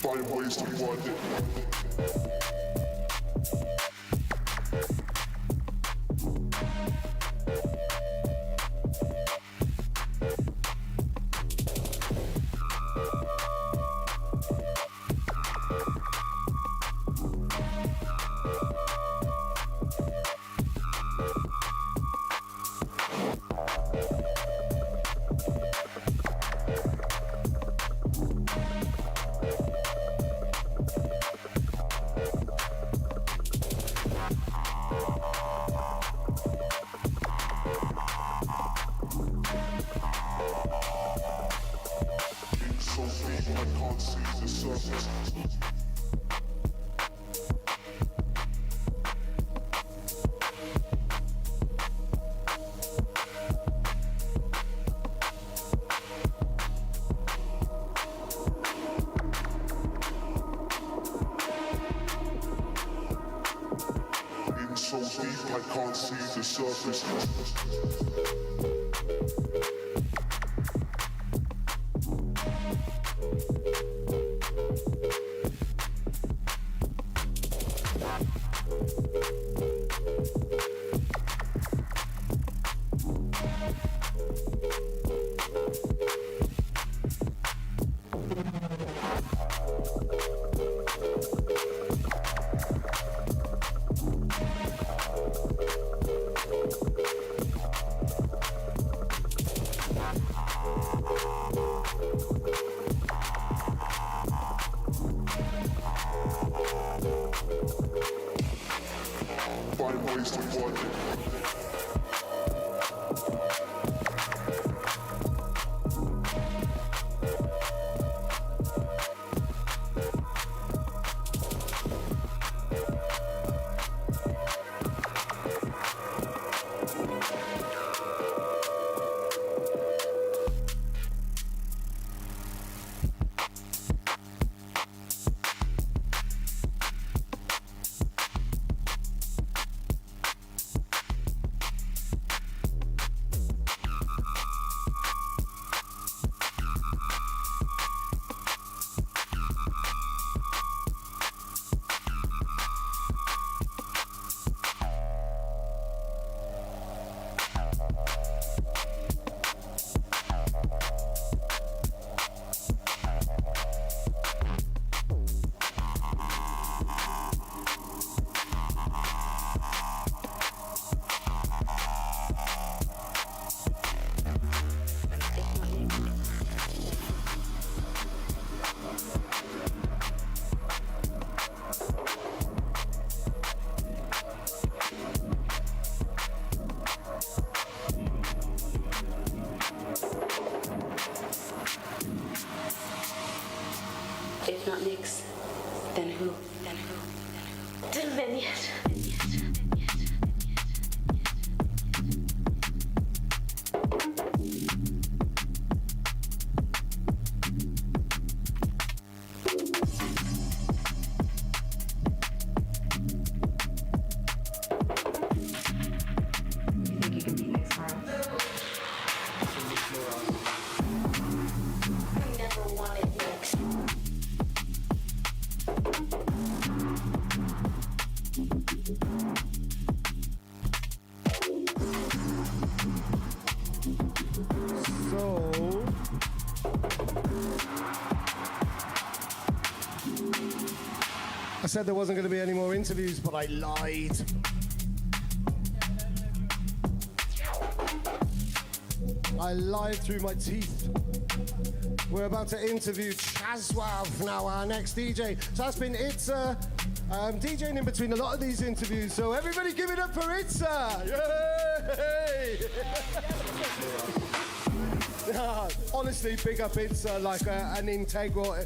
Find ways to find it. So deep I can't see the surface. In so deep I can't see the surface. If not Nyx, then who? Then who? Then who? Then yet. I said there wasn't going to be any more interviews, but I lied. I lied through my teeth. We're about to interview Chazwav now, our next DJ. So that's been Itza, DJing in between a lot of these interviews. So everybody give it up for Itza! Yay! Honestly, big up Itza, like an integral,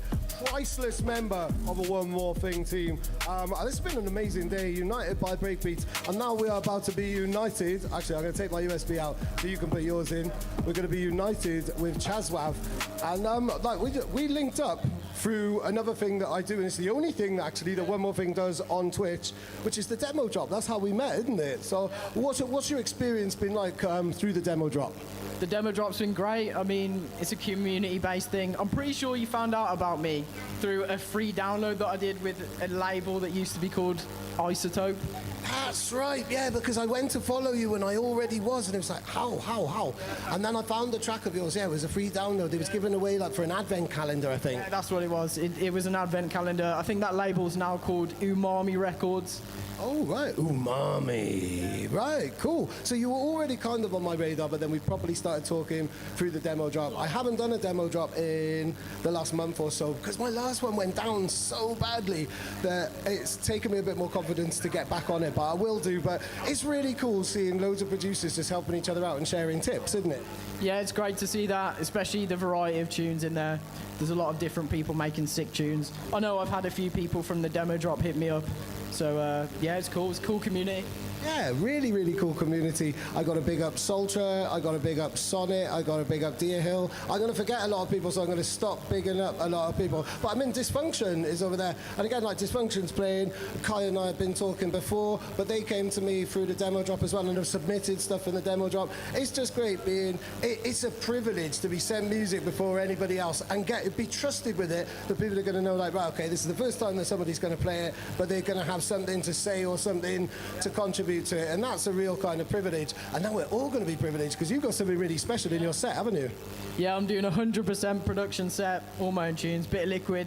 priceless member of a One More Thing team. This has been an amazing day, united by breakbeats, and now we are about to be united. Actually, I'm going to take my USB out so you can put yours in. We're going to be united with Chazwav, and we linked up through another thing that I do, and it's the only thing actually that One More Thing does on Twitch, which is the demo drop. That's how we met, isn't it? So what's your experience been like through the demo drop? The demo drop's been great. I mean, it's a community-based thing. I'm pretty sure you found out about me through a free download that I did with a label that used to be called Isotope. That's right, yeah, because I went to follow you and I already was, and it was like, how? And then I found the track of yours, yeah, it was a free download. It was given away like for an advent calendar, I think. Yeah, that's what it was. It was an advent calendar. I think that label's now called Umami Records. Oh, right, Umami. Right, cool. So you were already kind of on my radar, but then we properly started talking through the demo drop. I haven't done a demo drop in the last month or so, because my last one went down so badly that it's taken me a bit more confidence to get back on it, but I will do. But it's really cool seeing loads of producers just helping each other out and sharing tips, isn't it? Yeah, it's great to see that, especially the variety of tunes in there. There's a lot of different people making sick tunes. I know I've had a few people from the demo drop hit me up. So, yeah, it's cool. It's a cool community. Yeah, really, really cool community. I got to big up Soltra, I got to big up Sonnet, I got to big up Deer Hill. I'm going to forget a lot of people, so I'm going to stop bigging up a lot of people. But I mean, Dysfunction is over there. And again, like Dysfunction's playing. Kai and I have been talking before, but they came to me through the demo drop as well and have submitted stuff in the demo drop. It's just great being, it's a privilege to be sent music before anybody else and be trusted with it. The people are going to know, like, right, okay, this is the first time that somebody's going to play it, but they're going to have something to say or something to contribute to it, and that's a real kind of privilege. And now we're all going to be privileged because you've got something really special in your set, haven't you? Yeah, I'm doing 100% production set, all my own tunes, bit of liquid,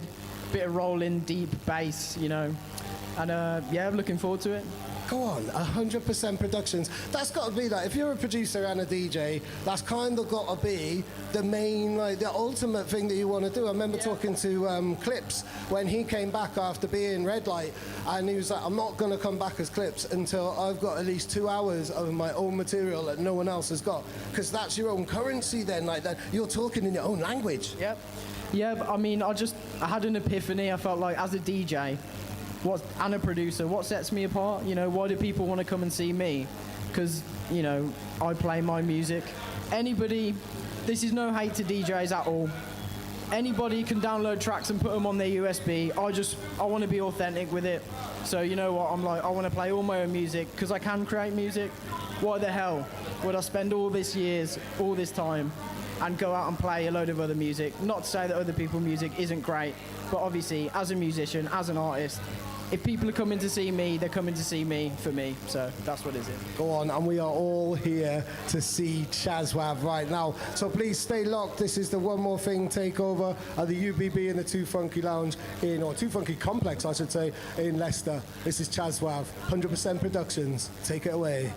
bit of rolling, deep bass, you know. And yeah, I'm looking forward to it. Go on, 100% productions. That's got to be like, if you're a producer and a DJ, that's kind of got to be the main, like, the ultimate thing that you want to do. I remember talking to Clips when he came back after being Red Light, and he was like, I'm not going to come back as Clips until I've got at least 2 hours of my own material that no one else has got. Because that's your own currency then, like that. You're talking in your own language. Yep. Yeah, but I mean, I had an epiphany. I felt like, as a DJ, and a producer, what sets me apart? You know, why do people want to come and see me? Because, you know, I play my music. Anybody, this is no hate to DJs at all. Anybody can download tracks and put them on their USB. I want to be authentic with it. So, you know what, I'm like, I want to play all my own music because I can create music. Why the hell would I spend all this years, all this time, and go out and play a load of other music? Not to say that other people's music isn't great, but obviously, as a musician, as an artist, if people are coming to see me, they're coming to see me for me. So that's what it is. Go on, and we are all here to see Chazwav right now. So please stay locked. This is the One More Thing takeover at the UBB in the Too Funky Lounge, or Too Funky Complex, I should say, in Leicester. This is Chazwav, 100% Productions. Take it away.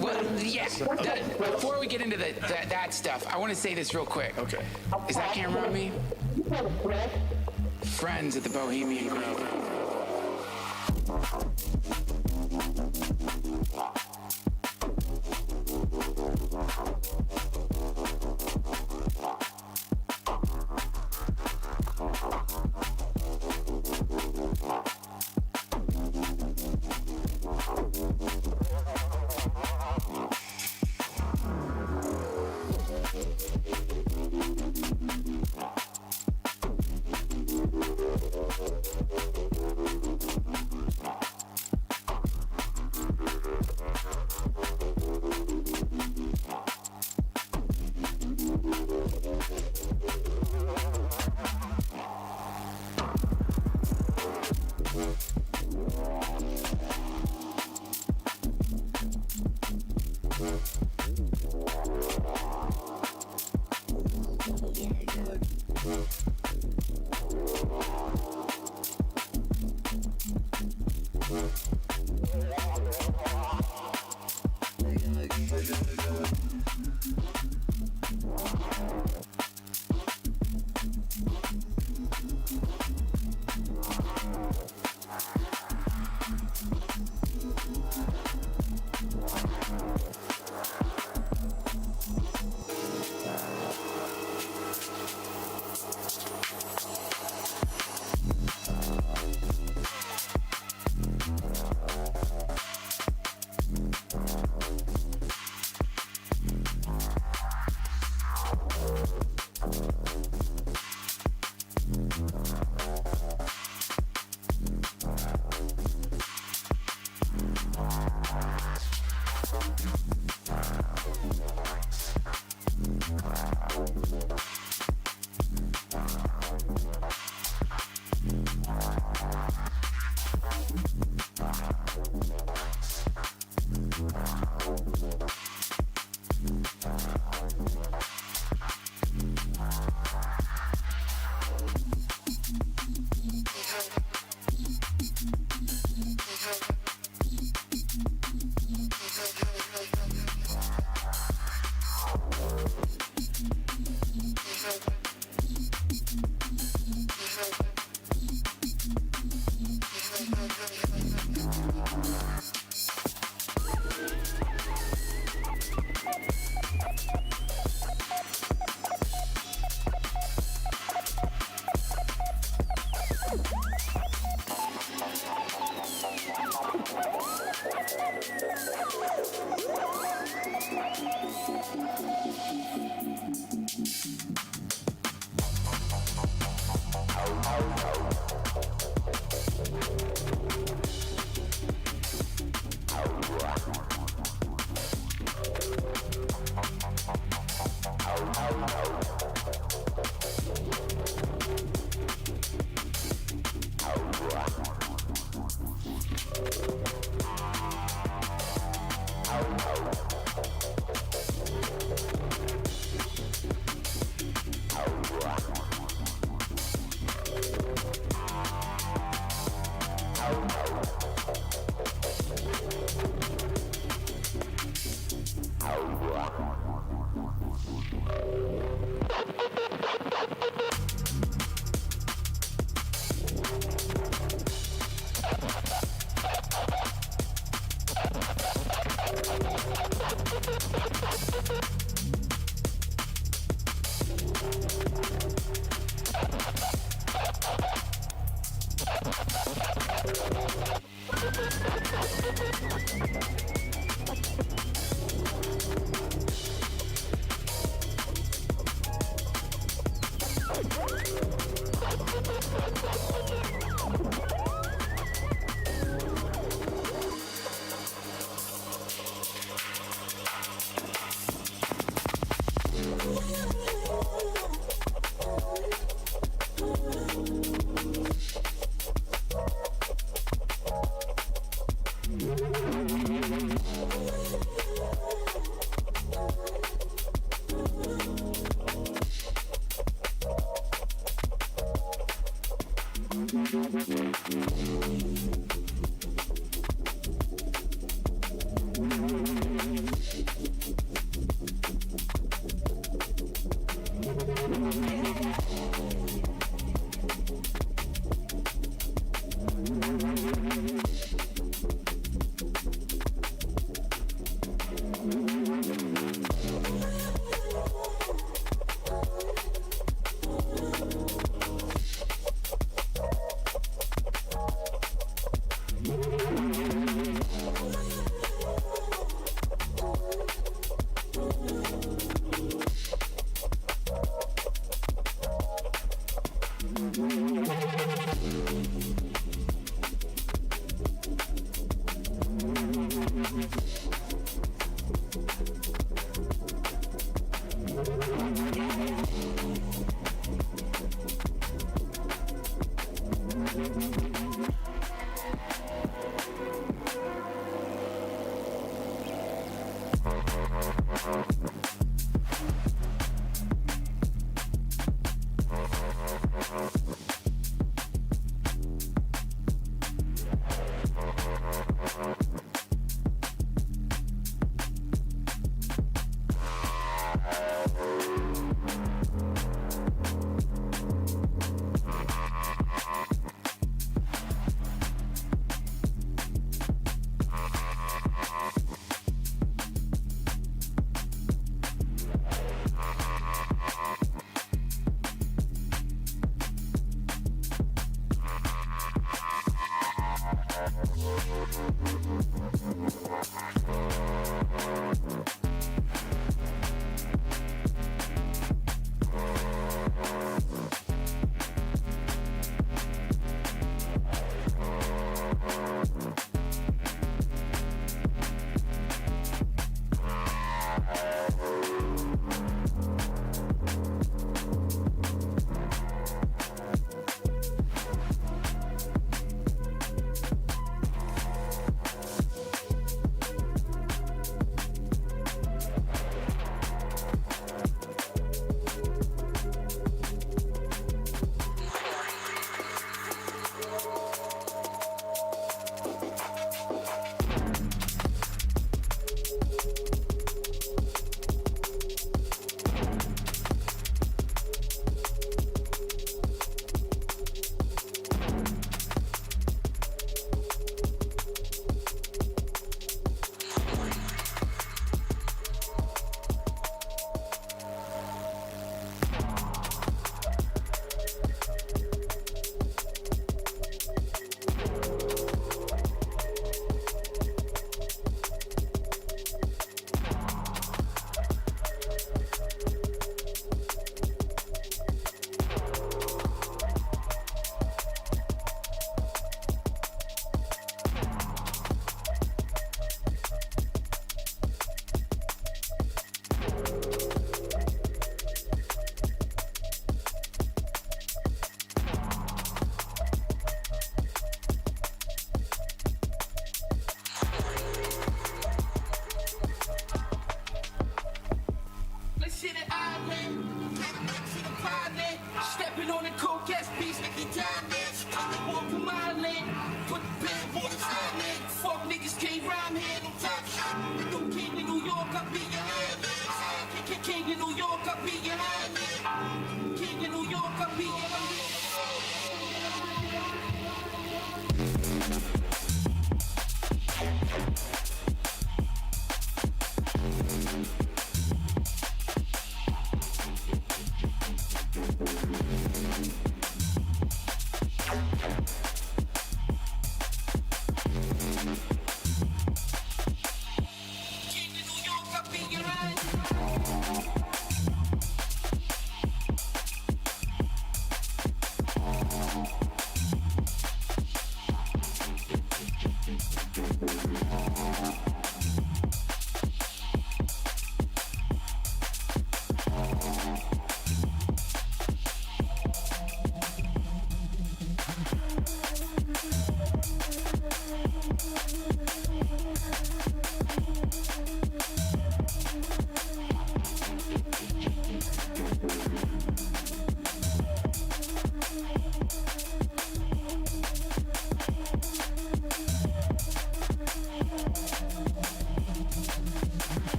Well, yes. Before we get into that stuff, I want to say this real quick. Okay. Is that camera on me? Friends at the Bohemian Grove.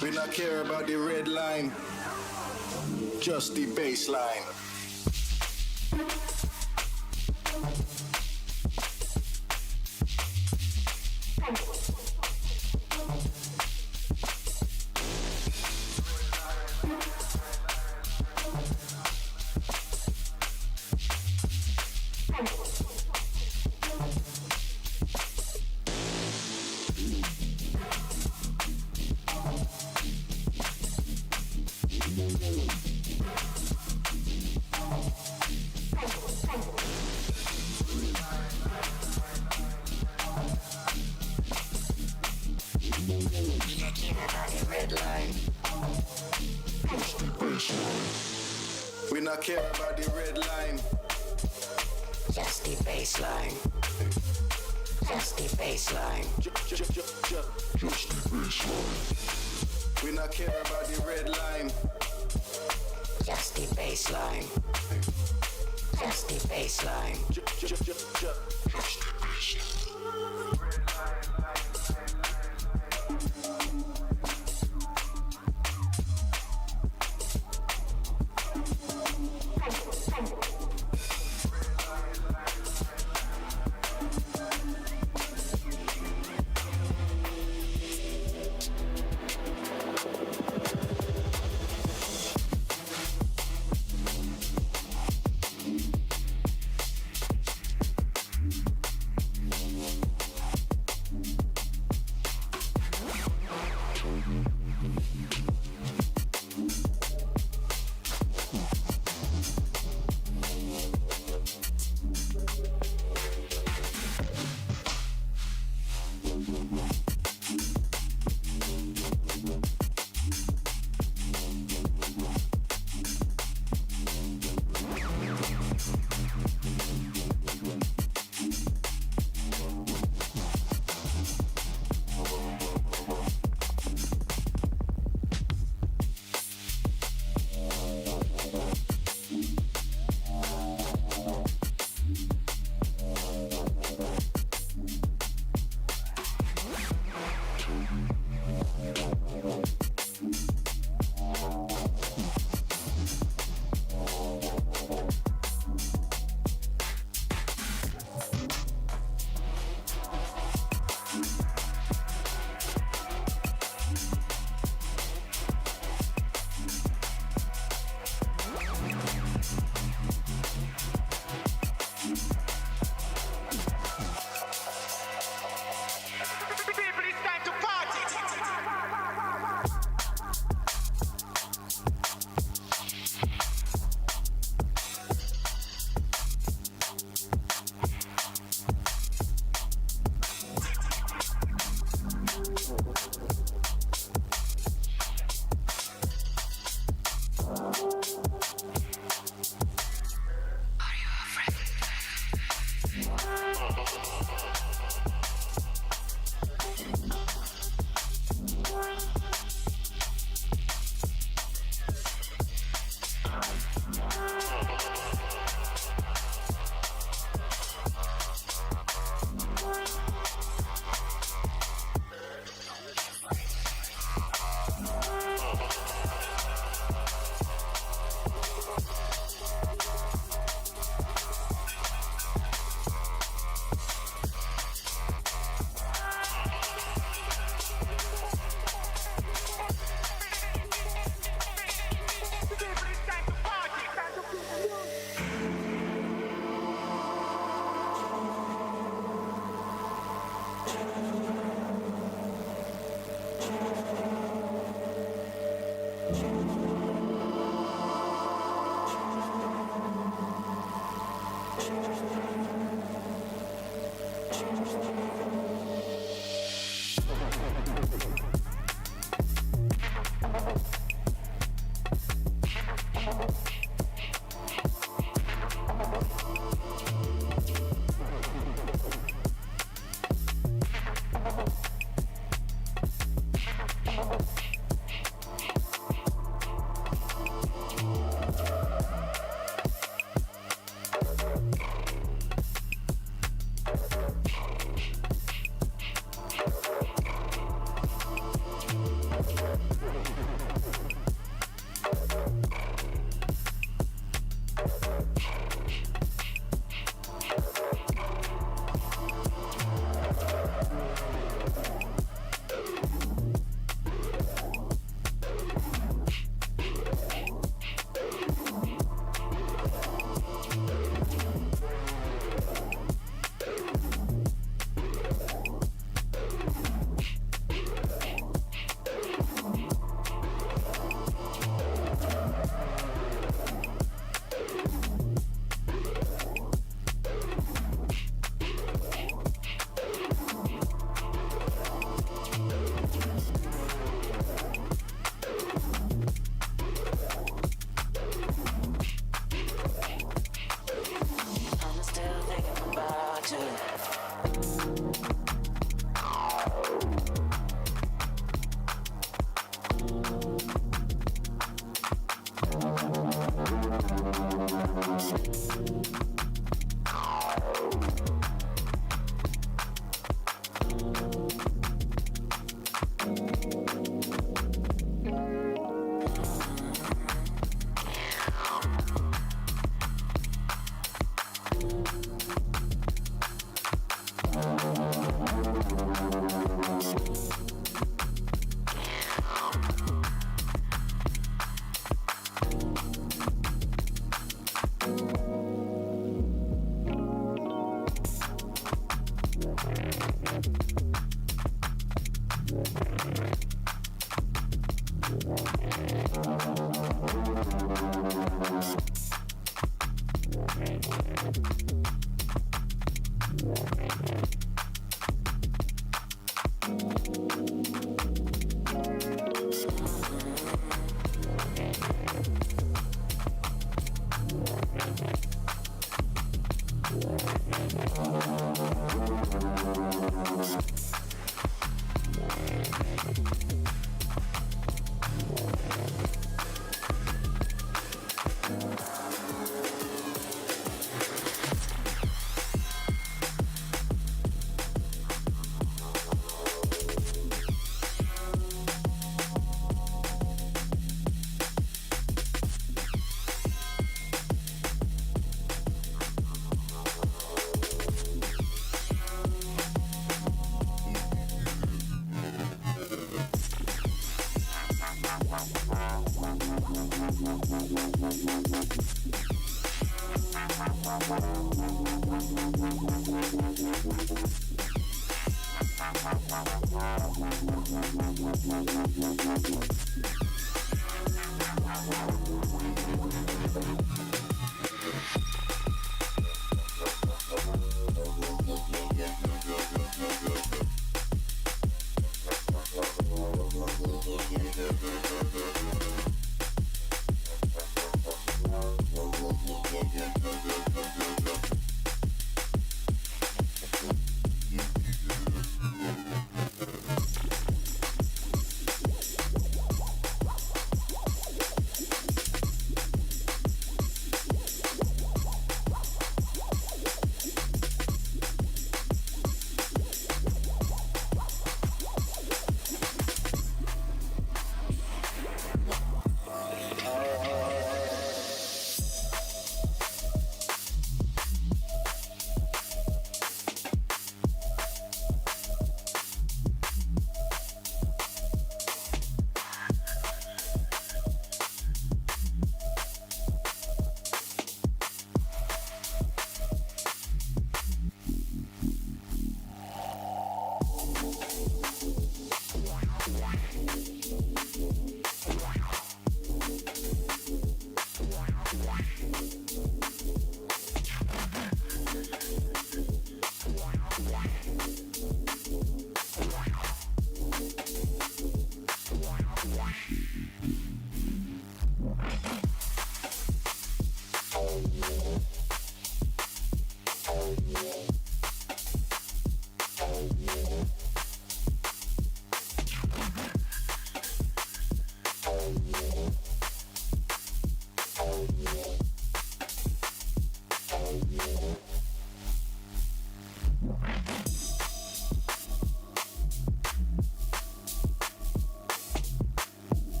We not care about the red line, just the baseline. We not care about the red line, just the baseline. Just the baseline. Just the baseline. We not care about the red line, just the baseline. Just the baseline. Just the baseline.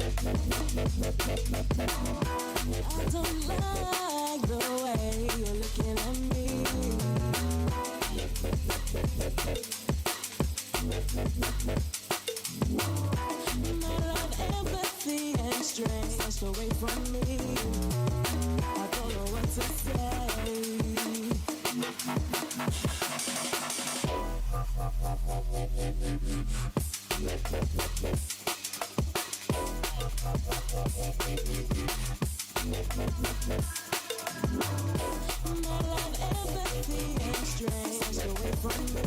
I don't like the way you're looking at me. My love, empathy, and strength rushed away from me. I don't know what to say. My love, empathy, and strength rushed away from me.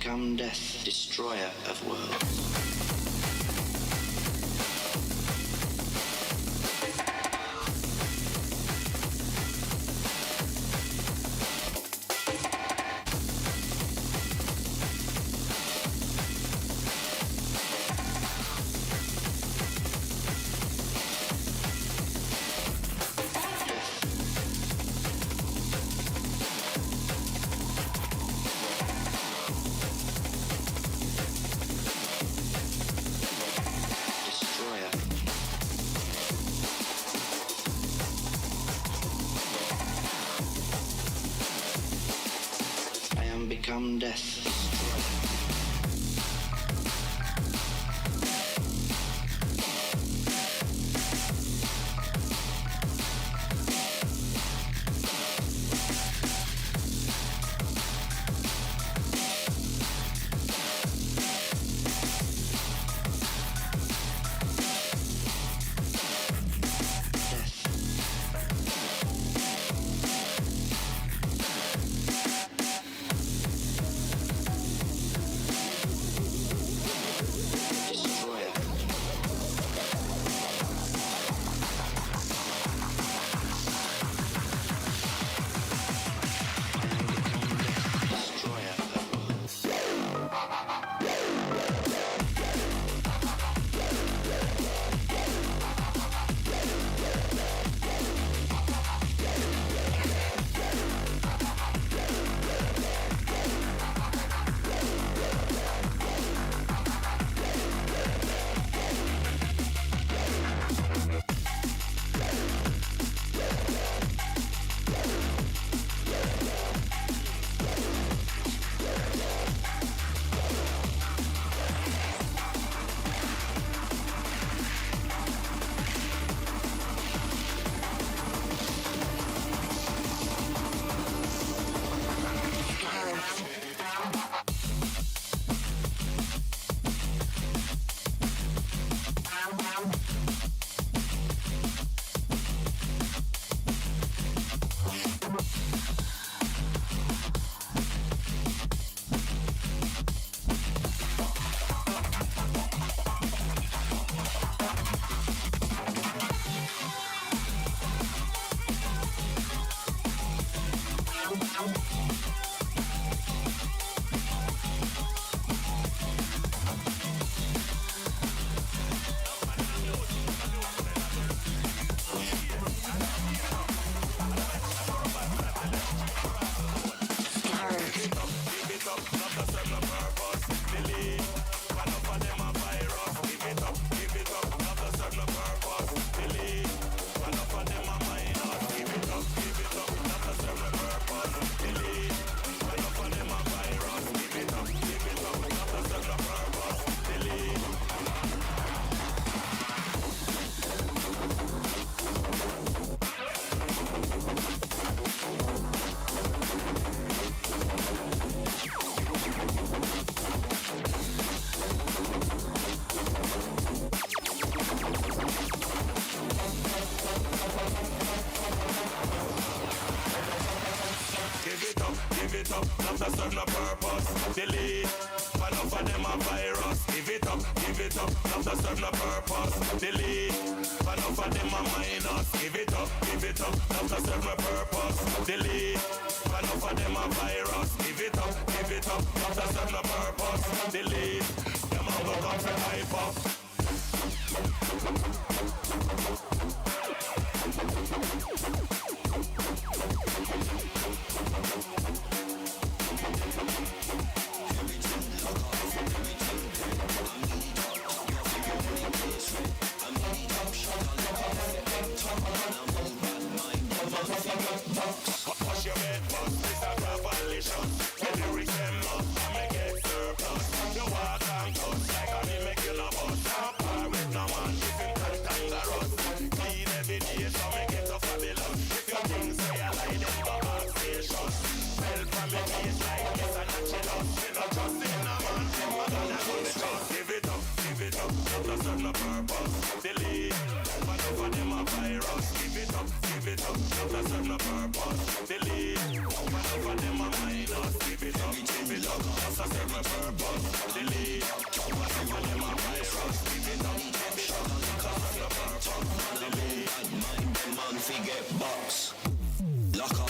become death, destroyer of worlds. Become death. it up, not to serve no purpose. Delete, one of them a virus. Give it up, not to serve no purpose. Delete, one of them a minus. Give it up, not to serve no purpose. Delete, one of them a virus. Give it up, not to serve no purpose. Delete, them all go come for hype up. Wash your head, boss, this a revelation. Get the resemble, I make it surplus. You walk and touch like I did make you no bust. Par with no one, living cantangerous. Clean every day, so make it a fabulous. If your things say I lie, then go back station. Fell from your face like this and not chill. We not trust in a man, we're gonna go the trust. Give it up, not to serve no purpose. Delete, one over them a virus. Give it up, not to serve no purpose. Delete, one over them a minus. Give it up, not to a several purpose. The lead up top, everyone them a rise up. Living on top shot, because of the purpose. The lead bad mind, them man forget box. Lock off.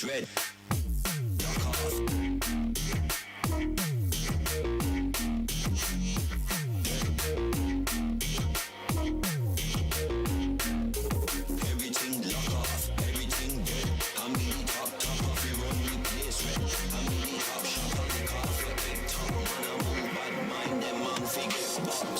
Red. Lock off. Everything lock off, everything dead. I'm the top off, you run the place red. I'm the top shot, I'm the coffee, big top. Man, I'm on bad mind, them man figure box.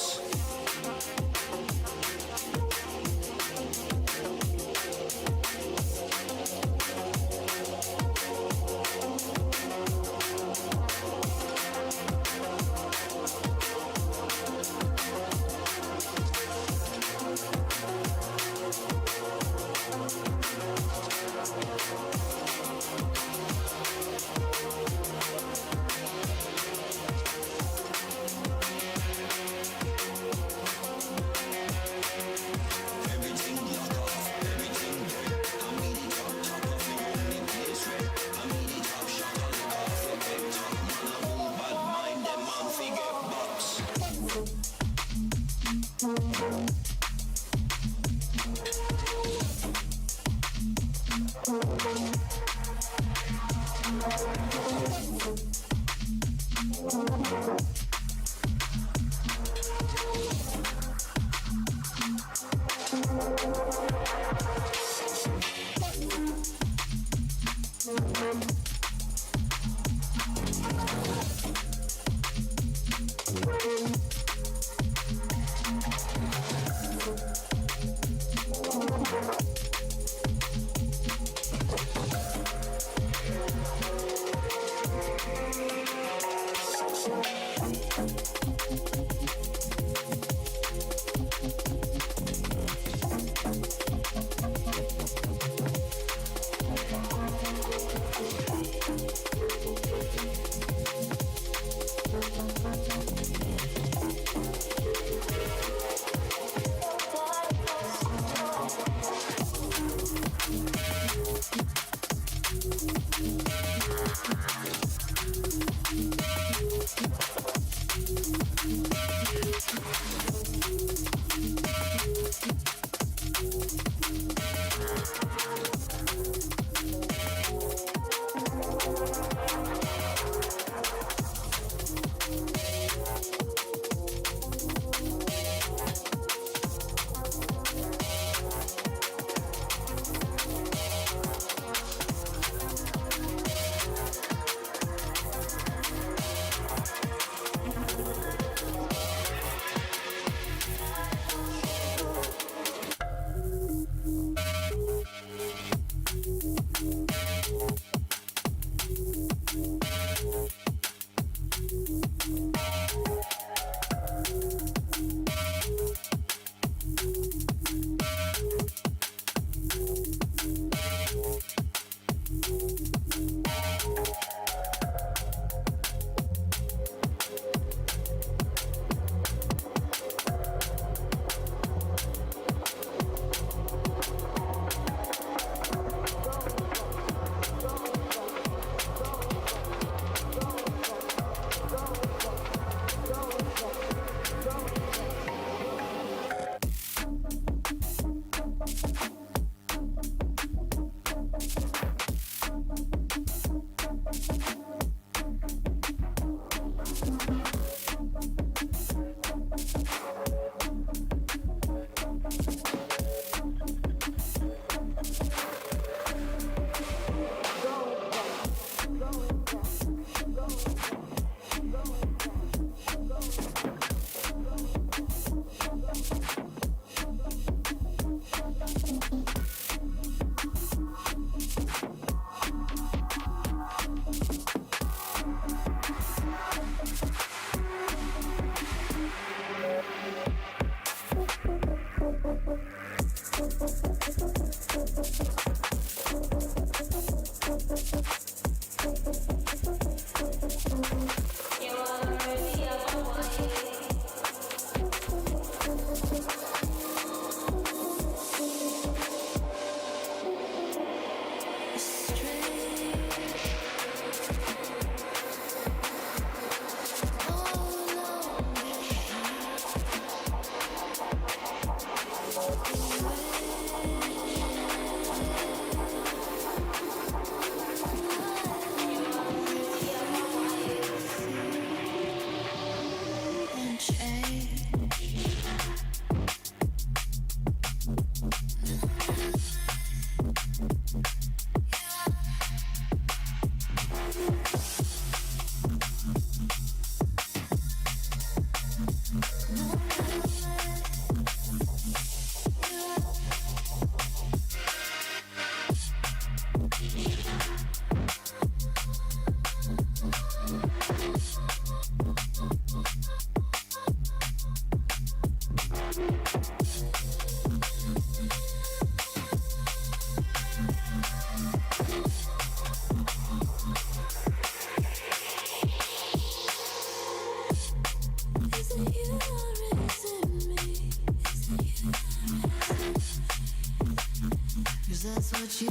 what you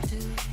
do.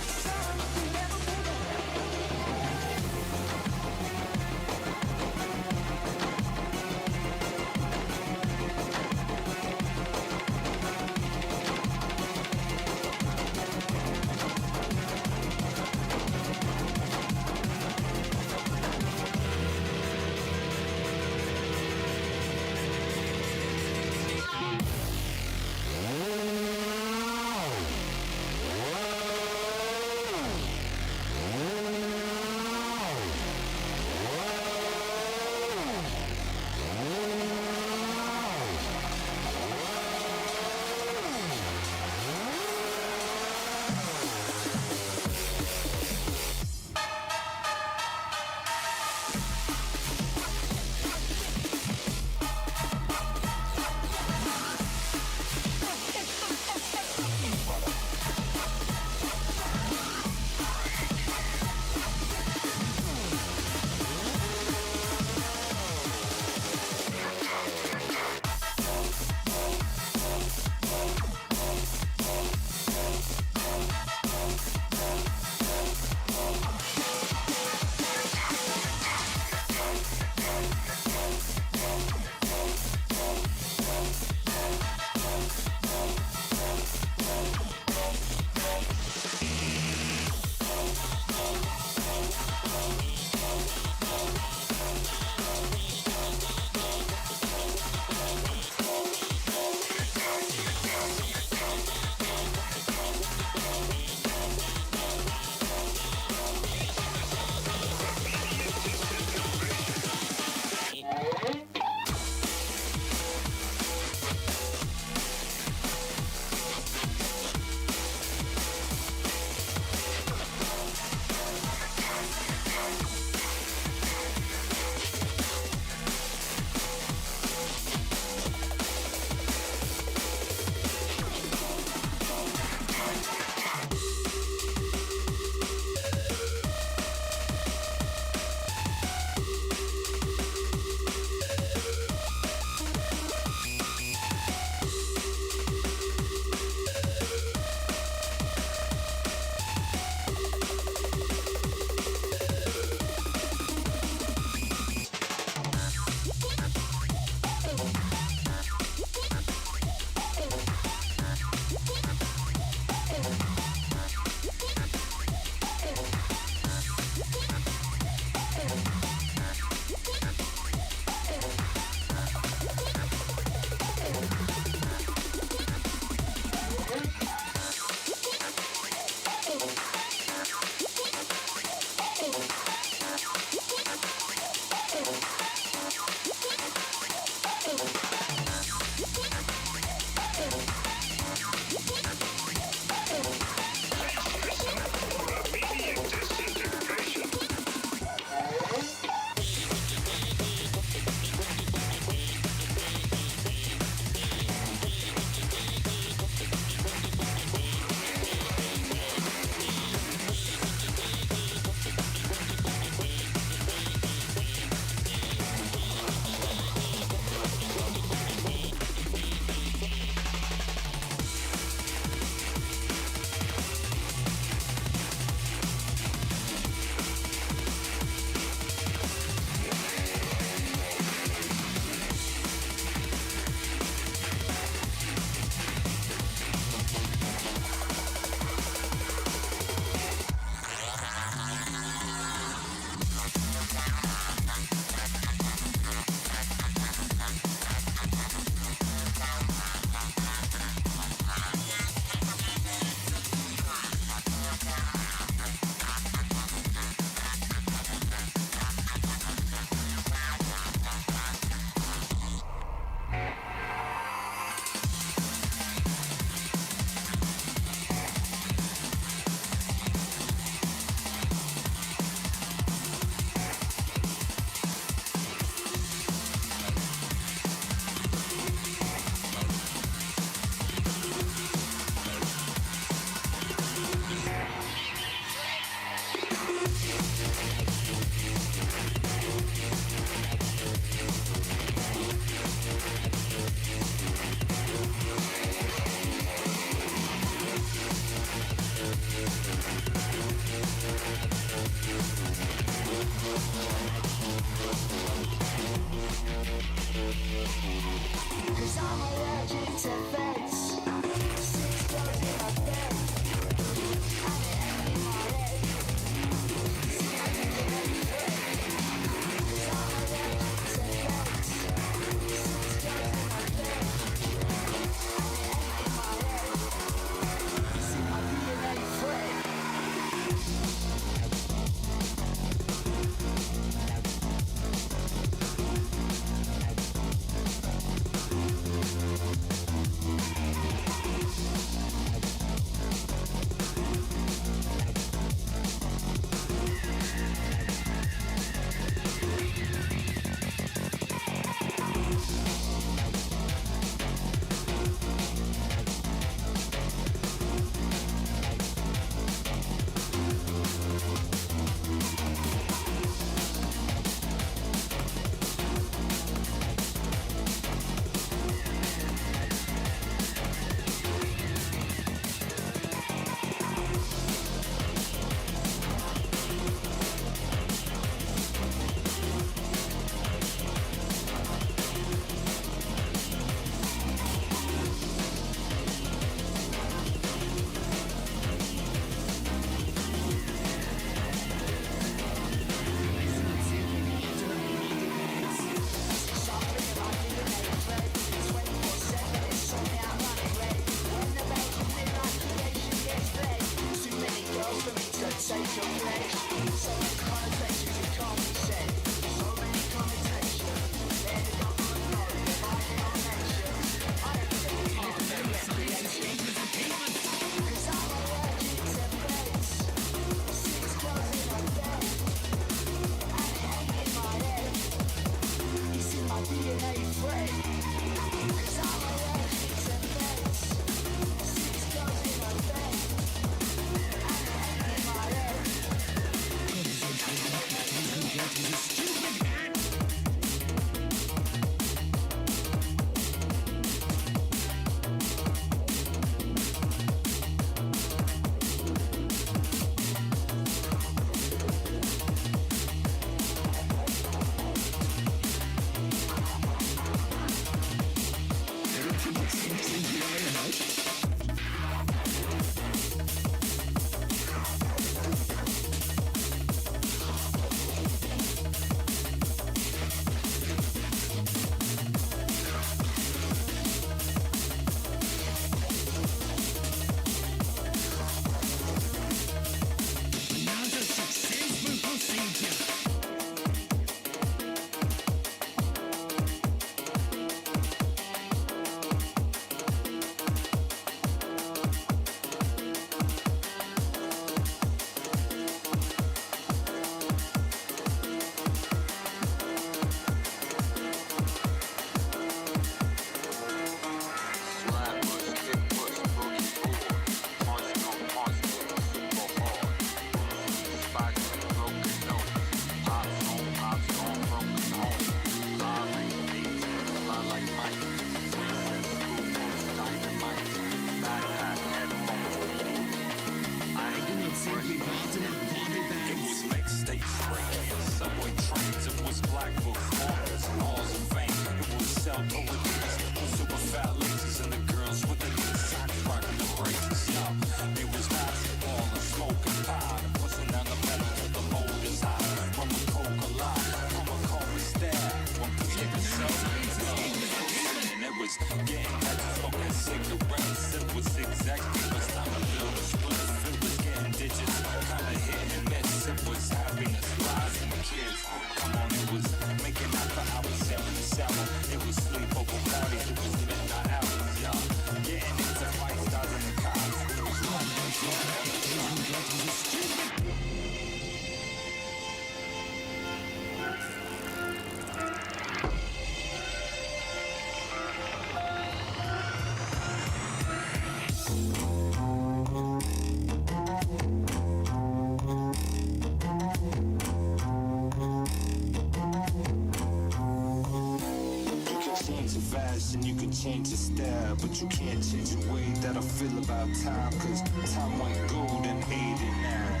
And you can change your style, but you can't change the way that I feel about time. Cause time went gold in 89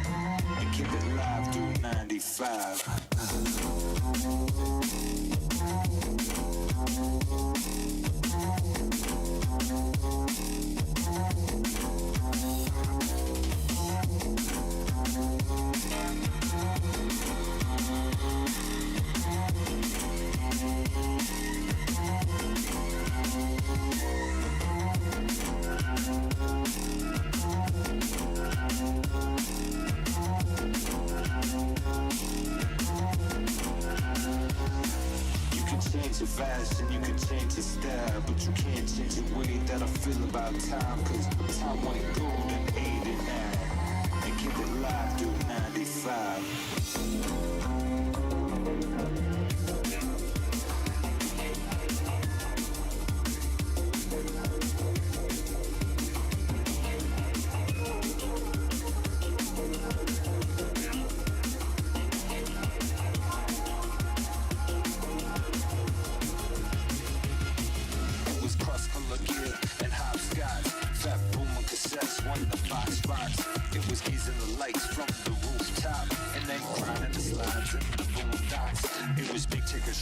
and keep it live through 95. And you can change your style, but you can't change the way that I feel about time. Cause time went gold in 89 and keep it live through 95.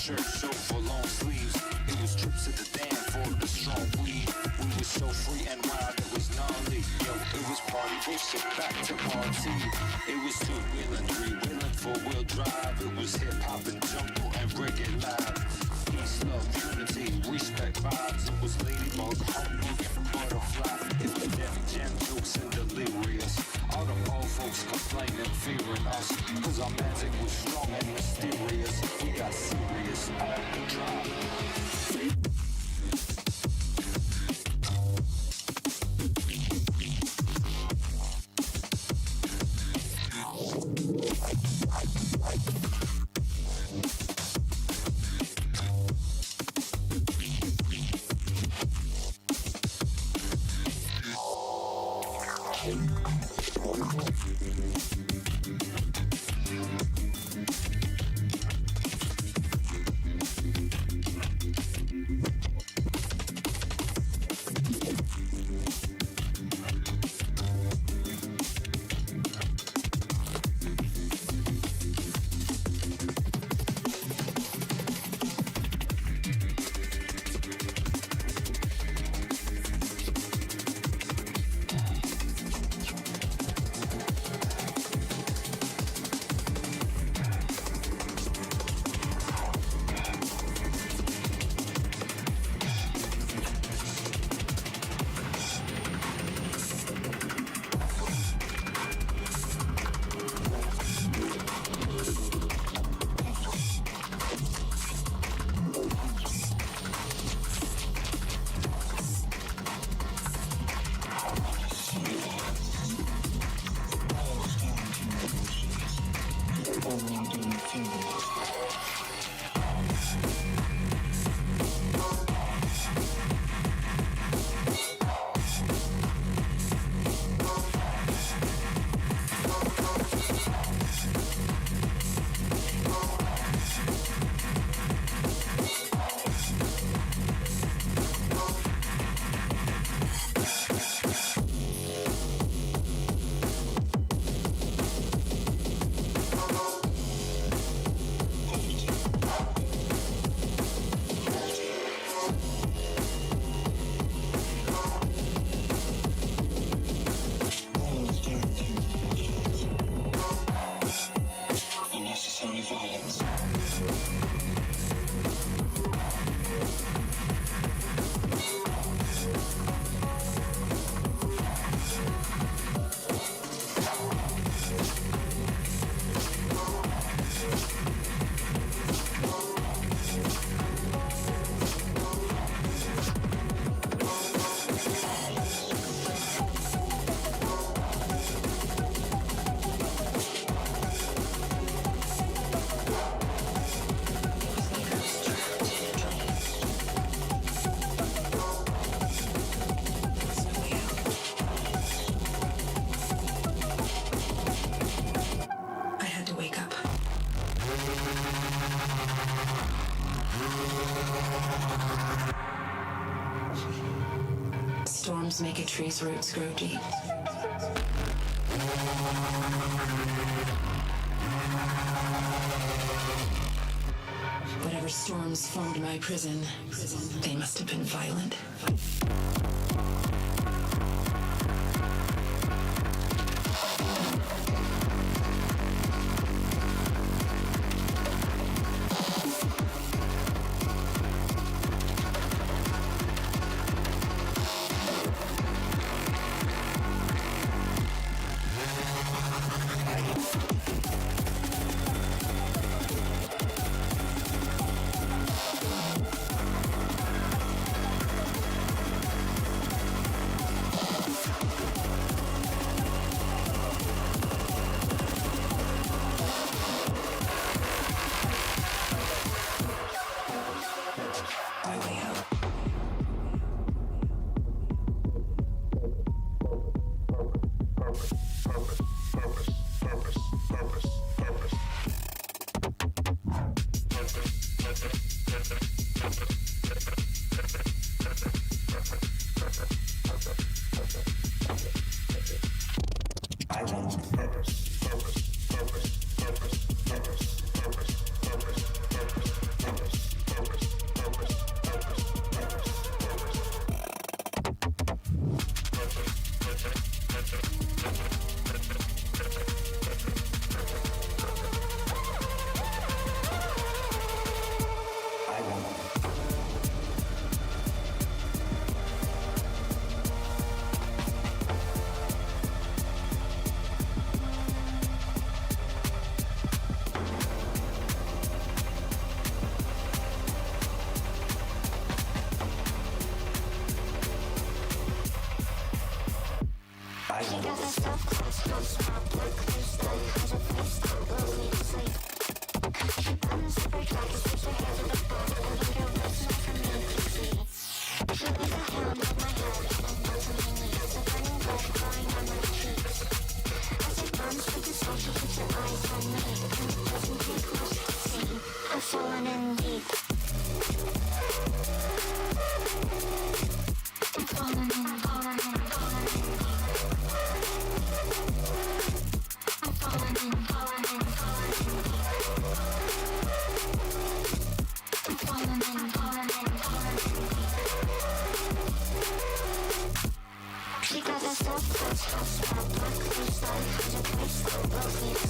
Shirts over long sleeves. It was trips to the dam for the strong weed. We were so free and wild, it was gnarly. Yo, it was party bullshit back to party. It was two-wheel and three-wheel and four-wheel drive. It was hip-hop and jungle and reggae live. Peace, love, unity, respect vibes. It was ladybug, humbug, and butterfly. Epidemic jam jokes and delirious. All the old folks complaining furious. us. Cause our magic was strong and mysterious. We got serious at the drop. Storms make a tree's roots grow deep. Whatever storms formed my prison, they must have been violent.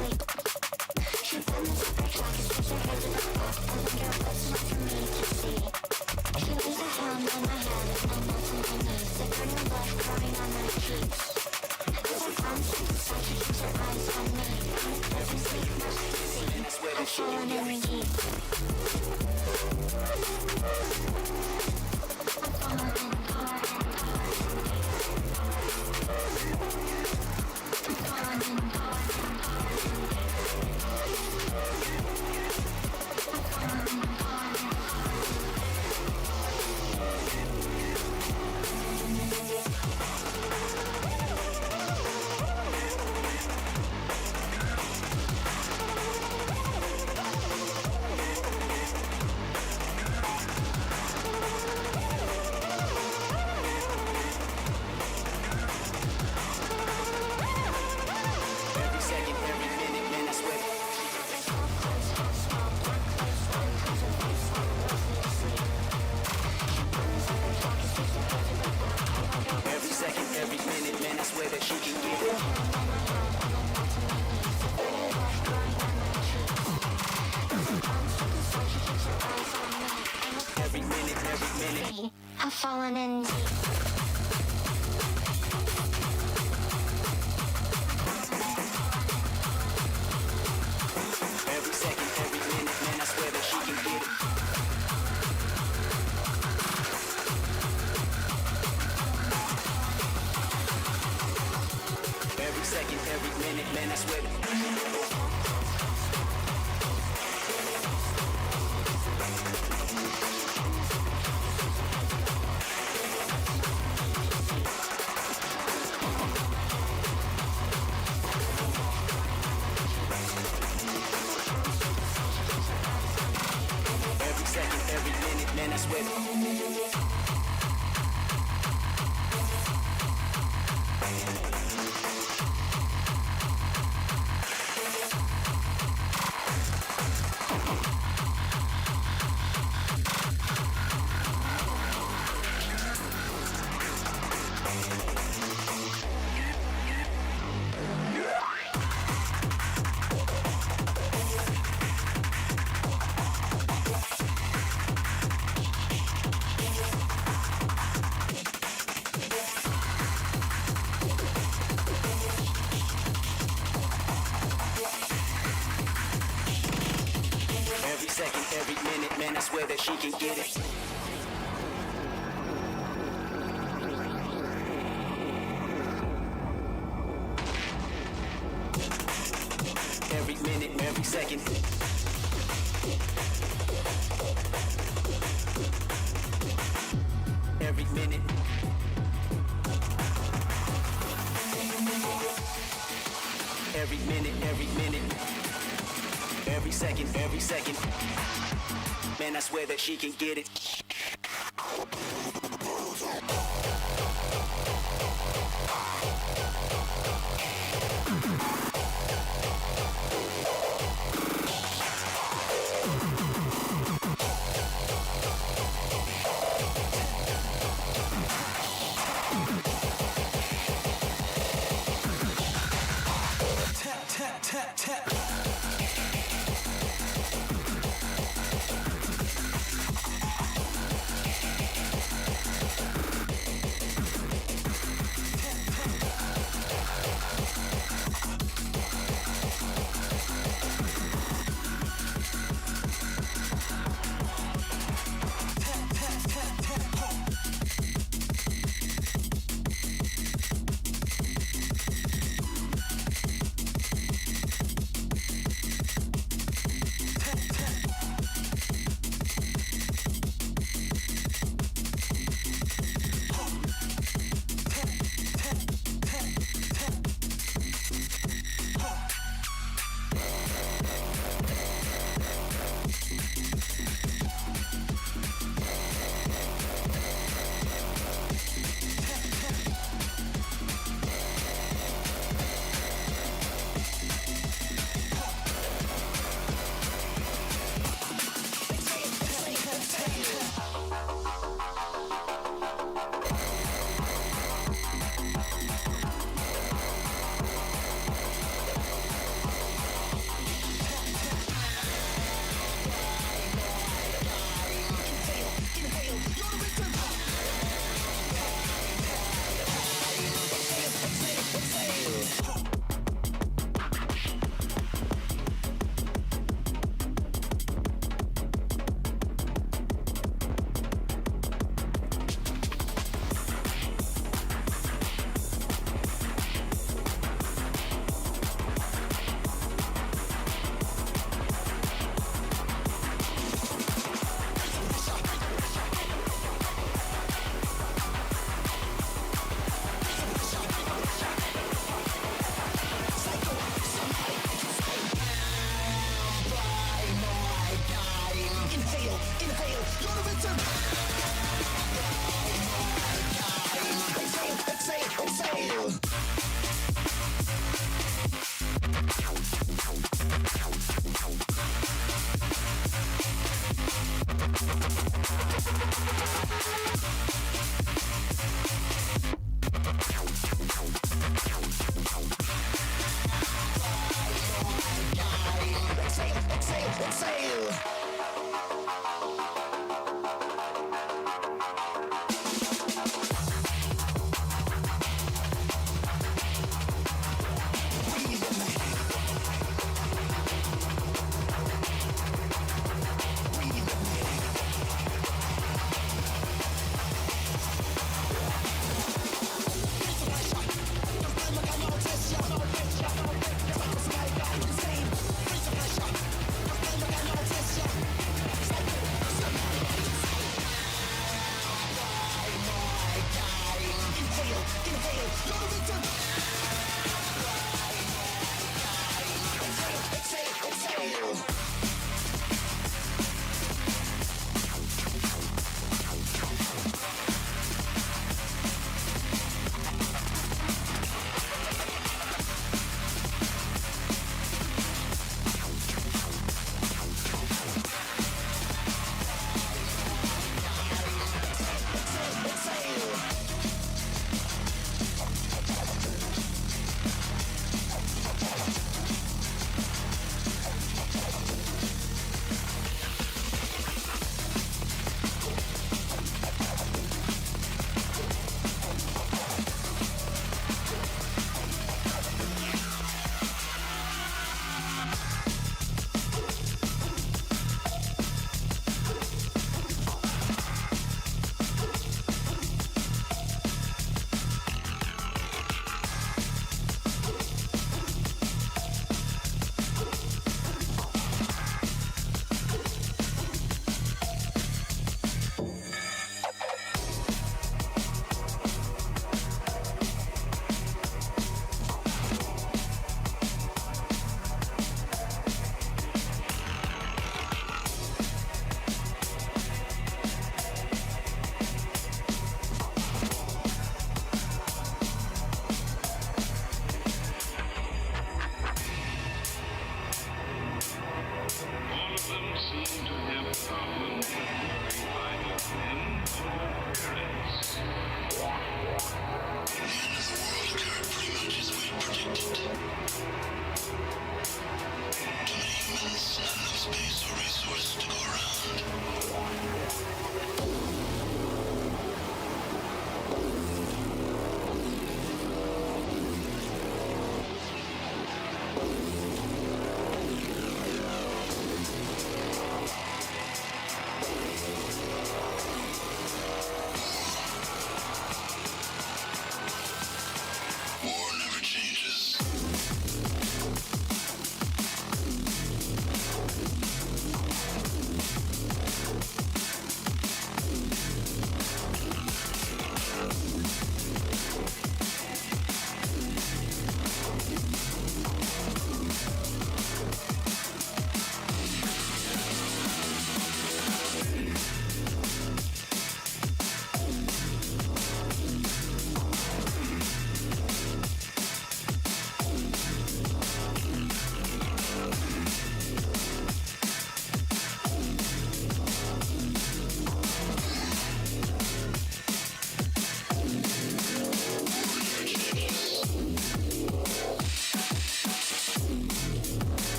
sleep. She found the super track and switched her hair to the pop. I wonder what's not for me to see. She lays her hand on my head and I melt to my knees. I burn the blood crying on my cheeks. As her arms to the side, she keeps her eyes on me. And it doesn't sleep much to see. I'm falling in deep. I'm falling in hard and hard. I'm falling in hard and hard. I'm falling in hard and Every second, every minute, man, I swear. Every second, every minute, man, I swear that she can get it. Every minute, I've fallen in deep. every second, every minute, man, I swear that she can get it. Every second, every minute, man, I swear that. Every second, every minute, man, I swear that. Every second, every minute, man, I swear that she can get it. Every minute, every second. Every minute. Every minute, every minute. Every second, every second. Man, I swear that she can get it. Tap, tap, tap, tap.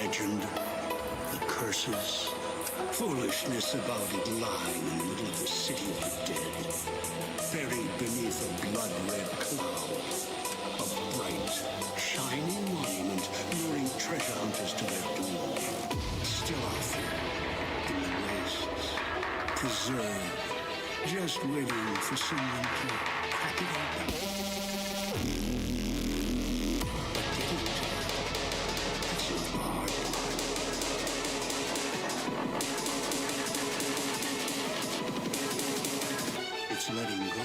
legend, the curses, foolishness about it lying in the middle of the city of the dead, buried beneath a blood-red cloud. A bright, shining monument luring treasure hunters to their doom. Still out there, in the wastes, preserved, just waiting for someone to crack it open. But getting to it, that's not the hard part. It's letting go.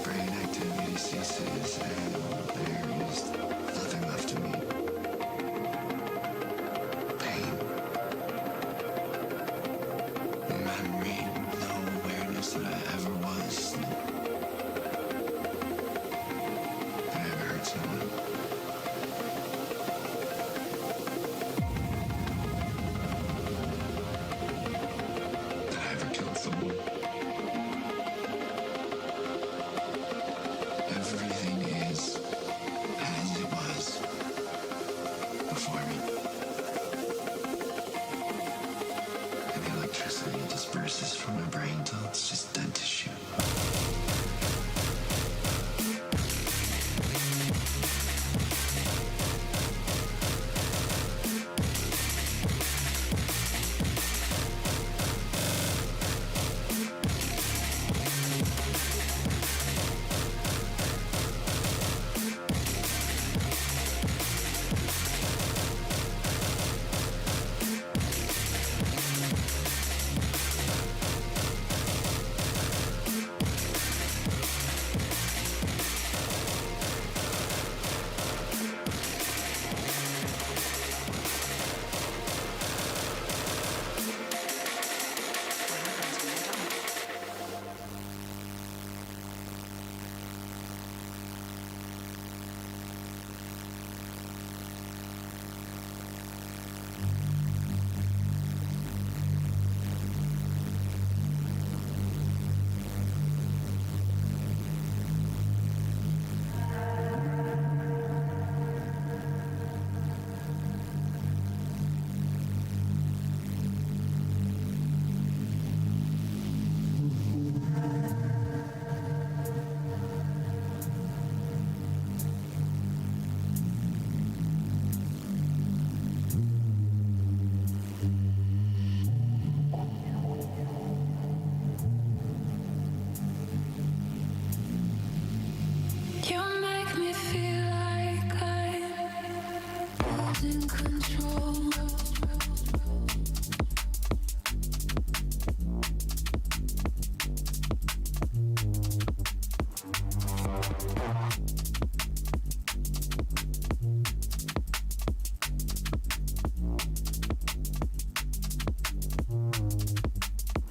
Brain activity ceases and there is nothing left to me. Pain. No memory, no awareness that I ever was. That I ever hurt someone. That I ever killed someone. Everything is as it was before me. And the electricity disperses from my brain till it's just dead tissue. You make me feel like I'm losing control.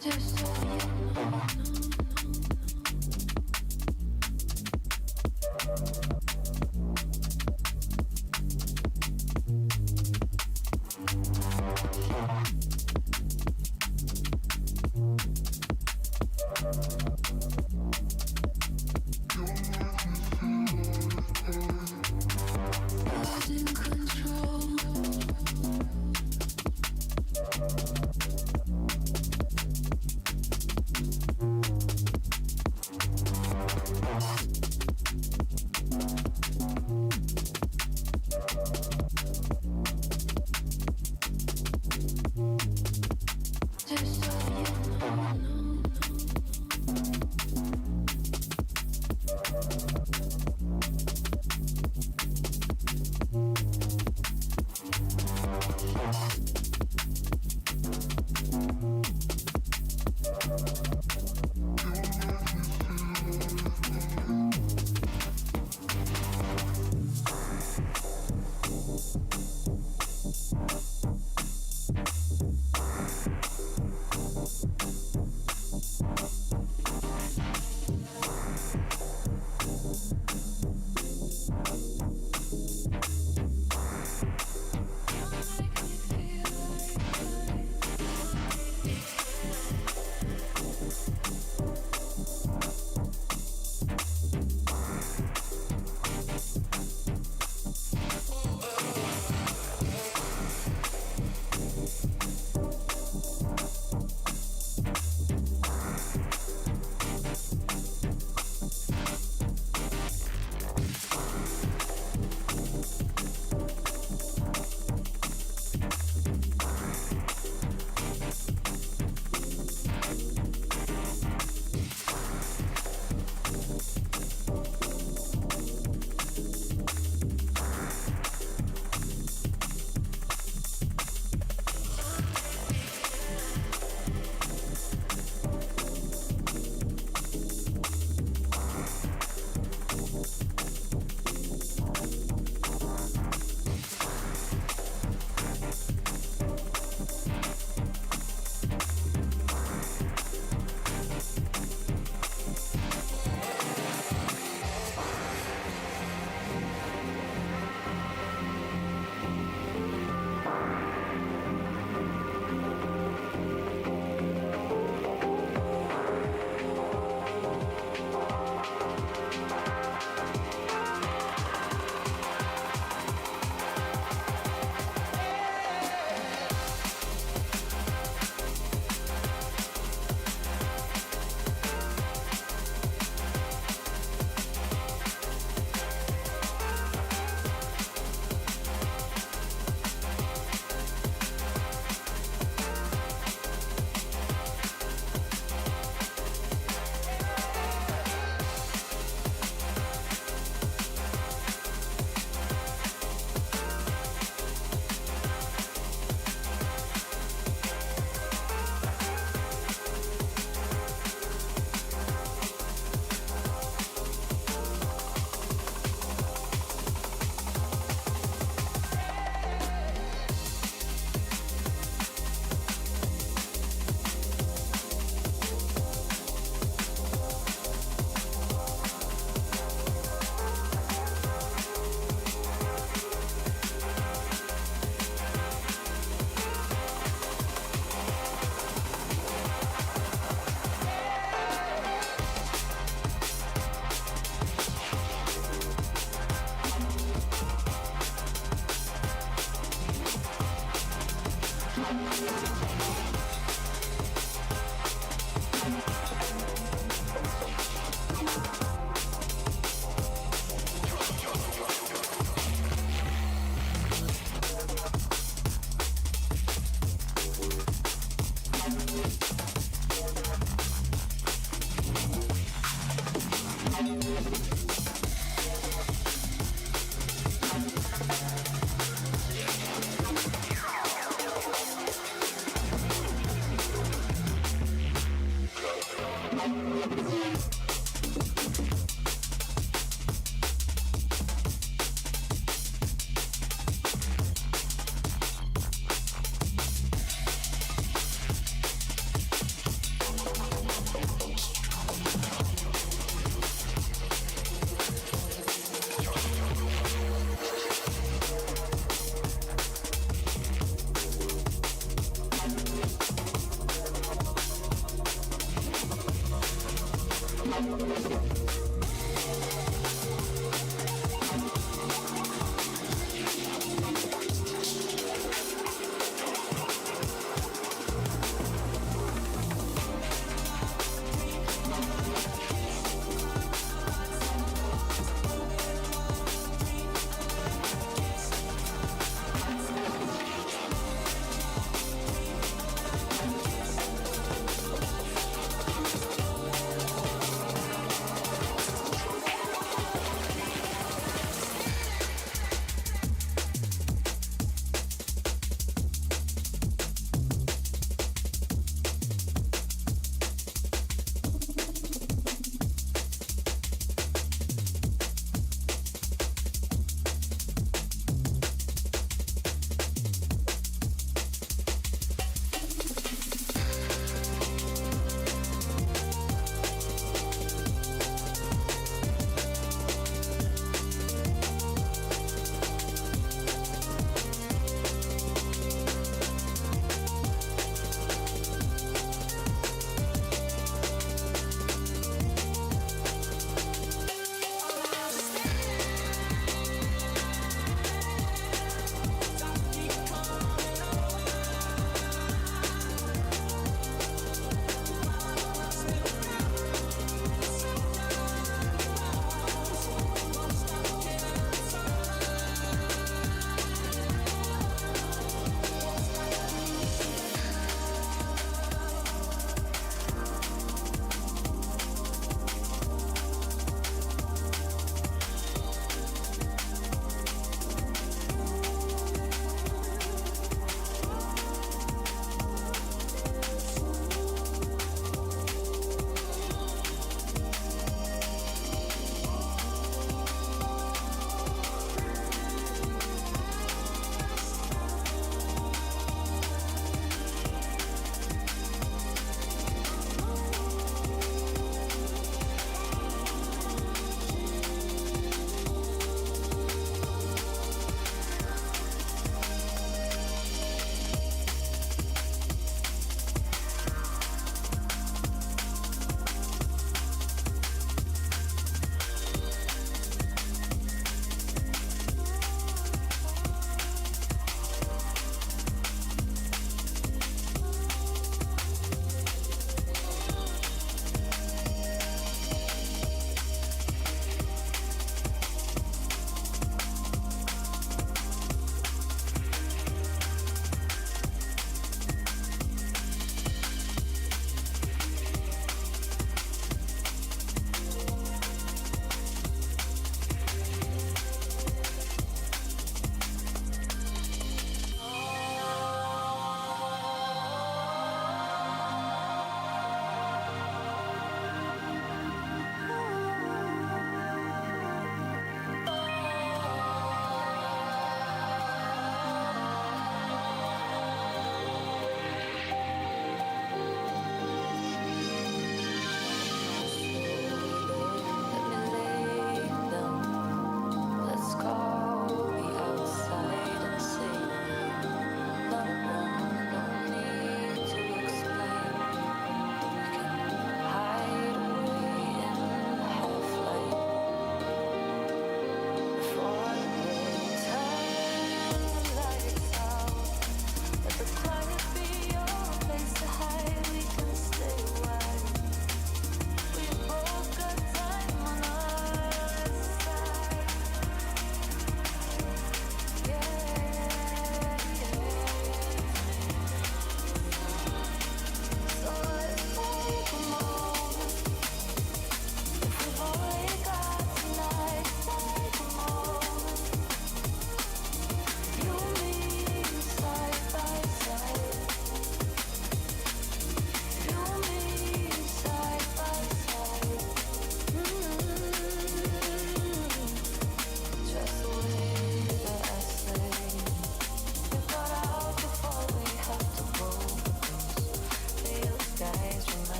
Just so you know. You make me feel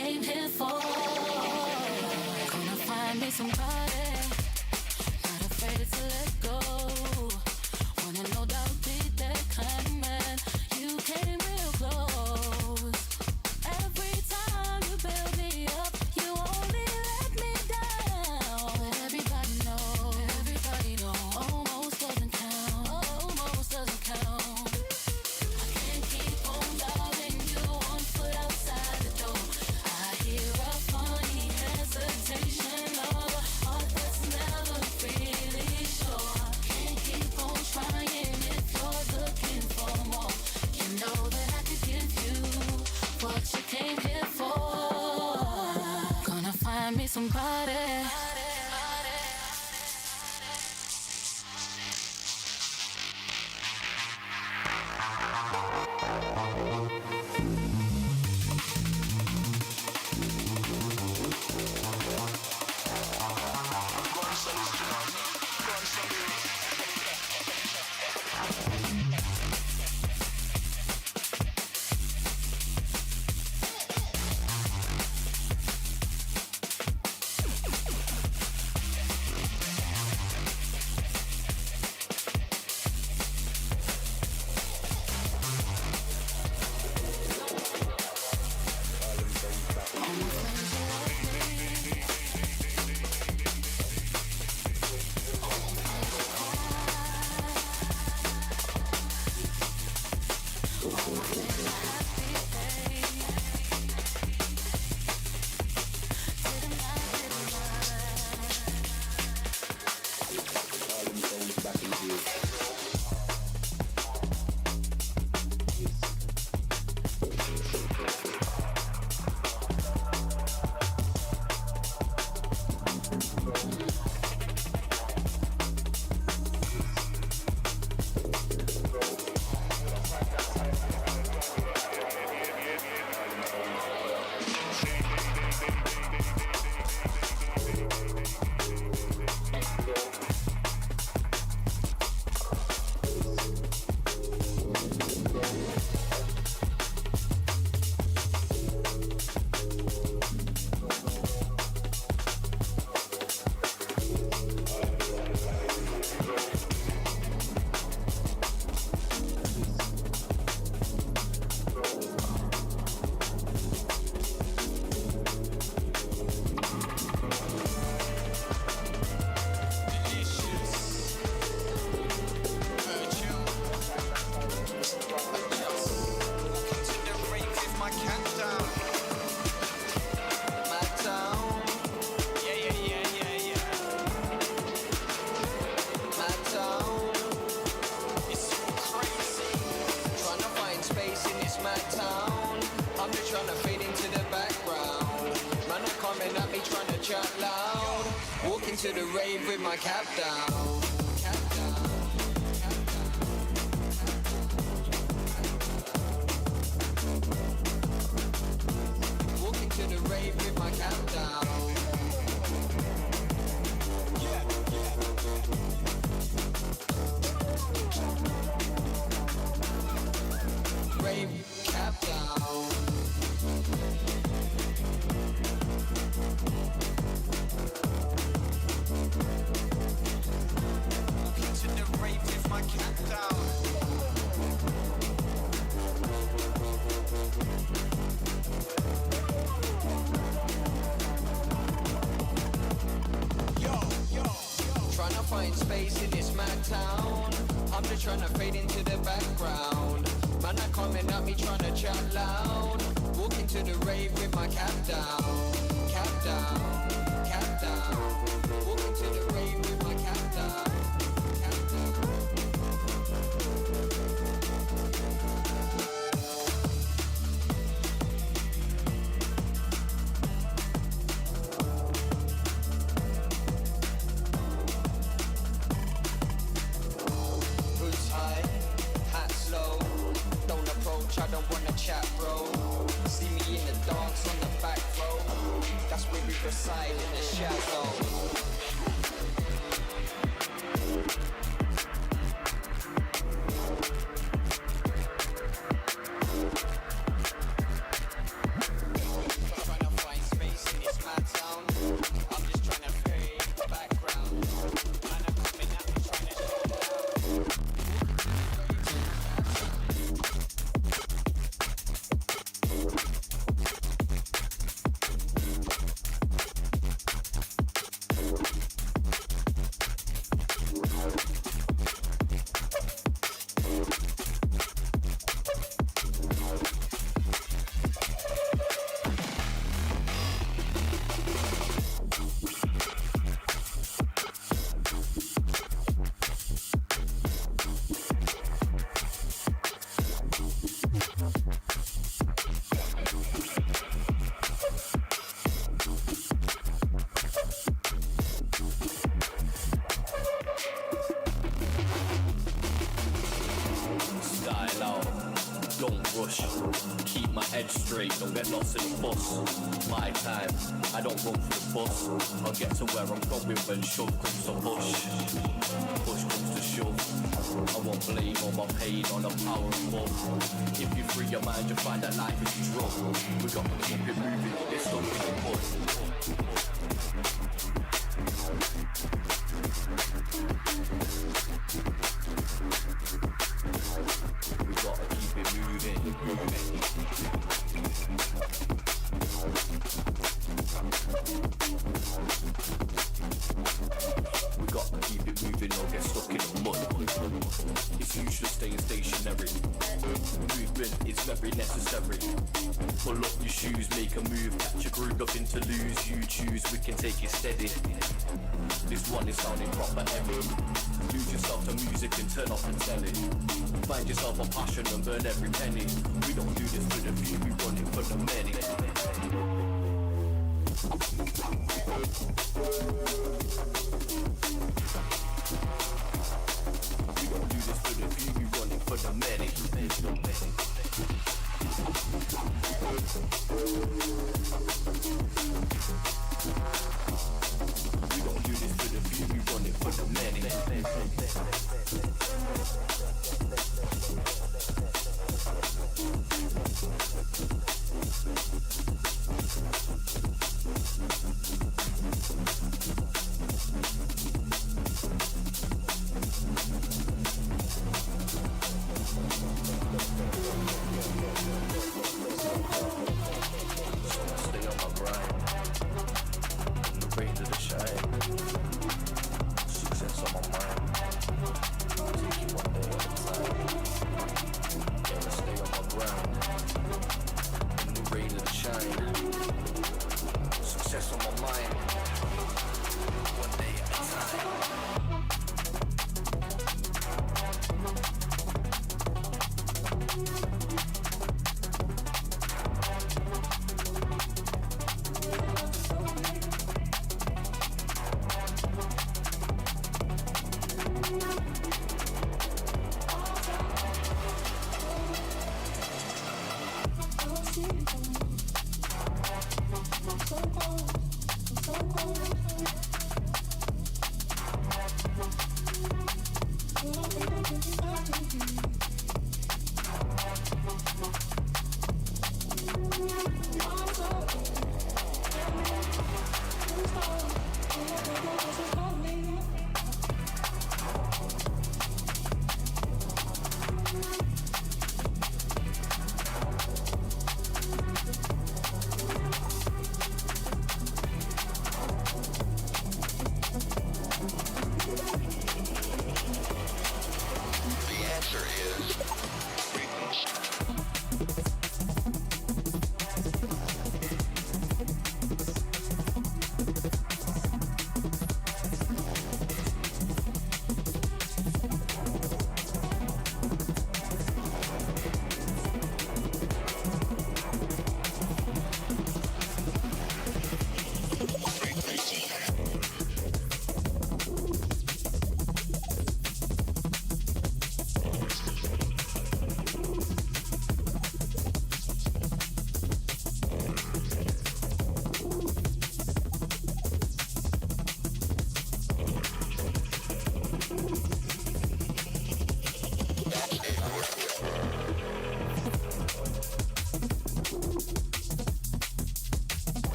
came here for. Gonna find me somebody, not afraid to let go. Wanna no doubt be that kind of man. You came real close. Every time you build me up, you only let me down. But everybody knows, almost doesn't count, almost doesn't count. I can't keep on loving you, one foot outside the door. I hear a funny hesitation of a heart that's never really sure. Can't keep on trying if you're looking for more. You know that I could give you what you came here for. Gonna find me somebody. To the rave with my cap down. Walking to the rave with my cap down. Rave cap down. Find space in this mad town. I'm just trying to fade into the background. Man, are coming at me trying to chat loud. Walking to the rave with my cap down. Cap down, cap down. Walking to the rave with my cap down. Cap down. I don't wanna chat, bro. See me in the dance on the back row. That's where we reside. rush. Keep my head straight, don't get lost in the bus. My time, I don't run for the bus. I'll get to where I'm going when shove comes to push. Push comes to shove. I won't blame all my pain on the power above. If you free your mind, you find that life is a drug. We got to keep it moving, it's stuck in the mud. We gotta keep it moving. We gotta keep it moving or get stuck in the mud. It's useless staying stationary. Movement is very necessary. Pull up your shoes, make a move, catch a groove, nothing to lose. You choose, we can take it steady. This one is sounding proper heavy. Lose yourself to music and turn off the telly. Find yourself a passion and burn every penny. We don't do this for the few, we run it for the many. We don't do this for the few, we run it for the many. We don't do this for the few, we run it for the many. Stay on my grind. In the rain to the shine. Success on my mind. Take it one day at a time. Gotta stay on my grind. In the rain to the shine. Success on my mind. One day at a time.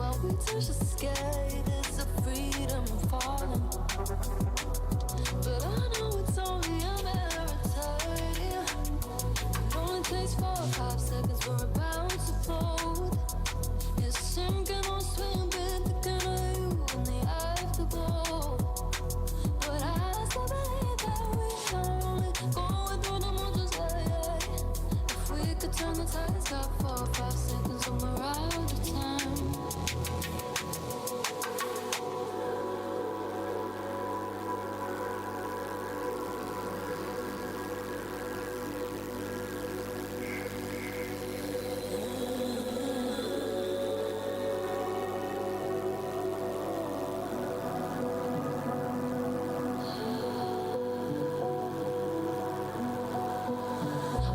While we touch the sky, there's a freedom falling. But I know it's only a matter of time. It only takes 4 or 5 seconds, we're about to fold. You're sinking or swimming, thinking of you in the afterglow. But I still believe that we are only going through the motions, yeah. If we could turn the tides back 4 or 5 seconds, and we're out of time.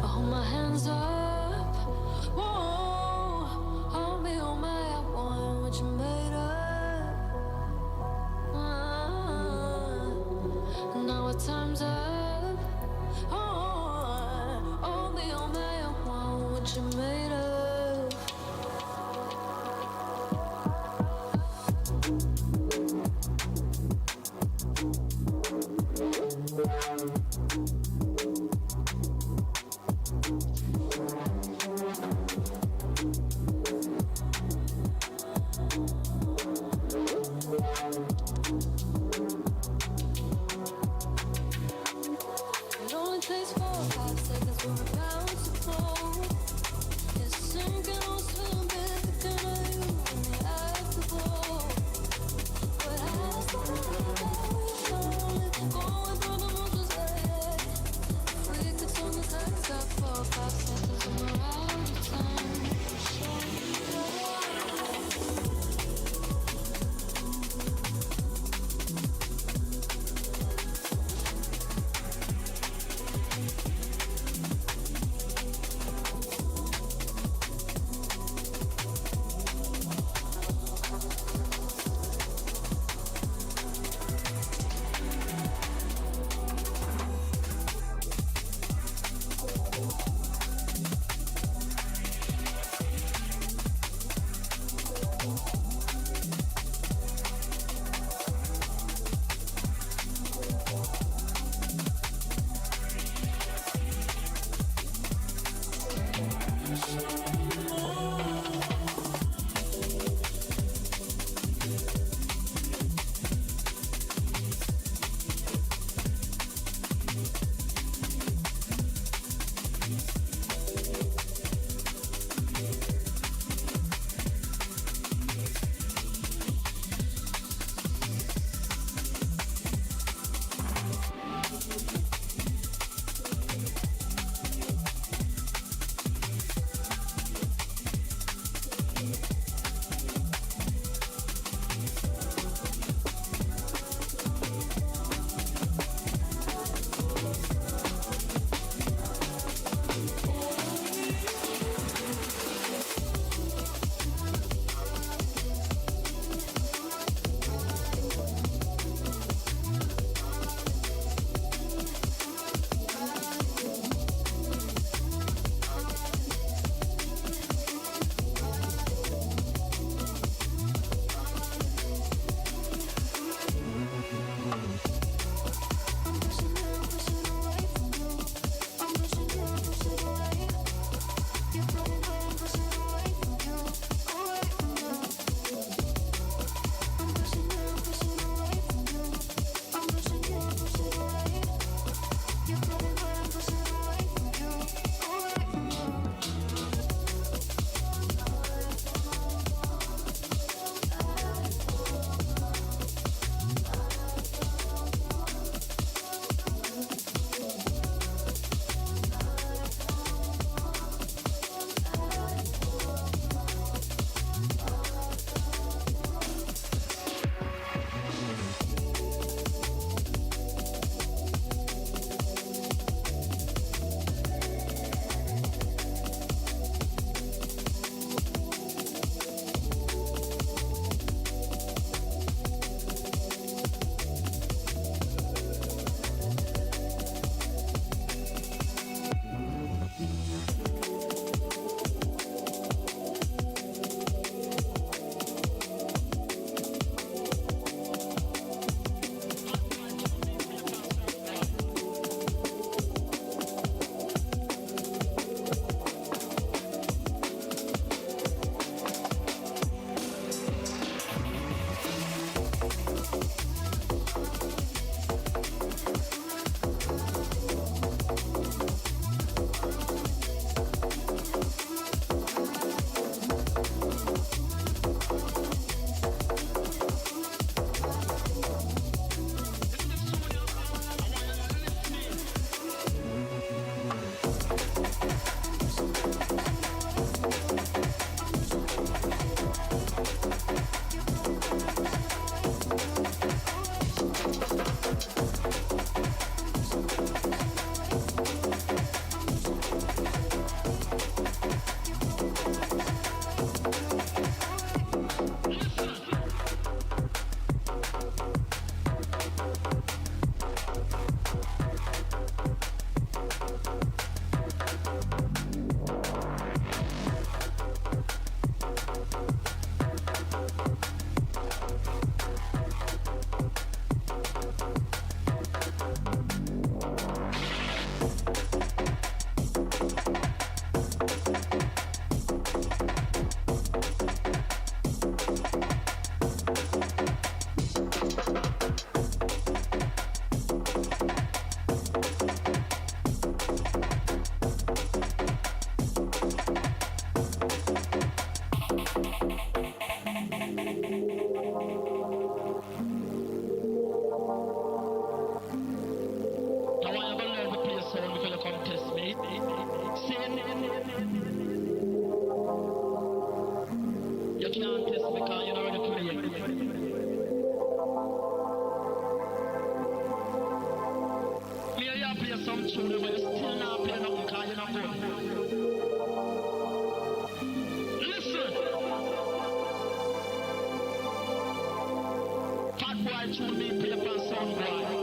I hold my hands up. Whoa, hold me on my one, what you made of. Now our time's up. Oh, hold me on my one, what you made of. It only takes 4 or 5 seconds, we're about to fold. You're sinking or swimming, thinking of you in the afterglow. But I still believe that we are only going through the motions, yeah. If we could turn the tides back 4 or 5 seconds, and we're out of time. some tune where you still not play nothing because you're not good. Listen. Fat boy tune me paper sound boy.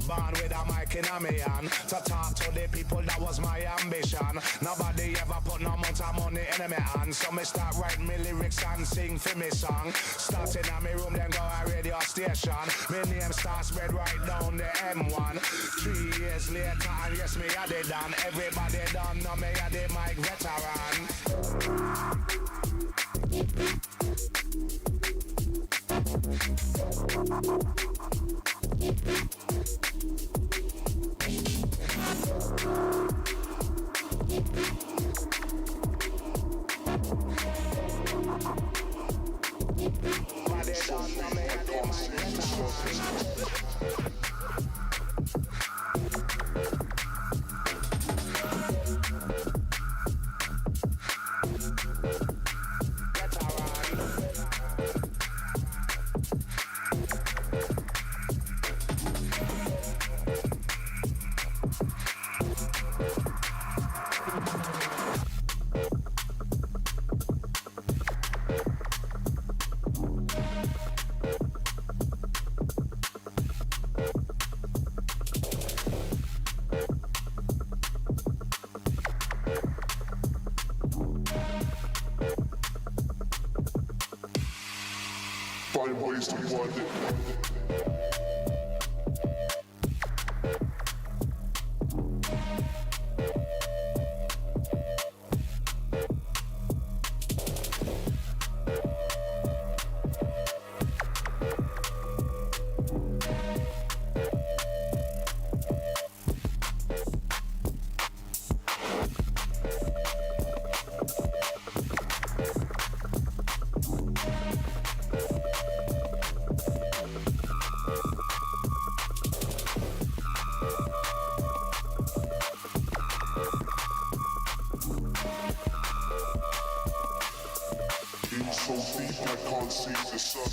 Born with a mic in a me hand to talk to the people, that was my ambition. Nobody ever put no amount of money in me hand, so me start writing me lyrics and sing for me song. Starting at me room, then go a radio station. My name starts spread right down the M1. 3 years later, and yes, me had it done. Everybody done know me a the mic veteran. Find ways to want it. So deep I can't see the sun.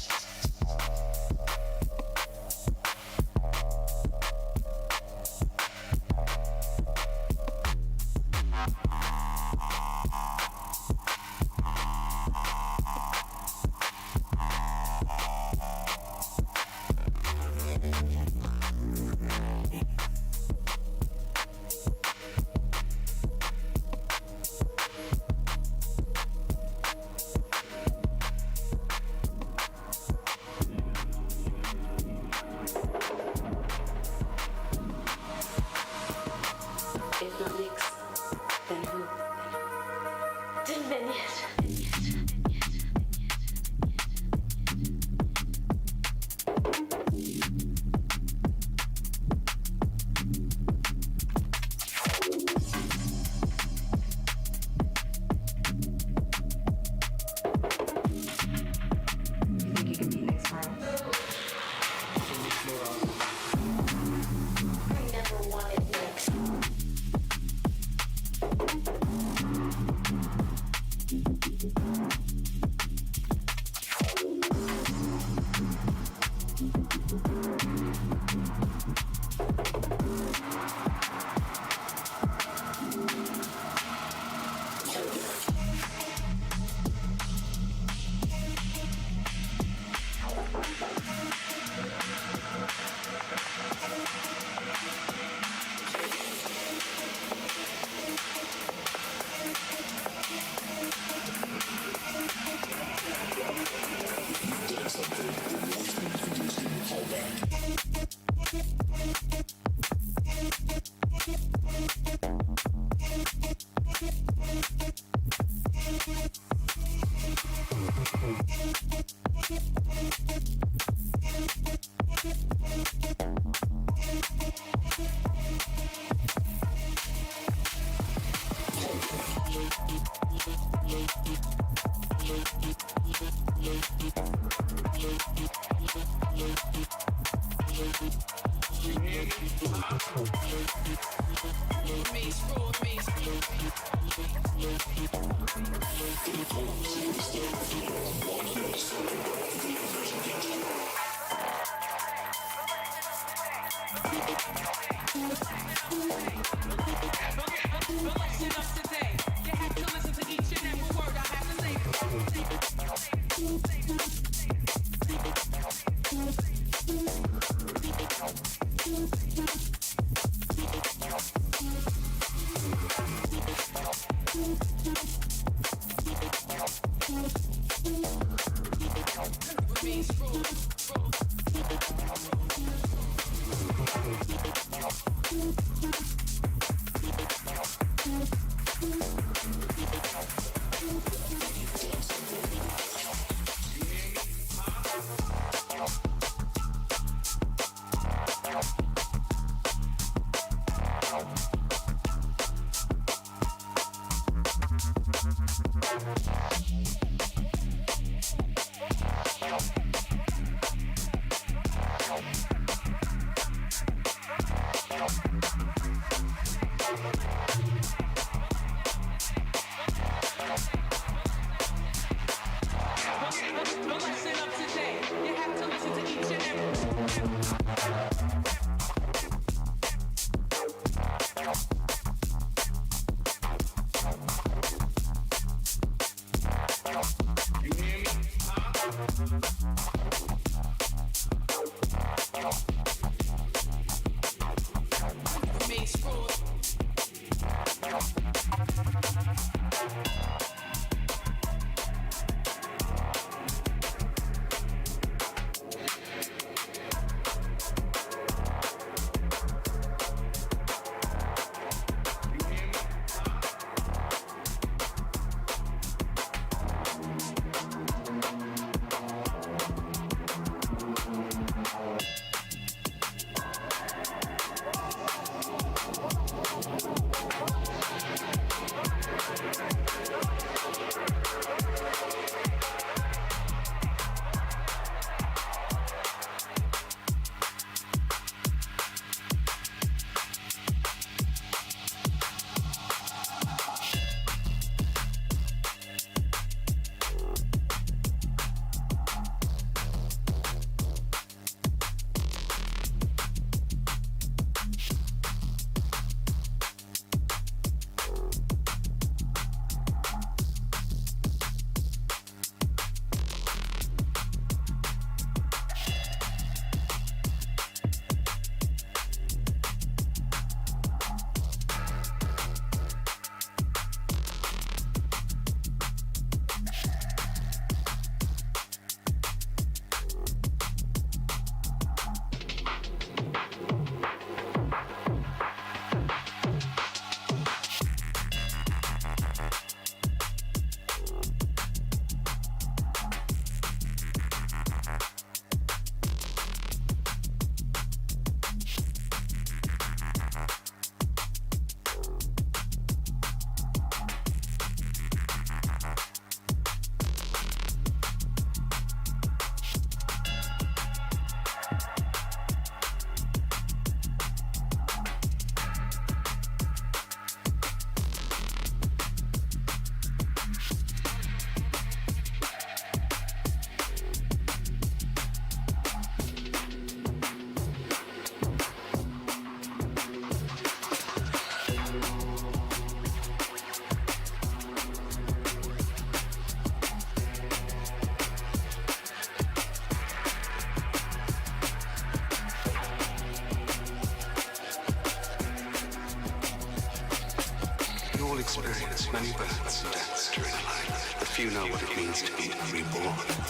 experience many births and deaths during a life. The few know what it means to be reborn.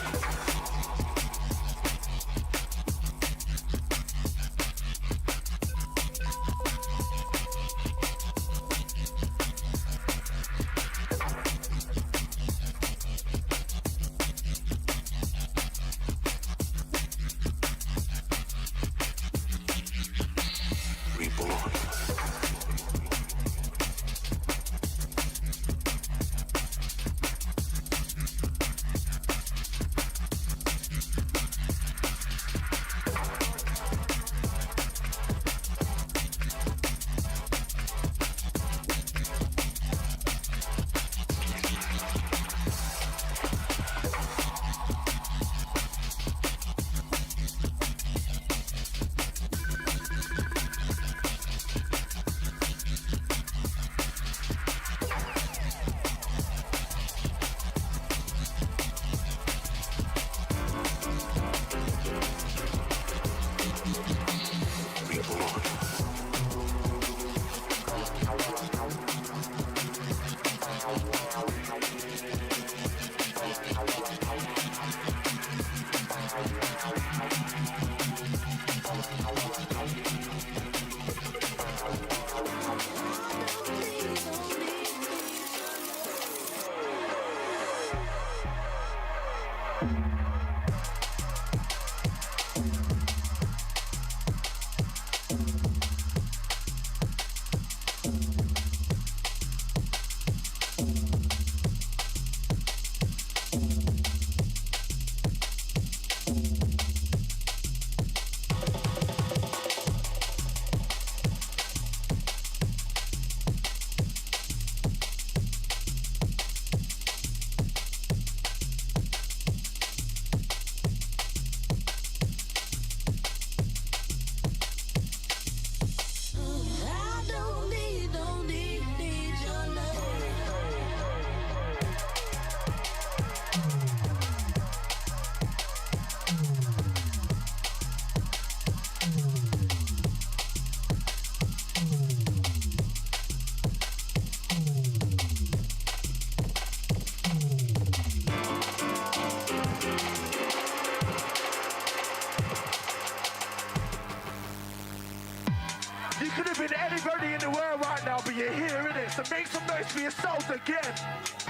You could have been anybody in the world right now, but you're here, innit? So make some noise for yourselves again.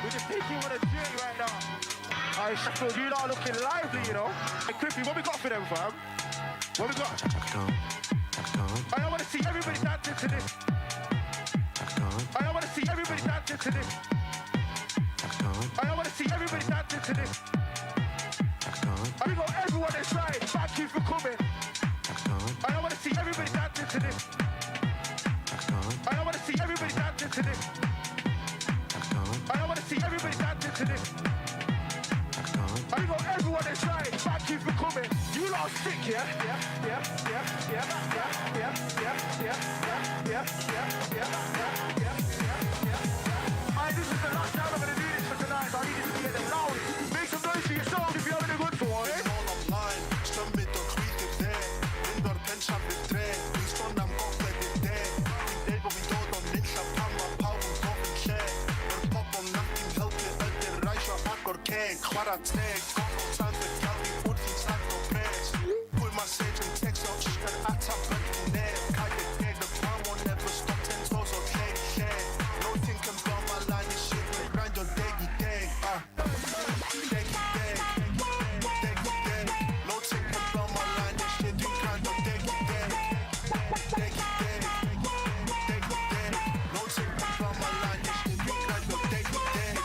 We're just taking on a journey right now. Alright, Sheffield, you lot looking lively, you know? Hey, Cliffy, what we got for them, fam? What we got? I want to see everybody dancing to this. I want to see everybody dancing to this. I want to see everybody dancing to this. We got everyone inside. Thank you for coming. I want to see everybody dancing to this. I want to see everybody dancing to this. I want to see everybody dancing to this. We got everyone inside. Thank you for coming. You lot are sick, yeah? Alright, this is the last time I'm gonna do this for tonight, so I need you to get them loud. Make some noise for yourself if you're having a good one, eh? Chwara teg, tandy galdi, urtin sagt og pres. Pull my sage and text out, and atta bøtten ned. Kaje teg, the plan won't never stop, 10 toes or leg. No thinking about my line, this shit will grind your deggy deg. Deggy deg, no thinking about my line, this shit will grind your deggy deg. Deggy deg, no thinking about my line, this shit will grind your deggy deg.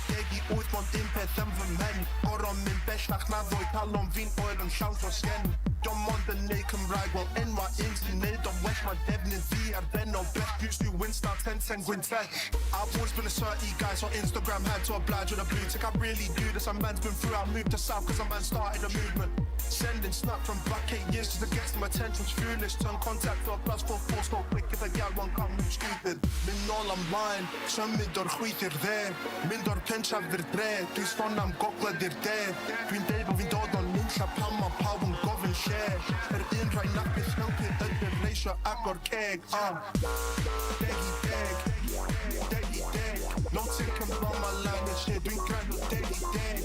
Degi út mot impethum for men Gorom min bestach na ddwy talon fi'n oer yn llawn dros gen John Monda neu Cymraeg wel enwa inti neud o'n well mae defnydd fi ar ben o beth Used to win star 10 Gwynthell I've always been a certain guy so Instagram had to oblige with a blue tick I really do this, a man's been through I moved to south cause a man started a movement Sending snap from back 8 years just to get some attention's foolish Turn contact for a +44 scope quick if a gal won't come look stupid Mynd nôl ymlaen, symud o'r chwyth i'r dde Mynd o'r pentref i'r dre, dwi'n sfon am gogledd i'r de Dwi'n deud bod fi'n dod o'n nunlla pan mae pawb yn gofyn lle un rhai nac byth helpu ydy'r leisio ac o'r keg Degi deg, no thinking about my line and shit Dwi'n grind o degi deg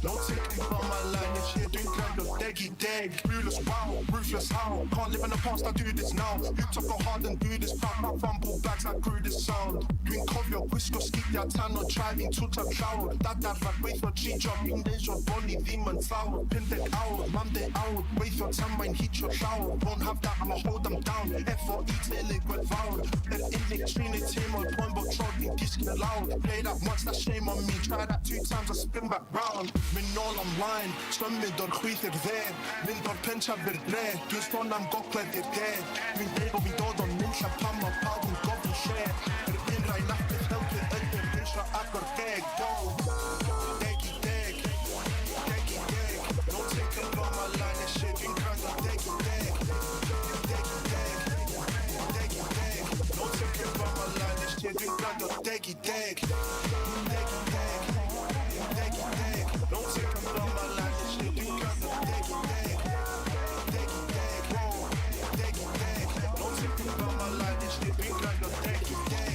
No thinking about my line and shit Dwi'n grind o degi deg Clueless wow, ruthless how Can't live in the past, I do this now You took go hard and do this proud My fumble bags, I grew this sound Dwi'n cofio gwisgo sgidiau tan o trai fi'n twt am llawr Dadar rhag weithio 3 job Mi'n deisio bo ni ddim yn llawr 50 awr, mam 10 awr Weithio tan mae'n hitio llawr Won't have that, I'ma hold them down F4E teulu gwerthfawr unig trin eu teimlo Poen bod tro fi'n disgyn y lawr Play that once, that's shame on me Try that 2 times, I spin back round Mynd nôl ymlaen, symud o'r chwyth i'r dde Mynd o'r pentref i'r dre Dwi'n sbon am gogledd i'r de Dwi'n deud bod fi'n dod o'n nunlla pan mae pawb yn gofyn lle un rhai nac byth helpu ydy'r leisio ac o'r keg Degi deg No thinking about my line and shit Dwi'n grind o degi deg No thinking about my line and shit Dwi'n grind o degi deg No thinking about my line and shit Dwi'n grind o degi deg No thinking about my line and shit Dwi'n grind o degi deg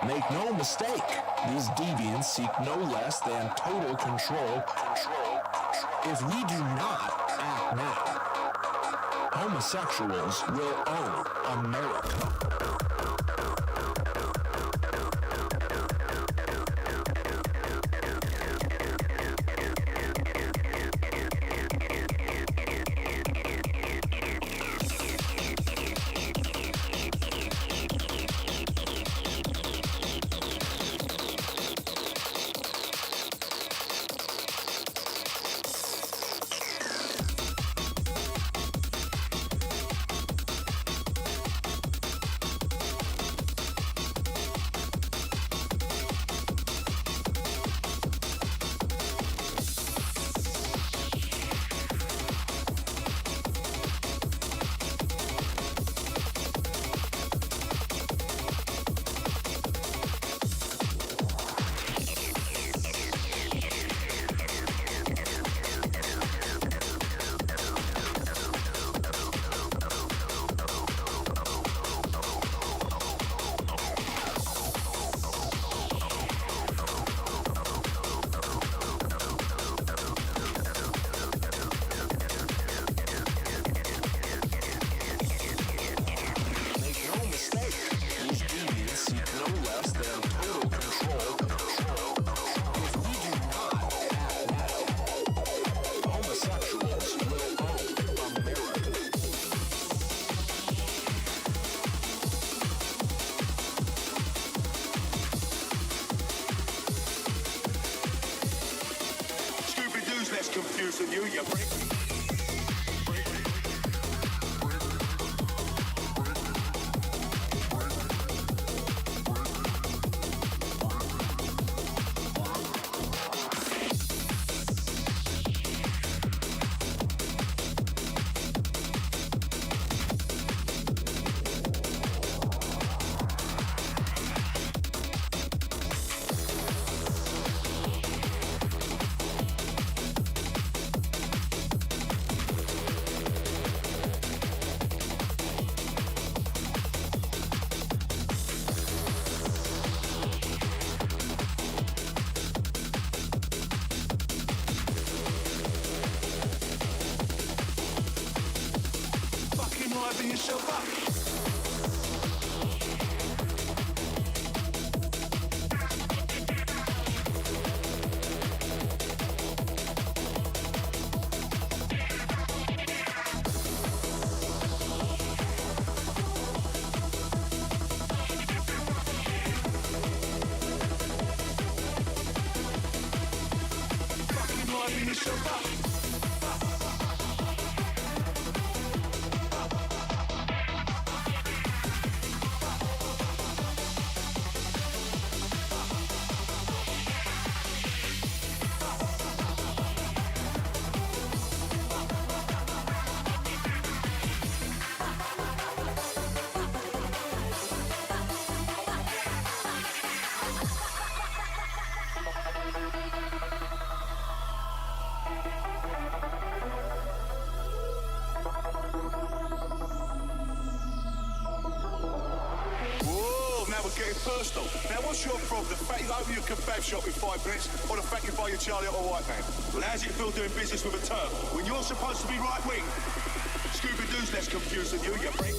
Make no mistake, these deviants seek no less than total control. If we do not act now, homosexuals will own America. Confusing you, you break. liven yourself up. Liven yourself up. Now we're getting personal. Now, what's your problem? The fact you open your kebab shop in 5 minutes, or the fact you buy your Charlie or white man? Well, how's it feel doing business with a Turk when you're supposed to be right wing? Scooby-Doo's less confused than you freak.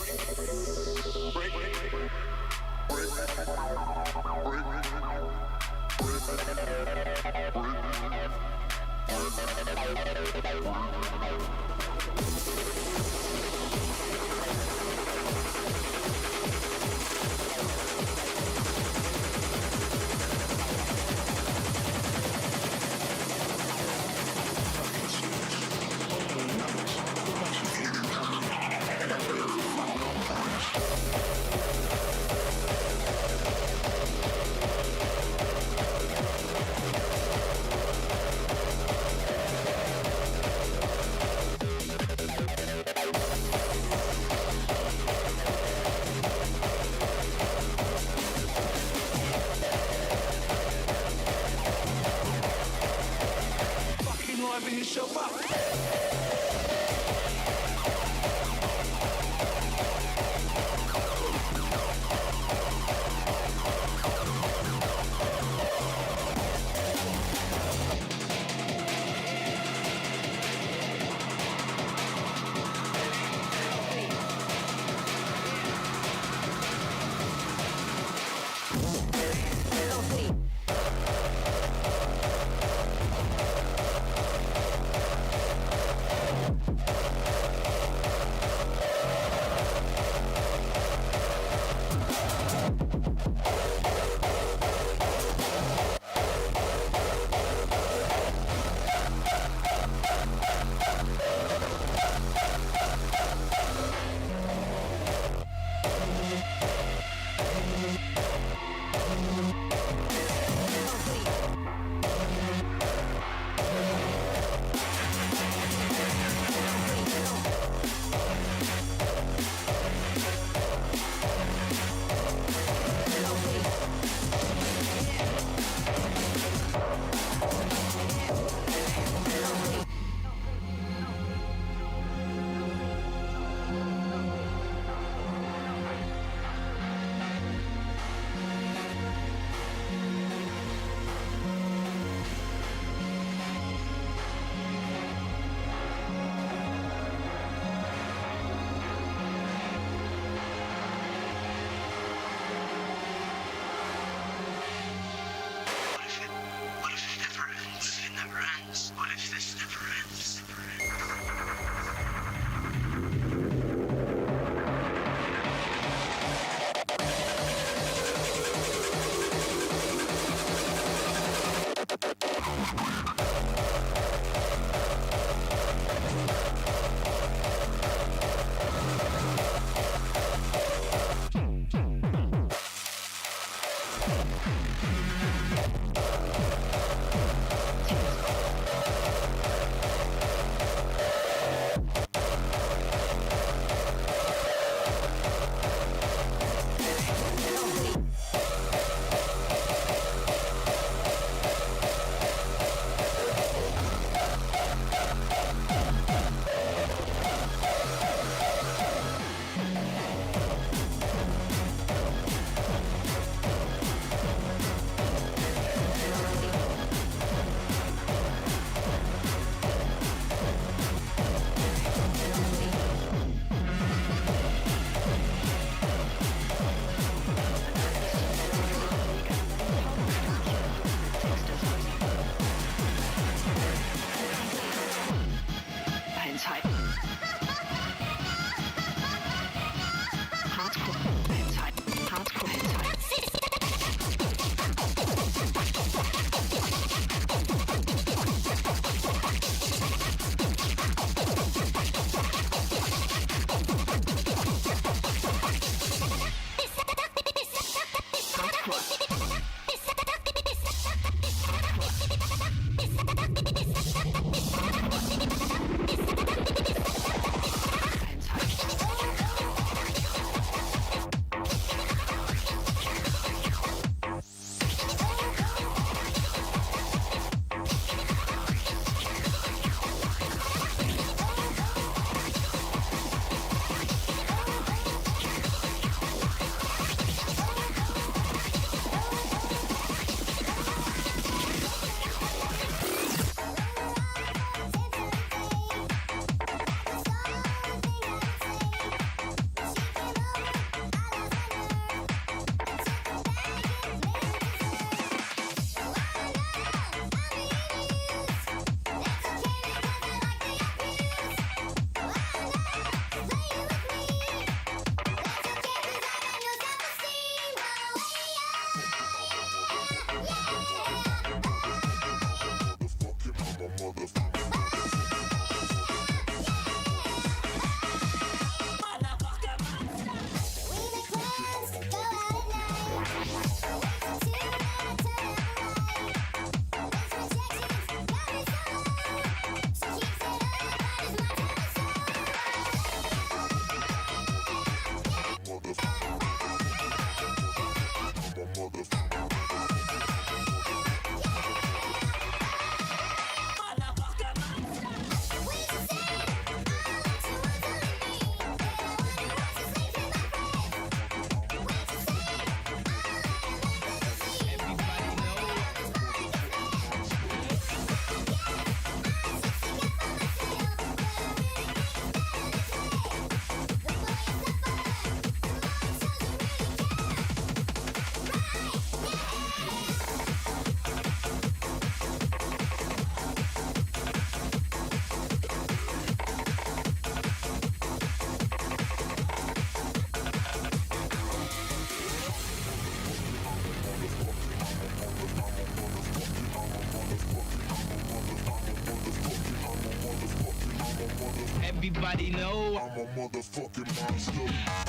everybody know I'm a motherfucking monster.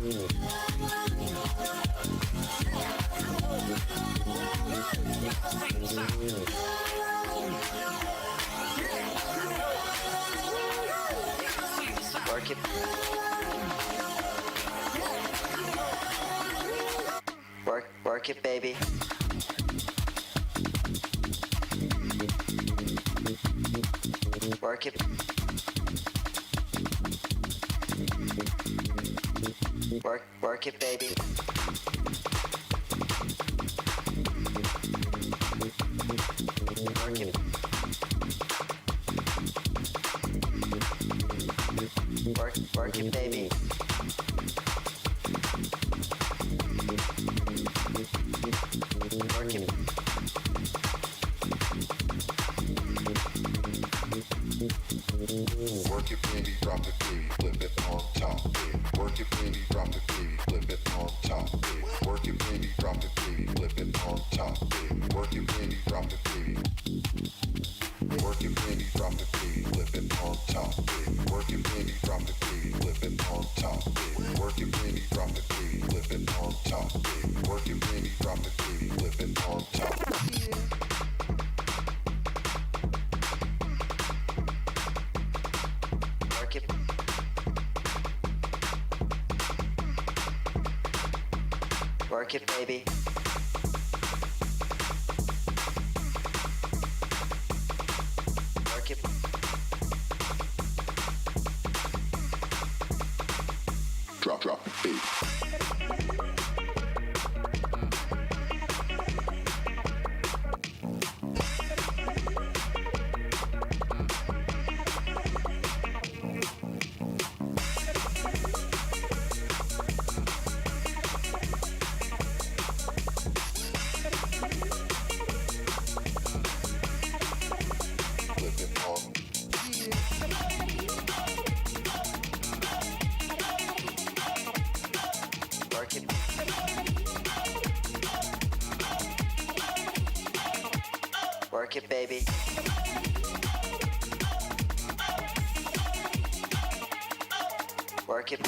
Work it. Work it, baby. Work it. Work it, baby. Work it. Work it, baby. Work it. Work it, baby, drop it, baby, flip it on top, baby. Work it, baby, drop it, baby, flip it on top, baby. Work it, baby, drop it, baby, flip it on top, baby. Work it, baby, drop it, baby. Work it, baby, drop it, baby, flip it on top, baby. Work it, baby, drop it, baby, flip it on top, baby. Work it, baby, drop it, baby, flip it on top, baby. Work it, baby, drop it, baby, flip it on top. Work it. Work it, baby. Work it. Drop it, baby. Work it. Work it, baby. Work it.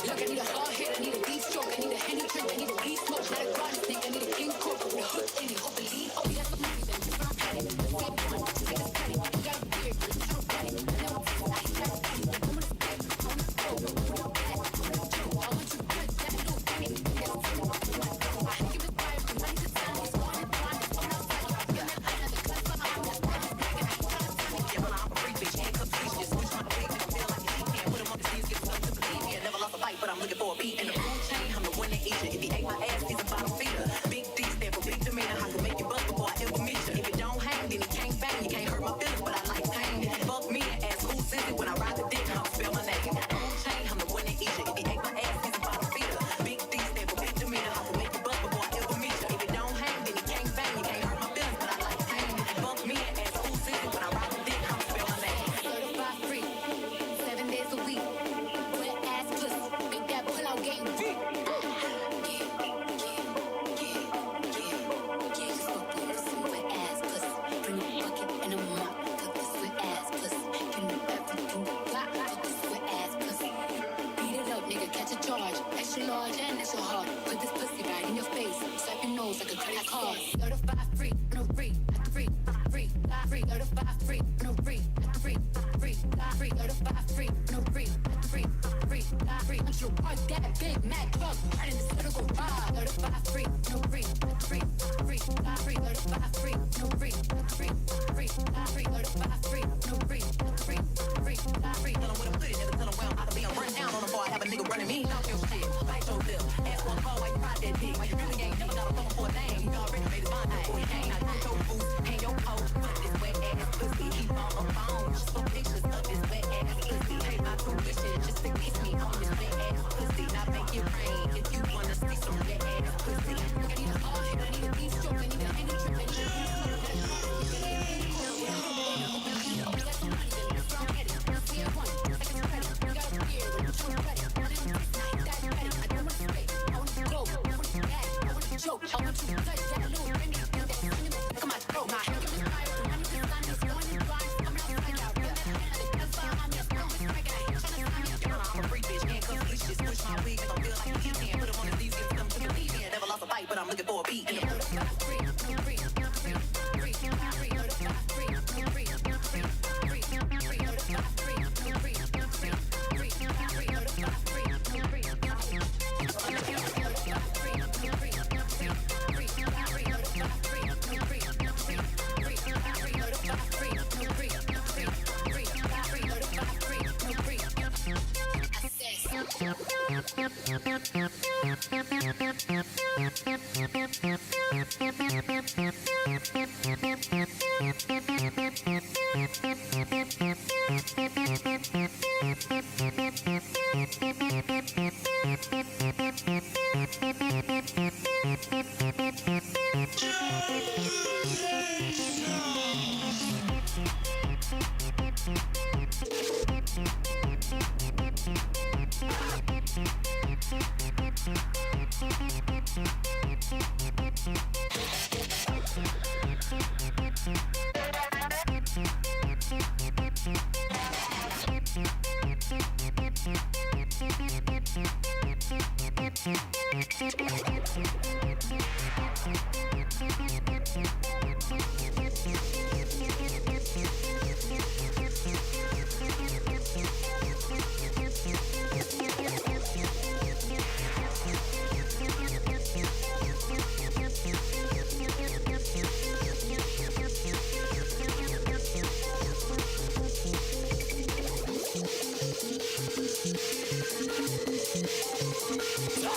Look, I need a hard hit, I need a deep stroke, I need a Henny drink, I need a weed smoke, not a Push it large and extra hard. Put this pussy right in your face. Swipe your nose like a credit card. Certified free, no free, free, free, free. Certified free, no free, free, free, free. Certified free, no free, free, free, free. Want you to park that Big Mac truck right in this little garage. Certified free, no free, free, free, free. Certified free, no free, free, free, free. Certified free, no free, free, free, free. Tell 'em where to put it, never tell 'em where I'm out to be. I'm run down on the bar, have a nigga running me. Talk your shit, bite your lip. Ask one call, why you ride that dick? Why you really ain't never got a fucking for a thing? You already made his mind up before he came. Now put your boots, hang your coat, put this wet ass pussy. He on the phone, just for pictures of his wet ass pussy. Hey, my tuition just to kiss me on this wet ass pussy. Now make it rain if you wanna see some wet ass pussy. I need a hard hit, I need a beat stroke, I need a angle trip, I need a I want you to touch that little ring. Come on, throw my hand. I'm a freak bitch, can't come switch this. Switch my wig, I don't feel like he can. Put him on his knees, get them to the beat. Never lost a fight, but I'm looking for a beat.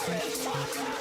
Sorry,